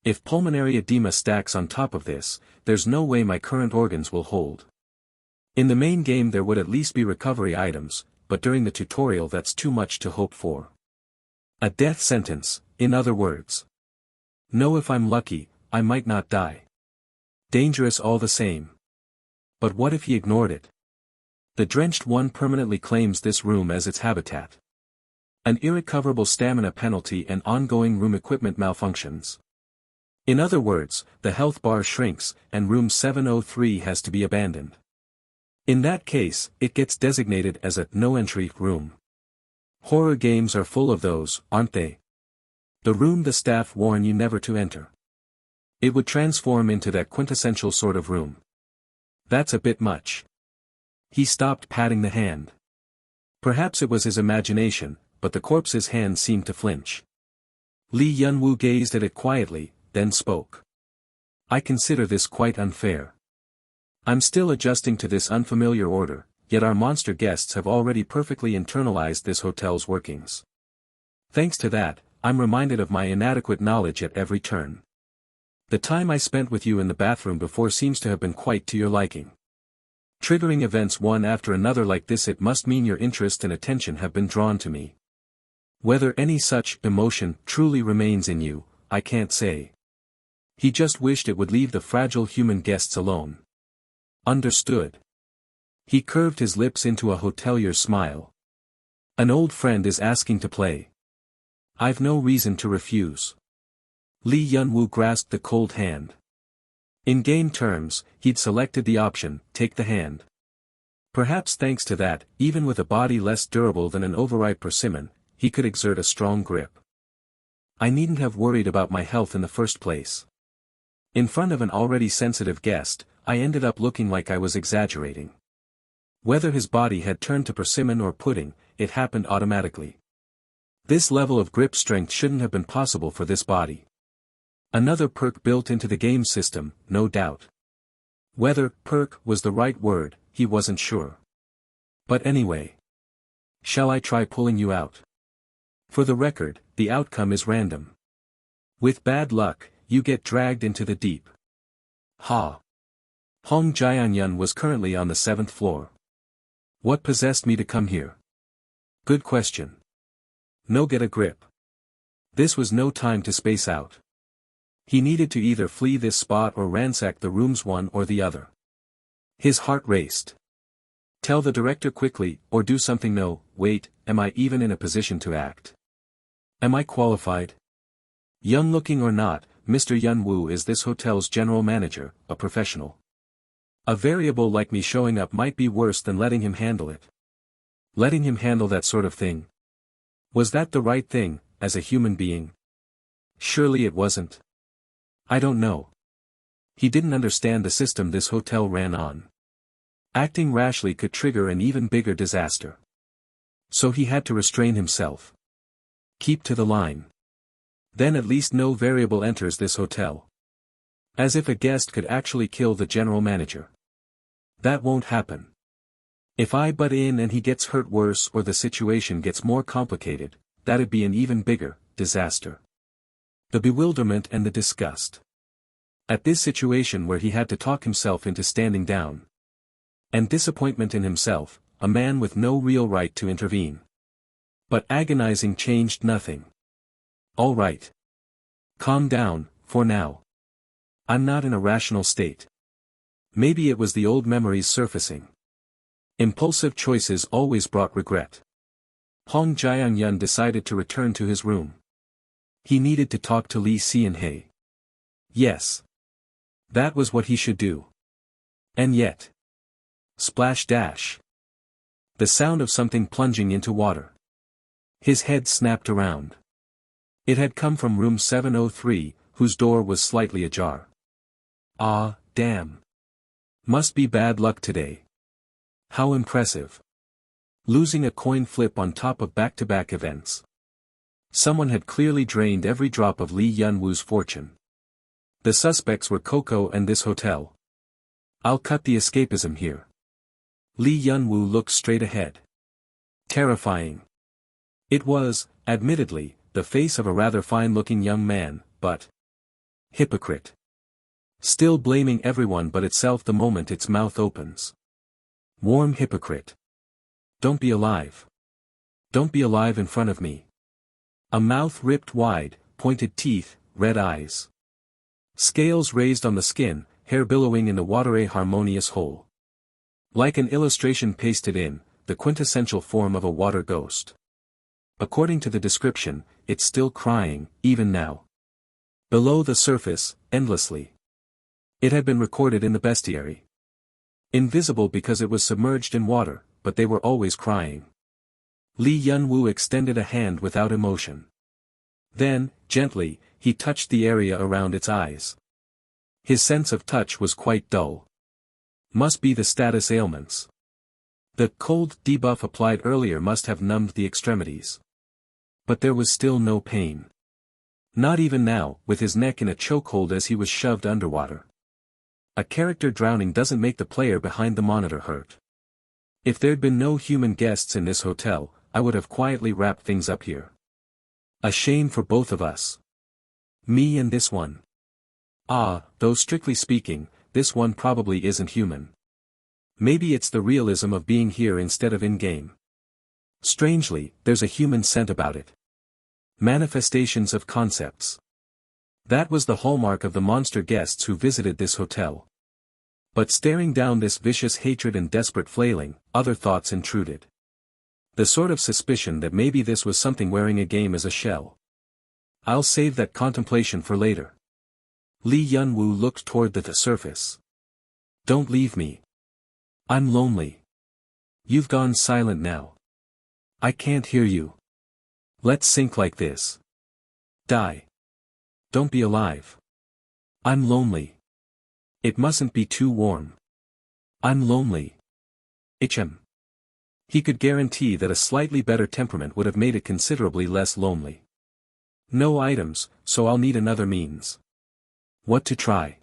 If pulmonary edema stacks on top of this, there's no way my current organs will hold. In the main game there would at least be recovery items, but during the tutorial that's too much to hope for. A death sentence, in other words. No, if I'm lucky, I might not die. Dangerous all the same. But what if he ignored it? The drenched one permanently claims this room as its habitat. An irrecoverable stamina penalty and ongoing room equipment malfunctions. In other words, the health bar shrinks, and room 703 has to be abandoned. In that case, it gets designated as a no-entry room. Horror games are full of those, aren't they? The room the staff warn you never to enter. It would transform into that quintessential sort of room. That's a bit much. He stopped patting the hand. Perhaps it was his imagination, but the corpse's hand seemed to flinch. Li Yunwu gazed at it quietly, then spoke. I consider this quite unfair. I'm still adjusting to this unfamiliar order, yet our monster guests have already perfectly internalized this hotel's workings. Thanks to that, I'm reminded of my inadequate knowledge at every turn. The time I spent with you in the bathroom before seems to have been quite to your liking. Triggering events one after another like this, it must mean your interest and attention have been drawn to me. Whether any such emotion truly remains in you, I can't say. He just wished it would leave the fragile human guests alone. Understood. He curved his lips into a hotelier's smile. An old friend is asking to play. I've no reason to refuse. Li Yunwu grasped the cold hand. In game terms, he'd selected the option, take the hand. Perhaps thanks to that, even with a body less durable than an overripe persimmon, he could exert a strong grip. I needn't have worried about my health in the first place. In front of an already sensitive guest, I ended up looking like I was exaggerating. Whether his body had turned to persimmon or pudding, it happened automatically. This level of grip strength shouldn't have been possible for this body. Another perk built into the game system, no doubt. Whether perk was the right word, he wasn't sure. But anyway. Shall I try pulling you out? For the record, the outcome is random. With bad luck, you get dragged into the deep. Ha. Hong Jianyun was currently on the 7th floor. What possessed me to come here? Good question. No, get a grip. This was no time to space out. He needed to either flee this spot or ransack the rooms, one or the other. His heart raced. Tell the director quickly, or do something. No, wait, am I even in a position to act? Am I qualified? Young looking or not, Mr. Yun Woo is this hotel's general manager, a professional. A variable like me showing up might be worse than letting him handle it. Letting him handle that sort of thing. Was that the right thing, as a human being? Surely it wasn't. I don't know. He didn't understand the system this hotel ran on. Acting rashly could trigger an even bigger disaster. So he had to restrain himself. Keep to the line. Then at least no variable enters this hotel. As if a guest could actually kill the general manager. That won't happen. If I butt in and he gets hurt worse or the situation gets more complicated, that'd be an even bigger disaster. The bewilderment and the disgust. At this situation where he had to talk himself into standing down. And disappointment in himself, a man with no real right to intervene. But agonizing changed nothing. All right. Calm down, for now. I'm not in a rational state. Maybe it was the old memories surfacing. Impulsive choices always brought regret. Hong Jiangyun decided to return to his room. He needed to talk to Lee Xianhei. Yes. That was what he should do. And yet. Splash dash. The sound of something plunging into water. His head snapped around. It had come from room 703, whose door was slightly ajar. Ah, damn. Must be bad luck today. How impressive. Losing a coin flip on top of back-to-back events. Someone had clearly drained every drop of Lee Yun-woo's fortune. The suspects were Coco and this hotel. I'll cut the escapism here. Lee Yun-woo looked straight ahead. Terrifying. It was, admittedly, the face of a rather fine-looking young man, but... hypocrite. Still blaming everyone but itself the moment its mouth opens. Warm hypocrite. Don't be alive. Don't be alive in front of me. A mouth ripped wide, pointed teeth, red eyes. Scales raised on the skin, hair billowing in the water, a harmonious whole. Like an illustration pasted in, the quintessential form of a water ghost. According to the description, it's still crying, even now. Below the surface, endlessly. It had been recorded in the bestiary. Invisible because it was submerged in water, but they were always crying. Lee Yun-woo extended a hand without emotion. Then, gently, he touched the area around its eyes. His sense of touch was quite dull. Must be the status ailments. The cold debuff applied earlier must have numbed the extremities. But there was still no pain. Not even now, with his neck in a chokehold as he was shoved underwater. A character drowning doesn't make the player behind the monitor hurt. If there'd been no human guests in this hotel, I would have quietly wrapped things up here. A shame for both of us. Me and this one. Ah, though strictly speaking, this one probably isn't human. Maybe it's the realism of being here instead of in-game. Strangely, there's a human scent about it. Manifestations of concepts. That was the hallmark of the monster guests who visited this hotel. But staring down this vicious hatred and desperate flailing, other thoughts intruded. The sort of suspicion that maybe this was something wearing a game as a shell. I'll save that contemplation for later. Lee Yun-woo looked toward the surface. Don't leave me. I'm lonely. You've gone silent now. I can't hear you. Let's sink like this. Die. Don't be alive. I'm lonely. It mustn't be too warm. I'm lonely. HM. He could guarantee that a slightly better temperament would have made it considerably less lonely. No items, so I'll need another means. What to try?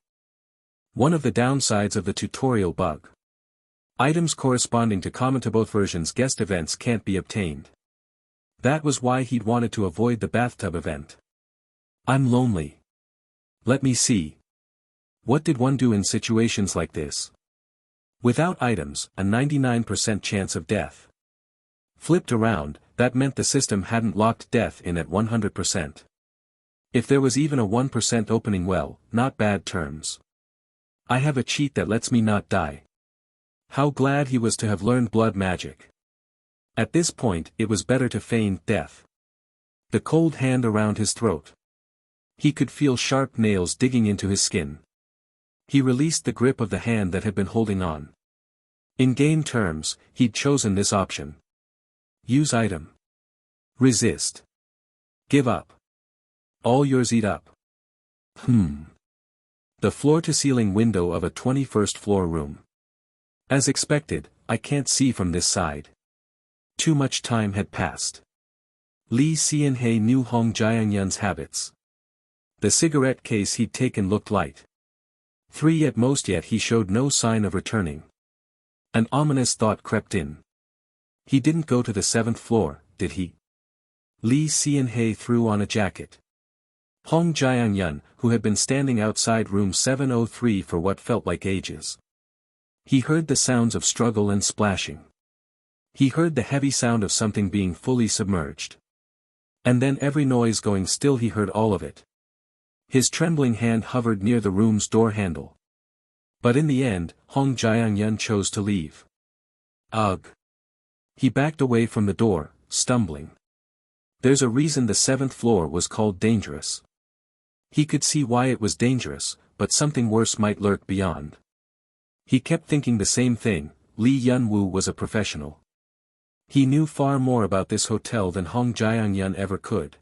One of the downsides of the tutorial bug. Items corresponding to common to both versions guest events can't be obtained. That was why he'd wanted to avoid the bathtub event. I'm lonely. Let me see. What did one do in situations like this? Without items, a 99% chance of death. Flipped around, that meant the system hadn't locked death in at 100%. If there was even a 1% opening, well, not bad terms. I have a cheat that lets me not die. How glad he was to have learned blood magic. At this point it was better to feign death. The cold hand around his throat. He could feel sharp nails digging into his skin. He released the grip of the hand that had been holding on. In game terms, he'd chosen this option. Use item. Resist. Give up. All yours, eat up. The floor-to-ceiling window of a 21st floor room. As expected, I can't see from this side. Too much time had passed. Lee Xianhei knew Hong Jianyun's habits. The cigarette case he'd taken looked light. 3 at most, yet he showed no sign of returning. An ominous thought crept in. He didn't go to the 7th floor, did he? Lee Xianhei threw on a jacket. Hong Jianyun, who had been standing outside room 703 for what felt like ages. He heard the sounds of struggle and splashing. He heard the heavy sound of something being fully submerged. And then every noise going still, he heard all of it. His trembling hand hovered near the room's door handle. But in the end, Hong Jianyun chose to leave. Ugh. He backed away from the door, stumbling. There's a reason the 7th floor was called dangerous. He could see why it was dangerous, but something worse might lurk beyond. He kept thinking the same thing. Li Yunwu was a professional. He knew far more about this hotel than Hong Jianyun ever could.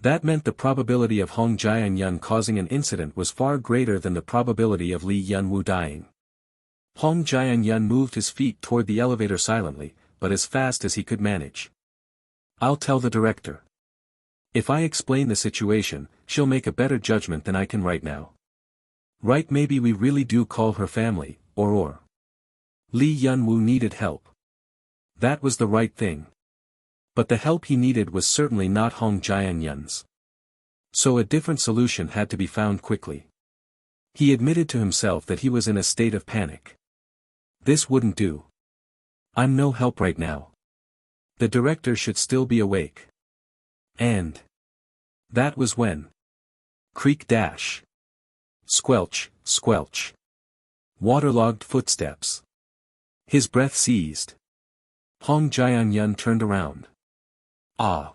That meant the probability of Hong Jianyun causing an incident was far greater than the probability of Li Yunwu dying. Hong Jianyun moved his feet toward the elevator silently, but as fast as he could manage. I'll tell the director. If I explain the situation, she'll make a better judgment than I can right now. Right, maybe we really do call her family, or. Li Yunwu needed help. That was the right thing. But the help he needed was certainly not Hong Jianyun's. So a different solution had to be found quickly. He admitted to himself that he was in a state of panic. This wouldn't do. I'm no help right now. The director should still be awake. And that was when. Creak dash. Squelch, squelch. Waterlogged footsteps. His breath seized. Hong Jianyun turned around. Ah!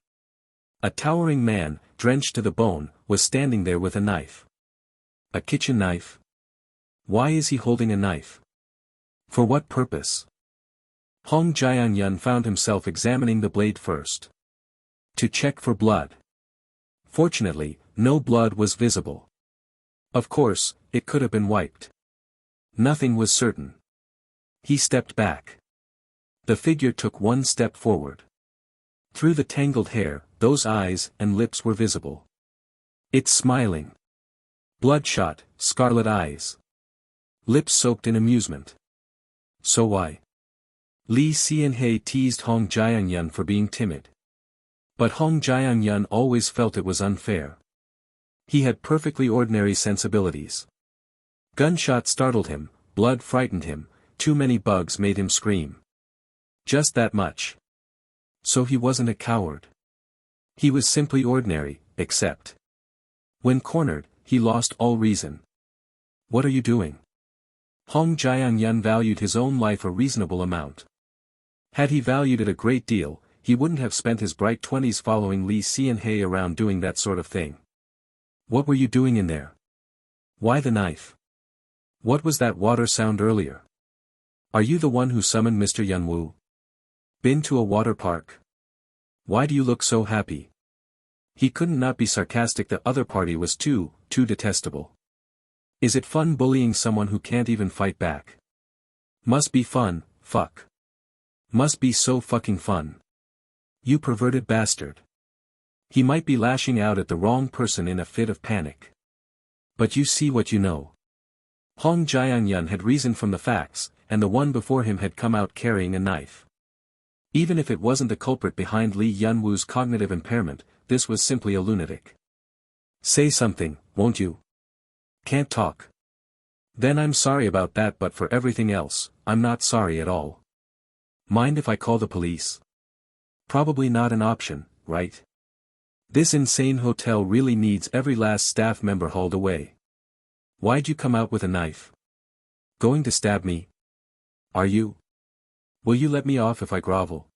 A towering man, drenched to the bone, was standing there with a knife. A kitchen knife? Why is he holding a knife? For what purpose? Hong Jianyun found himself examining the blade first. To check for blood. Fortunately, no blood was visible. Of course, it could have been wiped. Nothing was certain. He stepped back. The figure took one step forward. Through the tangled hair, those eyes and lips were visible. It's smiling. Bloodshot, scarlet eyes. Lips soaked in amusement. So why? Li Xianhei teased Hong Jianyun for being timid. But Hong Jianyun always felt it was unfair. He had perfectly ordinary sensibilities. Gunshot startled him, blood frightened him, too many bugs made him scream. Just that much. So he wasn't a coward. He was simply ordinary, except. When cornered, he lost all reason. What are you doing? Hong Jianyun valued his own life a reasonable amount. Had he valued it a great deal, he wouldn't have spent his bright 20s following Li Xianhei around doing that sort of thing. What were you doing in there? Why the knife? What was that water sound earlier? Are you the one who summoned Mr. Yunwu? Been to a water park? Why do you look so happy? He couldn't not be sarcastic. The other party was too detestable. Is it fun bullying someone who can't even fight back? Must be fun, fuck. Must be so fucking fun. You perverted bastard. He might be lashing out at the wrong person in a fit of panic. But you see what you know. Hong Jianyun had reasoned from the facts, and the one before him had come out carrying a knife. Even if it wasn't the culprit behind Li Yunwu's cognitive impairment, this was simply a lunatic. Say something, won't you? Can't talk. Then I'm sorry about that, but for everything else, I'm not sorry at all. Mind if I call the police? Probably not an option, right? This insane hotel really needs every last staff member hauled away. Why'd you come out with a knife? Going to stab me? Are you? Will you let me off if I grovel?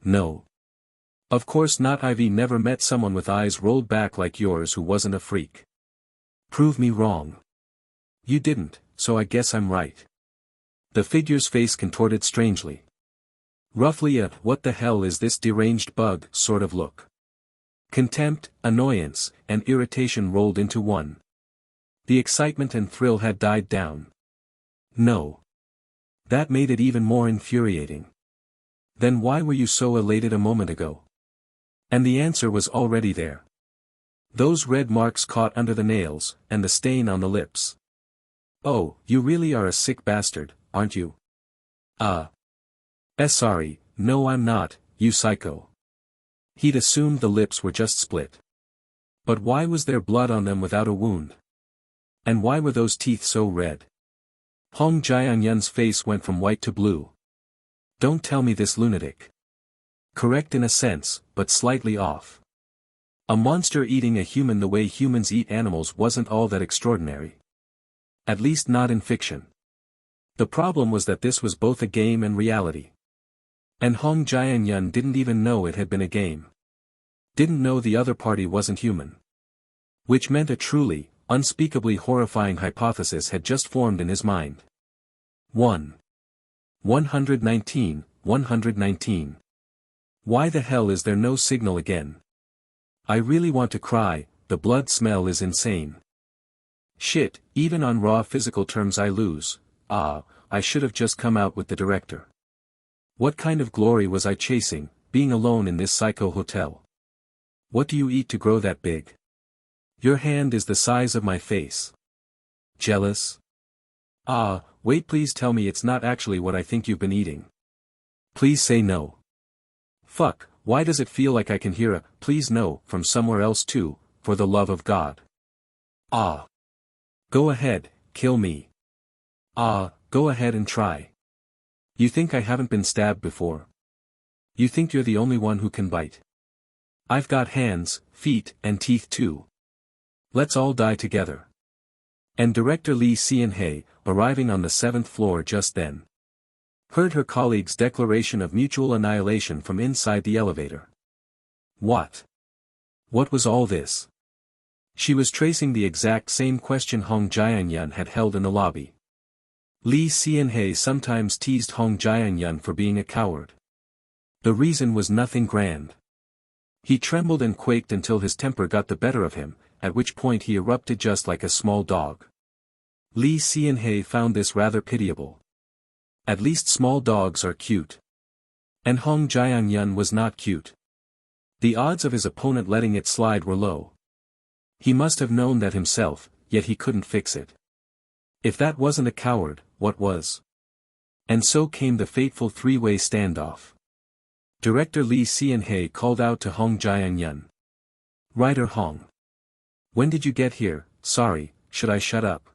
No. Of course not. I've never met someone with eyes rolled back like yours who wasn't a freak. Prove me wrong. You didn't, so I guess I'm right. The figure's face contorted strangely. Roughly a "what the hell is this deranged bug" sort of look. Contempt, annoyance, and irritation rolled into one. The excitement and thrill had died down. No. That made it even more infuriating. Then why were you so elated a moment ago? And the answer was already there. Those red marks caught under the nails, and the stain on the lips. Oh, you really are a sick bastard, aren't you? Sorry, no I'm not, you psycho. He'd assumed the lips were just split. But why was there blood on them without a wound? And why were those teeth so red? Hong Jianyun's face went from white to blue. Don't tell me this lunatic. Correct in a sense, but slightly off. A monster eating a human the way humans eat animals wasn't all that extraordinary. At least not in fiction. The problem was that this was both a game and reality. And Hong Jianyun didn't even know it had been a game. Didn't know the other party wasn't human. Which meant a truly, unspeakably horrifying hypothesis had just formed in his mind. 119. Why the hell is there no signal again? I really want to cry, the blood smell is insane. Shit, even on raw physical terms I lose. I should have just come out with the director. What kind of glory was I chasing, being alone in this psycho hotel? What do you eat to grow that big? Your hand is the size of my face. Jealous? Wait, please tell me it's not actually what I think you've been eating. Please say no. Fuck, why does it feel like I can hear a "please no" from somewhere else too, for the love of God? Go ahead, kill me. Go ahead and try. You think I haven't been stabbed before? You think you're the only one who can bite? I've got hands, feet, and teeth too. Let's all die together. And director Lee Sean-hae, arriving on the 7th floor just then, heard her colleague's declaration of mutual annihilation from inside the elevator. What? What was all this? She was tracing the exact same question Hong Jianyun had held in the lobby. Lee Sean-hae sometimes teased Hong Jianyun for being a coward. The reason was nothing grand. He trembled and quaked until his temper got the better of him, at which point he erupted just like a small dog. Lee Sean-hae found this rather pitiable. At least small dogs are cute. And Hong Jianyun was not cute. The odds of his opponent letting it slide were low. He must have known that himself, yet he couldn't fix it. If that wasn't a coward, what was? And so came the fateful three-way standoff. Director Lee Sean-hae called out to Hong Jianyun. Writer Hong. When did you get here? Sorry, should I shut up?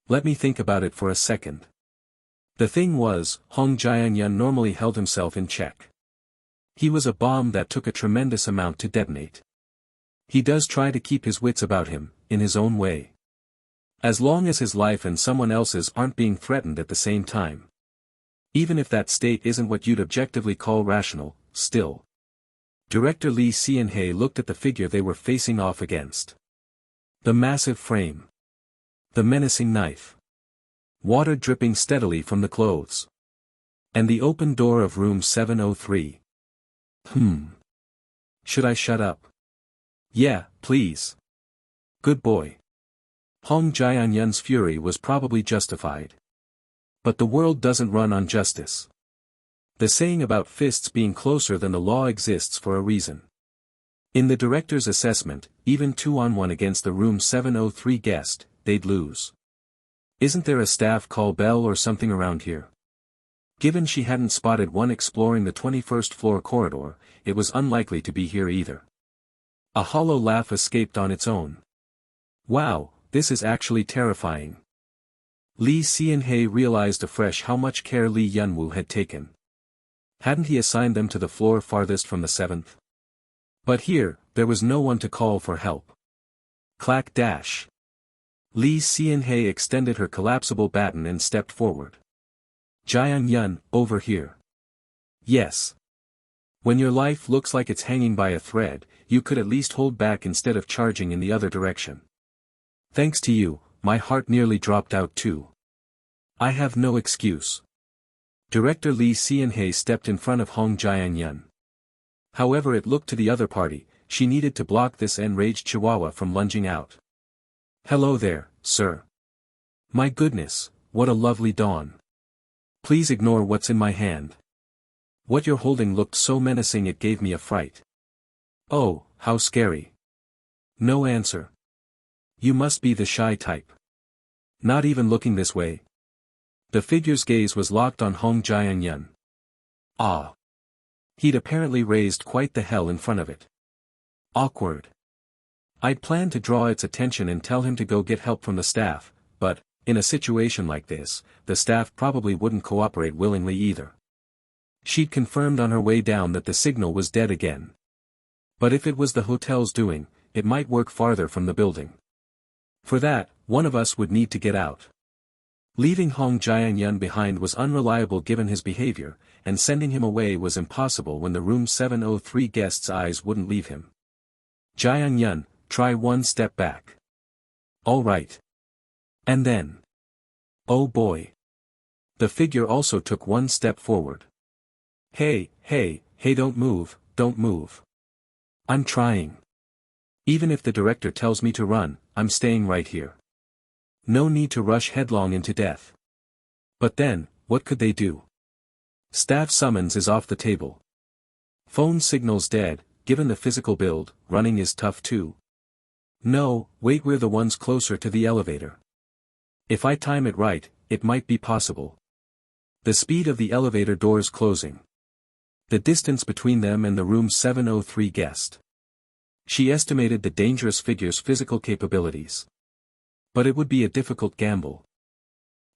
Let me think about it for a second. The thing was, Hong Jianyun normally held himself in check. He was a bomb that took a tremendous amount to detonate. He does try to keep his wits about him, in his own way. As long as his life and someone else's aren't being threatened at the same time. Even if that state isn't what you'd objectively call rational, still. Director Lee Sean-hae looked at the figure they were facing off against. The massive frame. The menacing knife. Water dripping steadily from the clothes. And the open door of room 703. Should I shut up? Yeah, please. Good boy. Hong Jianyun's fury was probably justified. But the world doesn't run on justice. The saying about fists being closer than the law exists for a reason. In the director's assessment, even 2-on-1 against the room 703 guest, they'd lose. Isn't there a staff call bell or something around here? Given she hadn't spotted one exploring the 21st floor corridor, it was unlikely to be here either. A hollow laugh escaped on its own. Wow, this is actually terrifying. Lee Sean-hae realized afresh how much care Lee Yunwoo had taken. Hadn't he assigned them to the floor farthest from the 7th? But here, there was no one to call for help. Clack dash. Lee Sean-hae extended her collapsible baton and stepped forward. Jiang Yun, over here. Yes. When your life looks like it's hanging by a thread, you could at least hold back instead of charging in the other direction. Thanks to you, my heart nearly dropped out too. I have no excuse. Director Lee Xianhe stepped in front of Hong Jianyun. However, it looked to the other party, she needed to block this enraged chihuahua from lunging out. Hello there, sir. My goodness, what a lovely dawn. Please ignore what's in my hand. What you're holding looked so menacing it gave me a fright. Oh, how scary. No answer. You must be the shy type. Not even looking this way. The figure's gaze was locked on Hong Jianyun. Ah. He'd apparently raised quite the hell in front of it. Awkward. I'd planned to draw its attention and tell him to go get help from the staff, but, in a situation like this, the staff probably wouldn't cooperate willingly either. She'd confirmed on her way down that the signal was dead again. But if it was the hotel's doing, it might work farther from the building. For that, one of us would need to get out. Leaving Hong Jianyun behind was unreliable given his behavior, and sending him away was impossible when the room 703 guest's eyes wouldn't leave him. Jianyun, try one step back. All right. And then. Oh boy. The figure also took one step forward. Hey, don't move, don't move. I'm trying. Even if the director tells me to run, I'm staying right here. No need to rush headlong into death. But then, what could they do? Staff summons is off the table. Phone signal's dead, given the physical build, running is tough too. No, wait, we're the ones closer to the elevator. If I time it right, it might be possible. The speed of the elevator doors closing. The distance between them and the room 703 guest. She estimated the dangerous figure's physical capabilities. But it would be a difficult gamble.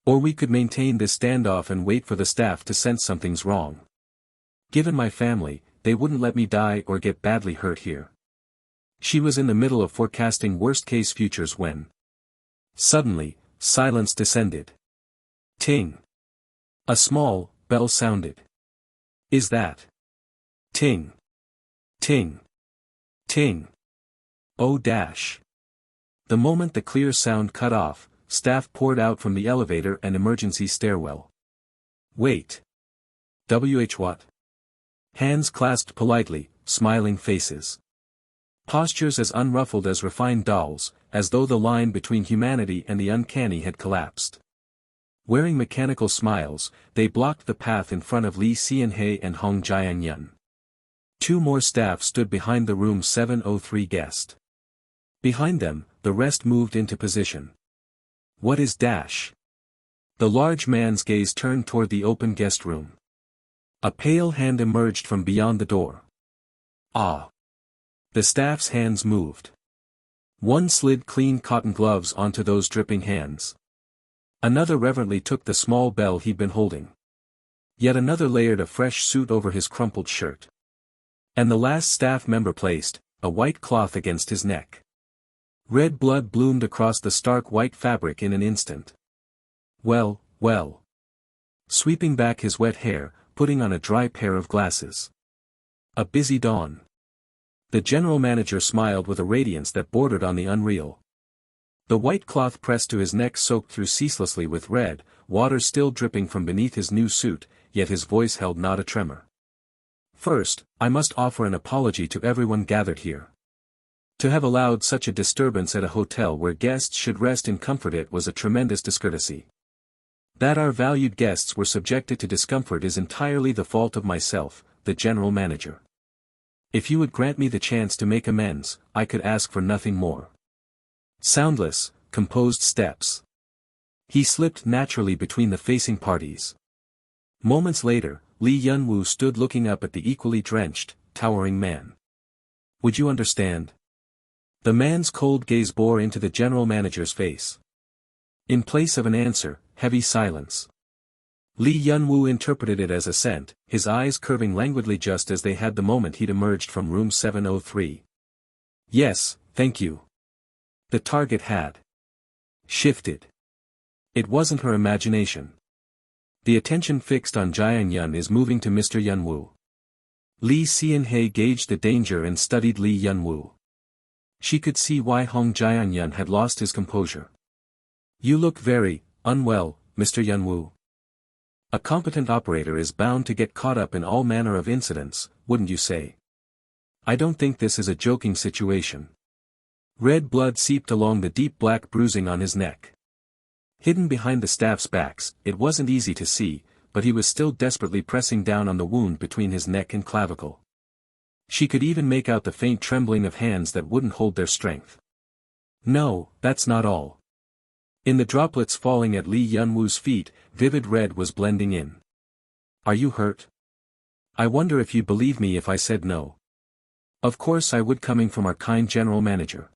Or we could maintain this standoff and wait for the staff to sense something's wrong. Given my family, they wouldn't let me die or get badly hurt here. She was in the middle of forecasting worst-case futures when. Suddenly, silence descended. Ting. A small bell sounded. Is that? Ting. Ting. Ting. Oh dash. The moment the clear sound cut off, staff poured out from the elevator and emergency stairwell. Wait. What? Hands clasped politely, smiling faces. Postures as unruffled as refined dolls, as though the line between humanity and the uncanny had collapsed. Wearing mechanical smiles, they blocked the path in front of Lee Xianhe and Hong Jianyun. Two more staff stood behind the room 703 guest. Behind them, the rest moved into position. What is dash? The large man's gaze turned toward the open guest room. A pale hand emerged from beyond the door. Ah! The staff's hands moved. One slid clean cotton gloves onto those dripping hands. Another reverently took the small bell he'd been holding. Yet another layered a fresh suit over his crumpled shirt. And the last staff member placed a white cloth against his neck. Red blood bloomed across the stark white fabric in an instant. Well. Sweeping back his wet hair, putting on a dry pair of glasses. A busy dawn. The general manager smiled with a radiance that bordered on the unreal. The white cloth pressed to his neck soaked through ceaselessly with red, water still dripping from beneath his new suit, yet his voice held not a tremor. First, I must offer an apology to everyone gathered here. To have allowed such a disturbance at a hotel where guests should rest in comfort, it was a tremendous discourtesy. That our valued guests were subjected to discomfort is entirely the fault of myself, the general manager. If you would grant me the chance to make amends, I could ask for nothing more. Soundless, composed steps. He slipped naturally between the facing parties. Moments later, Li Yunwu stood looking up at the equally drenched, towering man. Would you understand? The man's cold gaze bore into the general manager's face. In place of an answer, heavy silence. Li Yunwu interpreted it as assent, his eyes curving languidly just as they had the moment he'd emerged from room 703. Yes, thank you. The target had shifted. It wasn't her imagination. The attention fixed on Jian Yun is moving to Mr. Yunwoo. Lee Xianhei gauged the danger and studied Lee Yunwoo. She could see why Hong Jian Yun had lost his composure. You look very unwell, Mr. Yunwoo. A competent operator is bound to get caught up in all manner of incidents, wouldn't you say? I don't think this is a joking situation. Red blood seeped along the deep black bruising on his neck. Hidden behind the staff's backs, it wasn't easy to see, but he was still desperately pressing down on the wound between his neck and clavicle. She could even make out the faint trembling of hands that wouldn't hold their strength. No, that's not all. In the droplets falling at Lee Yunwoo's feet, vivid red was blending in. Are you hurt? I wonder if you'd believe me if I said no. Of course I would, coming from our kind general manager.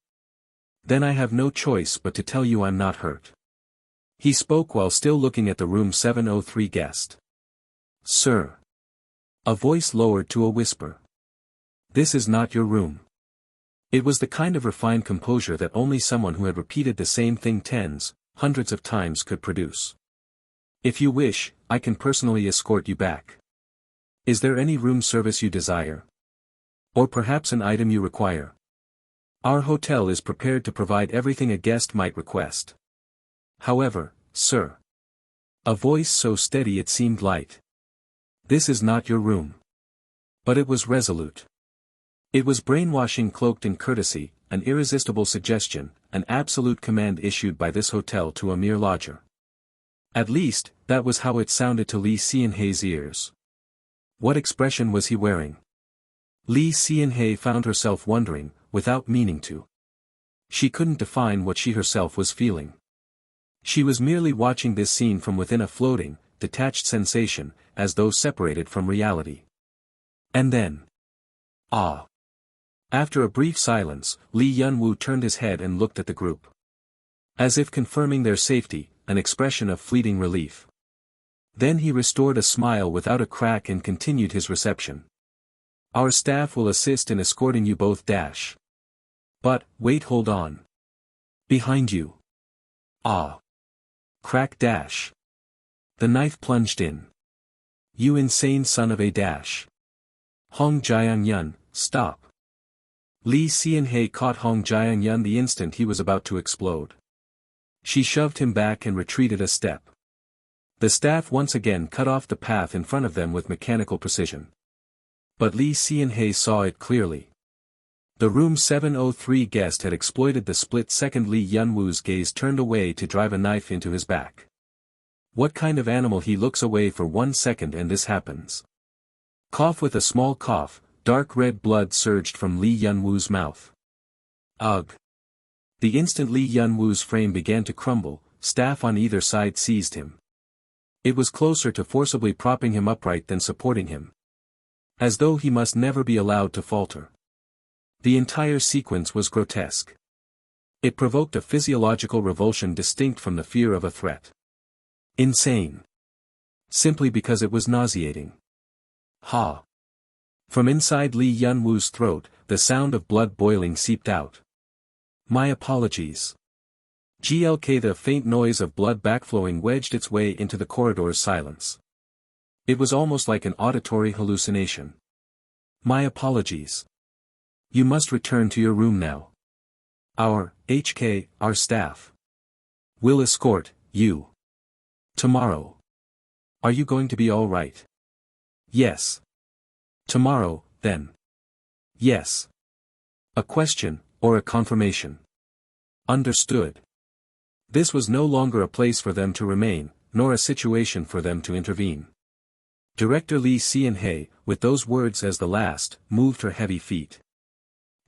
Then I have no choice but to tell you I'm not hurt. He spoke while still looking at the room 703 guest. Sir. A voice lowered to a whisper. This is not your room. It was the kind of refined composure that only someone who had repeated the same thing tens, hundreds of times could produce. If you wish, I can personally escort you back. Is there any room service you desire? Or perhaps an item you require? Our hotel is prepared to provide everything a guest might request. However, sir. A voice so steady it seemed light. This is not your room. But it was resolute. It was brainwashing cloaked in courtesy, an irresistible suggestion, an absolute command issued by this hotel to a mere lodger. At least, that was how it sounded to Lee Xianhei's ears. What expression was he wearing? Lee Xianhei found herself wondering, without meaning to. She couldn't define what she herself was feeling. She was merely watching this scene from within a floating, detached sensation, as though separated from reality. And then. Ah! After a brief silence, Lee Yunwoo turned his head and looked at the group. As if confirming their safety, an expression of fleeting relief. Then he restored a smile without a crack and continued his reception. Our staff will assist in escorting you both dash. But, wait, hold on. Behind you. Ah. Crack dash. The knife plunged in. You insane son of a dash. Hong Jian-yun, stop. Lee Xianhei caught Hong Jian-yun the instant he was about to explode. She shoved him back and retreated a step. The staff once again cut off the path in front of them with mechanical precision. But Lee Xianhei saw it clearly. The room 703 guest had exploited the split-second Lee Yunwoo's gaze turned away to drive a knife into his back. What kind of animal he looks away for 1 second and this happens? Cough. With a small cough, dark red blood surged from Lee Yunwoo's mouth. Ugh. The instant Lee Yunwoo's frame began to crumble, staff on either side seized him. It was closer to forcibly propping him upright than supporting him. As though he must never be allowed to falter. The entire sequence was grotesque. It provoked a physiological revulsion distinct from the fear of a threat. Insane. Simply because it was nauseating. Ha! From inside Lee Yunwoo's throat, the sound of blood boiling seeped out. My apologies. GLK. The faint noise of blood backflowing wedged its way into the corridor's silence. It was almost like an auditory hallucination. My apologies. You must return to your room now. Our staff will escort you. Tomorrow. Are you going to be all right? Yes. Tomorrow, then. Yes. A question, or a confirmation. Understood. This was no longer a place for them to remain, nor a situation for them to intervene. Director Lee Xianhei, with those words as the last, moved her heavy feet.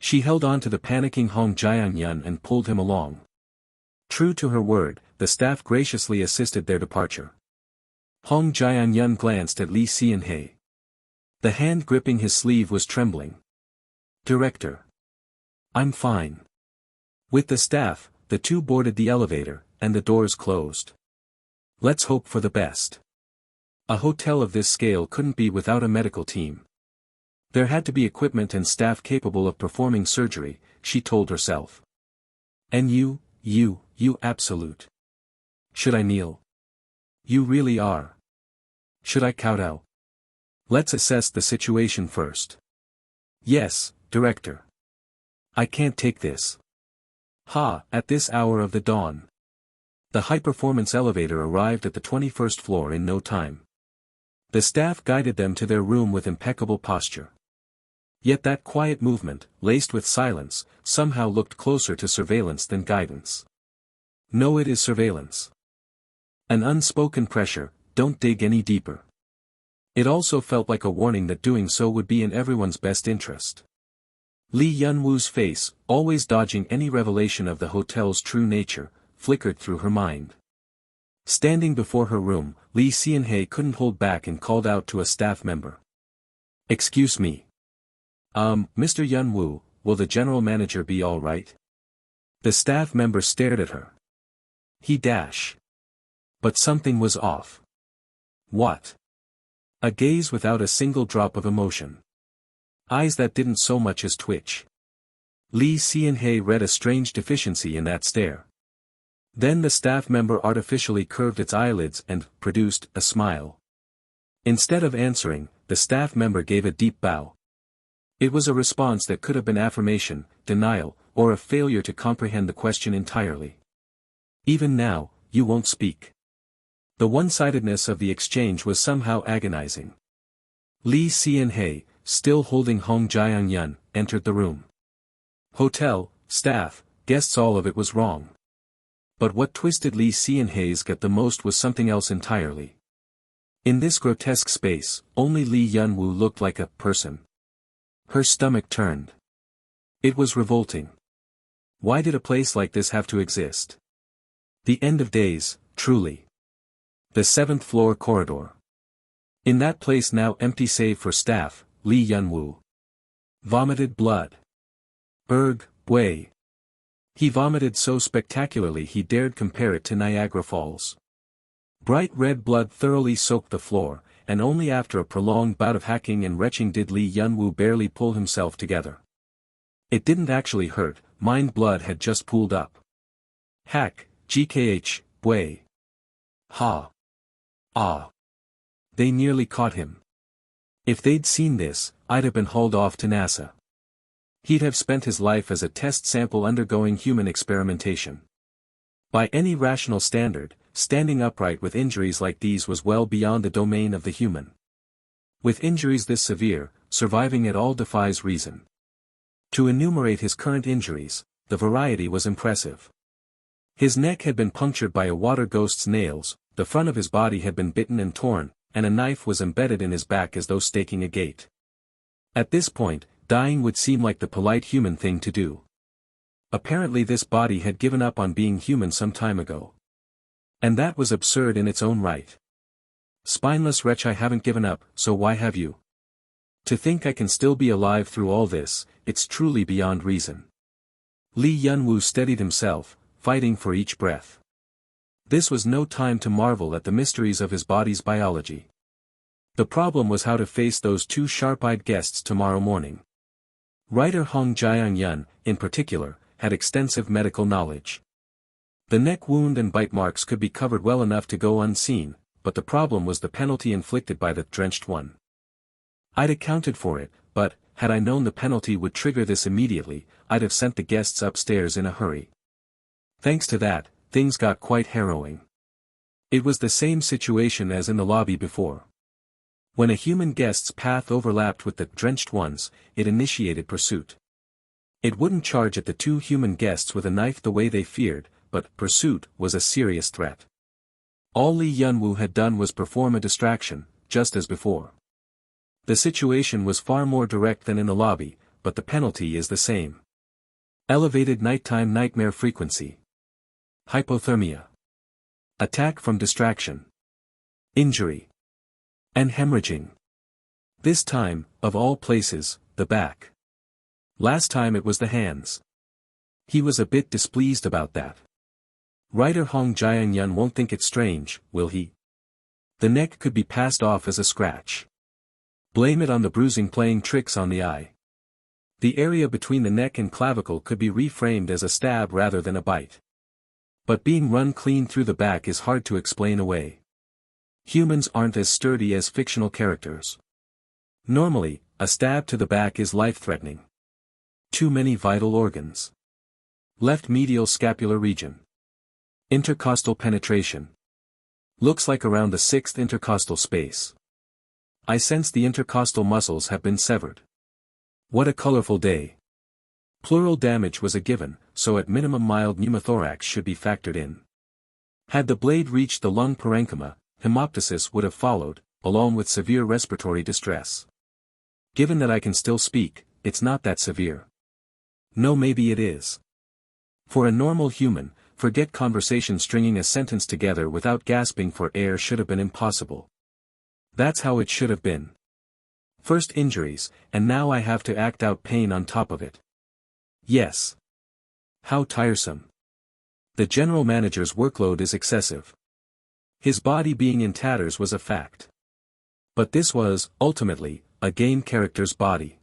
She held on to the panicking Hong Jian-yun and pulled him along. True to her word, the staff graciously assisted their departure. Hong Jian-yun glanced at Lee Xianhei. The hand gripping his sleeve was trembling. Director. I'm fine. With the staff, the two boarded the elevator, and the doors closed. Let's hope for the best. A hotel of this scale couldn't be without a medical team. There had to be equipment and staff capable of performing surgery, she told herself. And you absolute. Should I kneel? You really are. Should I kowtow? Let's assess the situation first. Yes, Director. I can't take this. Ha, at this hour of the dawn. The high-performance elevator arrived at the 21st floor in no time. The staff guided them to their room with impeccable posture. Yet that quiet movement, laced with silence, somehow looked closer to surveillance than guidance. No, it is surveillance. An unspoken pressure, don't dig any deeper. It also felt like a warning that doing so would be in everyone's best interest. Lee Yun-woo's face, always dodging any revelation of the hotel's true nature, flickered through her mind. Standing before her room, Lee Seon-hae couldn't hold back and called out to a staff member. Excuse me. Mr. Yun-woo, will the general manager be all right? The staff member stared at her. But something was off. What? A gaze without a single drop of emotion. Eyes that didn't so much as twitch. Lee Seon-hae read a strange deficiency in that stare. Then the staff member artificially curved its eyelids and produced a smile. Instead of answering, the staff member gave a deep bow. It was a response that could have been affirmation, denial, or a failure to comprehend the question entirely. Even now, you won't speak. The one-sidedness of the exchange was somehow agonizing. Lee Seon-hae, still holding Hong Jae-yun, entered the room. Hotel, staff, guests, all of it was wrong. But what twisted Lee Seon-hae's gut the most was something else entirely. In this grotesque space, only Lee Yun-woo looked like a person. Her stomach turned. It was revolting. Why did a place like this have to exist? The end of days, truly. The 7th floor corridor. In that place now empty save for staff, Lee Yun-woo vomited blood. Way. He vomited so spectacularly he dared compare it to Niagara Falls. Bright red blood thoroughly soaked the floor, and only after a prolonged bout of hacking and retching did Lee Yun-woo barely pull himself together. It didn't actually hurt, mind blood had just pooled up. Hack, GKH, way. Ha. Ah. They nearly caught him. If they'd seen this, I'd have been hauled off to NASA. He'd have spent his life as a test sample undergoing human experimentation. By any rational standard, standing upright with injuries like these was well beyond the domain of the human. With injuries this severe, surviving at all defies reason. To enumerate his current injuries, the variety was impressive. His neck had been punctured by a water ghost's nails, the front of his body had been bitten and torn, and a knife was embedded in his back as though staking a gate. At this point, dying would seem like the polite human thing to do. Apparently this body had given up on being human some time ago. And that was absurd in its own right. Spineless wretch, I haven't given up, so why have you? To think I can still be alive through all this, it's truly beyond reason. Lee Yun-woo steadied himself, fighting for each breath. This was no time to marvel at the mysteries of his body's biology. The problem was how to face those two sharp-eyed guests tomorrow morning. Writer Hong Jae-yun, in particular, had extensive medical knowledge. The neck wound and bite marks could be covered well enough to go unseen, but the problem was the penalty inflicted by the drenched one. I'd accounted for it, but, had I known the penalty would trigger this immediately, I'd have sent the guests upstairs in a hurry. Thanks to that, things got quite harrowing. It was the same situation as in the lobby before. When a human guest's path overlapped with the drenched one's, it initiated pursuit. It wouldn't charge at the two human guests with a knife the way they feared, but pursuit was a serious threat. All Lee Yun-woo had done was perform a distraction, just as before. The situation was far more direct than in the lobby, but the penalty is the same. Elevated nighttime nightmare frequency. Hypothermia. Attack from distraction. Injury. And hemorrhaging. This time, of all places, the back. Last time it was the hands. He was a bit displeased about that. Writer Hong Jae-yun won't think it strange, will he? The neck could be passed off as a scratch. Blame it on the bruising playing tricks on the eye. The area between the neck and clavicle could be reframed as a stab rather than a bite. But being run clean through the back is hard to explain away. Humans aren't as sturdy as fictional characters. Normally, a stab to the back is life-threatening. Too many vital organs. Left medial scapular region. Intercostal penetration. Looks like around the 6th intercostal space. I sense the intercostal muscles have been severed. What a colorful day. Pleural damage was a given, so at minimum mild pneumothorax should be factored in. Had the blade reached the lung parenchyma, hemoptysis would have followed, along with severe respiratory distress. Given that I can still speak, it's not that severe. No, maybe it is. For a normal human, forget conversation, stringing a sentence together without gasping for air should have been impossible. That's how it should have been. First injuries, and now I have to act out pain on top of it. Yes. How tiresome. The general manager's workload is excessive. His body being in tatters was a fact. But this was, ultimately, a game character's body.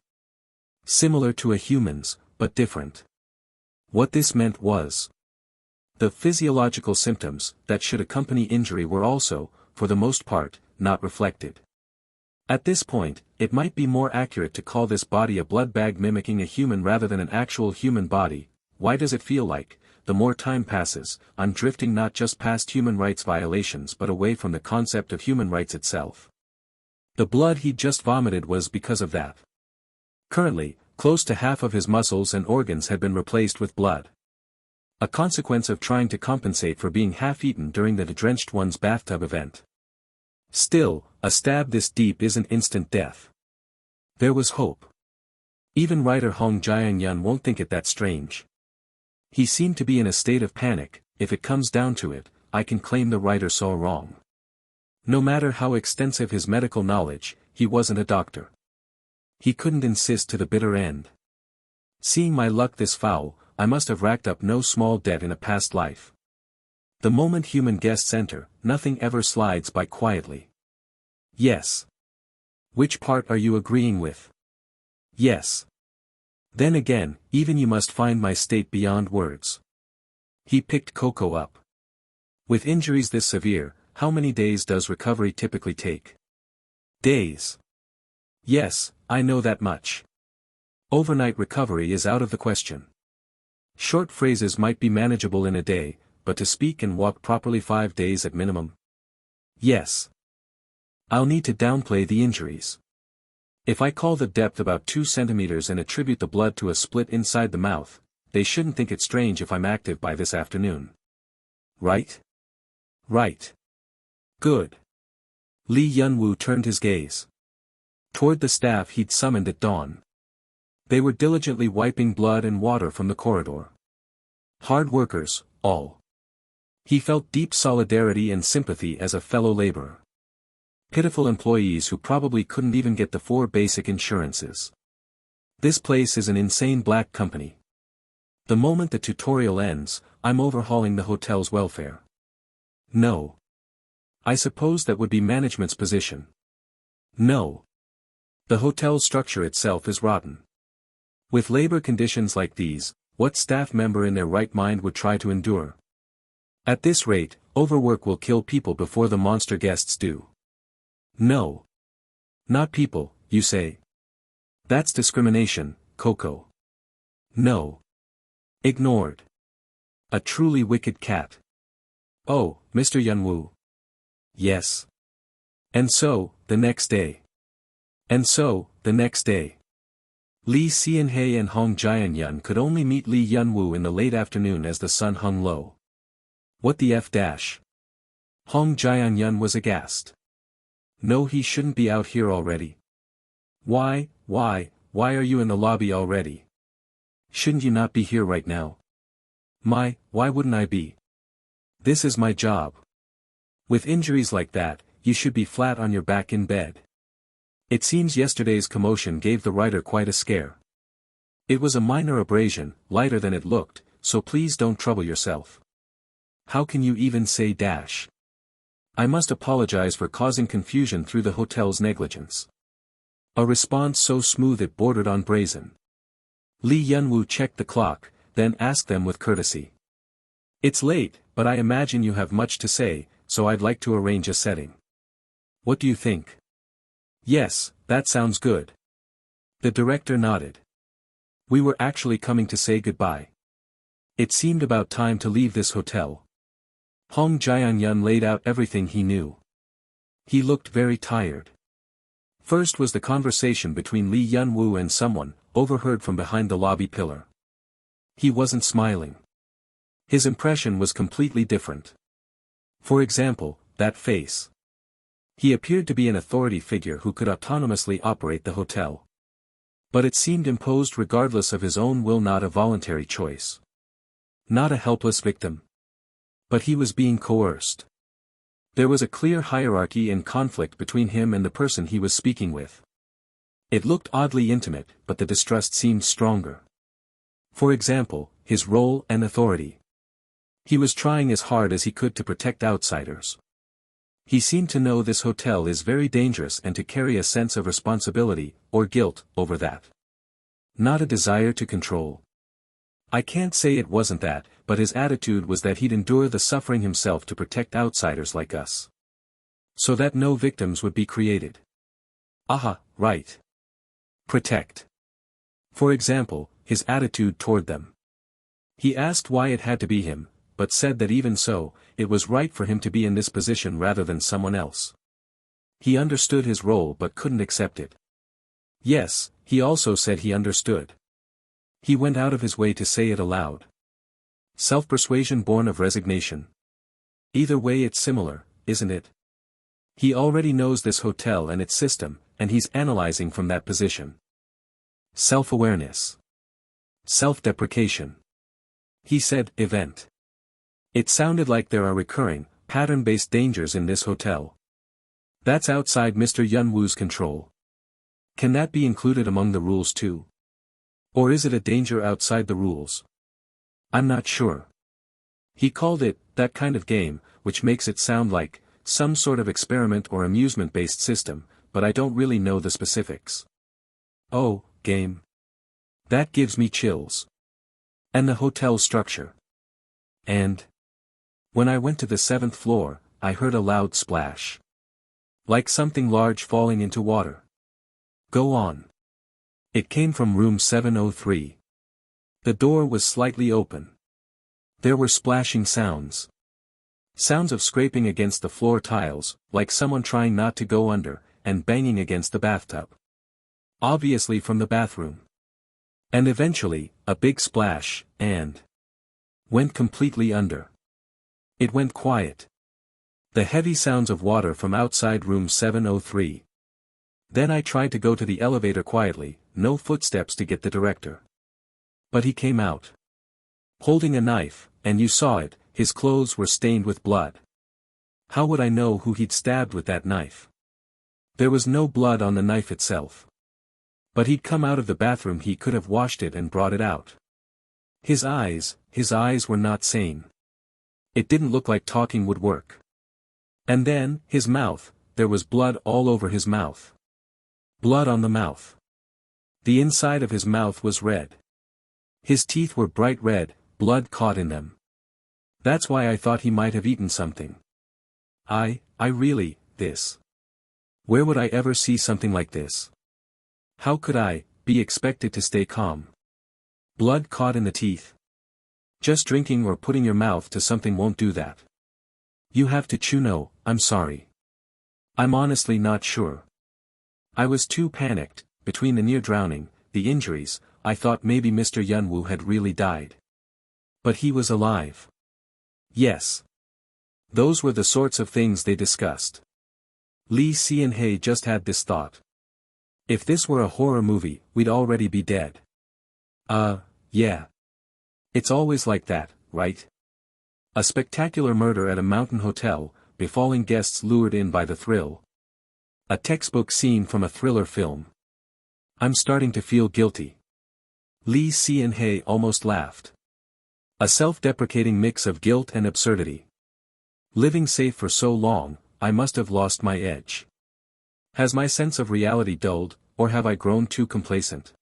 Similar to a human's, but different. What this meant was, the physiological symptoms that should accompany injury were also, for the most part, not reflected. At this point, it might be more accurate to call this body a blood bag mimicking a human rather than an actual human body. Why does it feel like, the more time passes, I'm drifting not just past human rights violations but away from the concept of human rights itself? The blood he'd just vomited was because of that. Currently, close to half of his muscles and organs had been replaced with blood. A consequence of trying to compensate for being half-eaten during the drenched one's bathtub event. Still, a stab this deep isn't instant death. There was hope. Even writer Hong Jian-yun won't think it that strange. He seemed to be in a state of panic. If it comes down to it, I can claim the writer saw wrong. No matter how extensive his medical knowledge, he wasn't a doctor. He couldn't insist to the bitter end. Seeing my luck this foul, I must have racked up no small debt in a past life. The moment human guests enter, nothing ever slides by quietly. Yes. Which part are you agreeing with? Yes. Then again, even you must find my state beyond words. He picked Coco up. With injuries this severe, how many days does recovery typically take? Days. Yes, I know that much. Overnight recovery is out of the question. Short phrases might be manageable in a day, but to speak and walk properly 5 days at minimum? Yes. I'll need to downplay the injuries. If I call the depth about 2 centimeters and attribute the blood to a split inside the mouth, they shouldn't think it strange if I'm active by this afternoon. Right? Right. Good. Lee Yun-woo turned his gaze toward the staff he'd summoned at dawn. They were diligently wiping blood and water from the corridor. Hard workers, all. He felt deep solidarity and sympathy as a fellow laborer. Pitiful employees who probably couldn't even get the 4 basic insurances. This place is an insane black company. The moment the tutorial ends, I'm overhauling the hotel's welfare. No. I suppose that would be management's position. No. The hotel's structure itself is rotten. With labor conditions like these, what staff member in their right mind would try to endure? At this rate, overwork will kill people before the monster guests do. No. Not people, you say. That's discrimination, Coco. No. Ignored. A truly wicked cat. Oh, Mr. Yun-woo. Yes. And so, the next day. And so, the next day. Lee Seon-hae and Hong Jian-yun could only meet Lee Yun-woo in the late afternoon as the sun hung low. What the F dash? Hong Jian-yun was aghast. No, he shouldn't be out here already. Why are you in the lobby already? Shouldn't you not be here right now? Why wouldn't I be? This is my job. With injuries like that, you should be flat on your back in bed. It seems yesterday's commotion gave the writer quite a scare. It was a minor abrasion, lighter than it looked, so please don't trouble yourself. How can you even say dash? I must apologize for causing confusion through the hotel's negligence. A response so smooth it bordered on brazen. Lee Yun-woo checked the clock, then asked them with courtesy. It's late, but I imagine you have much to say, so I'd like to arrange a setting. What do you think? Yes, that sounds good. The director nodded. We were actually coming to say goodbye. It seemed about time to leave this hotel. Hong Jianyun laid out everything he knew. He looked very tired. First was the conversation between Li Yunwu and someone, overheard from behind the lobby pillar. He wasn't smiling. His impression was completely different. For example, that face. He appeared to be an authority figure who could autonomously operate the hotel. But it seemed imposed regardless of his own will, not a voluntary choice. Not a helpless victim. But he was being coerced. There was a clear hierarchy and conflict between him and the person he was speaking with. It looked oddly intimate, but the distrust seemed stronger. For example, his role and authority. He was trying as hard as he could to protect outsiders. He seemed to know this hotel is very dangerous and to carry a sense of responsibility, or guilt, over that. Not a desire to control. I can't say it wasn't that, but his attitude was that he'd endure the suffering himself to protect outsiders like us. So that no victims would be created. Aha, right. Protect. For example, his attitude toward them. He asked why it had to be him, but said that even so, it was right for him to be in this position rather than someone else. He understood his role but couldn't accept it. Yes, he also said he understood. He went out of his way to say it aloud. Self-persuasion born of resignation. Either way it's similar, isn't it? He already knows this hotel and its system, and he's analyzing from that position. Self-awareness. Self-deprecation. He said, event. It sounded like there are recurring, pattern-based dangers in this hotel. That's outside Mr. Yunwu's control. Can that be included among the rules too? Or is it a danger outside the rules? I'm not sure. He called it, that kind of game, which makes it sound like, some sort of experiment or amusement-based system, but I don't really know the specifics. Oh, game. That gives me chills. And the hotel structure. And when I went to the 7th floor, I heard a loud splash. Like something large falling into water. Go on. It came from room 703. The door was slightly open. There were splashing sounds. Sounds of scraping against the floor tiles, like someone trying not to go under, and banging against the bathtub. Obviously from the bathroom. And eventually, a big splash, and went completely under. It went quiet. The heavy sounds of water from outside room 703. Then I tried to go to the elevator quietly, no footsteps to get the director. But he came out. Holding a knife, and you saw it, his clothes were stained with blood. How would I know who he'd stabbed with that knife? There was no blood on the knife itself. But he'd come out of the bathroom, he could have washed it and brought it out. His eyes were not sane. It didn't look like talking would work. And then, his mouth, there was blood all over his mouth. Blood on the mouth. The inside of his mouth was red. His teeth were bright red, blood caught in them. That's why I thought he might have eaten something. This. Where would I ever see something like this? How could I be expected to stay calm? Blood caught in the teeth. Just drinking or putting your mouth to something won't do that. You have to chew. No, I'm sorry. I'm honestly not sure. I was too panicked, between the near drowning, the injuries, I thought maybe Mr. Yunwu had really died. But he was alive. Yes. Those were the sorts of things they discussed. Lee Hsian-hei just had this thought. If this were a horror movie, we'd already be dead. Yeah. It's always like that, right? A spectacular murder at a mountain hotel, befalling guests lured in by the thrill. A textbook scene from a thriller film. I'm starting to feel guilty. Lee Hsian-hei almost laughed. A self-deprecating mix of guilt and absurdity. Living safe for so long, I must have lost my edge. Has my sense of reality dulled, or have I grown too complacent?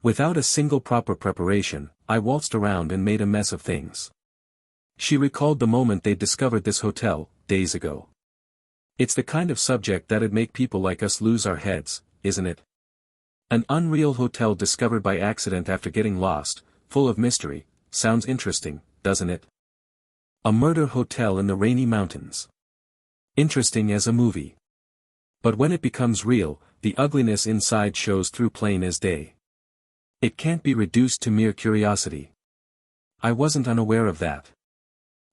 Without a single proper preparation, I waltzed around and made a mess of things. She recalled the moment they discovered this hotel, days ago. It's the kind of subject that'd make people like us lose our heads, isn't it? An unreal hotel discovered by accident after getting lost, full of mystery, sounds interesting, doesn't it? A murder hotel in the rainy mountains. Interesting as a movie. But when it becomes real, the ugliness inside shows through plain as day. It can't be reduced to mere curiosity. I wasn't unaware of that.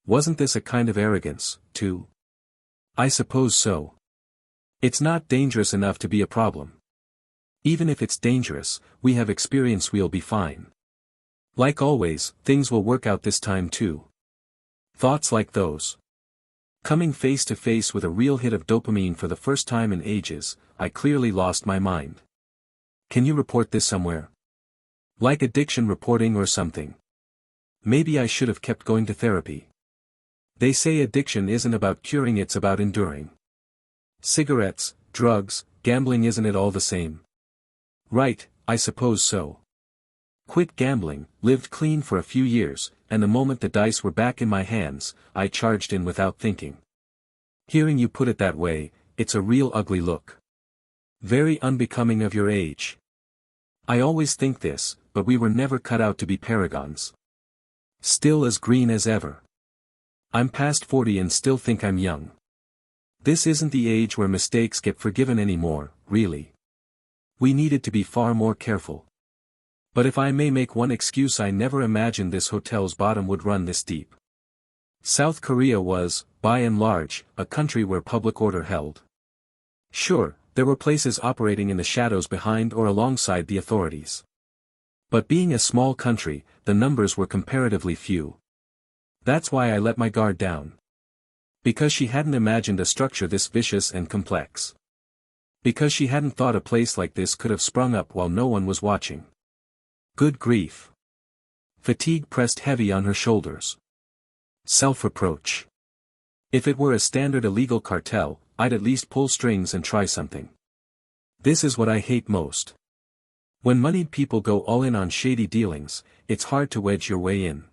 Wasn't this a kind of arrogance, too? I suppose so. It's not dangerous enough to be a problem. Even if it's dangerous, we have experience, we'll be fine. Like always, things will work out this time too. Thoughts like those. Coming face to face with a real hit of dopamine for the first time in ages, I clearly lost my mind. Can you report this somewhere? Like addiction reporting or something. Maybe I should have kept going to therapy. They say addiction isn't about curing, it's about enduring. Cigarettes, drugs, gambling, isn't it all the same? Right, I suppose so. Quit gambling, lived clean for a few years, and the moment the dice were back in my hands, I charged in without thinking. Hearing you put it that way, it's a real ugly look. Very unbecoming of your age. I always think this, but we were never cut out to be paragons. Still as green as ever. I'm past 40 and still think I'm young. This isn't the age where mistakes get forgiven anymore, really. We needed to be far more careful. But if I may make one excuse, I never imagined this hotel's bottom would run this deep. South Korea was, by and large, a country where public order held. Sure, there were places operating in the shadows behind or alongside the authorities. But being a small country, the numbers were comparatively few. That's why I let my guard down. Because she hadn't imagined a structure this vicious and complex. Because she hadn't thought a place like this could have sprung up while no one was watching. Good grief. Fatigue pressed heavy on her shoulders. Self-reproach. If it were a standard illegal cartel, I'd at least pull strings and try something. This is what I hate most. When moneyed people go all in on shady dealings, it's hard to wedge your way in.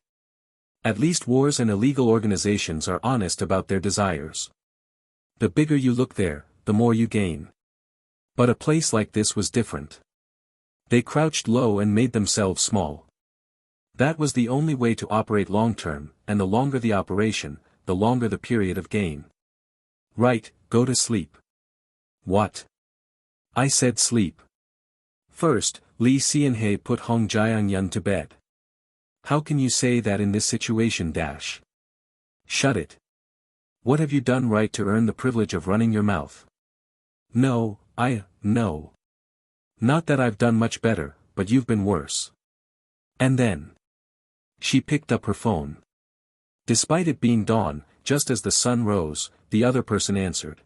At least wars and illegal organizations are honest about their desires. The bigger you look there, the more you gain. But a place like this was different. They crouched low and made themselves small. That was the only way to operate long-term, and the longer the operation, the longer the period of gain. Right, go to sleep. What? I said sleep. First, Lee Seon-hae put Hong Jae-yun to bed. How can you say that in this situation? Dash. Shut it. What have you done right to earn the privilege of running your mouth? No. No. Not that I've done much better, but you've been worse. And then. She picked up her phone. Despite it being dawn, just as the sun rose, the other person answered.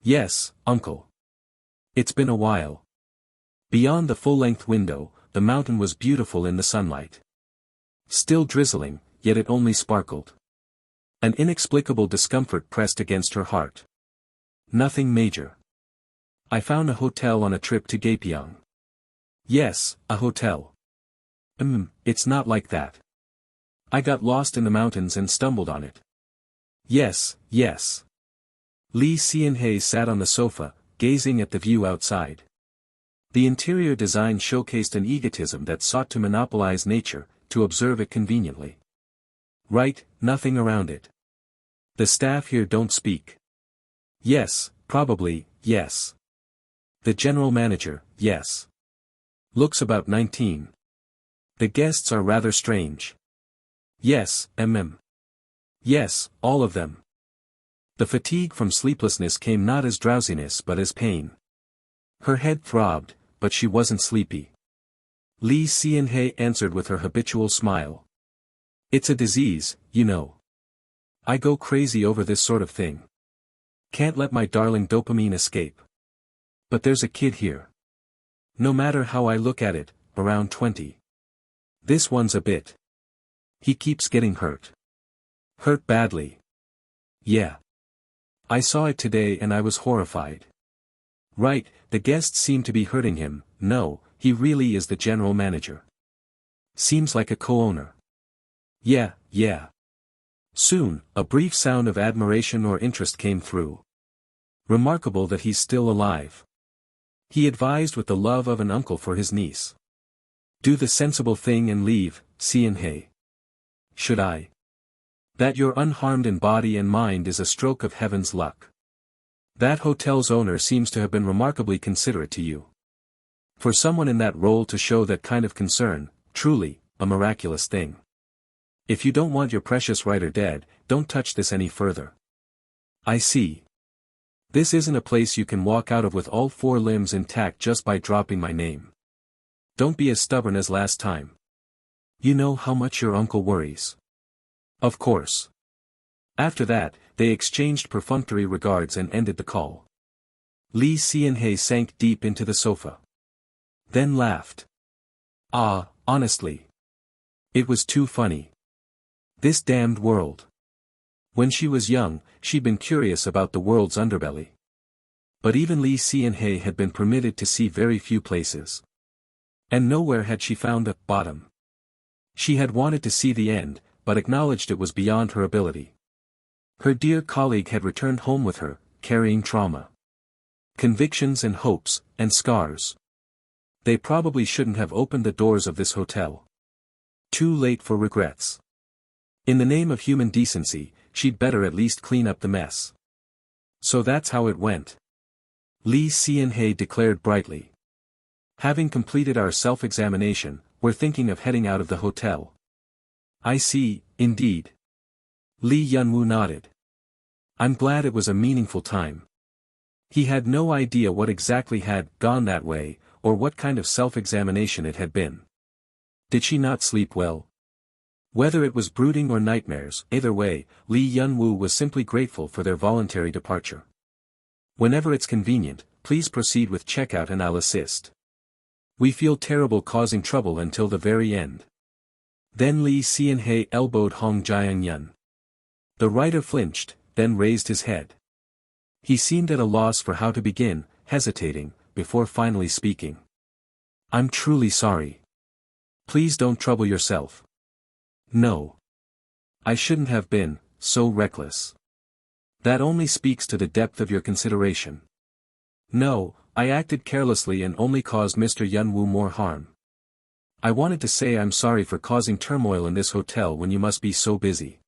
Yes, uncle. It's been a while. Beyond the full-length window, the mountain was beautiful in the sunlight. Still drizzling, yet it only sparkled. An inexplicable discomfort pressed against her heart. Nothing major. I found a hotel on a trip to Gapyeong. Yes, a hotel. It's not like that. I got lost in the mountains and stumbled on it. Yes. Lee Seon-hae sat on the sofa, gazing at the view outside. The interior design showcased an egotism that sought to monopolize nature, to observe it conveniently. Right, nothing around it. The staff here don't speak. Yes, probably, yes. The general manager, yes. Looks about 19. The guests are rather strange. Yes, Yes, all of them. The fatigue from sleeplessness came not as drowsiness but as pain. Her head throbbed, but she wasn't sleepy. Lee Seon-hae answered with her habitual smile. It's a disease, you know. I go crazy over this sort of thing. Can't let my darling dopamine escape. But there's a kid here. No matter how I look at it, around 20. This one's a bit. He keeps getting hurt. Hurt badly. Yeah. I saw it today and I was horrified. Right, the guests seem to be hurting him. No, he really is the general manager. Seems like a co-owner. Yeah. Soon, a brief sound of admiration or interest came through. Remarkable that he's still alive. He advised with the love of an uncle for his niece. Do the sensible thing and leave, Hei. Should I? That you're unharmed in body and mind is a stroke of heaven's luck. That hotel's owner seems to have been remarkably considerate to you. For someone in that role to show that kind of concern, truly, a miraculous thing. If you don't want your precious writer dead, don't touch this any further. I see. This isn't a place you can walk out of with all 4 limbs intact just by dropping my name. Don't be as stubborn as last time. You know how much your uncle worries. Of course. After that, they exchanged perfunctory regards and ended the call. Lee Hei sank deep into the sofa. Then laughed. Ah, honestly. It was too funny. This damned world. When she was young, she'd been curious about the world's underbelly. But even Lee Hei had been permitted to see very few places. And nowhere had she found a bottom. She had wanted to see the end, but acknowledged it was beyond her ability. Her dear colleague had returned home with her, carrying trauma. Convictions and hopes, and scars. They probably shouldn't have opened the doors of this hotel. Too late for regrets. In the name of human decency, she'd better at least clean up the mess. So that's how it went. Lee Hei declared brightly. Having completed our self-examination, we're thinking of heading out of the hotel. I see, indeed. Lee Yunwoo nodded. I'm glad it was a meaningful time. He had no idea what exactly had gone that way, or what kind of self-examination it had been. Did she not sleep well? Whether it was brooding or nightmares, either way, Lee Yunwoo was simply grateful for their voluntary departure. Whenever it's convenient, please proceed with checkout and I'll assist. We feel terrible causing trouble until the very end. Then Lee Hei elbowed Hong Jiang-yun. The writer flinched, then raised his head. He seemed at a loss for how to begin, hesitating, before finally speaking. I'm truly sorry. Please don't trouble yourself. No. I shouldn't have been so reckless. That only speaks to the depth of your consideration. No, I acted carelessly and only caused Mr. Yunwoo more harm. I wanted to say I'm sorry for causing turmoil in this hotel when you must be so busy.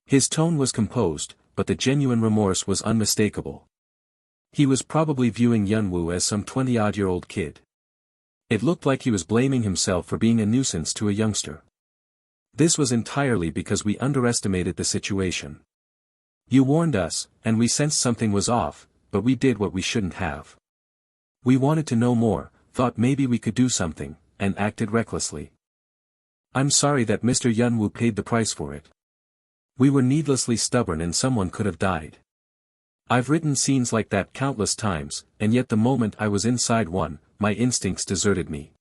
His tone was composed, but the genuine remorse was unmistakable. He was probably viewing Yunwoo as some 20-odd-year-old kid. It looked like he was blaming himself for being a nuisance to a youngster. This was entirely because we underestimated the situation. You warned us, and we sensed something was off, but we did what we shouldn't have. We wanted to know more, thought maybe we could do something, and acted recklessly. I'm sorry that Mr. Yunwoo paid the price for it. We were needlessly stubborn and someone could have died. I've written scenes like that countless times, and yet the moment I was inside one, my instincts deserted me.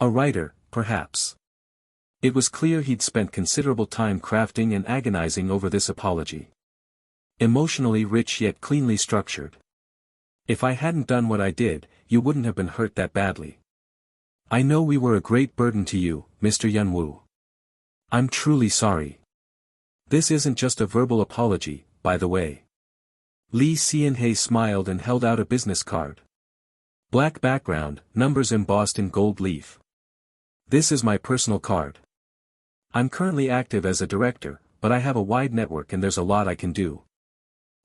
A writer, perhaps. It was clear he'd spent considerable time crafting and agonizing over this apology. Emotionally rich yet cleanly structured. If I hadn't done what I did, you wouldn't have been hurt that badly. I know we were a great burden to you, Mr. Yunwoo. I'm truly sorry. This isn't just a verbal apology, by the way. Lee Hei smiled and held out a business card. Black background, numbers embossed in gold leaf. This is my personal card. I'm currently active as a director, but I have a wide network and there's a lot I can do.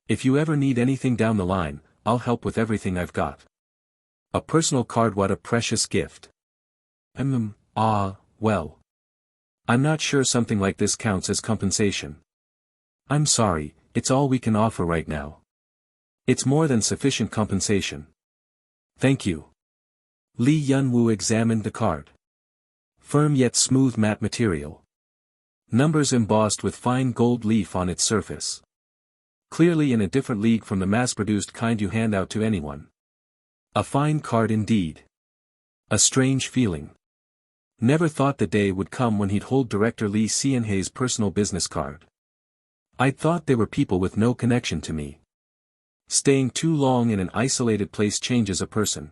If you ever need anything down the line, I'll help with everything I've got. A personal card, what a precious gift. Well. I'm not sure something like this counts as compensation. I'm sorry, it's all we can offer right now. It's more than sufficient compensation. Thank you. Lee Yunwoo examined the card. Firm yet smooth matte material. Numbers embossed with fine gold leaf on its surface. Clearly in a different league from the mass-produced kind you hand out to anyone. A fine card indeed. A strange feeling. Never thought the day would come when he'd hold director Lee Hei's personal business card. I'd thought they were people with no connection to me. Staying too long in an isolated place changes a person.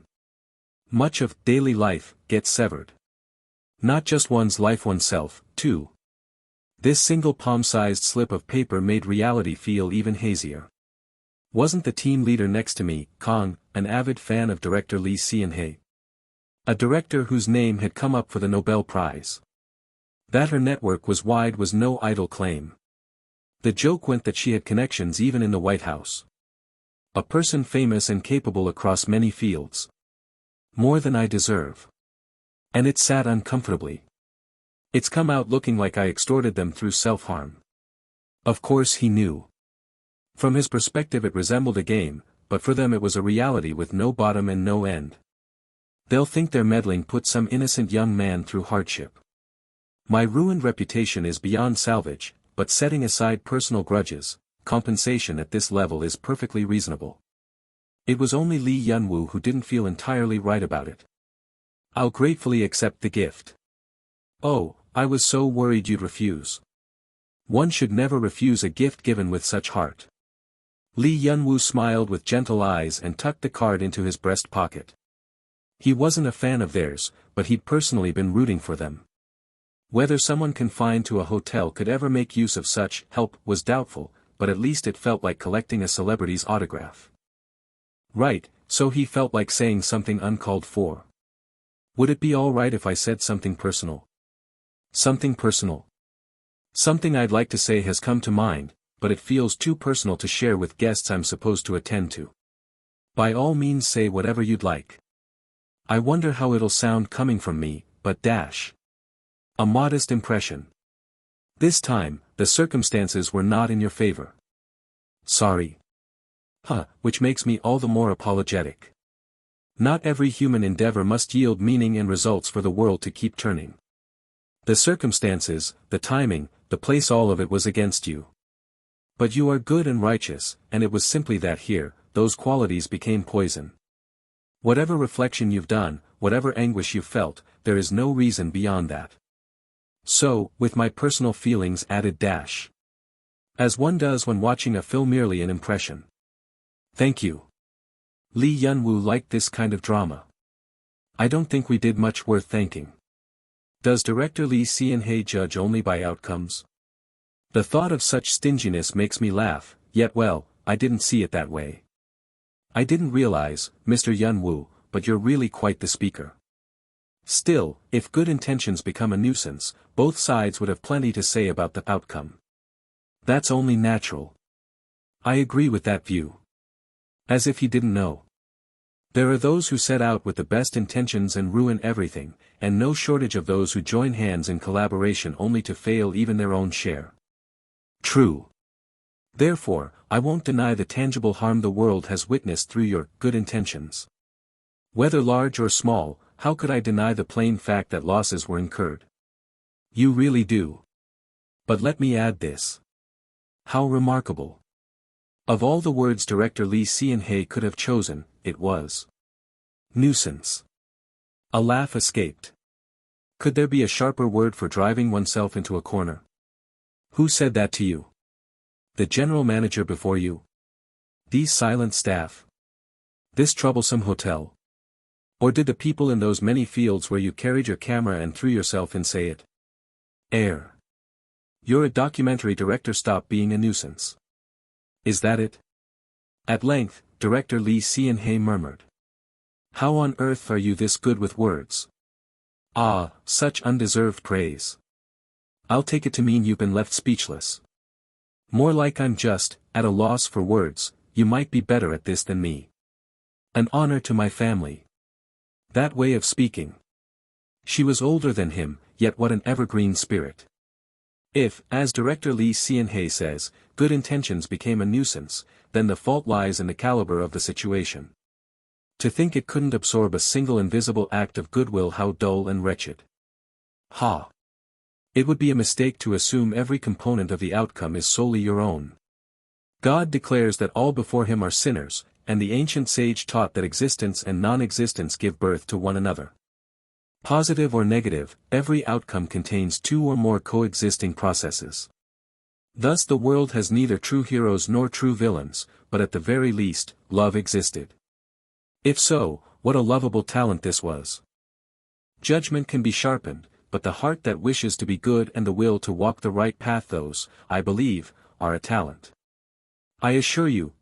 Much of daily life gets severed. Not just one's life, oneself, too. This single palm-sized slip of paper made reality feel even hazier. Wasn't the team leader next to me, Kong, an avid fan of director Lee Sean-hae? A director whose name had come up for the Nobel Prize. That her network was wide was no idle claim. The joke went that she had connections even in the White House. A person famous and capable across many fields. More than I deserve. And it sat uncomfortably. It's come out looking like I extorted them through self-harm. Of course he knew. From his perspective it resembled a game, but for them it was a reality with no bottom and no end. They'll think their meddling put some innocent young man through hardship. My ruined reputation is beyond salvage, but setting aside personal grudges, compensation at this level is perfectly reasonable. It was only Lee Yun-woo who didn't feel entirely right about it. I'll gratefully accept the gift. Oh, I was so worried you'd refuse. One should never refuse a gift given with such heart. Lee Yun-woo smiled with gentle eyes and tucked the card into his breast pocket. He wasn't a fan of theirs, but he'd personally been rooting for them. Whether someone confined to a hotel could ever make use of such help was doubtful, but at least it felt like collecting a celebrity's autograph. Right, so he felt like saying something uncalled for. Would it be all right if I said something personal? Something personal. Something I'd like to say has come to mind, but it feels too personal to share with guests I'm supposed to attend to. By all means say whatever you'd like. I wonder how it'll sound coming from me, but dash. A modest impression. This time, the circumstances were not in your favor. Sorry. Which makes me all the more apologetic. Not every human endeavor must yield meaning and results for the world to keep turning. The circumstances, the timing, the place, all of it was against you. But you are good and righteous, and it was simply that here, those qualities became poison. Whatever reflection you've done, whatever anguish you've felt, there is no reason beyond that. So, with my personal feelings added dash. As one does when watching a film, merely an impression. Thank you. Lee Yun-woo liked this kind of drama. I don't think we did much worth thanking. Does director Lee Sean-hae judge only by outcomes? The thought of such stinginess makes me laugh, yet well, I didn't see it that way. I didn't realize, Mr. Yun-woo, but you're really quite the speaker. Still, if good intentions become a nuisance, both sides would have plenty to say about the outcome. That's only natural. I agree with that view. As if he didn't know. There are those who set out with the best intentions and ruin everything, and no shortage of those who join hands in collaboration only to fail even their own share. True. Therefore, I won't deny the tangible harm the world has witnessed through your good intentions. Whether large or small, how could I deny the plain fact that losses were incurred? You really do. But let me add this. How remarkable. Of all the words director Lee Sean-hae could have chosen, it was nuisance. A laugh escaped. Could there be a sharper word for driving oneself into a corner? Who said that to you? The general manager before you? These silent staff? This troublesome hotel? Or did the people in those many fields where you carried your camera and threw yourself in say it? Air. You're a documentary director, stop being a nuisance. Is that it? At length, director Lee Sean-hae murmured. How on earth are you this good with words? Ah, such undeserved praise. I'll take it to mean you've been left speechless. More like I'm just, at a loss for words. You might be better at this than me. An honor to my family. That way of speaking. She was older than him, yet what an evergreen spirit. If, as director Lee Sean-hae says, good intentions became a nuisance, then the fault lies in the caliber of the situation. To think it couldn't absorb a single invisible act of goodwill, how dull and wretched. Ha! It would be a mistake to assume every component of the outcome is solely your own. God declares that all before him are sinners, and the ancient sage taught that existence and non-existence give birth to one another. Positive or negative, every outcome contains two or more coexisting processes. Thus the world has neither true heroes nor true villains, but at the very least, love existed. If so, what a lovable talent this was. Judgment can be sharpened, but the heart that wishes to be good and the will to walk the right path, those, I believe, are a talent. I assure you,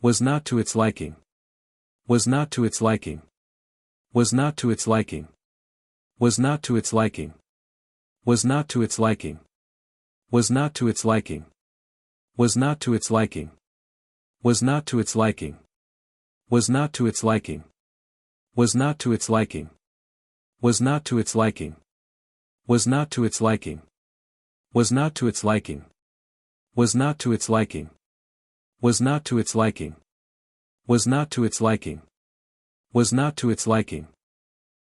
Was not to its liking. Was not to its liking. Was not to its liking. Was not to its liking. Was not to its liking. Was not to its liking. Was not to its liking. Was not to its liking. Was not to its liking. Was not to its liking. Was not to its liking. Was not to its liking. Was not to its liking. Was not to its liking. Was not to its liking. Was not to its liking. Was not to its liking.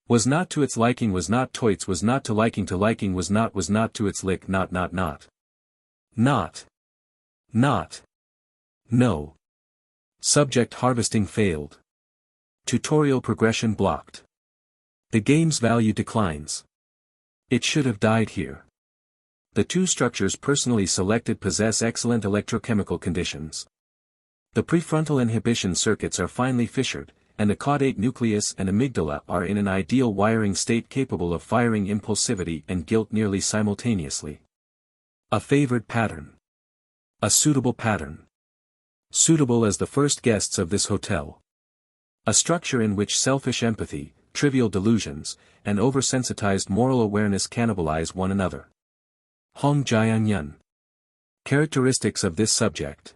Was not to its liking. Was not toits. Was not to liking. To liking. Was not to its lick. Not. Not. Not. No. Subject harvesting failed. Tutorial progression blocked. The game's value declines. It should have died here. The two structures personally selected possess excellent electrochemical conditions. The prefrontal inhibition circuits are finely fissured, and the caudate nucleus and amygdala are in an ideal wiring state capable of firing impulsivity and guilt nearly simultaneously. A favored pattern. A suitable pattern. Suitable as the first guests of this hotel. A structure in which selfish empathy, trivial delusions, and oversensitized moral awareness cannibalize one another. Hong Jian. Characteristics of this subject.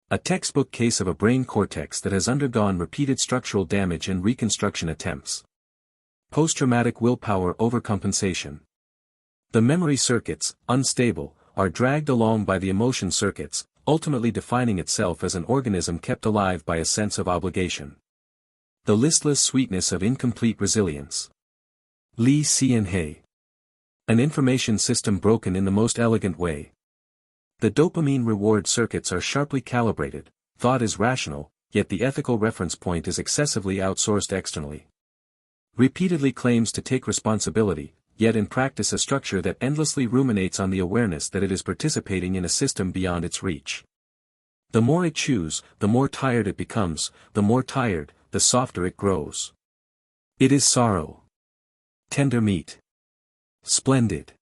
A textbook case of a brain cortex that has undergone repeated structural damage and reconstruction attempts. Post-traumatic willpower overcompensation. The memory circuits, unstable, are dragged along by the emotion circuits, ultimately defining itself as an organism kept alive by a sense of obligation. The listless sweetness of incomplete resilience. Li Xianhe. An information system broken in the most elegant way. The dopamine reward circuits are sharply calibrated, thought is rational, yet the ethical reference point is excessively outsourced externally. Repeatedly claims to take responsibility, yet in practice a structure that endlessly ruminates on the awareness that it is participating in a system beyond its reach. The more it chews, the more tired it becomes, the more tired, the softer it grows. It is sorrow. Tender meat. Splendid.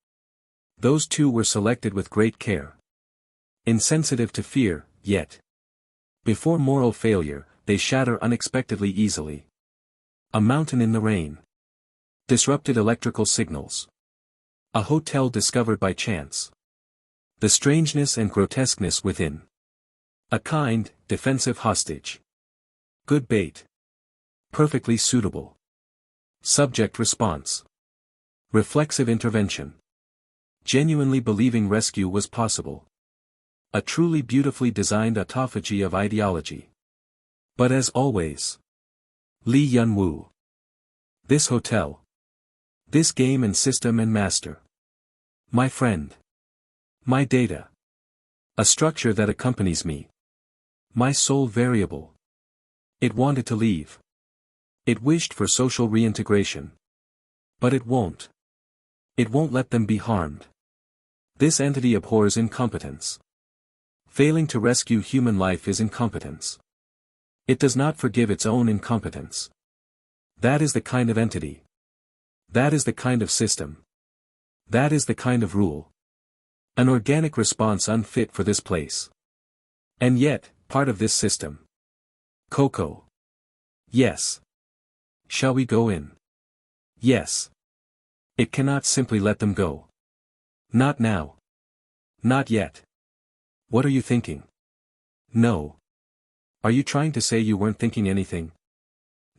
Those two were selected with great care. Insensitive to fear, yet. Before moral failure, they shatter unexpectedly easily. A mountain in the rain. Disrupted electrical signals. A hotel discovered by chance. The strangeness and grotesqueness within. A kind, defensive hostage. Good bait. Perfectly suitable. Subject response. Reflexive intervention. Genuinely believing rescue was possible. A truly beautifully designed autophagy of ideology. But as always. Li Yunwu. This hotel. This game and system and master. My friend. My data. A structure that accompanies me. My sole variable. It wanted to leave. It wished for social reintegration. But it won't. It won't let them be harmed. This entity abhors incompetence. Failing to rescue human life is incompetence. It does not forgive its own incompetence. That is the kind of entity. That is the kind of system. That is the kind of rule. An organic response unfit for this place. And yet, part of this system. Coco. Yes. Shall we go in? Yes. It cannot simply let them go. Not now. Not yet. What are you thinking? No. Are you trying to say you weren't thinking anything?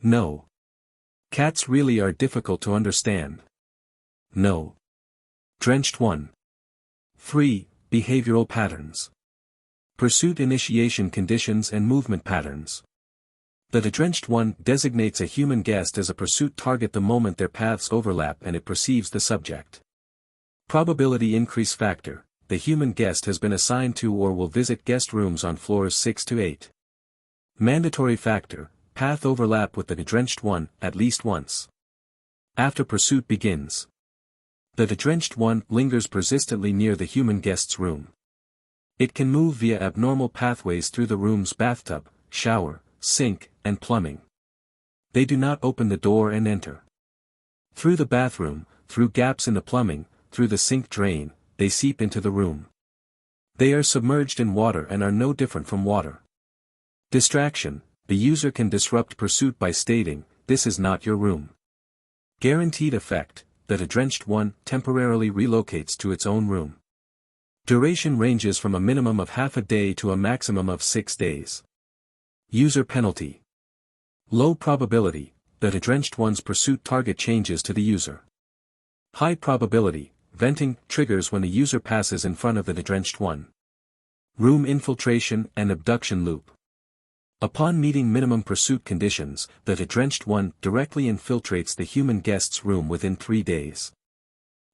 No. Cats really are difficult to understand. No. Drenched 1. 3. Behavioral patterns. Pursuit initiation conditions and movement patterns. The drenched one designates a human guest as a pursuit target the moment their paths overlap and it perceives the subject. Probability increase factor. The human guest has been assigned to or will visit guest rooms on floors 6 to 8. Mandatory factor. Path overlap with the drenched one, at least once. After pursuit begins. The drenched one lingers persistently near the human guest's room. It can move via abnormal pathways through the room's bathtub, shower, sink, and plumbing. They do not open the door and enter. Through the bathroom, through gaps in the plumbing, through the sink drain, they seep into the room. They are submerged in water and are no different from water. Distraction. The user can disrupt pursuit by stating, "This is not your room." Guaranteed effect. That a drenched one temporarily relocates to its own room. Duration ranges from a minimum of half a day to a maximum of 6 days. User penalty. Low probability. That a drenched one's pursuit target changes to the user. High probability. Venting triggers when a user passes in front of the drenched one. Room infiltration and abduction loop. Upon meeting minimum pursuit conditions, the drenched one directly infiltrates the human guest's room within 3 days.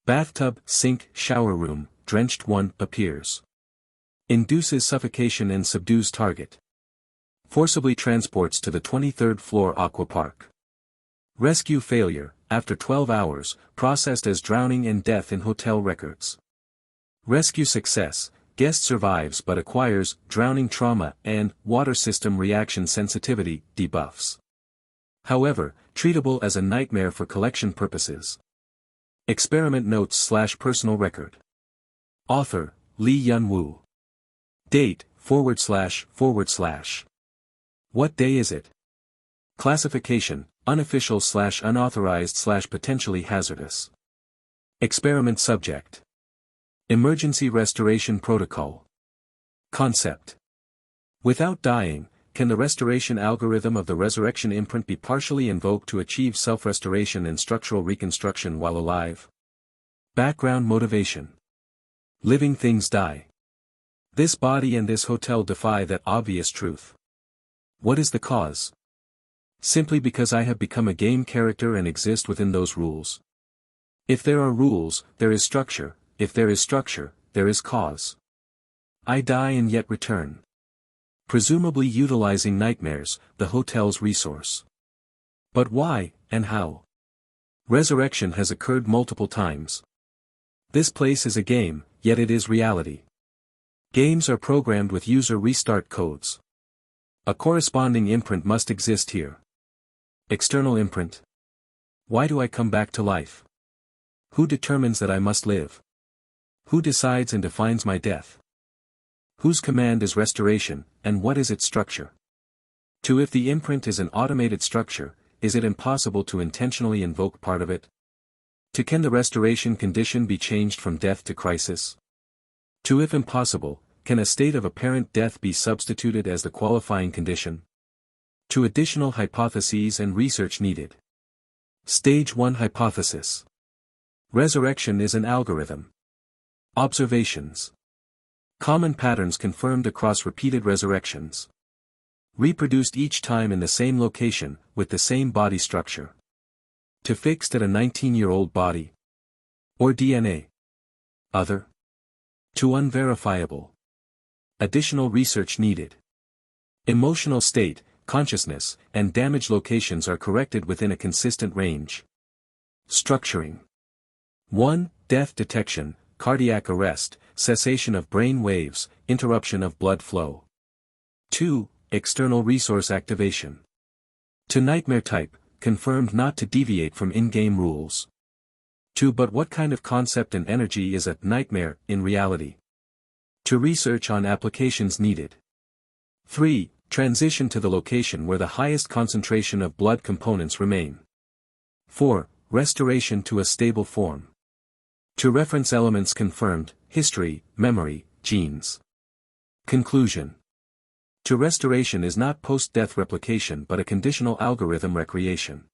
Bathtub, sink, shower room, drenched one appears. Induces suffocation and subdues target. Forcibly transports to the 23rd floor aqua park. Rescue failure, after 12 hours, processed as drowning and death in hotel records. Rescue success. Guest survives but acquires drowning trauma and water system reaction sensitivity debuffs. However, treatable as a nightmare for collection purposes. Experiment notes/personal record. Author, Lee Yun-woo. Date, //. What day is it? Classification, unofficial/unauthorized/potentially hazardous. Experiment subject. Emergency restoration protocol. Concept. Without dying, can the restoration algorithm of the resurrection imprint be partially invoked to achieve self-restoration and structural reconstruction while alive? Background motivation. Living things die. This body and this hotel defy that obvious truth. What is the cause? Simply because I have become a game character and exist within those rules. If there are rules, there is structure. If there is structure, there is cause. I die and yet return. Presumably utilizing nightmares, the hotel's resource. But why, and how? Resurrection has occurred multiple times. This place is a game, yet it is reality. Games are programmed with user restart codes. A corresponding imprint must exist here. External imprint. Why do I come back to life? Who determines that I must live? Who decides and defines my death? Whose command is restoration, and what is its structure? 2. If the imprint is an automated structure, is it impossible to intentionally invoke part of it? 2. Can the restoration condition be changed from death to crisis? 2. If impossible, can a state of apparent death be substituted as the qualifying condition? 2. Additional hypotheses and research needed. Stage 1 hypothesis. Resurrection is an algorithm. Observations. Common patterns confirmed across repeated resurrections. Reproduced each time in the same location, with the same body structure. To fixed at a 19-year-old body. Or DNA. Other. To unverifiable. Additional research needed. Emotional state, consciousness, and damage locations are corrected within a consistent range. Structuring. 1. Death detection. Cardiac arrest, cessation of brain waves, interruption of blood flow. 2. External resource activation. To nightmare type, confirmed not to deviate from in-game rules. 2. But what kind of concept and energy is a nightmare in reality? To research on applications needed. 3. Transition to the location where the highest concentration of blood components remain. 4. Restoration to a stable form. To reference elements confirmed, history, memory, genes. Conclusion. To restoration is not post-death replication but a conditional algorithm recreation.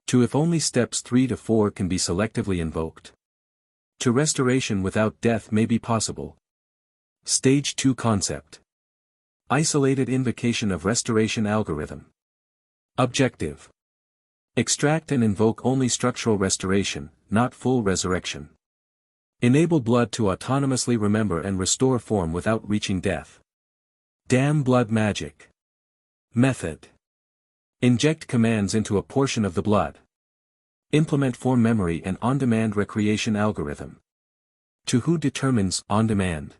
To if only steps 3 to 4 can be selectively invoked. To restoration without death may be possible. Stage 2 concept. Isolated invocation of restoration algorithm. Objective. Extract and invoke only structural restoration, not full resurrection. Enable blood to autonomously remember and restore form without reaching death. Damn blood magic. Method. Inject commands into a portion of the blood. Implement form memory and on-demand recreation algorithm. To who determines on-demand?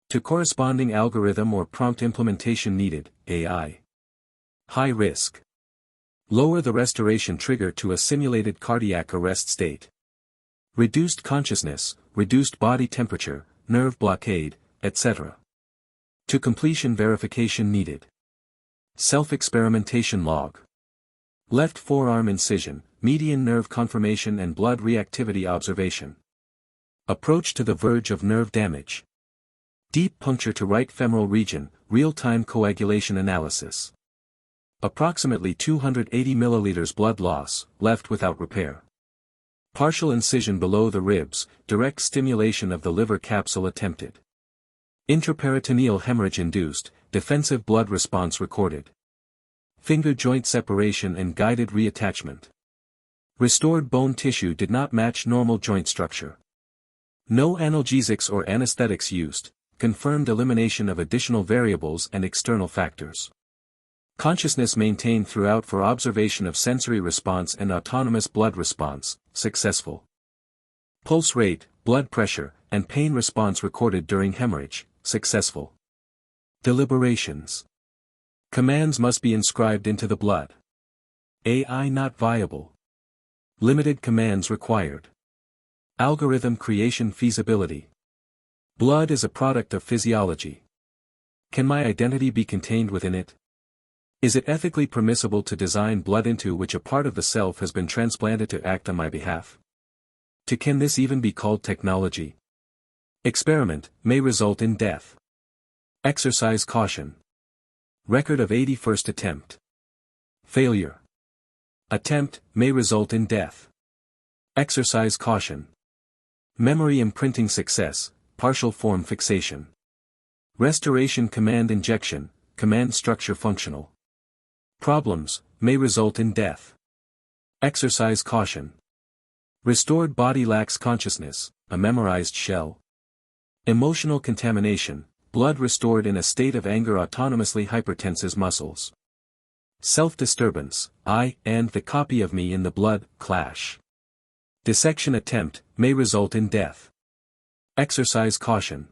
To corresponding algorithm or prompt implementation needed, AI. High risk. Lower the restoration trigger to a simulated cardiac arrest state. Reduced consciousness, reduced body temperature, nerve blockade, etc. To completion verification needed. Self-experimentation log. Left forearm incision, median nerve conformation and blood reactivity observation. Approach to the verge of nerve damage. Deep puncture to right femoral region, real-time coagulation analysis. Approximately 280 milliliters blood loss, left without repair. Partial incision below the ribs, direct stimulation of the liver capsule attempted. Intraperitoneal hemorrhage induced, defensive blood response recorded. Finger joint separation and guided reattachment. Restored bone tissue did not match normal joint structure. No analgesics or anesthetics used, confirmed elimination of additional variables and external factors. Consciousness maintained throughout for observation of sensory response and autonomous blood response, successful. Pulse rate, blood pressure, and pain response recorded during hemorrhage, successful. Deliberations. Commands must be inscribed into the blood. AI not viable. Limited commands required. Algorithm creation feasibility. Blood is a product of physiology. Can my identity be contained within it? Is it ethically permissible to design blood into which a part of the self has been transplanted to act on my behalf? Can this even be called technology? Experiment may result in death. Exercise caution. Record of 81st attempt. Failure. Attempt may result in death. Exercise caution. Memory imprinting success, partial form fixation. Restoration command injection, command structure functional. Problems, may result in death. Exercise caution. Restored body lacks consciousness, a memorized shell. Emotional contamination, blood restored in a state of anger autonomously hypertenses muscles. Self-disturbance, I and the copy of me in the blood, clash. Dissection attempt, may result in death. Exercise caution.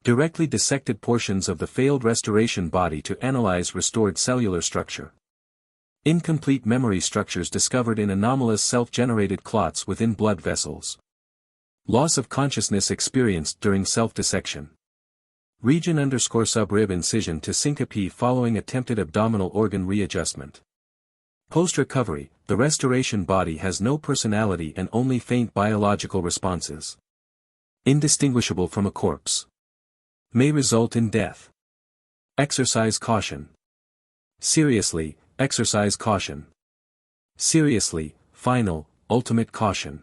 Directly dissected portions of the failed restoration body to analyze restored cellular structure. Incomplete memory structures discovered in anomalous self-generated clots within blood vessels. Loss of consciousness experienced during self-dissection. Region _subrib incision to syncope following attempted abdominal organ readjustment. Post-recovery, the restoration body has no personality and only faint biological responses. Indistinguishable from a corpse. May result in death. Exercise caution. Seriously, exercise caution. Seriously, final, ultimate caution.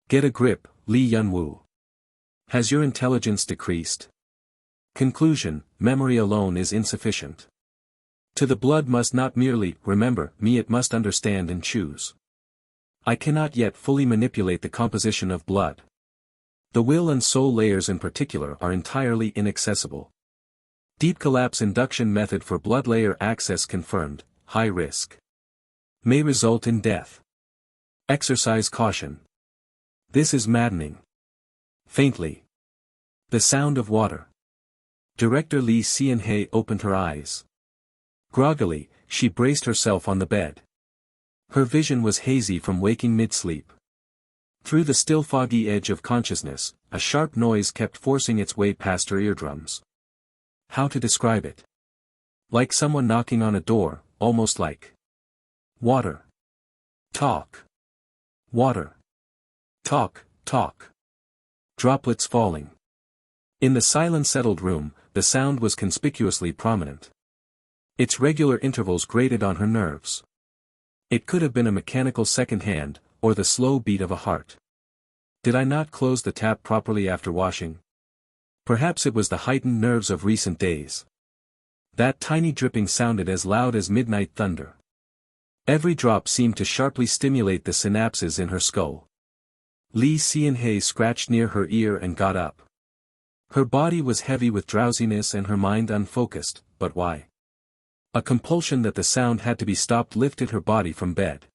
Get a grip, Lee Yun-woo. Has your intelligence decreased? Conclusion, memory alone is insufficient. To the blood must not merely remember me, it must understand and choose. I cannot yet fully manipulate the composition of blood. The will and soul layers in particular are entirely inaccessible. Deep collapse induction method for blood layer access confirmed, high risk. May result in death. Exercise caution. This is maddening. Faintly. The sound of water. Director Lee Seon-hae opened her eyes. Groggily, she braced herself on the bed. Her vision was hazy from waking mid-sleep. Through the still foggy edge of consciousness, a sharp noise kept forcing its way past her eardrums. How to describe it? Like someone knocking on a door, almost like water. Talk. Water. Talk, talk. Droplets falling. In the silent settled room, the sound was conspicuously prominent. Its regular intervals grated on her nerves. It could have been a mechanical second hand, or the slow beat of a heart. Did I not close the tap properly after washing? Perhaps it was the heightened nerves of recent days. That tiny dripping sounded as loud as midnight thunder. Every drop seemed to sharply stimulate the synapses in her skull. Lee Seon-hae scratched near her ear and got up. Her body was heavy with drowsiness and her mind unfocused, but why? A compulsion that the sound had to be stopped lifted her body from bed.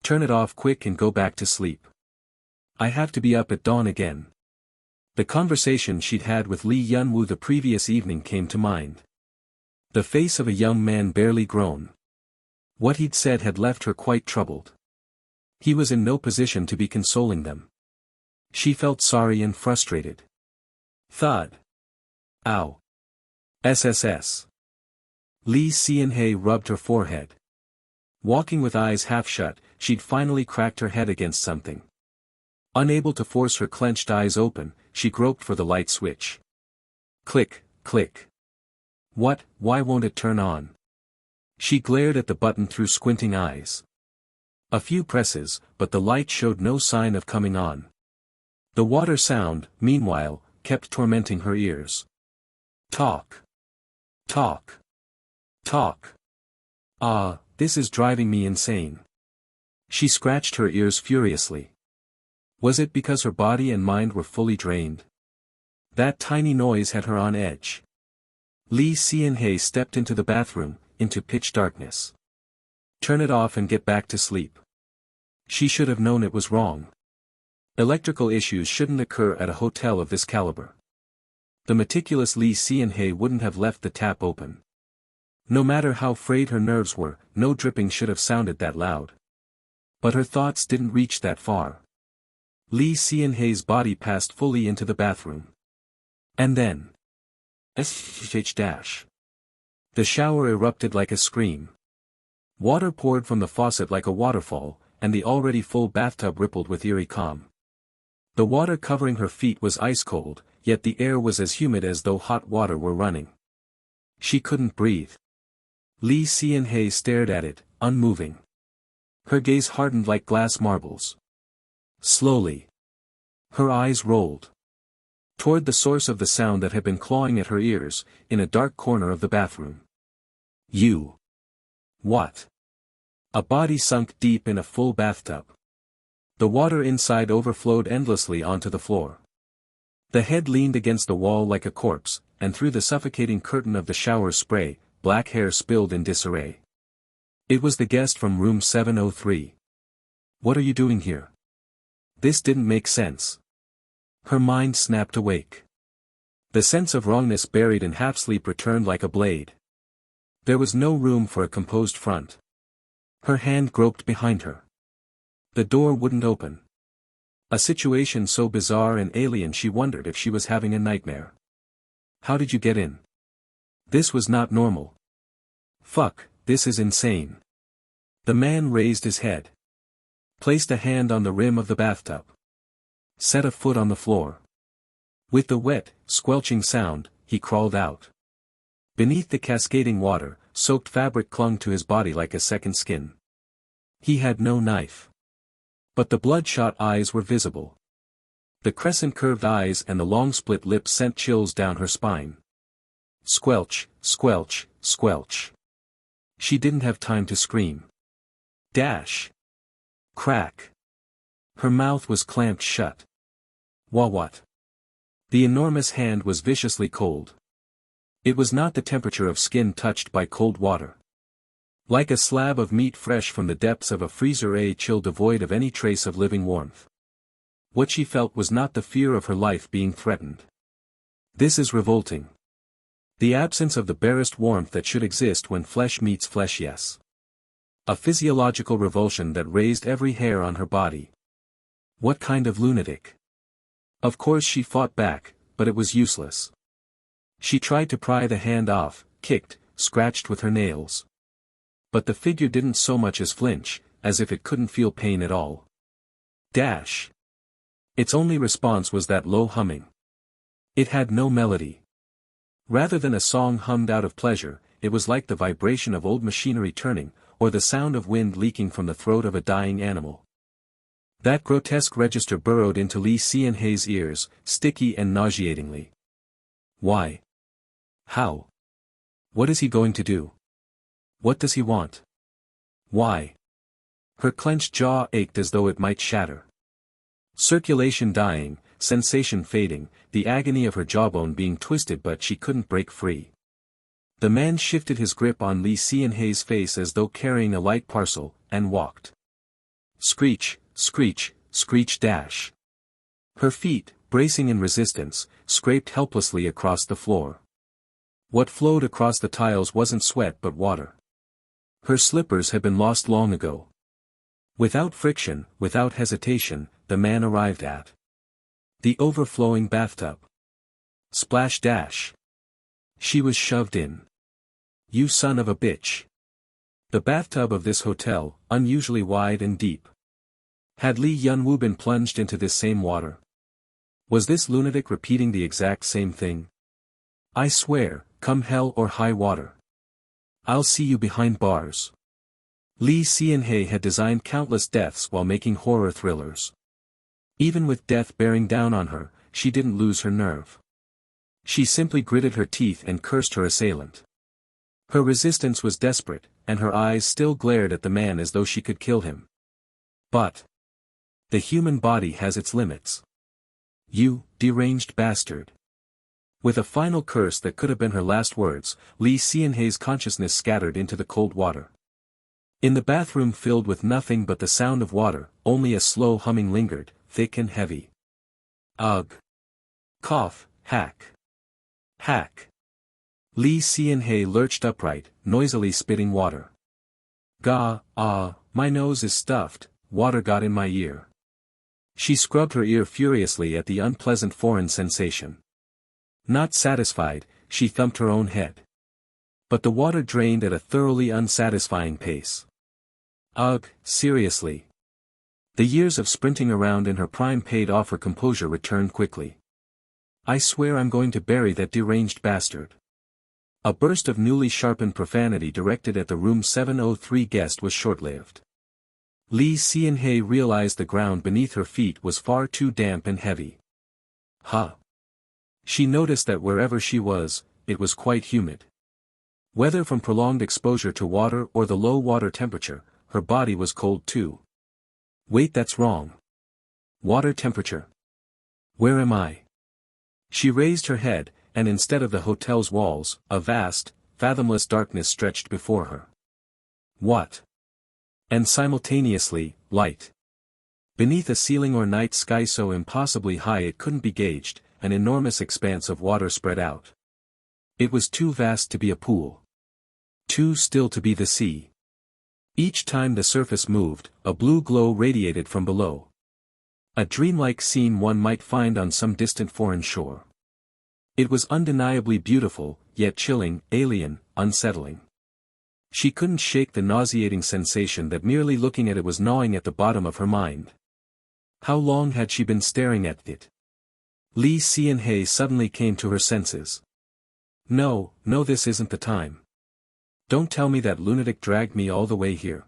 Turn it off quick and go back to sleep. I have to be up at dawn again. The conversation she'd had with Lee Yun-woo the previous evening came to mind. The face of a young man barely grown. What he'd said had left her quite troubled. He was in no position to be consoling them. She felt sorry and frustrated. Thud. Ow. SSS. Lee Sean-hae rubbed her forehead. Walking with eyes half shut, she'd finally cracked her head against something. Unable to force her clenched eyes open, she groped for the light switch. Click, click. What, why won't it turn on? She glared at the button through squinting eyes. A few presses, but the light showed no sign of coming on. The water sound, meanwhile, kept tormenting her ears. Talk. Talk. Talk. Ah, this is driving me insane. She scratched her ears furiously. Was it because her body and mind were fully drained? That tiny noise had her on edge. Lee Sean-hae stepped into the bathroom, into pitch darkness. Turn it off and get back to sleep. She should have known it was wrong. Electrical issues shouldn't occur at a hotel of this caliber. The meticulous Lee Sean-hae wouldn't have left the tap open. No matter how frayed her nerves were, no dripping should have sounded that loud. But her thoughts didn't reach that far. Lee Sean-hae's body passed fully into the bathroom. And then... The shower erupted like a scream. Water poured from the faucet like a waterfall, and the already full bathtub rippled with eerie calm. The water covering her feet was ice cold, yet the air was as humid as though hot water were running. She couldn't breathe. Lee Sean-hae stared at it, unmoving. Her gaze hardened like glass marbles. Slowly. Her eyes rolled. Toward the source of the sound that had been clawing at her ears, in a dark corner of the bathroom. You. What? A body sunk deep in a full bathtub. The water inside overflowed endlessly onto the floor. The head leaned against the wall like a corpse, and through the suffocating curtain of the shower spray, black hair spilled in disarray. It was the guest from room 703. What are you doing here? This didn't make sense. Her mind snapped awake. The sense of wrongness buried in half-sleep returned like a blade. There was no room for a composed front. Her hand groped behind her. The door wouldn't open. A situation so bizarre and alien she wondered if she was having a nightmare. How did you get in? This was not normal. Fuck, this is insane. The man raised his head. Placed a hand on the rim of the bathtub. Set a foot on the floor. With the wet, squelching sound, he crawled out. Beneath the cascading water, soaked fabric clung to his body like a second skin. He had no knife. But the bloodshot eyes were visible. The crescent-curved eyes and the long split lips sent chills down her spine. Squelch, squelch, squelch. She didn't have time to scream. Dash. Crack. Her mouth was clamped shut. What? The enormous hand was viciously cold. It was not the temperature of skin touched by cold water. Like a slab of meat fresh from the depths of a freezer, a chill devoid of any trace of living warmth. What she felt was not the fear of her life being threatened. This is revolting. The absence of the barest warmth that should exist when flesh meets flesh, yes. A physiological revulsion that raised every hair on her body. What kind of lunatic? Of course she fought back, but it was useless. She tried to pry the hand off, kicked, scratched with her nails. But the figure didn't so much as flinch, as if it couldn't feel pain at all. Dash. Its only response was that low humming. It had no melody. Rather than a song hummed out of pleasure, it was like the vibration of old machinery turning, or the sound of wind leaking from the throat of a dying animal. That grotesque register burrowed into Lee Sean-hae's ears, sticky and nauseatingly. Why? How? What is he going to do? What does he want? Why? Her clenched jaw ached as though it might shatter. Circulation dying, sensation fading, the agony of her jawbone being twisted, but she couldn't break free. The man shifted his grip on Lee Sean-hae's face as though carrying a light parcel, and walked. Screech, screech, screech dash. Her feet, bracing in resistance, scraped helplessly across the floor. What flowed across the tiles wasn't sweat but water. Her slippers had been lost long ago. Without friction, without hesitation, the man arrived at the overflowing bathtub. Splash dash. She was shoved in. you son of a bitch. The bathtub of this hotel, unusually wide and deep. Had Lee Yun-woo been plunged into this same water? Was this lunatic repeating the exact same thing? I swear, come hell or high water, I'll see you behind bars. Lee Seon-hae had designed countless deaths while making horror thrillers. Even with death bearing down on her, she didn't lose her nerve. She simply gritted her teeth and cursed her assailant. Her resistance was desperate, and her eyes still glared at the man as though she could kill him. But the human body has its limits. You, deranged bastard. With a final curse that could have been her last words, Lee Seon-hae's consciousness scattered into the cold water. In the bathroom filled with nothing but the sound of water, only a slow humming lingered, thick and heavy. Ugh. Cough, hack. Hack. Lee Seon-hae lurched upright, noisily spitting water. Gah, my nose is stuffed, water got in my ear. She scrubbed her ear furiously at the unpleasant foreign sensation. Not satisfied, she thumped her own head. But the water drained at a thoroughly unsatisfying pace. Ugh, seriously. The years of sprinting around in her prime paid off. Her composure returned quickly. I swear I'm going to bury that deranged bastard. A burst of newly sharpened profanity directed at the room 703 guest was short-lived. Lee Seon-hae realized the ground beneath her feet was far too damp and heavy. Huh. She noticed that wherever she was, it was quite humid. Whether from prolonged exposure to water or the low water temperature, her body was cold too. Wait, that's wrong. Water temperature. Where am I? She raised her head, and instead of the hotel's walls, a vast, fathomless darkness stretched before her. What? And simultaneously, light. Beneath a ceiling or night sky so impossibly high it couldn't be gauged, an enormous expanse of water spread out. It was too vast to be a pool. Too still to be the sea. Each time the surface moved, a blue glow radiated from below. A dreamlike scene one might find on some distant foreign shore. It was undeniably beautiful, yet chilling, alien, unsettling. She couldn't shake the nauseating sensation that merely looking at it was gnawing at the bottom of her mind. How long had she been staring at it? Lee Seon-hae suddenly came to her senses. No, this isn't the time. Don't tell me that lunatic dragged me all the way here.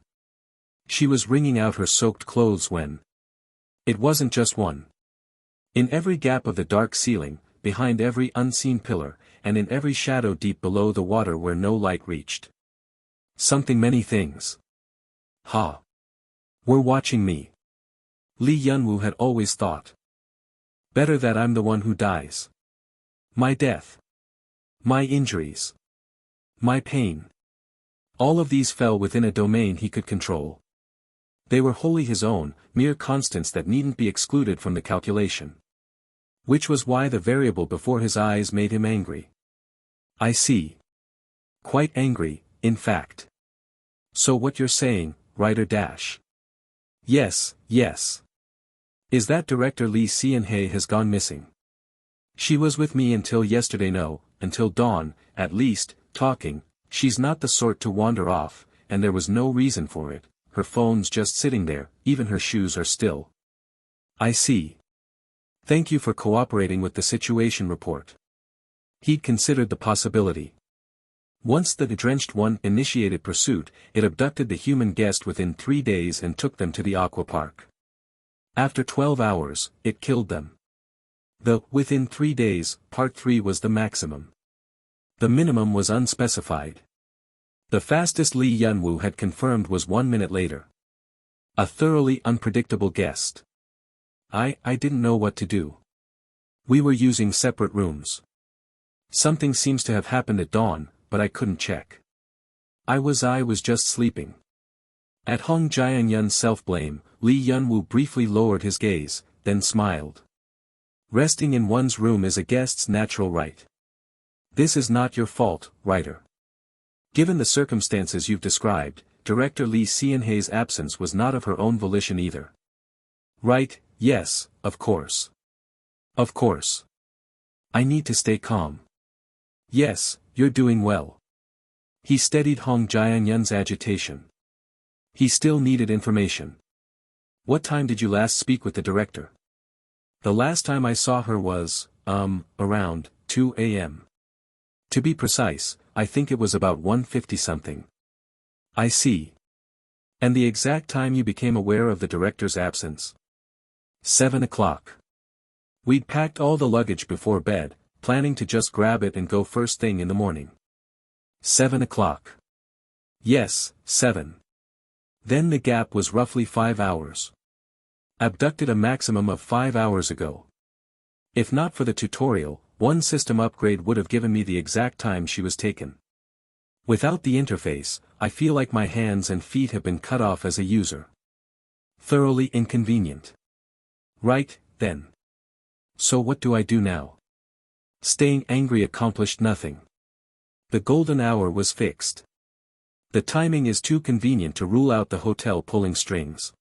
She was wringing out her soaked clothes when it wasn't just one. In every gap of the dark ceiling, behind every unseen pillar, and in every shadow deep below the water where no light reached. Many things. Ha! Were watching me. Lee Yun-woo had always thought. Better that I'm the one who dies. My death. My injuries. My pain. All of these fell within a domain he could control. They were wholly his own, mere constants that needn't be excluded from the calculation. Which was why the variable before his eyes made him angry. I see. Quite angry, in fact. So what you're saying, writer dash. Yes. Is that director Lee Seon-hae has gone missing? She was with me until yesterday, no, until dawn, at least, talking. She's not the sort to wander off, and there was no reason for it. Her phone's just sitting there, even her shoes are still. I see. Thank you for cooperating with the situation report. He'd considered the possibility. Once the drenched one initiated pursuit, it abducted the human guest within 3 days and took them to the aqua park. After 12 hours, it killed them. The within 3 days, part 3 was the maximum. The minimum was unspecified. The fastest Lee Yun-woo had confirmed was 1 minute later. A thoroughly unpredictable guest. I didn't know what to do. We were using separate rooms. Something seems to have happened at dawn, but I couldn't check. I was just sleeping. At Hong Jae-yun's self-blame, Lee Yun-woo briefly lowered his gaze, then smiled. Resting in one's room is a guest's natural right. This is not your fault, writer. Given the circumstances you've described, director Lee Seon-hae's absence was not of her own volition either. Right, yes, of course. Of course. I need to stay calm. Yes, you're doing well. He steadied Hong Jianyun's agitation. He still needed information. What time did you last speak with the director? The last time I saw her was, around 2 a.m. To be precise, I think it was about 1:50 something. I see. And the exact time you became aware of the director's absence? 7 o'clock. We'd packed all the luggage before bed, planning to just grab it and go first thing in the morning. 7 o'clock. Yes, 7. Then the gap was roughly 5 hours. Abducted a maximum of 5 hours ago. If not for the tutorial, one system upgrade would have given me the exact time she was taken. Without the interface, I feel like my hands and feet have been cut off as a user. Thoroughly inconvenient. Right, then. So what do I do now? Staying angry accomplished nothing. The golden hour was fixed. The timing is too convenient to rule out the hotel pulling strings.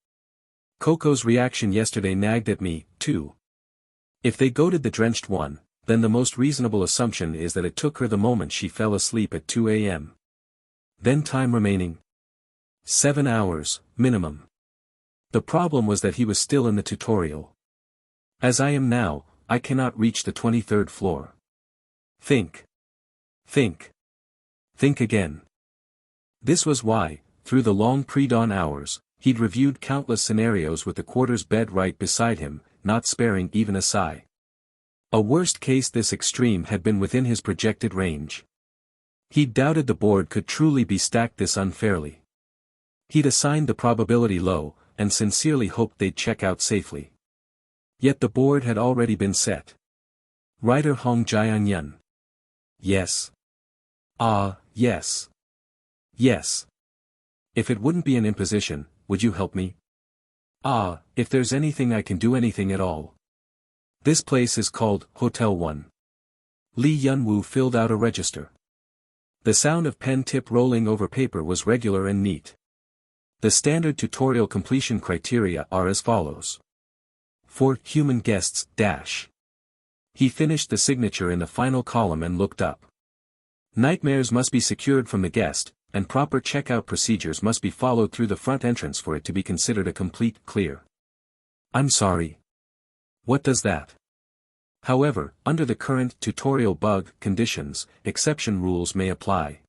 Coco's reaction yesterday nagged at me, too. If they goaded the drenched one, then the most reasonable assumption is that it took her the moment she fell asleep at 2 a.m. Then time remaining? 7 hours, minimum. The problem was that he was still in the tutorial. As I am now, I cannot reach the 23rd floor. Think. Think. Think again. This was why, through the long pre-dawn hours, he'd reviewed countless scenarios with the quarters bed right beside him, not sparing even a sigh. A worst case this extreme had been within his projected range. He'd doubted the board could truly be stacked this unfairly. He'd assigned the probability low, and sincerely hoped they'd check out safely. Yet the board had already been set. Writer Hong Jianyun. Yes. Yes. Yes. If it wouldn't be an imposition, would you help me? If there's anything I can do, anything at all. This place is called Hotel 1. Lee Yunwoo filled out a register. The sound of pen tip rolling over paper was regular and neat. The standard tutorial completion criteria are as follows. For human guests, dash. He finished the signature in the final column and looked up. Nightmares must be secured from the guest, and proper checkout procedures must be followed through the front entrance for it to be considered a complete clear. I'm sorry. What does that? However, under the current tutorial bug conditions, exception rules may apply.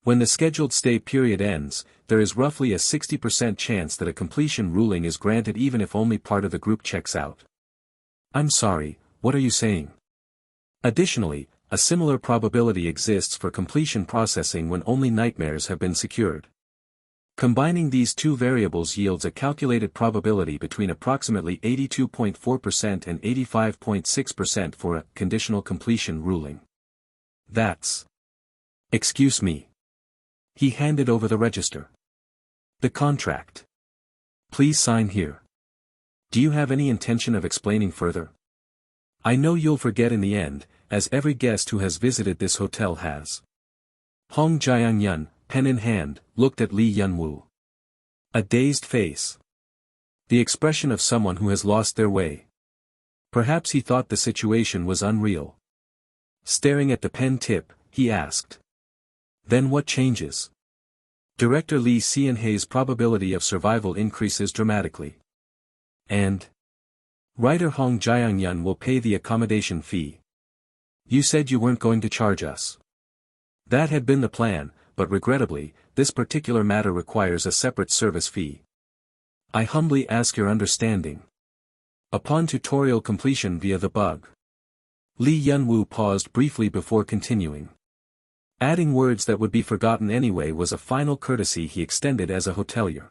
When the scheduled stay period ends, there is roughly a 60% chance that a completion ruling is granted even if only part of the group checks out. I'm sorry, what are you saying? Additionally, a similar probability exists for completion processing when only nightmares have been secured. Combining these two variables yields a calculated probability between approximately 82.4% and 85.6% for a conditional completion ruling. That's... Excuse me. He handed over the register. The contract. Please sign here. Do you have any intention of explaining further? I know you'll forget in the end, as every guest who has visited this hotel has. Hong Jianyun, pen in hand, looked at Lee Yunwoo. A dazed face. The expression of someone who has lost their way. Perhaps he thought the situation was unreal. Staring at the pen tip, he asked. Then what changes? Director Lee Seon-hae's probability of survival increases dramatically. And? Writer Hong Jianyun will pay the accommodation fee. You said you weren't going to charge us. That had been the plan, but regrettably, this particular matter requires a separate service fee. I humbly ask your understanding. Upon tutorial completion via the bug. Lee Yunwoo paused briefly before continuing. Adding words that would be forgotten anyway was a final courtesy he extended as a hotelier.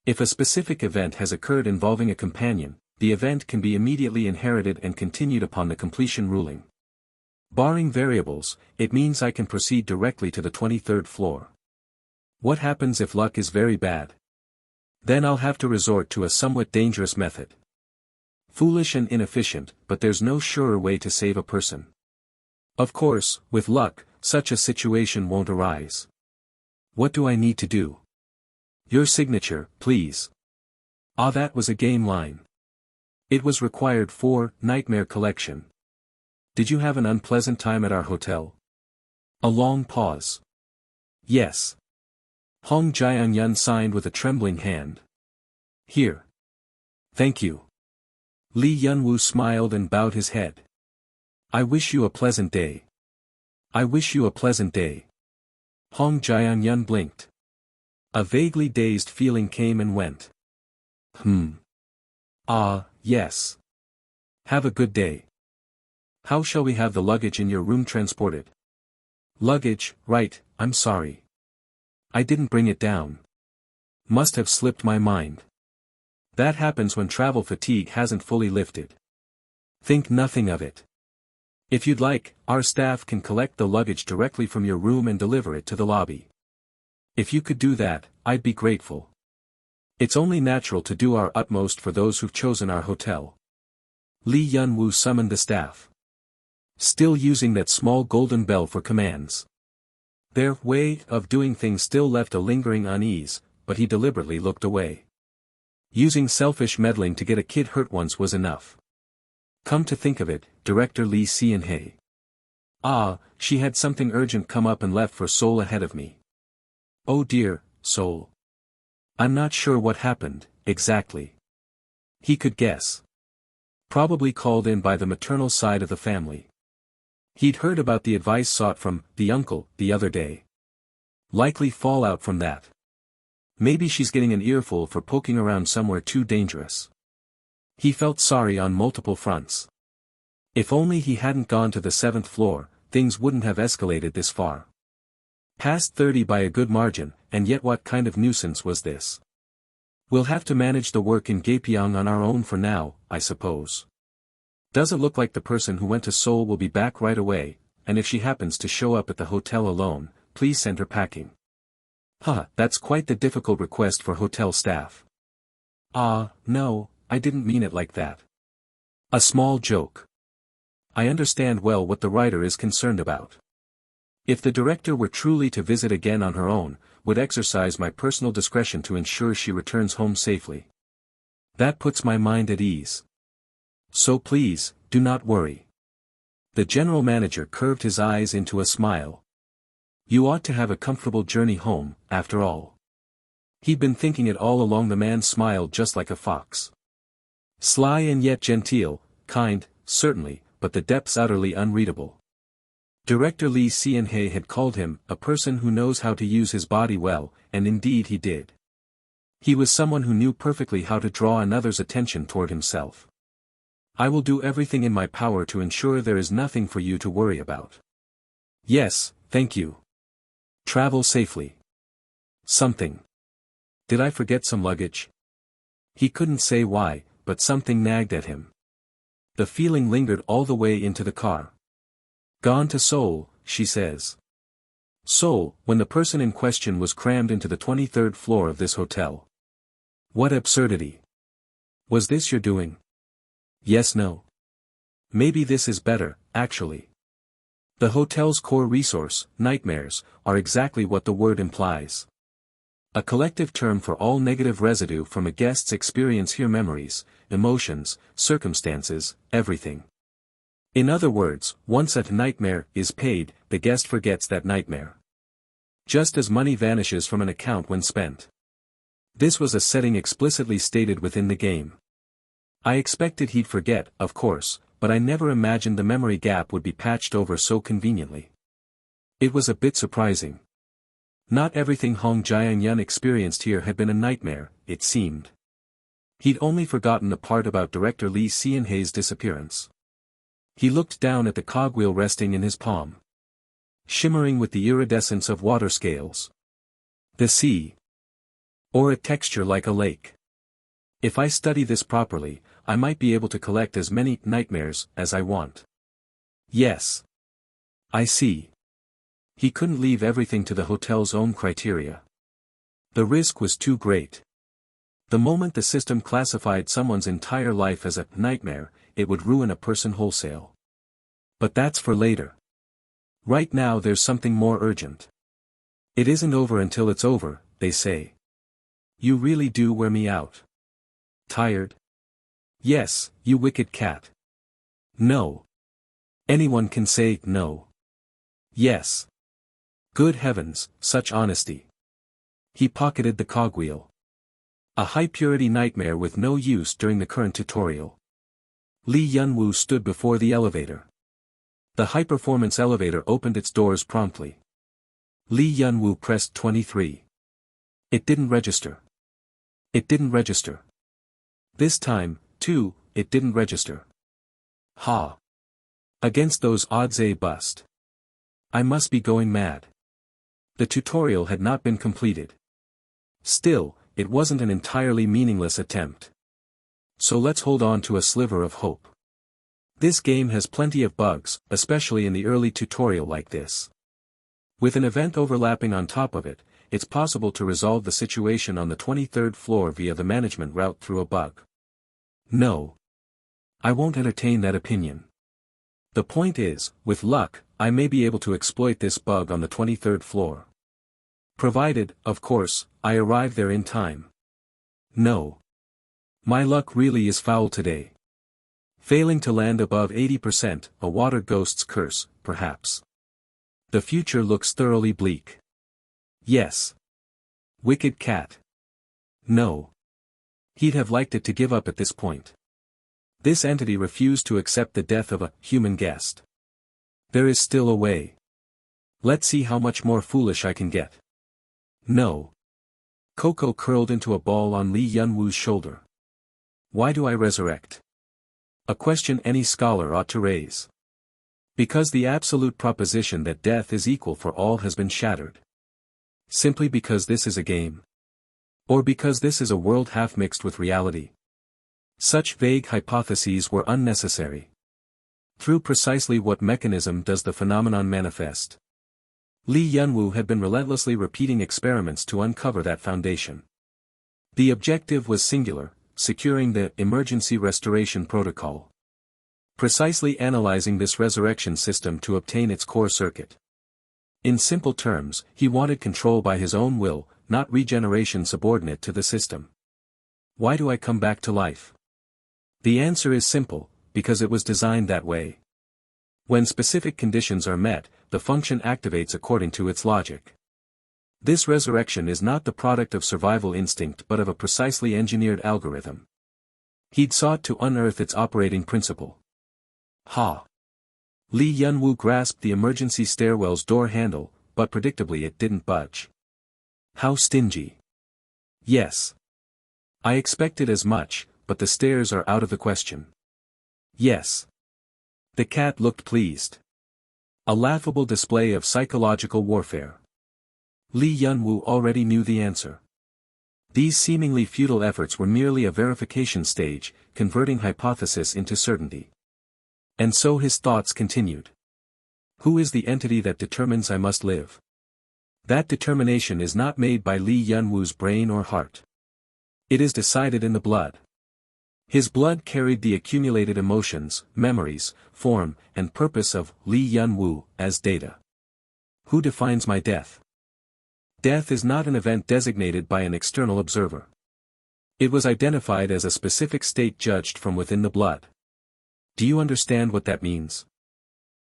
If a specific event has occurred involving a companion, the event can be immediately inherited and continued upon the completion ruling. Barring variables, it means I can proceed directly to the 23rd floor. What happens if luck is very bad? Then I'll have to resort to a somewhat dangerous method. Foolish and inefficient, but there's no surer way to save a person. Of course, with luck, such a situation won't arise. What do I need to do? Your signature, please. That was a game line. It was required for Nightmare Collection. Did you have an unpleasant time at our hotel? A long pause. Yes. Hong Jianyun signed with a trembling hand. Here. Thank you. Li Yunwoo smiled and bowed his head. I wish you a pleasant day. I wish you a pleasant day. Hong Jianyun blinked. A vaguely dazed feeling came and went. Yes. Have a good day. How shall we have the luggage in your room transported? Luggage, right, I'm sorry. I didn't bring it down. Must have slipped my mind. That happens when travel fatigue hasn't fully lifted. Think nothing of it. If you'd like, our staff can collect the luggage directly from your room and deliver it to the lobby. If you could do that, I'd be grateful. It's only natural to do our utmost for those who've chosen our hotel. Li Yunwoo summoned the staff. Still using that small golden bell for commands. Their way of doing things still left a lingering unease, but he deliberately looked away. Using selfish meddling to get a kid hurt once was enough. Come to think of it, Director Lee Sean-hye. She had something urgent come up and left for Seoul ahead of me. Oh dear, Seoul. I'm not sure what happened, exactly. He could guess. Probably called in by the maternal side of the family. He'd heard about the advice sought from the uncle the other day. Likely fallout from that. Maybe she's getting an earful for poking around somewhere too dangerous. He felt sorry on multiple fronts. If only he hadn't gone to the 7th floor, things wouldn't have escalated this far. Past 30 by a good margin, and yet what kind of nuisance was this? We'll have to manage the work in Gapyeong on our own for now, I suppose. Does it look like the person who went to Seoul will be back right away, and if she happens to show up at the hotel alone, please send her packing. That's quite the difficult request for hotel staff. No, I didn't mean it like that. A small joke. I understand well what the writer is concerned about. If the director were truly to visit again on her own, would exercise my personal discretion to ensure she returns home safely. That puts my mind at ease. So please, do not worry. The general manager curved his eyes into a smile. You ought to have a comfortable journey home, after all. He'd been thinking it all along. The man smiled just like a fox. Sly and yet genteel, kind, certainly, but the depths utterly unreadable. Director Lee Seon-hye had called him a person who knows how to use his body well, and indeed he did. He was someone who knew perfectly how to draw another's attention toward himself. I will do everything in my power to ensure there is nothing for you to worry about. Yes, thank you. Travel safely. Something. Did I forget some luggage? He couldn't say why, but something nagged at him. The feeling lingered all the way into the car. Gone to Seoul, she says. Seoul, when the person in question was crammed into the 23rd floor of this hotel. What absurdity. Was this your doing? Yes, no. Maybe this is better, actually. The hotel's core resource, nightmares, are exactly what the word implies. A collective term for all negative residue from a guest's experience here: memories, emotions, circumstances, everything. In other words, once a nightmare is paid, the guest forgets that nightmare. Just as money vanishes from an account when spent. This was a setting explicitly stated within the game. I expected he'd forget, of course, but I never imagined the memory gap would be patched over so conveniently. It was a bit surprising. Not everything Hong Jianyun experienced here had been a nightmare, it seemed. He'd only forgotten the part about Director Lee Seon-hye's disappearance. He looked down at the cogwheel resting in his palm. Shimmering with the iridescence of water scales. The sea. Or a texture like a lake. If I study this properly, I might be able to collect as many nightmares as I want. Yes. I see. He couldn't leave everything to the hotel's own criteria. The risk was too great. The moment the system classified someone's entire life as a nightmare, it would ruin a person wholesale. But that's for later. Right now there's something more urgent. It isn't over until it's over, they say. You really do wear me out. Tired? Yes, you wicked cat. No. Anyone can say no. Yes. Good heavens, such honesty. He pocketed the cogwheel. A high-purity nightmare with no use during the current tutorial. Li Yunwu stood before the elevator. The high-performance elevator opened its doors promptly. Li Yunwu pressed 23. It didn't register. It didn't register. This time, too, it didn't register. Ha! Against those odds, a bust. I must be going mad. The tutorial had not been completed. Still, it wasn't an entirely meaningless attempt. So let's hold on to a sliver of hope. This game has plenty of bugs, especially in the early tutorial like this. With an event overlapping on top of it, it's possible to resolve the situation on the 23rd floor via the management route through a bug. No. I won't entertain that opinion. The point is, with luck, I may be able to exploit this bug on the 23rd floor. Provided, of course, I arrive there in time. No. My luck really is foul today. Failing to land above 80%, a water ghost's curse, perhaps. The future looks thoroughly bleak. Yes. Wicked cat. No. He'd have liked it to give up at this point. This entity refused to accept the death of a human guest. There is still a way. Let's see how much more foolish I can get. No. Coco curled into a ball on Li Yunwu's shoulder. Why do I resurrect? A question any scholar ought to raise. Because the absolute proposition that death is equal for all has been shattered. Simply because this is a game. Or because this is a world half mixed with reality. Such vague hypotheses were unnecessary. Through precisely what mechanism does the phenomenon manifest? Li Yunwu had been relentlessly repeating experiments to uncover that foundation. The objective was singular, securing the emergency restoration protocol. Precisely analyzing this resurrection system to obtain its core circuit. In simple terms, he wanted control by his own will, not regeneration subordinate to the system. Why do I come back to life? The answer is simple, because it was designed that way. When specific conditions are met, the function activates according to its logic. This resurrection is not the product of survival instinct but of a precisely engineered algorithm. He'd sought to unearth its operating principle. Ha! Li Yunwu grasped the emergency stairwell's door handle, but predictably it didn't budge. How stingy. Yes. I expected as much, but the stairs are out of the question. Yes. The cat looked pleased. A laughable display of psychological warfare. Li Yunwu already knew the answer. These seemingly futile efforts were merely a verification stage, converting hypothesis into certainty. And so his thoughts continued. Who is the entity that determines I must live? That determination is not made by Li Yunwu's brain or heart. It is decided in the blood. His blood carried the accumulated emotions, memories, form, and purpose of Li Yunwu as data. Who defines my death? Death is not an event designated by an external observer. It was identified as a specific state judged from within the blood. Do you understand what that means?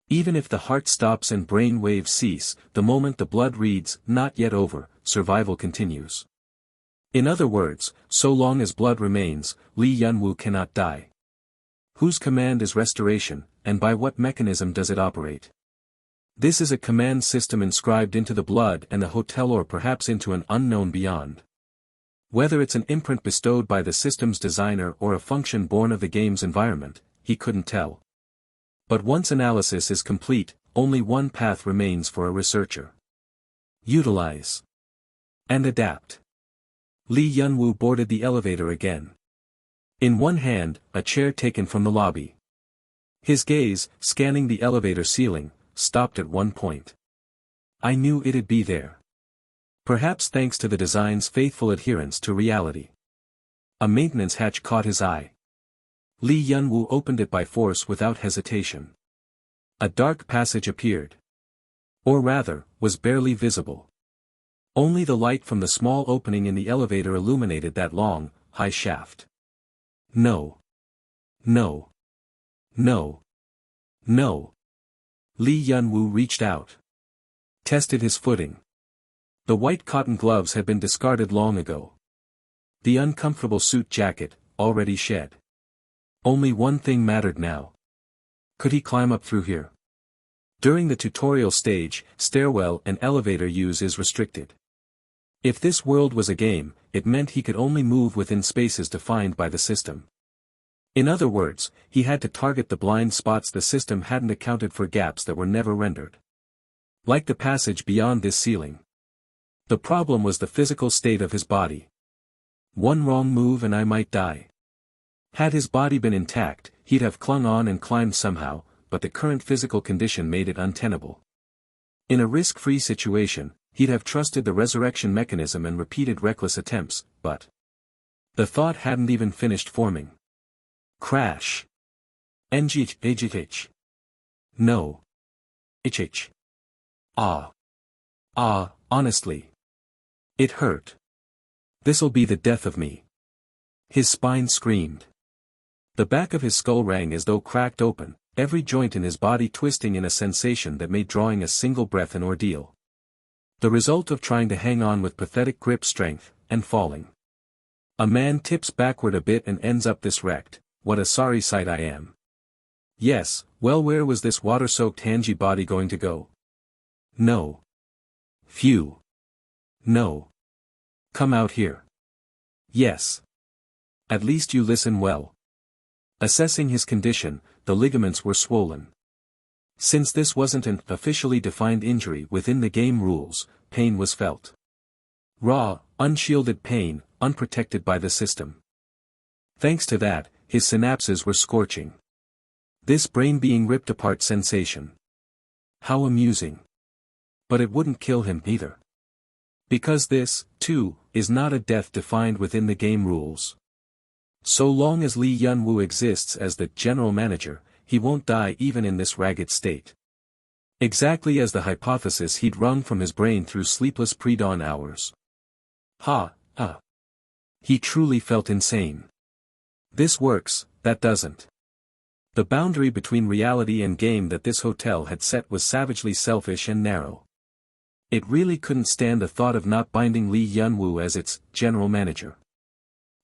Even if the heart stops and brain waves cease, the moment the blood reads, "Not yet over," survival continues. In other words, so long as blood remains, Li Yunwu cannot die. Whose command is restoration, and by what mechanism does it operate? This is a command system inscribed into the blood and the hotel or perhaps into an unknown beyond. Whether it's an imprint bestowed by the system's designer or a function born of the game's environment, he couldn't tell. But once analysis is complete, only one path remains for a researcher. Utilize. And adapt. Li Yunwu boarded the elevator again. In one hand, a chair taken from the lobby. His gaze, scanning the elevator ceiling, stopped at one point. I knew it'd be there. Perhaps thanks to the design's faithful adherence to reality. A maintenance hatch caught his eye. Li Yunwu opened it by force without hesitation. A dark passage appeared. Or rather, was barely visible. Only the light from the small opening in the elevator illuminated that long, high shaft. No. No. No. No. Li Yunwu reached out. Tested his footing. The white cotton gloves had been discarded long ago. The uncomfortable suit jacket, already shed. Only one thing mattered now. Could he climb up through here? During the tutorial stage, stairwell and elevator use is restricted. If this world was a game, it meant he could only move within spaces defined by the system. In other words, he had to target the blind spots the system hadn't accounted for, gaps that were never rendered. Like the passage beyond this ceiling. The problem was the physical state of his body. One wrong move and I might die. Had his body been intact, he'd have clung on and climbed somehow, but the current physical condition made it untenable. In a risk-free situation, he'd have trusted the resurrection mechanism and repeated reckless attempts, but the thought hadn't even finished forming. Crash. NGH. No. HH. Honestly. It hurt. This'll be the death of me. His spine screamed. The back of his skull rang as though cracked open, every joint in his body twisting in a sensation that made drawing a single breath an ordeal. The result of trying to hang on with pathetic grip strength, and falling. A man tips backward a bit and ends up this wrecked. What a sorry sight I am. Yes, well, where was this water-soaked Hanji body going to go? No. Phew. No. Come out here. Yes. At least you listen well. Assessing his condition, the ligaments were swollen. Since this wasn't an officially defined injury within the game rules, pain was felt. Raw, unshielded pain, unprotected by the system. Thanks to that, his synapses were scorching. This brain being ripped apart sensation. How amusing. But it wouldn't kill him either. Because this, too, is not a death defined within the game rules. So long as Lee Yun-woo exists as the general manager, he won't die even in this ragged state. Exactly as the hypothesis he'd wrung from his brain through sleepless pre-dawn hours. He truly felt insane. This works, that doesn't. The boundary between reality and game that this hotel had set was savagely selfish and narrow. It really couldn't stand the thought of not binding Lee Yun-woo as its general manager.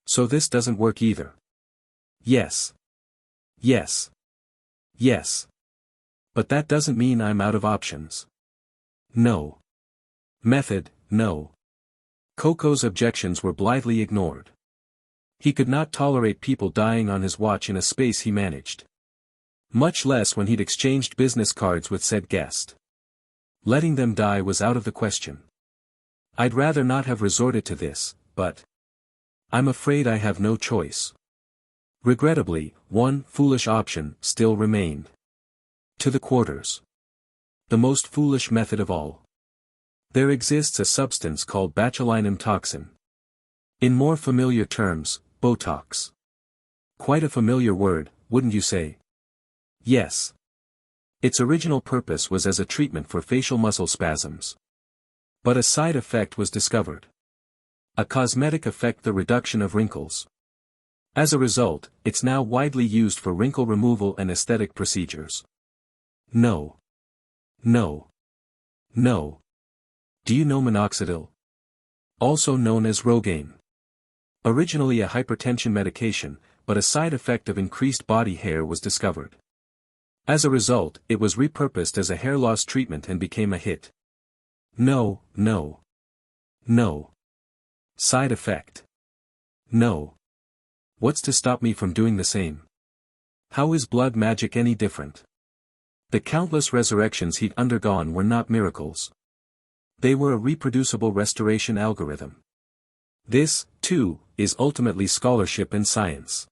So this doesn't work either. Yes. Yes. Yes. But that doesn't mean I'm out of options. No. Method, no. Coco's objections were blithely ignored. He could not tolerate people dying on his watch in a space he managed. Much less when he'd exchanged business cards with said guest. Letting them die was out of the question. I'd rather not have resorted to this, but I'm afraid I have no choice. Regrettably, one foolish option still remained. To the quarters. The most foolish method of all. There exists a substance called botulinum toxin. In more familiar terms, Botox. Quite a familiar word, wouldn't you say? Yes. Its original purpose was as a treatment for facial muscle spasms. But a side effect was discovered. A cosmetic effect, the reduction of wrinkles. As a result, it's now widely used for wrinkle removal and aesthetic procedures. No. No. No. Do you know minoxidil? Also known as Rogaine. Originally a hypertension medication, but a side effect of increased body hair was discovered. As a result, it was repurposed as a hair loss treatment and became a hit. No, no. No. Side effect. No. What's to stop me from doing the same? How is blood magic any different? The countless resurrections he'd undergone were not miracles. They were a reproducible restoration algorithm. This, too, is ultimately scholarship and science.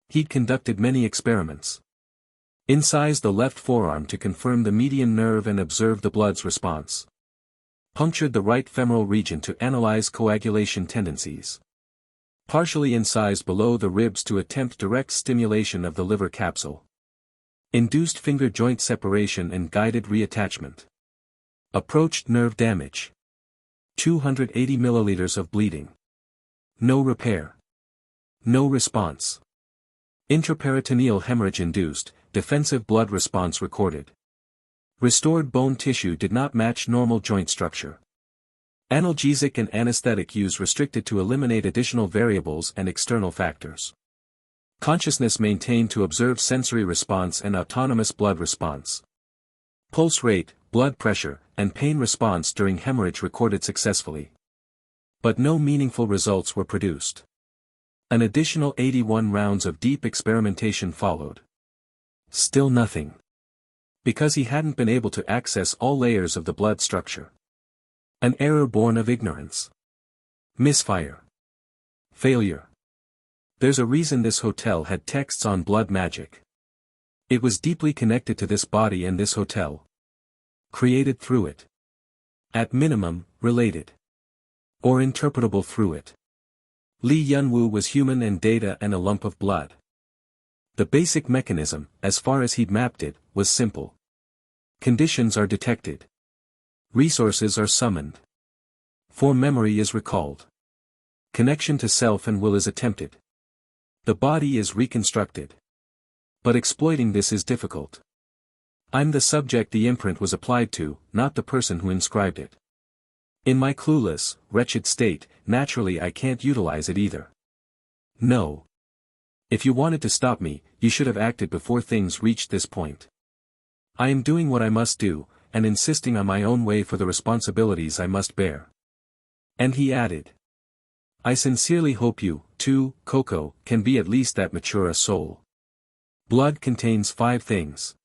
He'd conducted many experiments. Incised the left forearm to confirm the median nerve and observe the blood's response. Punctured the right femoral region to analyze coagulation tendencies. Partially incised below the ribs to attempt direct stimulation of the liver capsule. Induced finger joint separation and guided reattachment. Approached nerve damage. 280 milliliters of bleeding. No repair. No response. Intraperitoneal hemorrhage induced, defensive blood response recorded. Restored bone tissue did not match normal joint structure. Analgesic and anesthetic use restricted to eliminate additional variables and external factors. Consciousness maintained to observe sensory response and autonomous blood response. Pulse rate, blood pressure, and pain response during hemorrhage recorded successfully. But no meaningful results were produced. An additional 81 rounds of deep experimentation followed. Still nothing. Because he hadn't been able to access all layers of the blood structure. An error born of ignorance. Misfire. Failure. There's a reason this hotel had texts on blood magic. It was deeply connected to this body and this hotel. Created through it. At minimum, related. Or interpretable through it. Lee Yun-woo was human and data and a lump of blood. The basic mechanism, as far as he'd mapped it, was simple. Conditions are detected. Resources are summoned. Form memory is recalled. Connection to self and will is attempted. The body is reconstructed. But exploiting this is difficult. I'm the subject the imprint was applied to, not the person who inscribed it. In my clueless, wretched state, naturally I can't utilize it either. No. If you wanted to stop me, you should have acted before things reached this point. I am doing what I must do, and insisting on my own way for the responsibilities I must bear. And he added. I sincerely hope you, too, Coco, can be at least that mature a soul. Blood contains 5 things.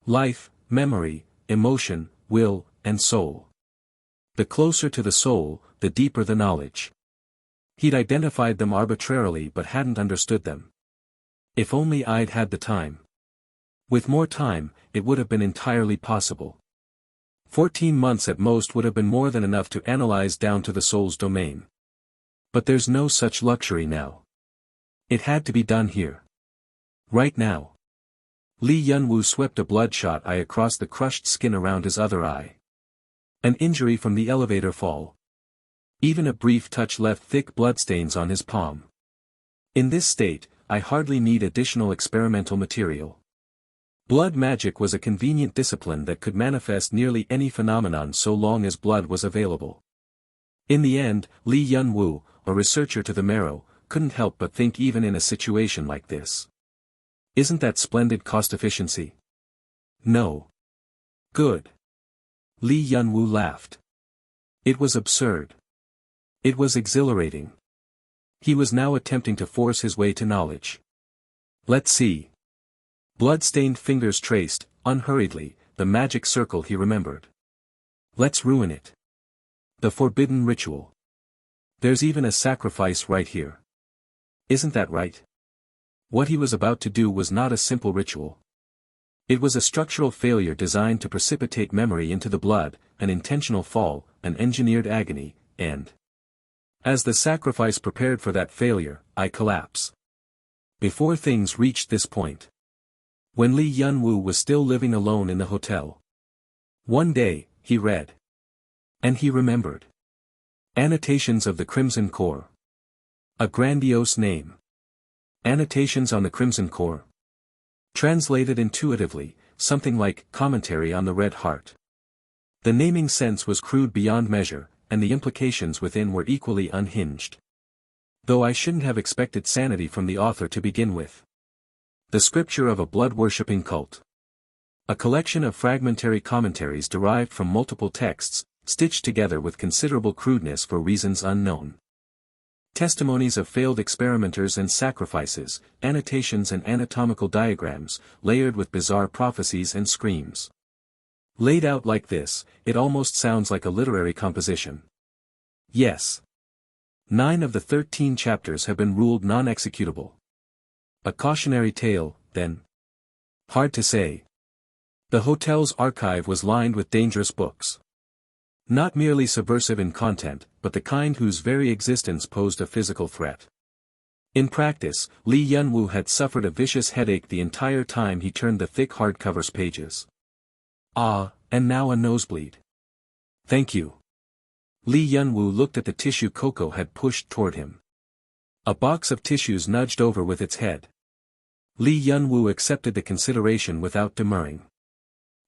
Life, memory, emotion, will, and soul. The closer to the soul, the deeper the knowledge. He'd identified them arbitrarily but hadn't understood them. If only I'd had the time. With more time, it would have been entirely possible. 14 months at most would have been more than enough to analyze down to the soul's domain. But there's no such luxury now. It had to be done here. Right now. Lee Yun-woo swept a bloodshot eye across the crushed skin around his other eye. An injury from the elevator fall. Even a brief touch left thick bloodstains on his palm. In this state, I hardly need additional experimental material. Blood magic was a convenient discipline that could manifest nearly any phenomenon so long as blood was available. In the end, Lee Yun-woo, a researcher to the marrow, couldn't help but think even in a situation like this. Isn't that splendid cost efficiency? No. Good. Lee Yun-woo laughed. It was absurd. It was exhilarating. He was now attempting to force his way to knowledge. Let's see. Blood-stained fingers traced, unhurriedly, the magic circle he remembered. Let's ruin it. The forbidden ritual. There's even a sacrifice right here. Isn't that right? What he was about to do was not a simple ritual. It was a structural failure designed to precipitate memory into the blood, an intentional fall, an engineered agony, and... As the sacrifice prepared for that failure, I collapse. Before things reached this point. When Lee Yun-woo was still living alone in the hotel. One day, he read. And he remembered. Annotations of the Crimson Core. A grandiose name. Annotations on the Crimson Core. Translated intuitively, something like commentary on the Red Heart. The naming sense was crude beyond measure, and the implications within were equally unhinged. Though I shouldn't have expected sanity from the author to begin with. The scripture of a blood-worshipping cult. A collection of fragmentary commentaries derived from multiple texts, stitched together with considerable crudeness for reasons unknown. Testimonies of failed experimenters and sacrifices, annotations and anatomical diagrams, layered with bizarre prophecies and screams. Laid out like this, it almost sounds like a literary composition. Yes. 9 of the 13 chapters have been ruled non-executable. A cautionary tale, then? Hard to say. The hotel's archive was lined with dangerous books. Not merely subversive in content, but the kind whose very existence posed a physical threat. In practice, Lee Yun-woo had suffered a vicious headache the entire time he turned the thick hardcover's pages. Ah, and now a nosebleed. Thank you. Lee Yun-woo looked at the tissue Coco had pushed toward him. A box of tissues nudged over with its head. Lee Yun-woo accepted the consideration without demurring.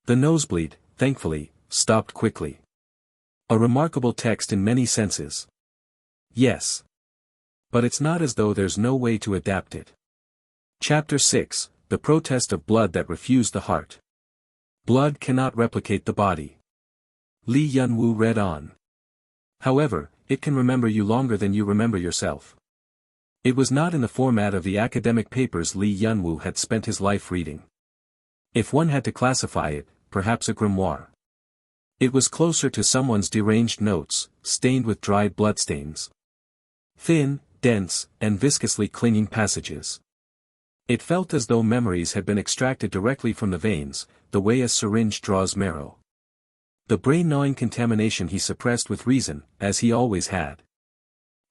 The nosebleed, thankfully, stopped quickly. A remarkable text in many senses. Yes. But it's not as though there's no way to adapt it. Chapter 6, The Protest of Blood That Refused the Heart. Blood cannot replicate the body. Lee Yun-woo read on. However, it can remember you longer than you remember yourself. It was not in the format of the academic papers Lee Yun-woo had spent his life reading. If one had to classify it, perhaps a grimoire. It was closer to someone's deranged notes, stained with dried bloodstains. Thin, dense, and viscously clinging passages. It felt as though memories had been extracted directly from the veins, the way a syringe draws marrow. The brain-gnawing contamination he suppressed with reason, as he always had.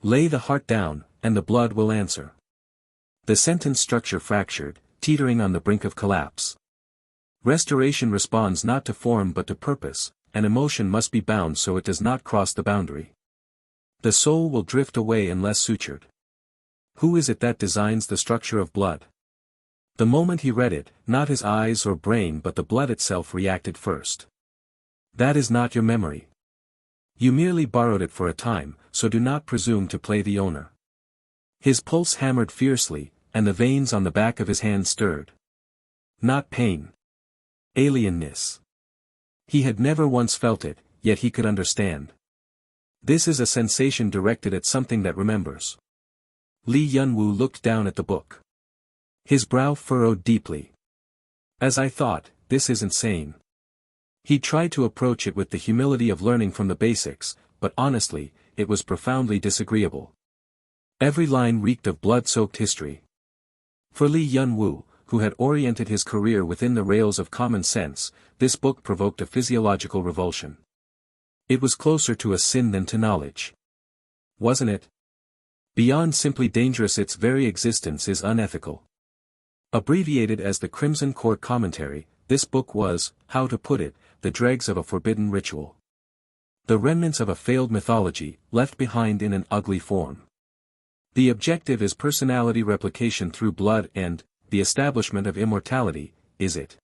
Lay the heart down, and the blood will answer. The sentence structure fractured, teetering on the brink of collapse. Restoration responds not to form but to purpose, and emotion must be bound so it does not cross the boundary. The soul will drift away unless sutured. Who is it that designs the structure of blood? The moment he read it, not his eyes or brain but the blood itself reacted first. That is not your memory. You merely borrowed it for a time, so do not presume to play the owner. His pulse hammered fiercely, and the veins on the back of his hand stirred. Not pain. Alienness. He had never once felt it, yet he could understand. This is a sensation directed at something that remembers. Lee Yun-woo looked down at the book. His brow furrowed deeply. As I thought, this isn't sane. He tried to approach it with the humility of learning from the basics, but honestly, it was profoundly disagreeable. Every line reeked of blood-soaked history. For Lee Yun-woo, who had oriented his career within the rails of common sense, this book provoked a physiological revulsion. It was closer to a sin than to knowledge. Wasn't it? Beyond simply dangerous, its very existence is unethical. Abbreviated as the Crimson Court Commentary, this book was, how to put it, the dregs of a forbidden ritual. The remnants of a failed mythology, left behind in an ugly form. The objective is personality replication through blood and, the establishment of immortality, is it?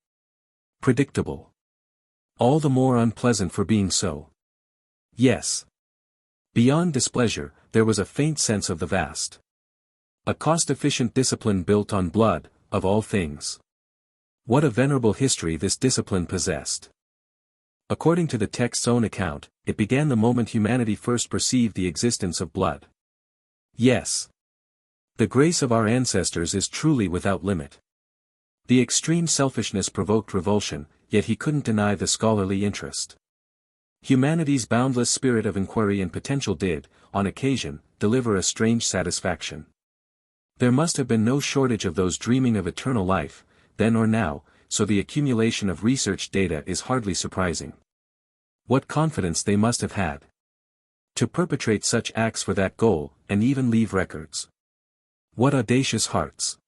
Predictable. All the more unpleasant for being so. Yes. Beyond displeasure, there was a faint sense of the vast. A cost-efficient discipline built on blood, of all things. What a venerable history this discipline possessed. According to the text's own account, it began the moment humanity first perceived the existence of blood. Yes. The grace of our ancestors is truly without limit. The extreme selfishness provoked revulsion, yet he couldn't deny the scholarly interest. Humanity's boundless spirit of inquiry and potential did, on occasion, deliver a strange satisfaction. There must have been no shortage of those dreaming of eternal life, then or now, so the accumulation of research data is hardly surprising. What confidence they must have had to perpetrate such acts for that goal, and even leave records. What audacious hearts!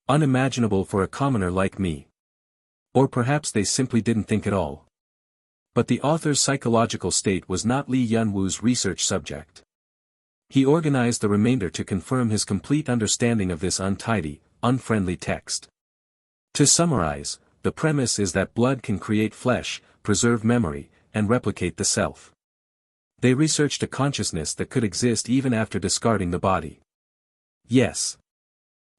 Unimaginable for a commoner like me. Or perhaps they simply didn't think at all. But the author's psychological state was not Lee Yun-woo's research subject. He organized the remainder to confirm his complete understanding of this untidy, unfriendly text. To summarize, the premise is that blood can create flesh, preserve memory, and replicate the self. They researched a consciousness that could exist even after discarding the body. Yes.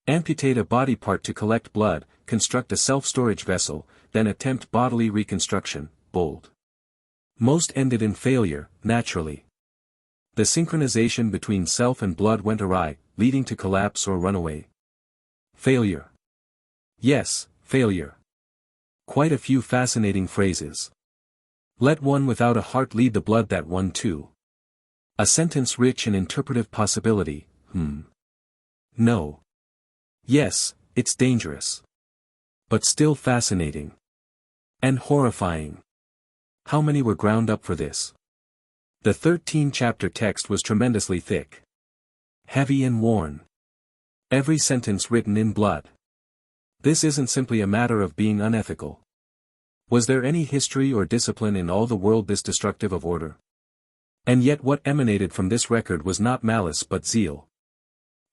Amputate a body part to collect blood, construct a self-storage vessel, then attempt bodily reconstruction, bold. Most ended in failure, naturally. The synchronization between self and blood went awry, leading to collapse or runaway. Failure. Yes, failure. Quite a few fascinating phrases. Let one without a heart lead the blood, that one too. A sentence rich in interpretive possibility, No. Yes, it's dangerous. But still fascinating. And horrifying. How many were ground up for this? The 13-chapter text was tremendously thick. Heavy and worn. Every sentence written in blood. This isn't simply a matter of being unethical. Was there any history or discipline in all the world this destructive of order? And yet what emanated from this record was not malice but zeal.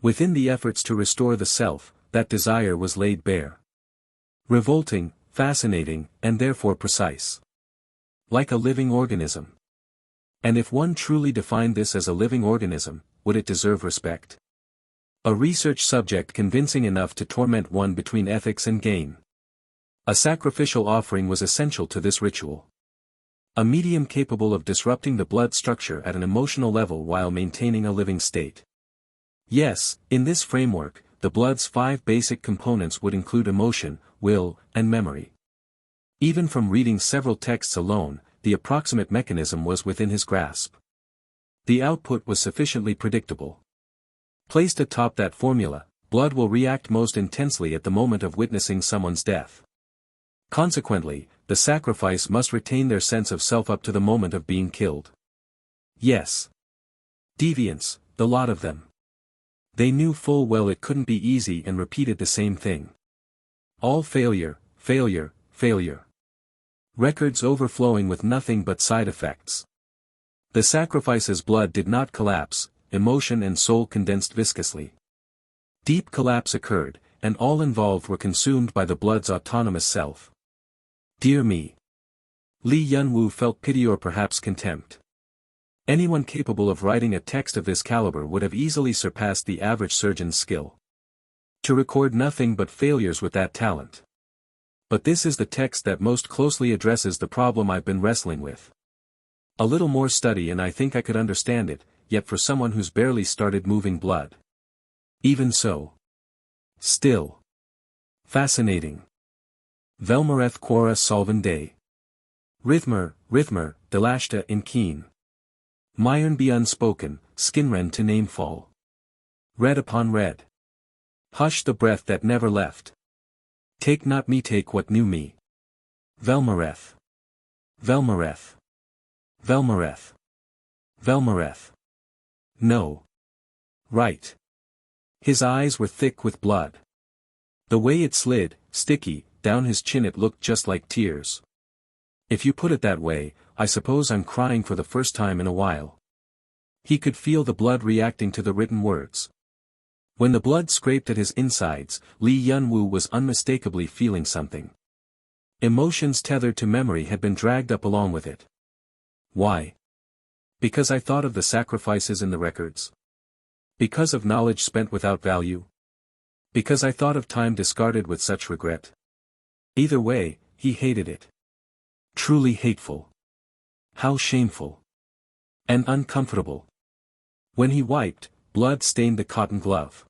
Within the efforts to restore the self, that desire was laid bare. Revolting, fascinating, and therefore precise. Like a living organism. And if one truly defined this as a living organism, would it deserve respect? A research subject convincing enough to torment one between ethics and gain. A sacrificial offering was essential to this ritual. A medium capable of disrupting the blood structure at an emotional level while maintaining a living state. Yes, in this framework, the blood's 5 basic components would include emotion, will, and memory. Even from reading several texts alone, the approximate mechanism was within his grasp. The output was sufficiently predictable. Placed atop that formula, blood will react most intensely at the moment of witnessing someone's death. Consequently, the sacrifice must retain their sense of self up to the moment of being killed. Yes. Deviants, the lot of them. They knew full well it couldn't be easy and repeated the same thing. All failure, failure, failure. Records overflowing with nothing but side effects. The sacrifice's blood did not collapse, emotion and soul condensed viscously. Deep collapse occurred, and all involved were consumed by the blood's autonomous self. Dear me. Li Yunwu felt pity or perhaps contempt. Anyone capable of writing a text of this caliber would have easily surpassed the average surgeon's skill. To record nothing but failures with that talent. But this is the text that most closely addresses the problem I've been wrestling with. A little more study and I think I could understand it, yet for someone who's barely started moving blood. Even so. Still. Fascinating. Velmareth quora solven day. Rhythmer, delashta in keen. Myron be unspoken, skinren to namefall. Red upon red. Hush the breath that never left. Take not me take what knew me. Velmareth. Velmareth. Velmareth. Velmareth. No. Right. His eyes were thick with blood. The way it slid, sticky, down his chin it looked just like tears. If you put it that way, I suppose I'm crying for the first time in a while. He could feel the blood reacting to the written words. When the blood scraped at his insides, Li Yunwu was unmistakably feeling something. Emotions tethered to memory had been dragged up along with it. Why? Because I thought of the sacrifices in the records. Because of knowledge spent without value. Because I thought of time discarded with such regret. Either way, he hated it. Truly hateful. How shameful. And uncomfortable. When he wiped, blood stained the cotton glove.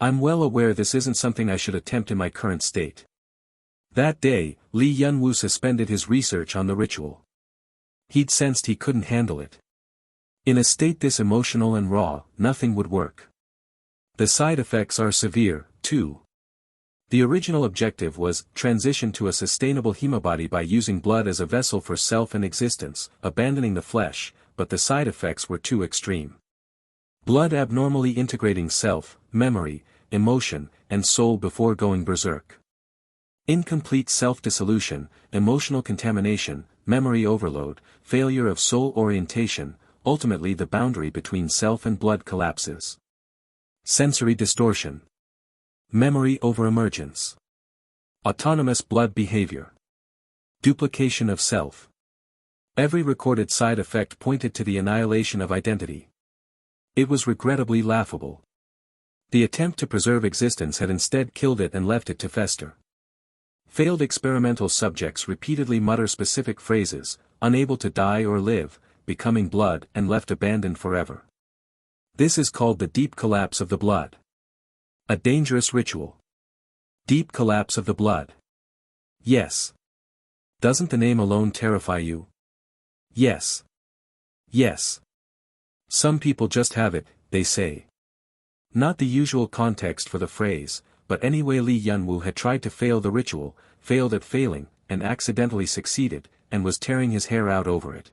I'm well aware this isn't something I should attempt in my current state. That day, Li Yunwu suspended his research on the ritual. He'd sensed he couldn't handle it. In a state this emotional and raw, nothing would work. The side effects are severe, too. The original objective was transition to a sustainable hemobody by using blood as a vessel for self and existence, abandoning the flesh, but the side effects were too extreme. Blood abnormally integrating self, memory, emotion, and soul before going berserk. Incomplete self-dissolution, emotional contamination, memory overload, failure of soul orientation, ultimately the boundary between self and blood collapses. Sensory distortion. Memory over-emergence. Autonomous blood behavior. Duplication of self. Every recorded side effect pointed to the annihilation of identity. It was regrettably laughable. The attempt to preserve existence had instead killed it and left it to fester. Failed experimental subjects repeatedly mutter specific phrases, unable to die or live, becoming blood and left abandoned forever. This is called the deep collapse of the blood. A dangerous ritual. Deep collapse of the blood. Yes. Doesn't the name alone terrify you? Yes. Yes. Some people just have it, they say. Not the usual context for the phrase, but anyway Li Yunwu had tried to fail the ritual, failed at failing, and accidentally succeeded, and was tearing his hair out over it.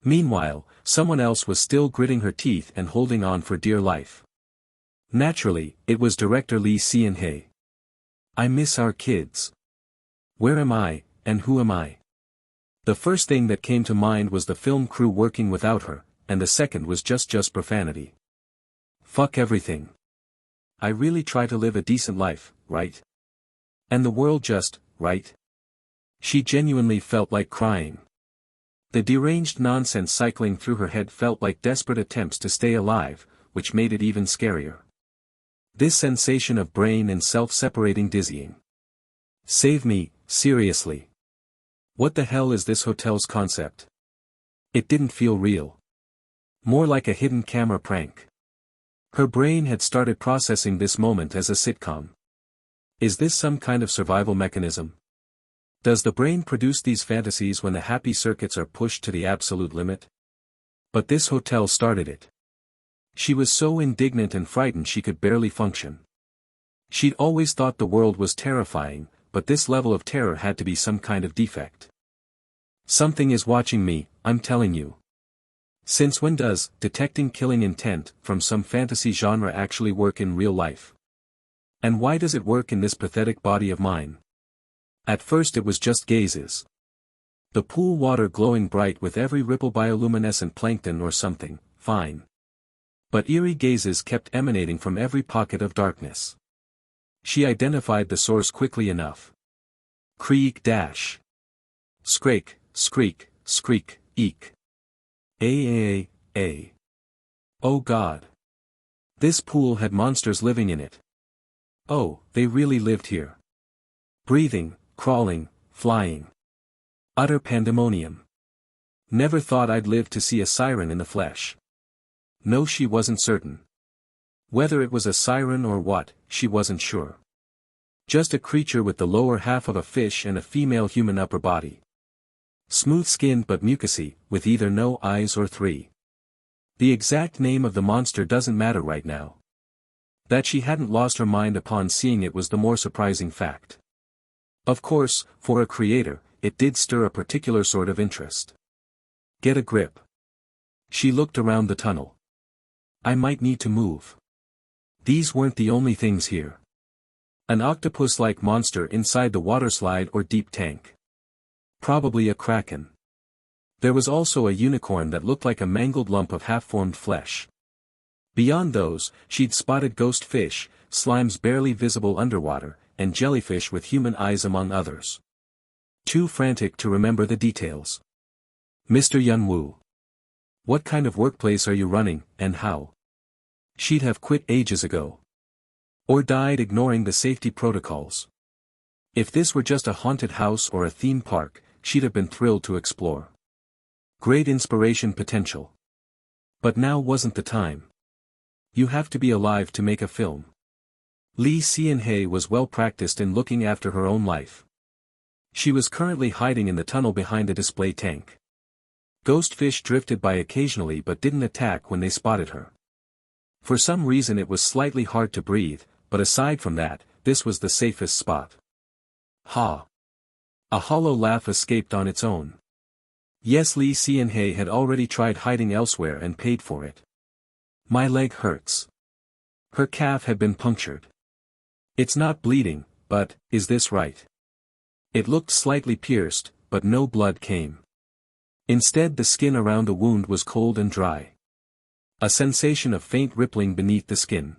Meanwhile, someone else was still gritting her teeth and holding on for dear life. Naturally, it was director Lee Sean-hye. I miss our kids. Where am I, and who am I? The first thing that came to mind was the film crew working without her, and the second was just profanity. Fuck everything. I really try to live a decent life, right? And the world just right? She genuinely felt like crying. The deranged nonsense cycling through her head felt like desperate attempts to stay alive, which made it even scarier. This sensation of brain and self separating dizzying. Save me, seriously. What the hell is this hotel's concept? It didn't feel real. More like a hidden camera prank. Her brain had started processing this moment as a sitcom. Is this some kind of survival mechanism? Does the brain produce these fantasies when the happy circuits are pushed to the absolute limit? But this hotel started it. She was so indignant and frightened she could barely function. She'd always thought the world was terrifying, but this level of terror had to be some kind of defect. Something is watching me, I'm telling you. Since when does detecting killing intent from some fantasy genre actually work in real life? And why does it work in this pathetic body of mine? At first it was just gazes. The pool water glowing bright with every ripple bioluminescent plankton or something, fine. But eerie gazes kept emanating from every pocket of darkness. She identified the source quickly enough. Creak dash. Scrake, screak, screak, eek. A. Oh God. This pool had monsters living in it. Oh, they really lived here. Breathing, crawling, flying. Utter pandemonium. Never thought I'd live to see a siren in the flesh. No, she wasn't certain. Whether it was a siren or what, she wasn't sure. Just a creature with the lower half of a fish and a female human upper body. Smooth-skinned but mucousy, with either no eyes or three. The exact name of the monster doesn't matter right now. That she hadn't lost her mind upon seeing it was the more surprising fact. Of course, for a creator, it did stir a particular sort of interest. Get a grip. She looked around the tunnel. I might need to move. These weren't the only things here. An octopus-like monster inside the waterslide or deep tank. Probably a kraken. There was also a unicorn that looked like a mangled lump of half-formed flesh. Beyond those, she'd spotted ghost fish, slimes barely visible underwater, and jellyfish with human eyes among others. Too frantic to remember the details. Mr. Yunwoo. What kind of workplace are you running, and how? She'd have quit ages ago. Or died ignoring the safety protocols. If this were just a haunted house or a theme park, she'd have been thrilled to explore. Great inspiration potential. But now wasn't the time. You have to be alive to make a film. Lee Sean-hae was well practiced in looking after her own life. She was currently hiding in the tunnel behind a display tank. Ghost fish drifted by occasionally but didn't attack when they spotted her. For some reason it was slightly hard to breathe, but aside from that, this was the safest spot. Ha! A hollow laugh escaped on its own. Yes, Lee Sean-hae had already tried hiding elsewhere and paid for it. My leg hurts. Her calf had been punctured. It's not bleeding, but, is this right? It looked slightly pierced, but no blood came. Instead the skin around the wound was cold and dry. A sensation of faint rippling beneath the skin.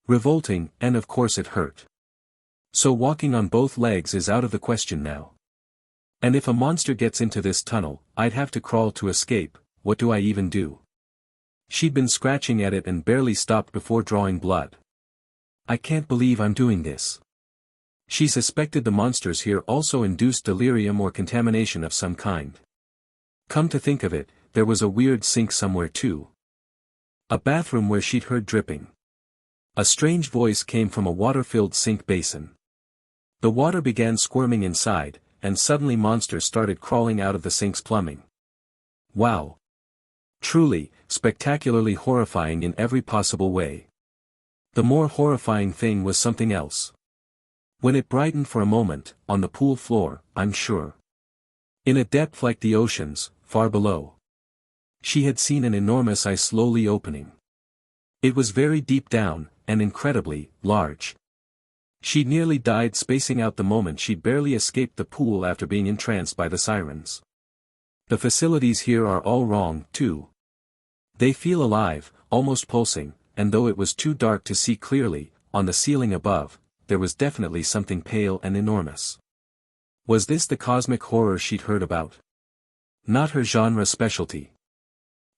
Revolting, and of course it hurt. So walking on both legs is out of the question now. And if a monster gets into this tunnel, I'd have to crawl to escape. What do I even do? She'd been scratching at it and barely stopped before drawing blood. I can't believe I'm doing this. She suspected the monsters here also induced delirium or contamination of some kind. Come to think of it, there was a weird sink somewhere too. A bathroom where she'd heard dripping. A strange voice came from a water-filled sink basin. The water began squirming inside, and suddenly monsters started crawling out of the sink's plumbing. Wow! Truly, spectacularly horrifying in every possible way. The more horrifying thing was something else. When it brightened for a moment, on the pool floor, I'm sure. In a depth like the ocean's, far below. She had seen an enormous eye slowly opening. It was very deep down, and incredibly large. She'd nearly died spacing out the moment she'd barely escaped the pool after being entranced by the sirens. The facilities here are all wrong, too. They feel alive, almost pulsing, and though it was too dark to see clearly, on the ceiling above, there was definitely something pale and enormous. Was this the cosmic horror she'd heard about? Not her genre specialty.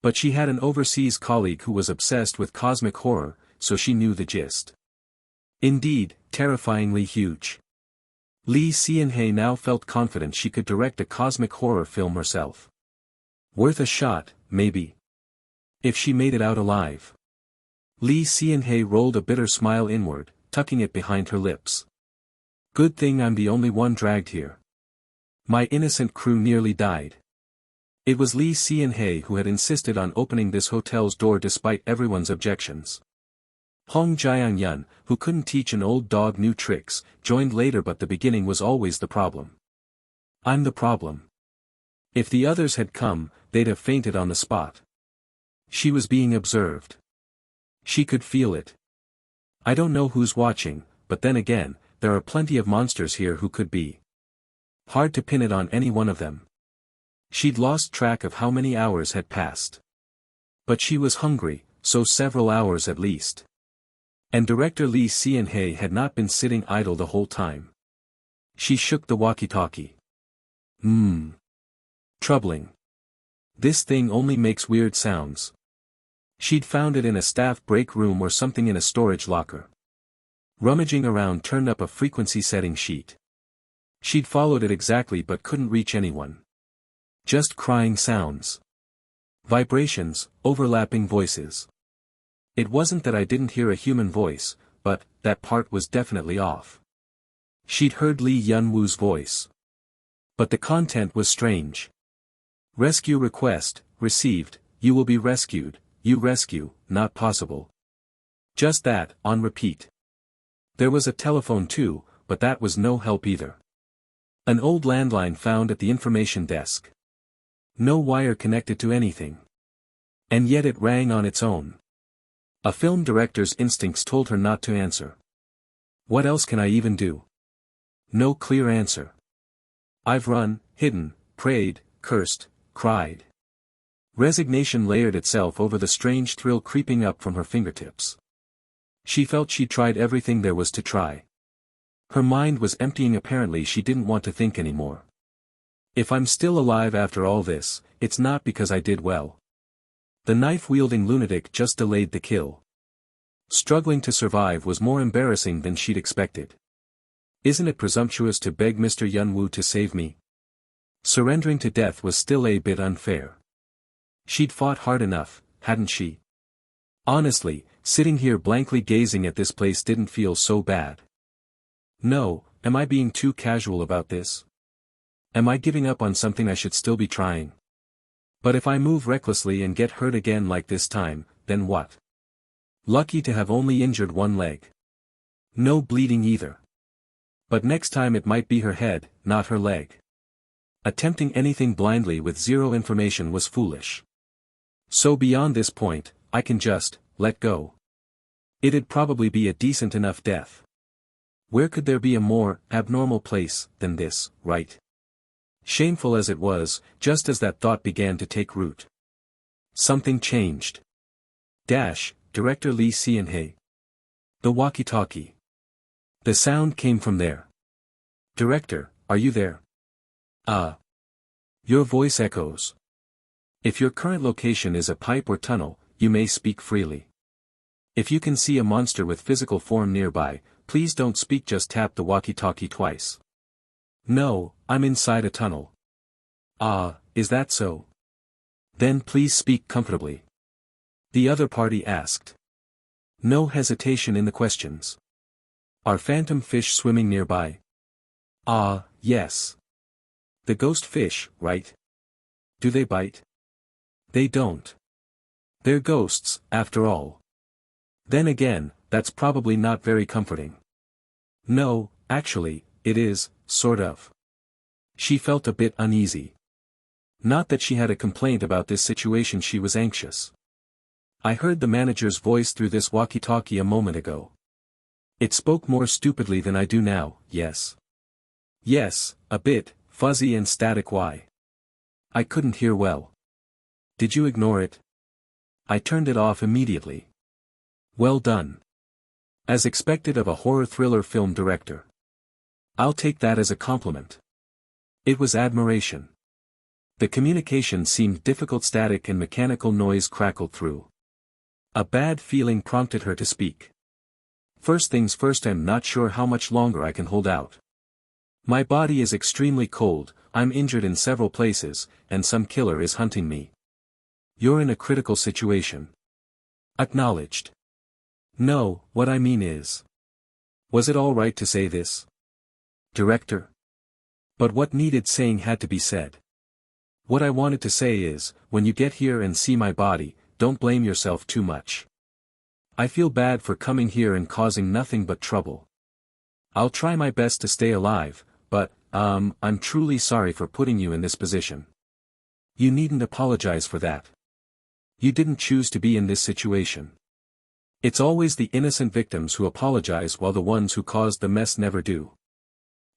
But she had an overseas colleague who was obsessed with cosmic horror, so she knew the gist. Indeed, terrifyingly huge. Lee Sean-hae now felt confident she could direct a cosmic horror film herself. Worth a shot, maybe. If she made it out alive. Lee Sean-hae rolled a bitter smile inward, tucking it behind her lips. Good thing I'm the only one dragged here. My innocent crew nearly died. It was Lee Sean-hae who had insisted on opening this hotel's door despite everyone's objections. Hong Jiang-yun, who couldn't teach an old dog new tricks, joined later, but the beginning was always the problem. I'm the problem. If the others had come, they'd have fainted on the spot. She was being observed. She could feel it. I don't know who's watching, but then again, there are plenty of monsters here who could be. Hard to pin it on any one of them. She'd lost track of how many hours had passed. But she was hungry, so several hours at least. And director Lee Sean-hae had not been sitting idle the whole time. She shook the walkie-talkie. Troubling. This thing only makes weird sounds. She'd found it in a staff break room or something in a storage locker. Rummaging around turned up a frequency setting sheet. She'd followed it exactly but couldn't reach anyone. Just crying sounds. Vibrations, overlapping voices. It wasn't that I didn't hear a human voice, but that part was definitely off. She'd heard Lee Yun-woo's voice. But the content was strange. Rescue request, received, you will be rescued, you rescue, not possible. Just that, on repeat. There was a telephone too, but that was no help either. An old landline found at the information desk. No wire connected to anything. And yet it rang on its own. A film director's instincts told her not to answer. What else can I even do? No clear answer. I've run, hidden, prayed, cursed, cried. Resignation layered itself over the strange thrill creeping up from her fingertips. She felt she'd tried everything there was to try. Her mind was emptying. Apparently she didn't want to think anymore. If I'm still alive after all this, it's not because I did well. The knife-wielding lunatic just delayed the kill. Struggling to survive was more embarrassing than she'd expected. Isn't it presumptuous to beg Mr. Yun-woo to save me? Surrendering to death was still a bit unfair. She'd fought hard enough, hadn't she? Honestly, sitting here blankly gazing at this place didn't feel so bad. No, am I being too casual about this? Am I giving up on something I should still be trying? But if I move recklessly and get hurt again like this time, then what? Lucky to have only injured one leg. No bleeding either. But next time it might be her head, not her leg. Attempting anything blindly with zero information was foolish. So beyond this point, I can just let go. It'd probably be a decent enough death. Where could there be a more abnormal place than this, right? Shameful as it was, just as that thought began to take root. Something changed. Director Lee Seon-hae. The walkie-talkie. The sound came from there. Director, are you there? Your voice echoes. If your current location is a pipe or tunnel, you may speak freely. If you can see a monster with physical form nearby, please don't speak, just tap the walkie-talkie twice. No, I'm inside a tunnel. Is that so? Then please speak comfortably. The other party asked. No hesitation in the questions. Are phantom fish swimming nearby? Yes. The ghost fish, right? Do they bite? They don't. They're ghosts, after all. Then again, that's probably not very comforting. No, actually, it is, sort of. She felt a bit uneasy. Not that she had a complaint about this situation, she was anxious. I heard the manager's voice through this walkie-talkie a moment ago. It spoke more stupidly than I do now, yes. Yes, a bit, fuzzy and static. Why? I couldn't hear well. Did you ignore it? I turned it off immediately. Well done. As expected of a horror thriller film director. I'll take that as a compliment. It was admiration. The communication seemed difficult, static and mechanical noise crackled through. A bad feeling prompted her to speak. First things first, I'm not sure how much longer I can hold out. My body is extremely cold, I'm injured in several places, and some killer is hunting me. You're in a critical situation. Acknowledged. No, what I mean is. Was it all right to say this? Director. But what needed saying had to be said. What I wanted to say is, when you get here and see my body, don't blame yourself too much. I feel bad for coming here and causing nothing but trouble. I'll try my best to stay alive, but, I'm truly sorry for putting you in this position. You needn't apologize for that. You didn't choose to be in this situation. It's always the innocent victims who apologize while the ones who caused the mess never do.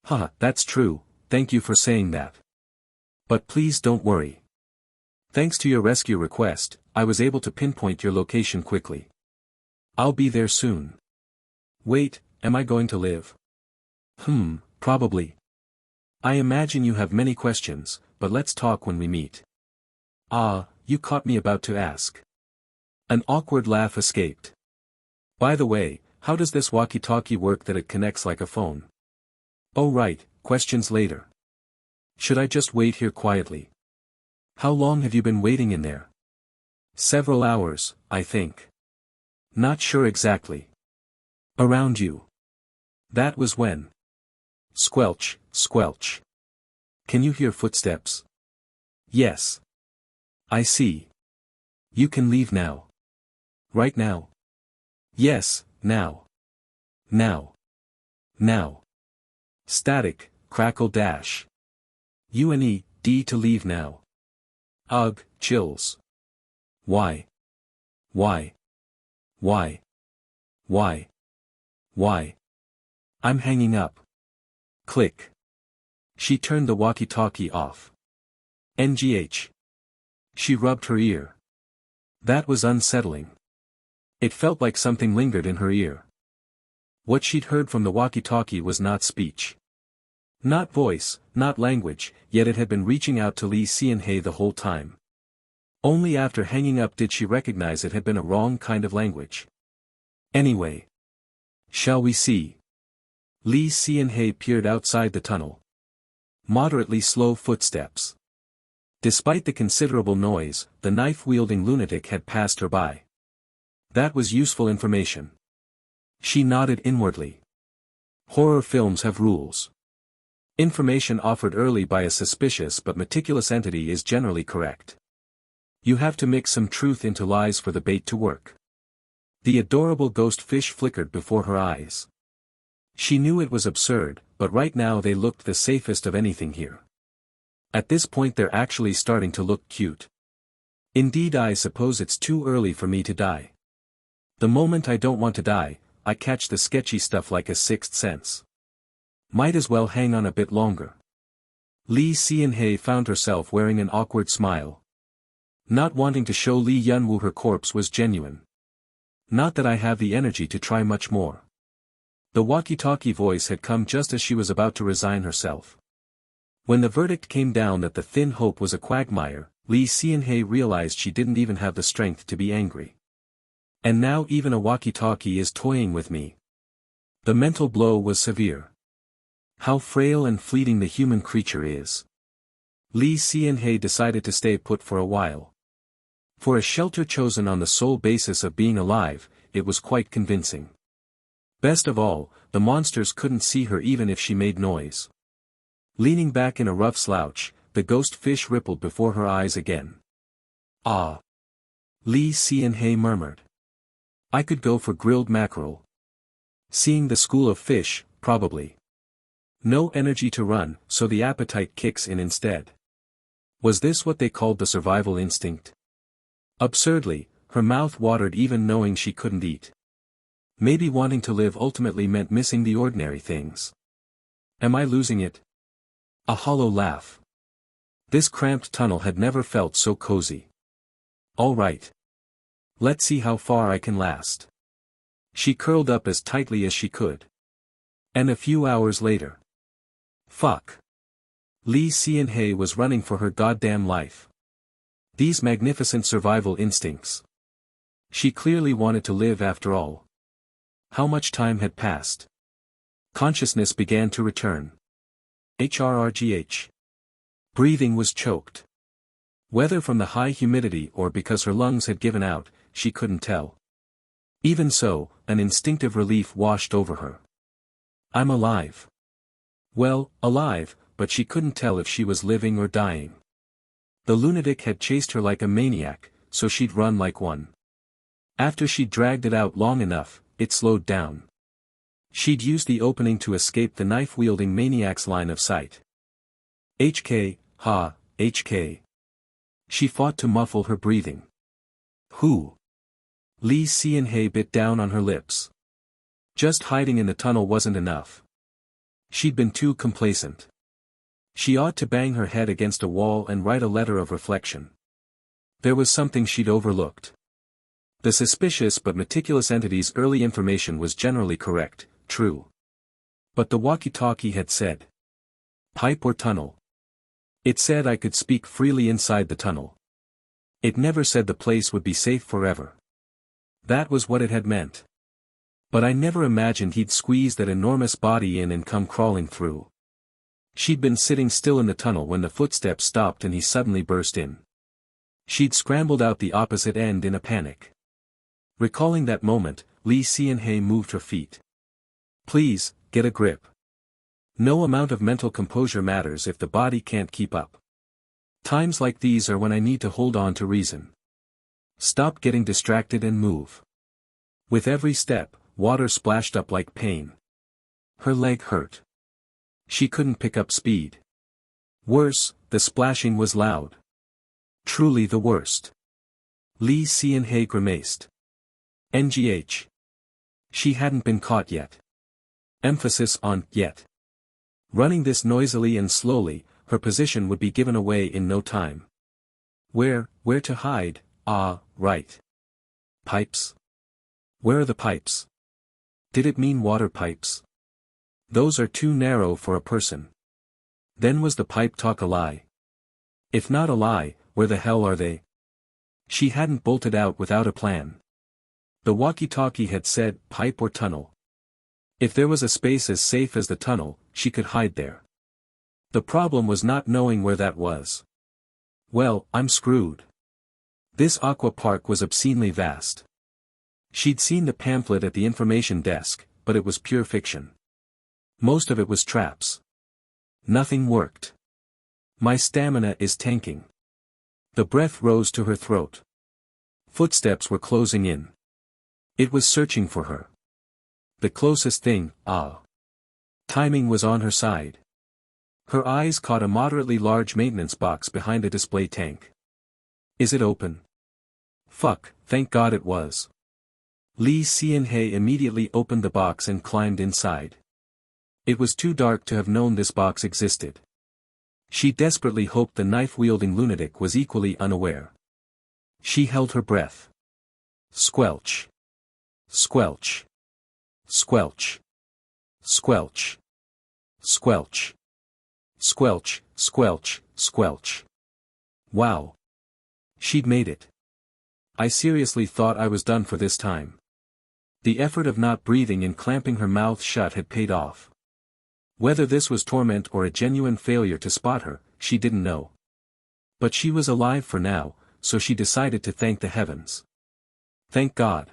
Haha, that's true, thank you for saying that. But please don't worry. Thanks to your rescue request, I was able to pinpoint your location quickly. I'll be there soon. Wait, am I going to live? Probably. I imagine you have many questions, but let's talk when we meet. Ah, you caught me about to ask. An awkward laugh escaped. By the way, how does this walkie-talkie work that it connects like a phone? Oh right, questions later. Should I just wait here quietly? How long have you been waiting in there? Several hours, I think. Not sure exactly. Around you. That was when. Squelch, squelch. Can you hear footsteps? Yes. I see. You can leave now. Right now? Yes, now. Now. Now. Static, crackle dash. UNED to leave now. Ugh, chills. Why? Why? Why? Why? Why? I'm hanging up. Click. She turned the walkie-talkie off. NGH. She rubbed her ear. That was unsettling. It felt like something lingered in her ear. What she'd heard from the walkie-talkie was not speech. Not voice, not language, yet it had been reaching out to Lee Cian-hei the whole time. Only after hanging up did she recognize it had been a wrong kind of language. Anyway. Shall we see? Lee Cian-hei peered outside the tunnel. Moderately slow footsteps. Despite the considerable noise, the knife-wielding lunatic had passed her by. That was useful information. She nodded inwardly. Horror films have rules. Information offered early by a suspicious but meticulous entity is generally correct. You have to mix some truth into lies for the bait to work. The adorable ghost fish flickered before her eyes. She knew it was absurd, but right now they looked the safest of anything here. At this point they're actually starting to look cute. Indeed, I suppose it's too early for me to die. The moment I don't want to die, I catch the sketchy stuff like a sixth sense. Might as well hang on a bit longer. Lee Cian-hei found herself wearing an awkward smile. Not wanting to show Lee Yunwoo her corpse was genuine. Not that I have the energy to try much more. The walkie-talkie voice had come just as she was about to resign herself. When the verdict came down that the thin hope was a quagmire, Lee Cian-hei realized she didn't even have the strength to be angry. And now even a walkie-talkie is toying with me. The mental blow was severe. How frail and fleeting the human creature is. Lee Cian-hei decided to stay put for a while. For a shelter chosen on the sole basis of being alive, it was quite convincing. Best of all, the monsters couldn't see her even if she made noise. Leaning back in a rough slouch, the ghost fish rippled before her eyes again. Ah! Lee Cian-hei murmured. I could go for grilled mackerel. Seeing the school of fish, probably. No energy to run, so the appetite kicks in instead. Was this what they called the survival instinct? Absurdly, her mouth watered even knowing she couldn't eat. Maybe wanting to live ultimately meant missing the ordinary things. Am I losing it? A hollow laugh. This cramped tunnel had never felt so cozy. All right. Let's see how far I can last. She curled up as tightly as she could. And a few hours later. Fuck. Lee Hsian-hei was running for her goddamn life. These magnificent survival instincts. She clearly wanted to live after all. How much time had passed? Consciousness began to return. HRRGH. Breathing was choked. Whether from the high humidity or because her lungs had given out, she couldn't tell. Even so, an instinctive relief washed over her. I'm alive. Well, alive, but she couldn't tell if she was living or dying. The lunatic had chased her like a maniac, so she'd run like one. After she'd dragged it out long enough, it slowed down. She'd used the opening to escape the knife-wielding maniac's line of sight. HK, ha, HK. She fought to muffle her breathing. Who? Lee Hsian-hei bit down on her lips. Just hiding in the tunnel wasn't enough. She'd been too complacent. She ought to bang her head against a wall and write a letter of reflection. There was something she'd overlooked. The suspicious but meticulous entity's early information was generally correct, true. But the walkie-talkie had said. Pipe or tunnel. It said I could speak freely inside the tunnel. It never said the place would be safe forever. That was what it had meant. But I never imagined he'd squeeze that enormous body in and come crawling through. She'd been sitting still in the tunnel when the footsteps stopped and he suddenly burst in. She'd scrambled out the opposite end in a panic. Recalling that moment, Lee Hsian-hei moved her feet. Please, get a grip. No amount of mental composure matters if the body can't keep up. Times like these are when I need to hold on to reason. Stop getting distracted and move. With every step, water splashed up like pain. Her leg hurt. She couldn't pick up speed. Worse, the splashing was loud. Truly the worst. Lee Hsian-hei grimaced. NGH. She hadn't been caught yet. Emphasis on yet. Running this noisily and slowly, her position would be given away in no time. Where to hide? Ah, right. Pipes? Where are the pipes? Did it mean water pipes? Those are too narrow for a person. Then was the pipe talk a lie? If not a lie, where the hell are they? She hadn't bolted out without a plan. The walkie-talkie had said pipe or tunnel. If there was a space as safe as the tunnel, she could hide there. The problem was not knowing where that was. Well, I'm screwed. This aqua park was obscenely vast. She'd seen the pamphlet at the information desk, but it was pure fiction. Most of it was traps. Nothing worked. My stamina is tanking. The breath rose to her throat. Footsteps were closing in. It was searching for her. The closest thing, timing was on her side. Her eyes caught a moderately large maintenance box behind a display tank. Is it open? Fuck, thank God it was. Lee Hsian-hei immediately opened the box and climbed inside. It was too dark to have known this box existed. She desperately hoped the knife-wielding lunatic was equally unaware. She held her breath. Squelch. Squelch. Squelch. Squelch. Squelch. Squelch, squelch, squelch. Wow. She'd made it. I seriously thought I was done for this time. The effort of not breathing and clamping her mouth shut had paid off. Whether this was torment or a genuine failure to spot her, she didn't know. But she was alive for now, so she decided to thank the heavens. Thank God.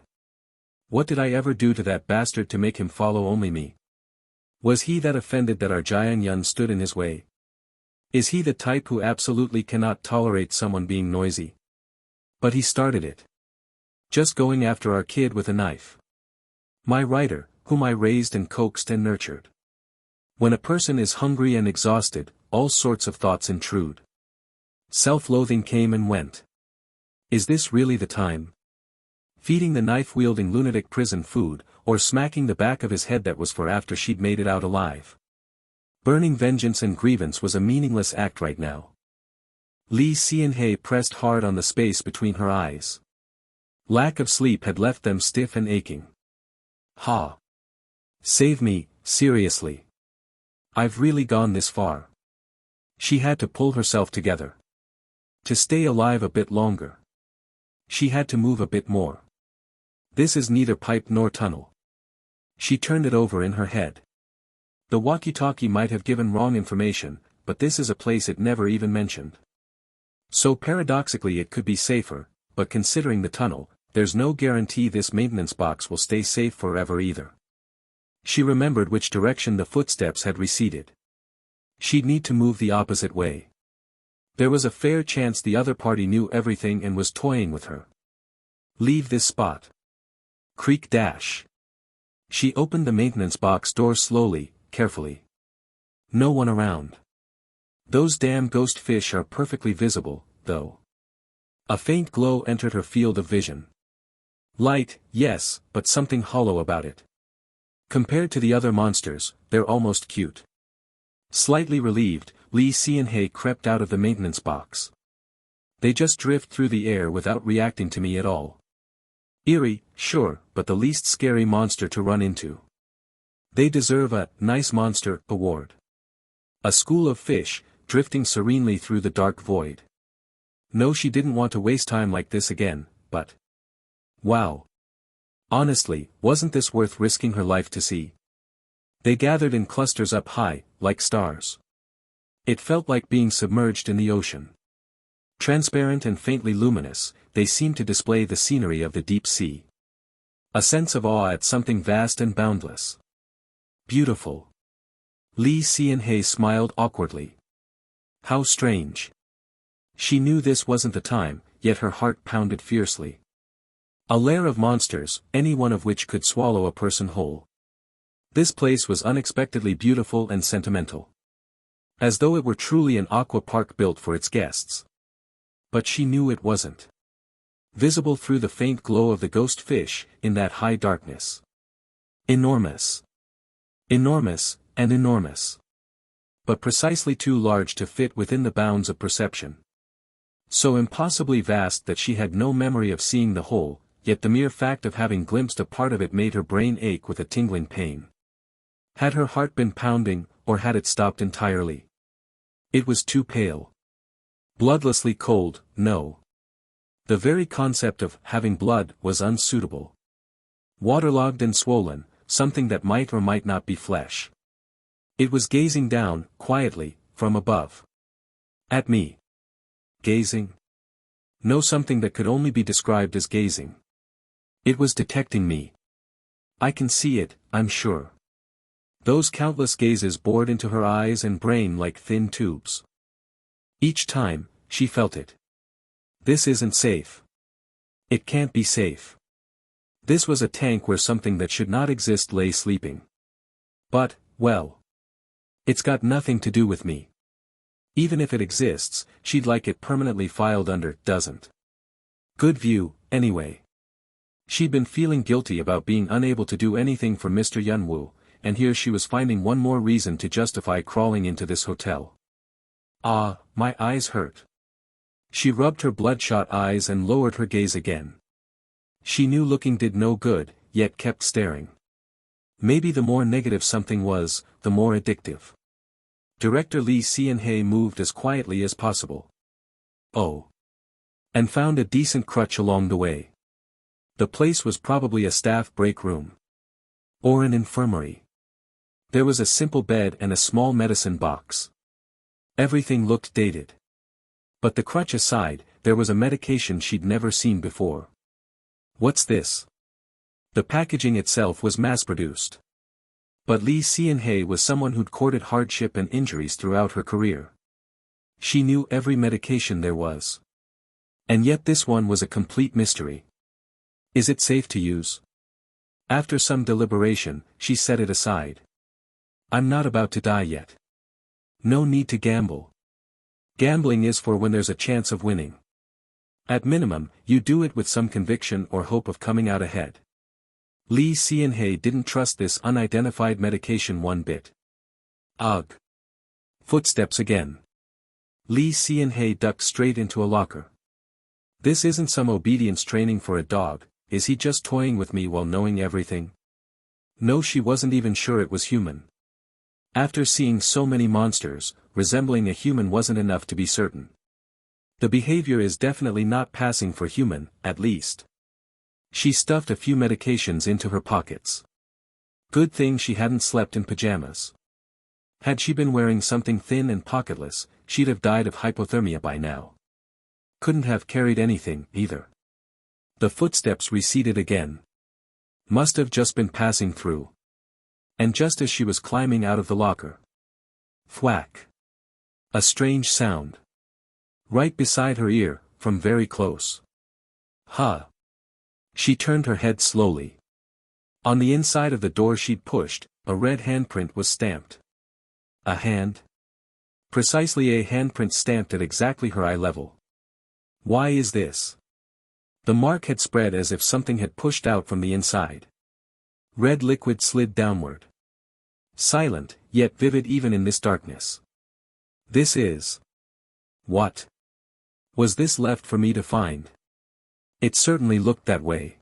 What did I ever do to that bastard to make him follow only me? Was he that offended that our Jianyun stood in his way? Is he the type who absolutely cannot tolerate someone being noisy? But he started it. Just going after our kid with a knife. My writer, whom I raised and coaxed and nurtured. When a person is hungry and exhausted, all sorts of thoughts intrude. Self-loathing came and went. Is this really the time? Feeding the knife-wielding lunatic prison food, or smacking the back of his head that was for after she'd made it out alive. Burning vengeance and grievance was a meaningless act right now. Lee Hsian-hei pressed hard on the space between her eyes. Lack of sleep had left them stiff and aching. Ha! Save me, seriously. I've really gone this far. She had to pull herself together. To stay alive a bit longer. She had to move a bit more. This is neither pipe nor tunnel. She turned it over in her head. The walkie-talkie might have given wrong information, but this is a place it never even mentioned. So paradoxically it could be safer, but considering the tunnel, there's no guarantee this maintenance box will stay safe forever either. She remembered which direction the footsteps had receded. She'd need to move the opposite way. There was a fair chance the other party knew everything and was toying with her. Leave this spot. Creak dash. She opened the maintenance box door slowly, carefully. No one around. Those damn ghost fish are perfectly visible, though. A faint glow entered her field of vision. Light, yes, but something hollow about it. Compared to the other monsters, they're almost cute. Slightly relieved, Lee Sean-hae crept out of the maintenance box. They just drift through the air without reacting to me at all. Eerie, sure, but the least scary monster to run into. They deserve a nice monster award. A school of fish, drifting serenely through the dark void. No, she didn't want to waste time like this again, but... wow. Honestly, wasn't this worth risking her life to see? They gathered in clusters up high, like stars. It felt like being submerged in the ocean. Transparent and faintly luminous, they seemed to display the scenery of the deep sea. A sense of awe at something vast and boundless. Beautiful. Lee Sean-hae smiled awkwardly. How strange. She knew this wasn't the time, yet her heart pounded fiercely. A lair of monsters, any one of which could swallow a person whole. This place was unexpectedly beautiful and sentimental. As though it were truly an aqua park built for its guests. But she knew it wasn't. Visible through the faint glow of the ghost fish, in that high darkness. Enormous. Enormous, and enormous. But precisely too large to fit within the bounds of perception. So impossibly vast that she had no memory of seeing the whole, yet the mere fact of having glimpsed a part of it made her brain ache with a tingling pain. Had her heart been pounding, or had it stopped entirely? It was too pale. Bloodlessly cold, no. The very concept of having blood was unsuitable. Waterlogged and swollen, something that might or might not be flesh. It was gazing down, quietly, from above. At me. Gazing? No, something that could only be described as gazing. It was detecting me. I can see it, I'm sure. Those countless gazes bored into her eyes and brain like thin tubes. Each time, she felt it. This isn't safe. It can't be safe. This was a tank where something that should not exist lay sleeping. But, well. It's got nothing to do with me. Even if it exists, she'd like it permanently filed under doesn't. Good view, anyway. She'd been feeling guilty about being unable to do anything for Mr. Yunwoo, and here she was finding one more reason to justify crawling into this hotel. Ah, my eyes hurt. She rubbed her bloodshot eyes and lowered her gaze again. She knew looking did no good, yet kept staring. Maybe the more negative something was, the more addictive. Director Lee Sean-hae moved as quietly as possible. Oh. And found a decent crutch along the way. The place was probably a staff break room. Or an infirmary. There was a simple bed and a small medicine box. Everything looked dated. But the crutch aside, there was a medication she'd never seen before. What's this? The packaging itself was mass-produced. But Lee Sean-hae was someone who'd courted hardship and injuries throughout her career. She knew every medication there was. And yet this one was a complete mystery. Is it safe to use? After some deliberation, she set it aside. I'm not about to die yet. No need to gamble. Gambling is for when there's a chance of winning. At minimum, you do it with some conviction or hope of coming out ahead. Lee Sean-hae didn't trust this unidentified medication one bit. Ugh. Footsteps again. Lee Sean-hae ducked straight into a locker. This isn't some obedience training for a dog, is he just toying with me while knowing everything? No, she wasn't even sure it was human. After seeing so many monsters, resembling a human wasn't enough to be certain. The behavior is definitely not passing for human, at least. She stuffed a few medications into her pockets. Good thing she hadn't slept in pajamas. Had she been wearing something thin and pocketless, she'd have died of hypothermia by now. Couldn't have carried anything, either. The footsteps receded again. Must have just been passing through. And just as she was climbing out of the locker. Thwack. A strange sound. Right beside her ear, from very close. Huh. She turned her head slowly. On the inside of the door she'd pushed, a red handprint was stamped. A hand? Precisely a handprint stamped at exactly her eye level. Why is this? The mark had spread as if something had pushed out from the inside. Red liquid slid downward. Silent, yet vivid even in this darkness. This is... What? Was this left for me to find? It certainly looked that way.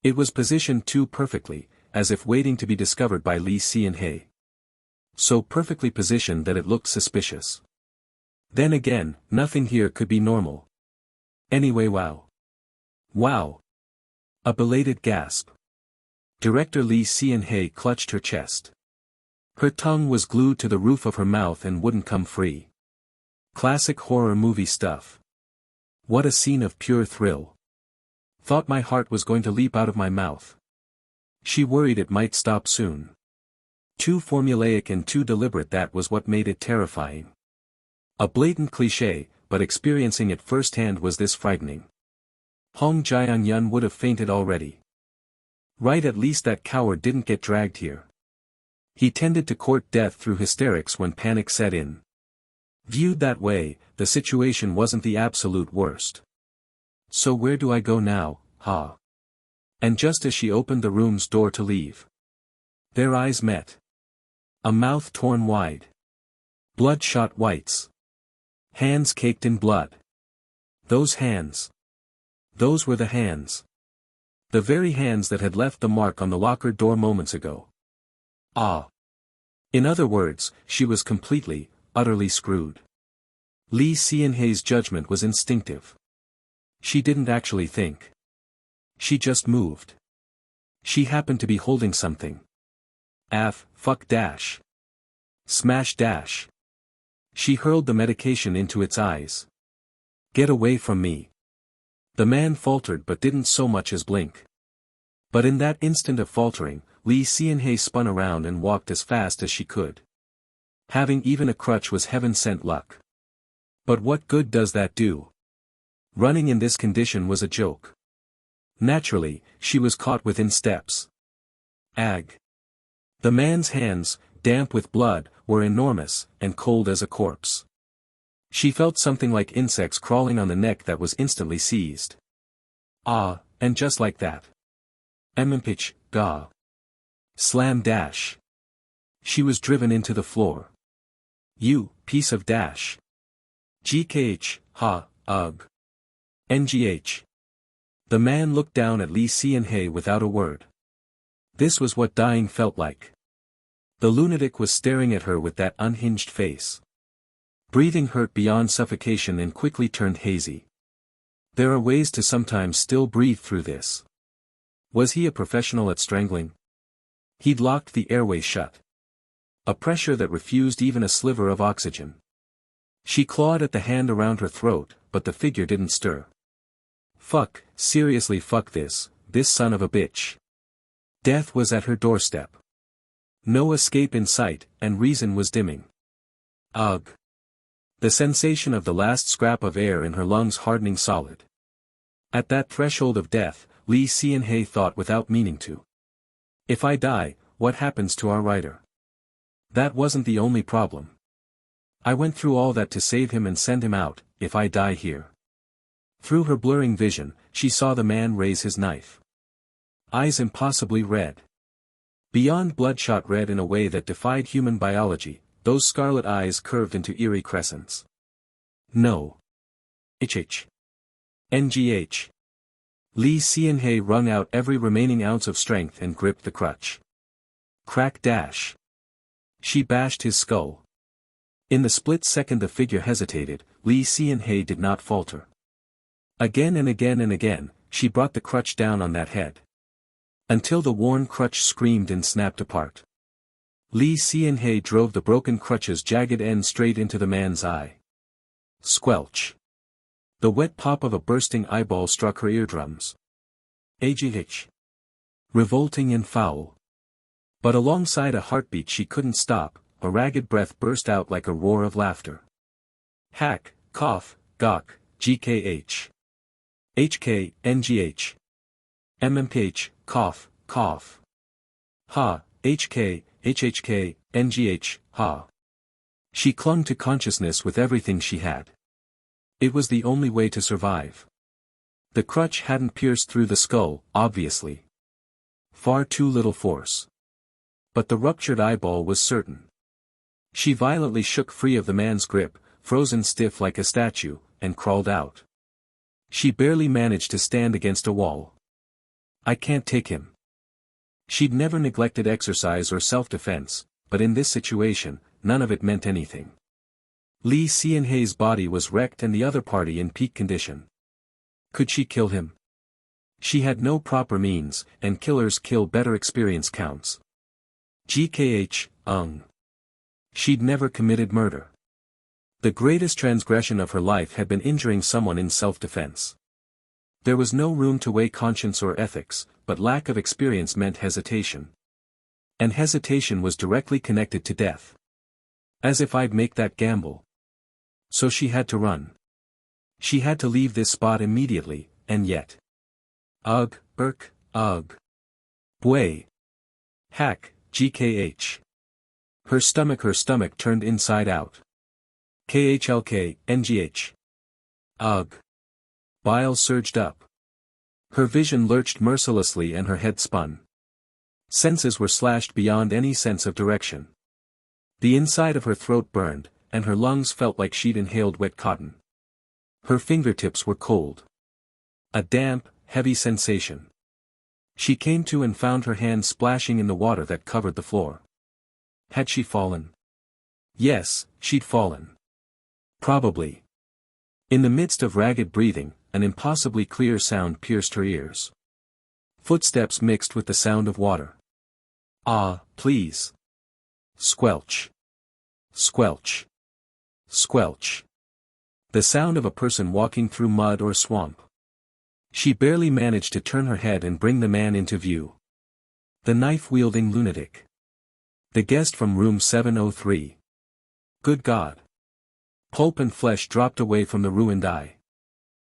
It was positioned too perfectly, as if waiting to be discovered by Lee Si-Hay. So perfectly positioned that it looked suspicious. Then again, nothing here could be normal. Anyway, wow. Wow. A belated gasp. Director Lee Si-Hay clutched her chest. Her tongue was glued to the roof of her mouth and wouldn't come free. Classic horror movie stuff. What a scene of pure thrill. Thought my heart was going to leap out of my mouth. She worried it might stop soon. Too formulaic and too deliberate, that was what made it terrifying. A blatant cliché, but experiencing it firsthand was this frightening. Hong Jiang-yun would have fainted already. Right, at least that coward didn't get dragged here. He tended to court death through hysterics when panic set in. Viewed that way, the situation wasn't the absolute worst. So where do I go now, ha? And just as she opened the room's door to leave, their eyes met. A mouth torn wide. Bloodshot whites. Hands caked in blood. Those hands. Those were the hands. The very hands that had left the mark on the locker door moments ago. Ah. In other words, she was completely, utterly screwed. Lee Si-Hay's judgment was instinctive. She didn't actually think. She just moved. She happened to be holding something. Fuck dash. Smash dash. She hurled the medication into its eyes. Get away from me. The man faltered but didn't so much as blink. But in that instant of faltering, Lee Si-Hay spun around and walked as fast as she could. Having even a crutch was heaven-sent luck. But what good does that do? Running in this condition was a joke. Naturally, she was caught within steps. Ag. The man's hands, damp with blood, were enormous, and cold as a corpse. She felt something like insects crawling on the neck that was instantly seized. Ah, and just like that. Pitch, gah. Slam dash. She was driven into the floor. You, piece of dash. GKH, ha, ugh. NGH. The man looked down at Lee Si-Hay without a word. This was what dying felt like. The lunatic was staring at her with that unhinged face. Breathing hurt beyond suffocation and quickly turned hazy. There are ways to sometimes still breathe through this. Was he a professional at strangling? He'd locked the airway shut. A pressure that refused even a sliver of oxygen. She clawed at the hand around her throat, but the figure didn't stir. Fuck, seriously, fuck this son of a bitch. Death was at her doorstep. No escape in sight, and reason was dimming. Ugh. The sensation of the last scrap of air in her lungs hardening solid. At that threshold of death, Lee Si-Hay thought without meaning to. If I die, what happens to our writer? That wasn't the only problem. I went through all that to save him and send him out, if I die here. Through her blurring vision, she saw the man raise his knife. Eyes impossibly red. Beyond bloodshot red in a way that defied human biology, those scarlet eyes curved into eerie crescents. No. HH. NGH. Lee Si-Hay wrung out every remaining ounce of strength and gripped the crutch. Crack dash. She bashed his skull. In the split second the figure hesitated, Lee Sean-hae did not falter. Again and again and again, she brought the crutch down on that head. Until the worn crutch screamed and snapped apart. Lee Sean-hae drove the broken crutch's jagged end straight into the man's eye. Squelch. The wet pop of a bursting eyeball struck her eardrums. Agh. Revolting and foul. But alongside a heartbeat she couldn't stop, a ragged breath burst out like a roar of laughter. Hack, cough, gawk, gkh. HK, NGH. MMPH, cough, cough. Ha, HK, HHK, NGH, ha. She clung to consciousness with everything she had. It was the only way to survive. The crutch hadn't pierced through the skull, obviously. Far too little force. But the ruptured eyeball was certain. She violently shook free of the man's grip, frozen stiff like a statue, and crawled out. She barely managed to stand against a wall. I can't take him. She'd never neglected exercise or self-defense, but in this situation, none of it meant anything. Lee Sean-hae's body was wrecked and the other party in peak condition. Could she kill him? She had no proper means, and killers kill better experience counts. GKH, She'd never committed murder. The greatest transgression of her life had been injuring someone in self-defense. There was no room to weigh conscience or ethics, but lack of experience meant hesitation. And hesitation was directly connected to death. As if I'd make that gamble. So she had to run. She had to leave this spot immediately, and yet. Ugh, Burk, ugh. Bway. Hack, GKH. Her stomach turned inside out. KHLK, NGH. Ugh. Bile surged up. Her vision lurched mercilessly and her head spun. Senses were slashed beyond any sense of direction. The inside of her throat burned, and her lungs felt like she'd inhaled wet cotton. Her fingertips were cold. A damp, heavy sensation. She came to and found her hand splashing in the water that covered the floor. Had she fallen? Yes, she'd fallen. Probably. In the midst of ragged breathing, an impossibly clear sound pierced her ears. Footsteps mixed with the sound of water. Ah, please. Squelch. Squelch. Squelch. The sound of a person walking through mud or swamp. She barely managed to turn her head and bring the man into view. The knife-wielding lunatic. The guest from room 703. Good God. Pulp and flesh dropped away from the ruined eye.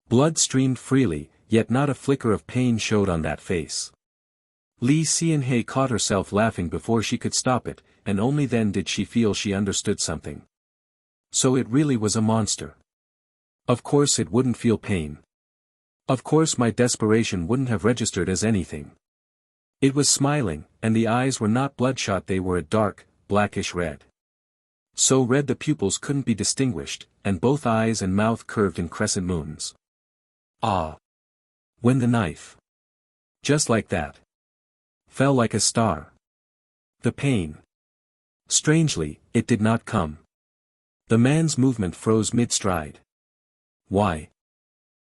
Blood streamed freely, yet not a flicker of pain showed on that face. Lee Sean-hae caught herself laughing before she could stop it, and only then did she feel she understood something. So it really was a monster. Of course it wouldn't feel pain. Of course my desperation wouldn't have registered as anything. It was smiling, and the eyes were not bloodshot, they were a dark, blackish red. So red the pupils couldn't be distinguished, and both eyes and mouth curved in crescent moons. Ah! When the knife. Just like that. Fell like a star. The pain. Strangely, it did not come. The man's movement froze mid-stride. Why?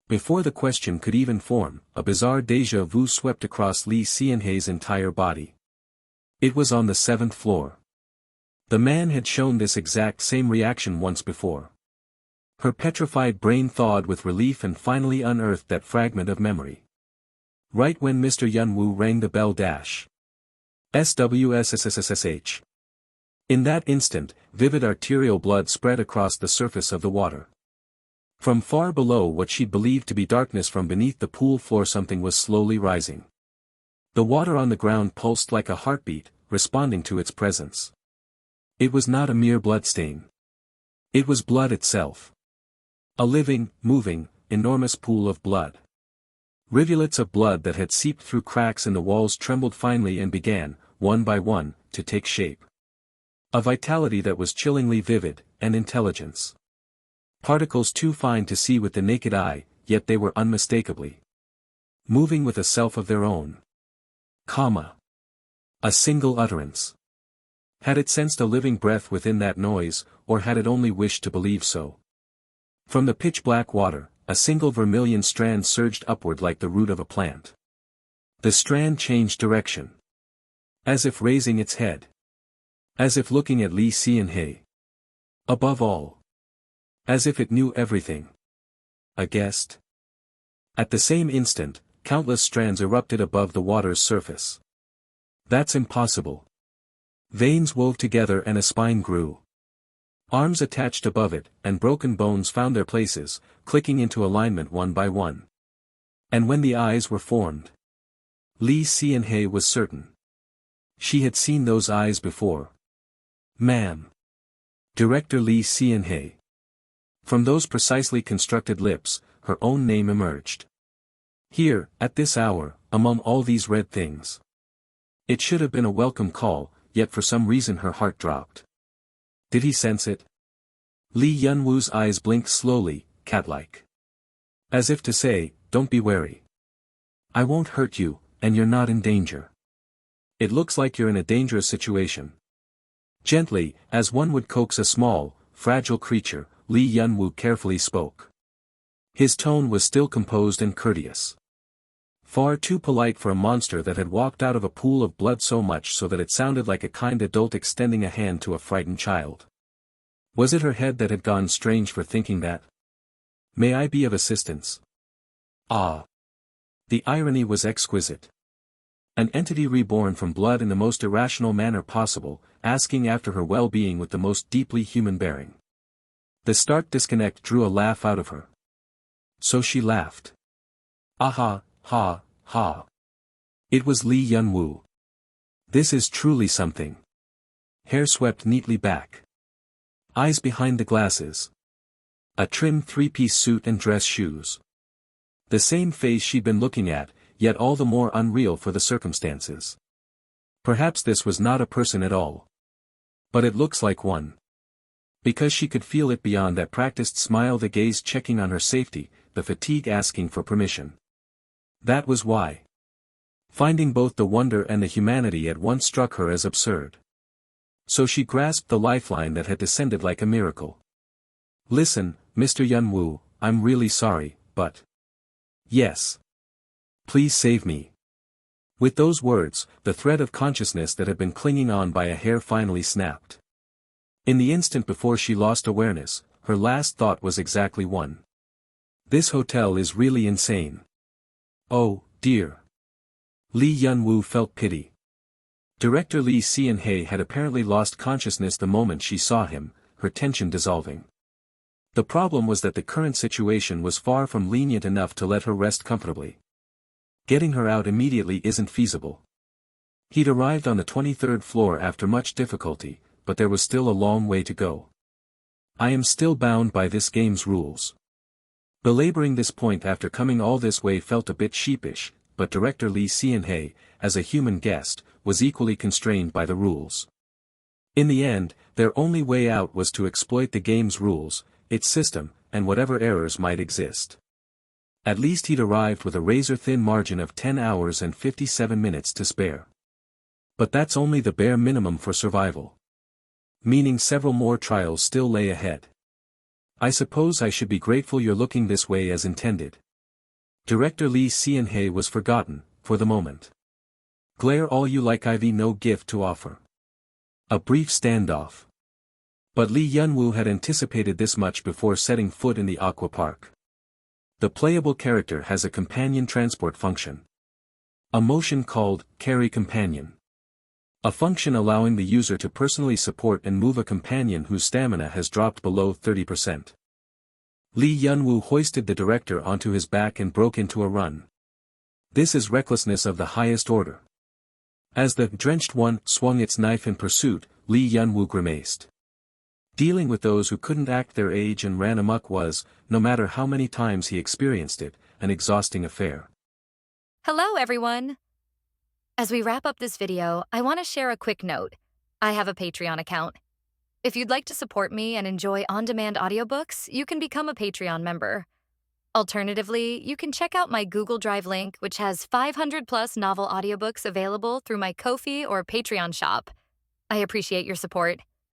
Before the question could even form, a bizarre déjà vu swept across Lee Sean-hae's entire body. It was on the 7th floor. The man had shown this exact same reaction once before. Her petrified brain thawed with relief and finally unearthed that fragment of memory. Right when Mr. Yunwoo rang the bell dash. SWSSSSH. In that instant, vivid arterial blood spread across the surface of the water. From far below what she'd believed to be darkness from beneath the pool floor something was slowly rising. The water on the ground pulsed like a heartbeat, responding to its presence. It was not a mere bloodstain. It was blood itself. A living, moving, enormous pool of blood. Rivulets of blood that had seeped through cracks in the walls trembled finely and began, one by one, to take shape. A vitality that was chillingly vivid, and intelligence. Particles too fine to see with the naked eye, yet they were unmistakably moving with a self of their own. A single utterance. Had it sensed a living breath within that noise, or had it only wished to believe so? From the pitch-black water, a single vermilion strand surged upward like the root of a plant. The strand changed direction. As if raising its head. As if looking at Lee Hsian-hei. Above all. As if it knew everything. A guest? At the same instant, countless strands erupted above the water's surface. That's impossible. Veins wove together and a spine grew. Arms attached above it, and broken bones found their places, clicking into alignment one by one. And when the eyes were formed, Lee Hsian-hei was certain. She had seen those eyes before. Ma'am. Director Lee Hsian-hei. From those precisely constructed lips, her own name emerged. Here, at this hour, among all these red things. It should have been a welcome call, yet for some reason her heart dropped. Did he sense it? Lee Yun-woo's eyes blinked slowly, cat-like. As if to say, don't be wary. I won't hurt you, and you're not in danger. It looks like you're in a dangerous situation. Gently, as one would coax a small, fragile creature, Lee Yun-woo carefully spoke. His tone was still composed and courteous. Far too polite for a monster that had walked out of a pool of blood, so much so that it sounded like a kind adult extending a hand to a frightened child. Was it her head that had gone strange for thinking that? May I be of assistance? Ah. The irony was exquisite. An entity reborn from blood in the most irrational manner possible, asking after her well-being with the most deeply human bearing. The stark disconnect drew a laugh out of her. So she laughed. Aha. Ha, ha. It was Lee Yun-woo. This is truly something. Hair swept neatly back. Eyes behind the glasses. A trim three-piece suit and dress shoes. The same face she'd been looking at, yet all the more unreal for the circumstances. Perhaps this was not a person at all. But it looks like one. Because she could feel it beyond that practiced smile, the gaze checking on her safety, the fatigue asking for permission. That was why. Finding both the wonder and the humanity at once struck her as absurd. So she grasped the lifeline that had descended like a miracle. Listen, Mr. Yun-woo, I'm really sorry, but... Yes. Please save me. With those words, the thread of consciousness that had been clinging on by a hair finally snapped. In the instant before she lost awareness, her last thought was exactly one. This hotel is really insane. Oh, dear. Lee Yun-woo felt pity. Director Lee Hsian-hei had apparently lost consciousness the moment she saw him, her tension dissolving. The problem was that the current situation was far from lenient enough to let her rest comfortably. Getting her out immediately isn't feasible. He'd arrived on the 23rd floor after much difficulty, but there was still a long way to go. I am still bound by this game's rules. Belaboring this point after coming all this way felt a bit sheepish, but Director Lee Hsian-hei, as a human guest, was equally constrained by the rules. In the end, their only way out was to exploit the game's rules, its system, and whatever errors might exist. At least he'd arrived with a razor-thin margin of 10 hours and 57 minutes to spare. But that's only the bare minimum for survival. Meaning several more trials still lay ahead. I suppose I should be grateful you're looking this way as intended. Director Lee Hsian-hei was forgotten, for the moment. Glare all you like, I've no gift to offer. A brief standoff. But Lee Yun-woo had anticipated this much before setting foot in the aqua park. The playable character has a companion transport function. A motion called Carry Companion. A function allowing the user to personally support and move a companion whose stamina has dropped below 30%. Lee Yun-woo hoisted the director onto his back and broke into a run. This is recklessness of the highest order. As the drenched one swung its knife in pursuit, Lee Yun-woo grimaced. Dealing with those who couldn't act their age and ran amok was, no matter how many times he experienced it, an exhausting affair. Hello everyone! As we wrap up this video, I want to share a quick note. I have a Patreon account. If you'd like to support me and enjoy on-demand audiobooks, you can become a Patreon member. Alternatively, you can check out my Google Drive link, which has 500+ novel audiobooks available through my Ko-fi or Patreon shop. I appreciate your support.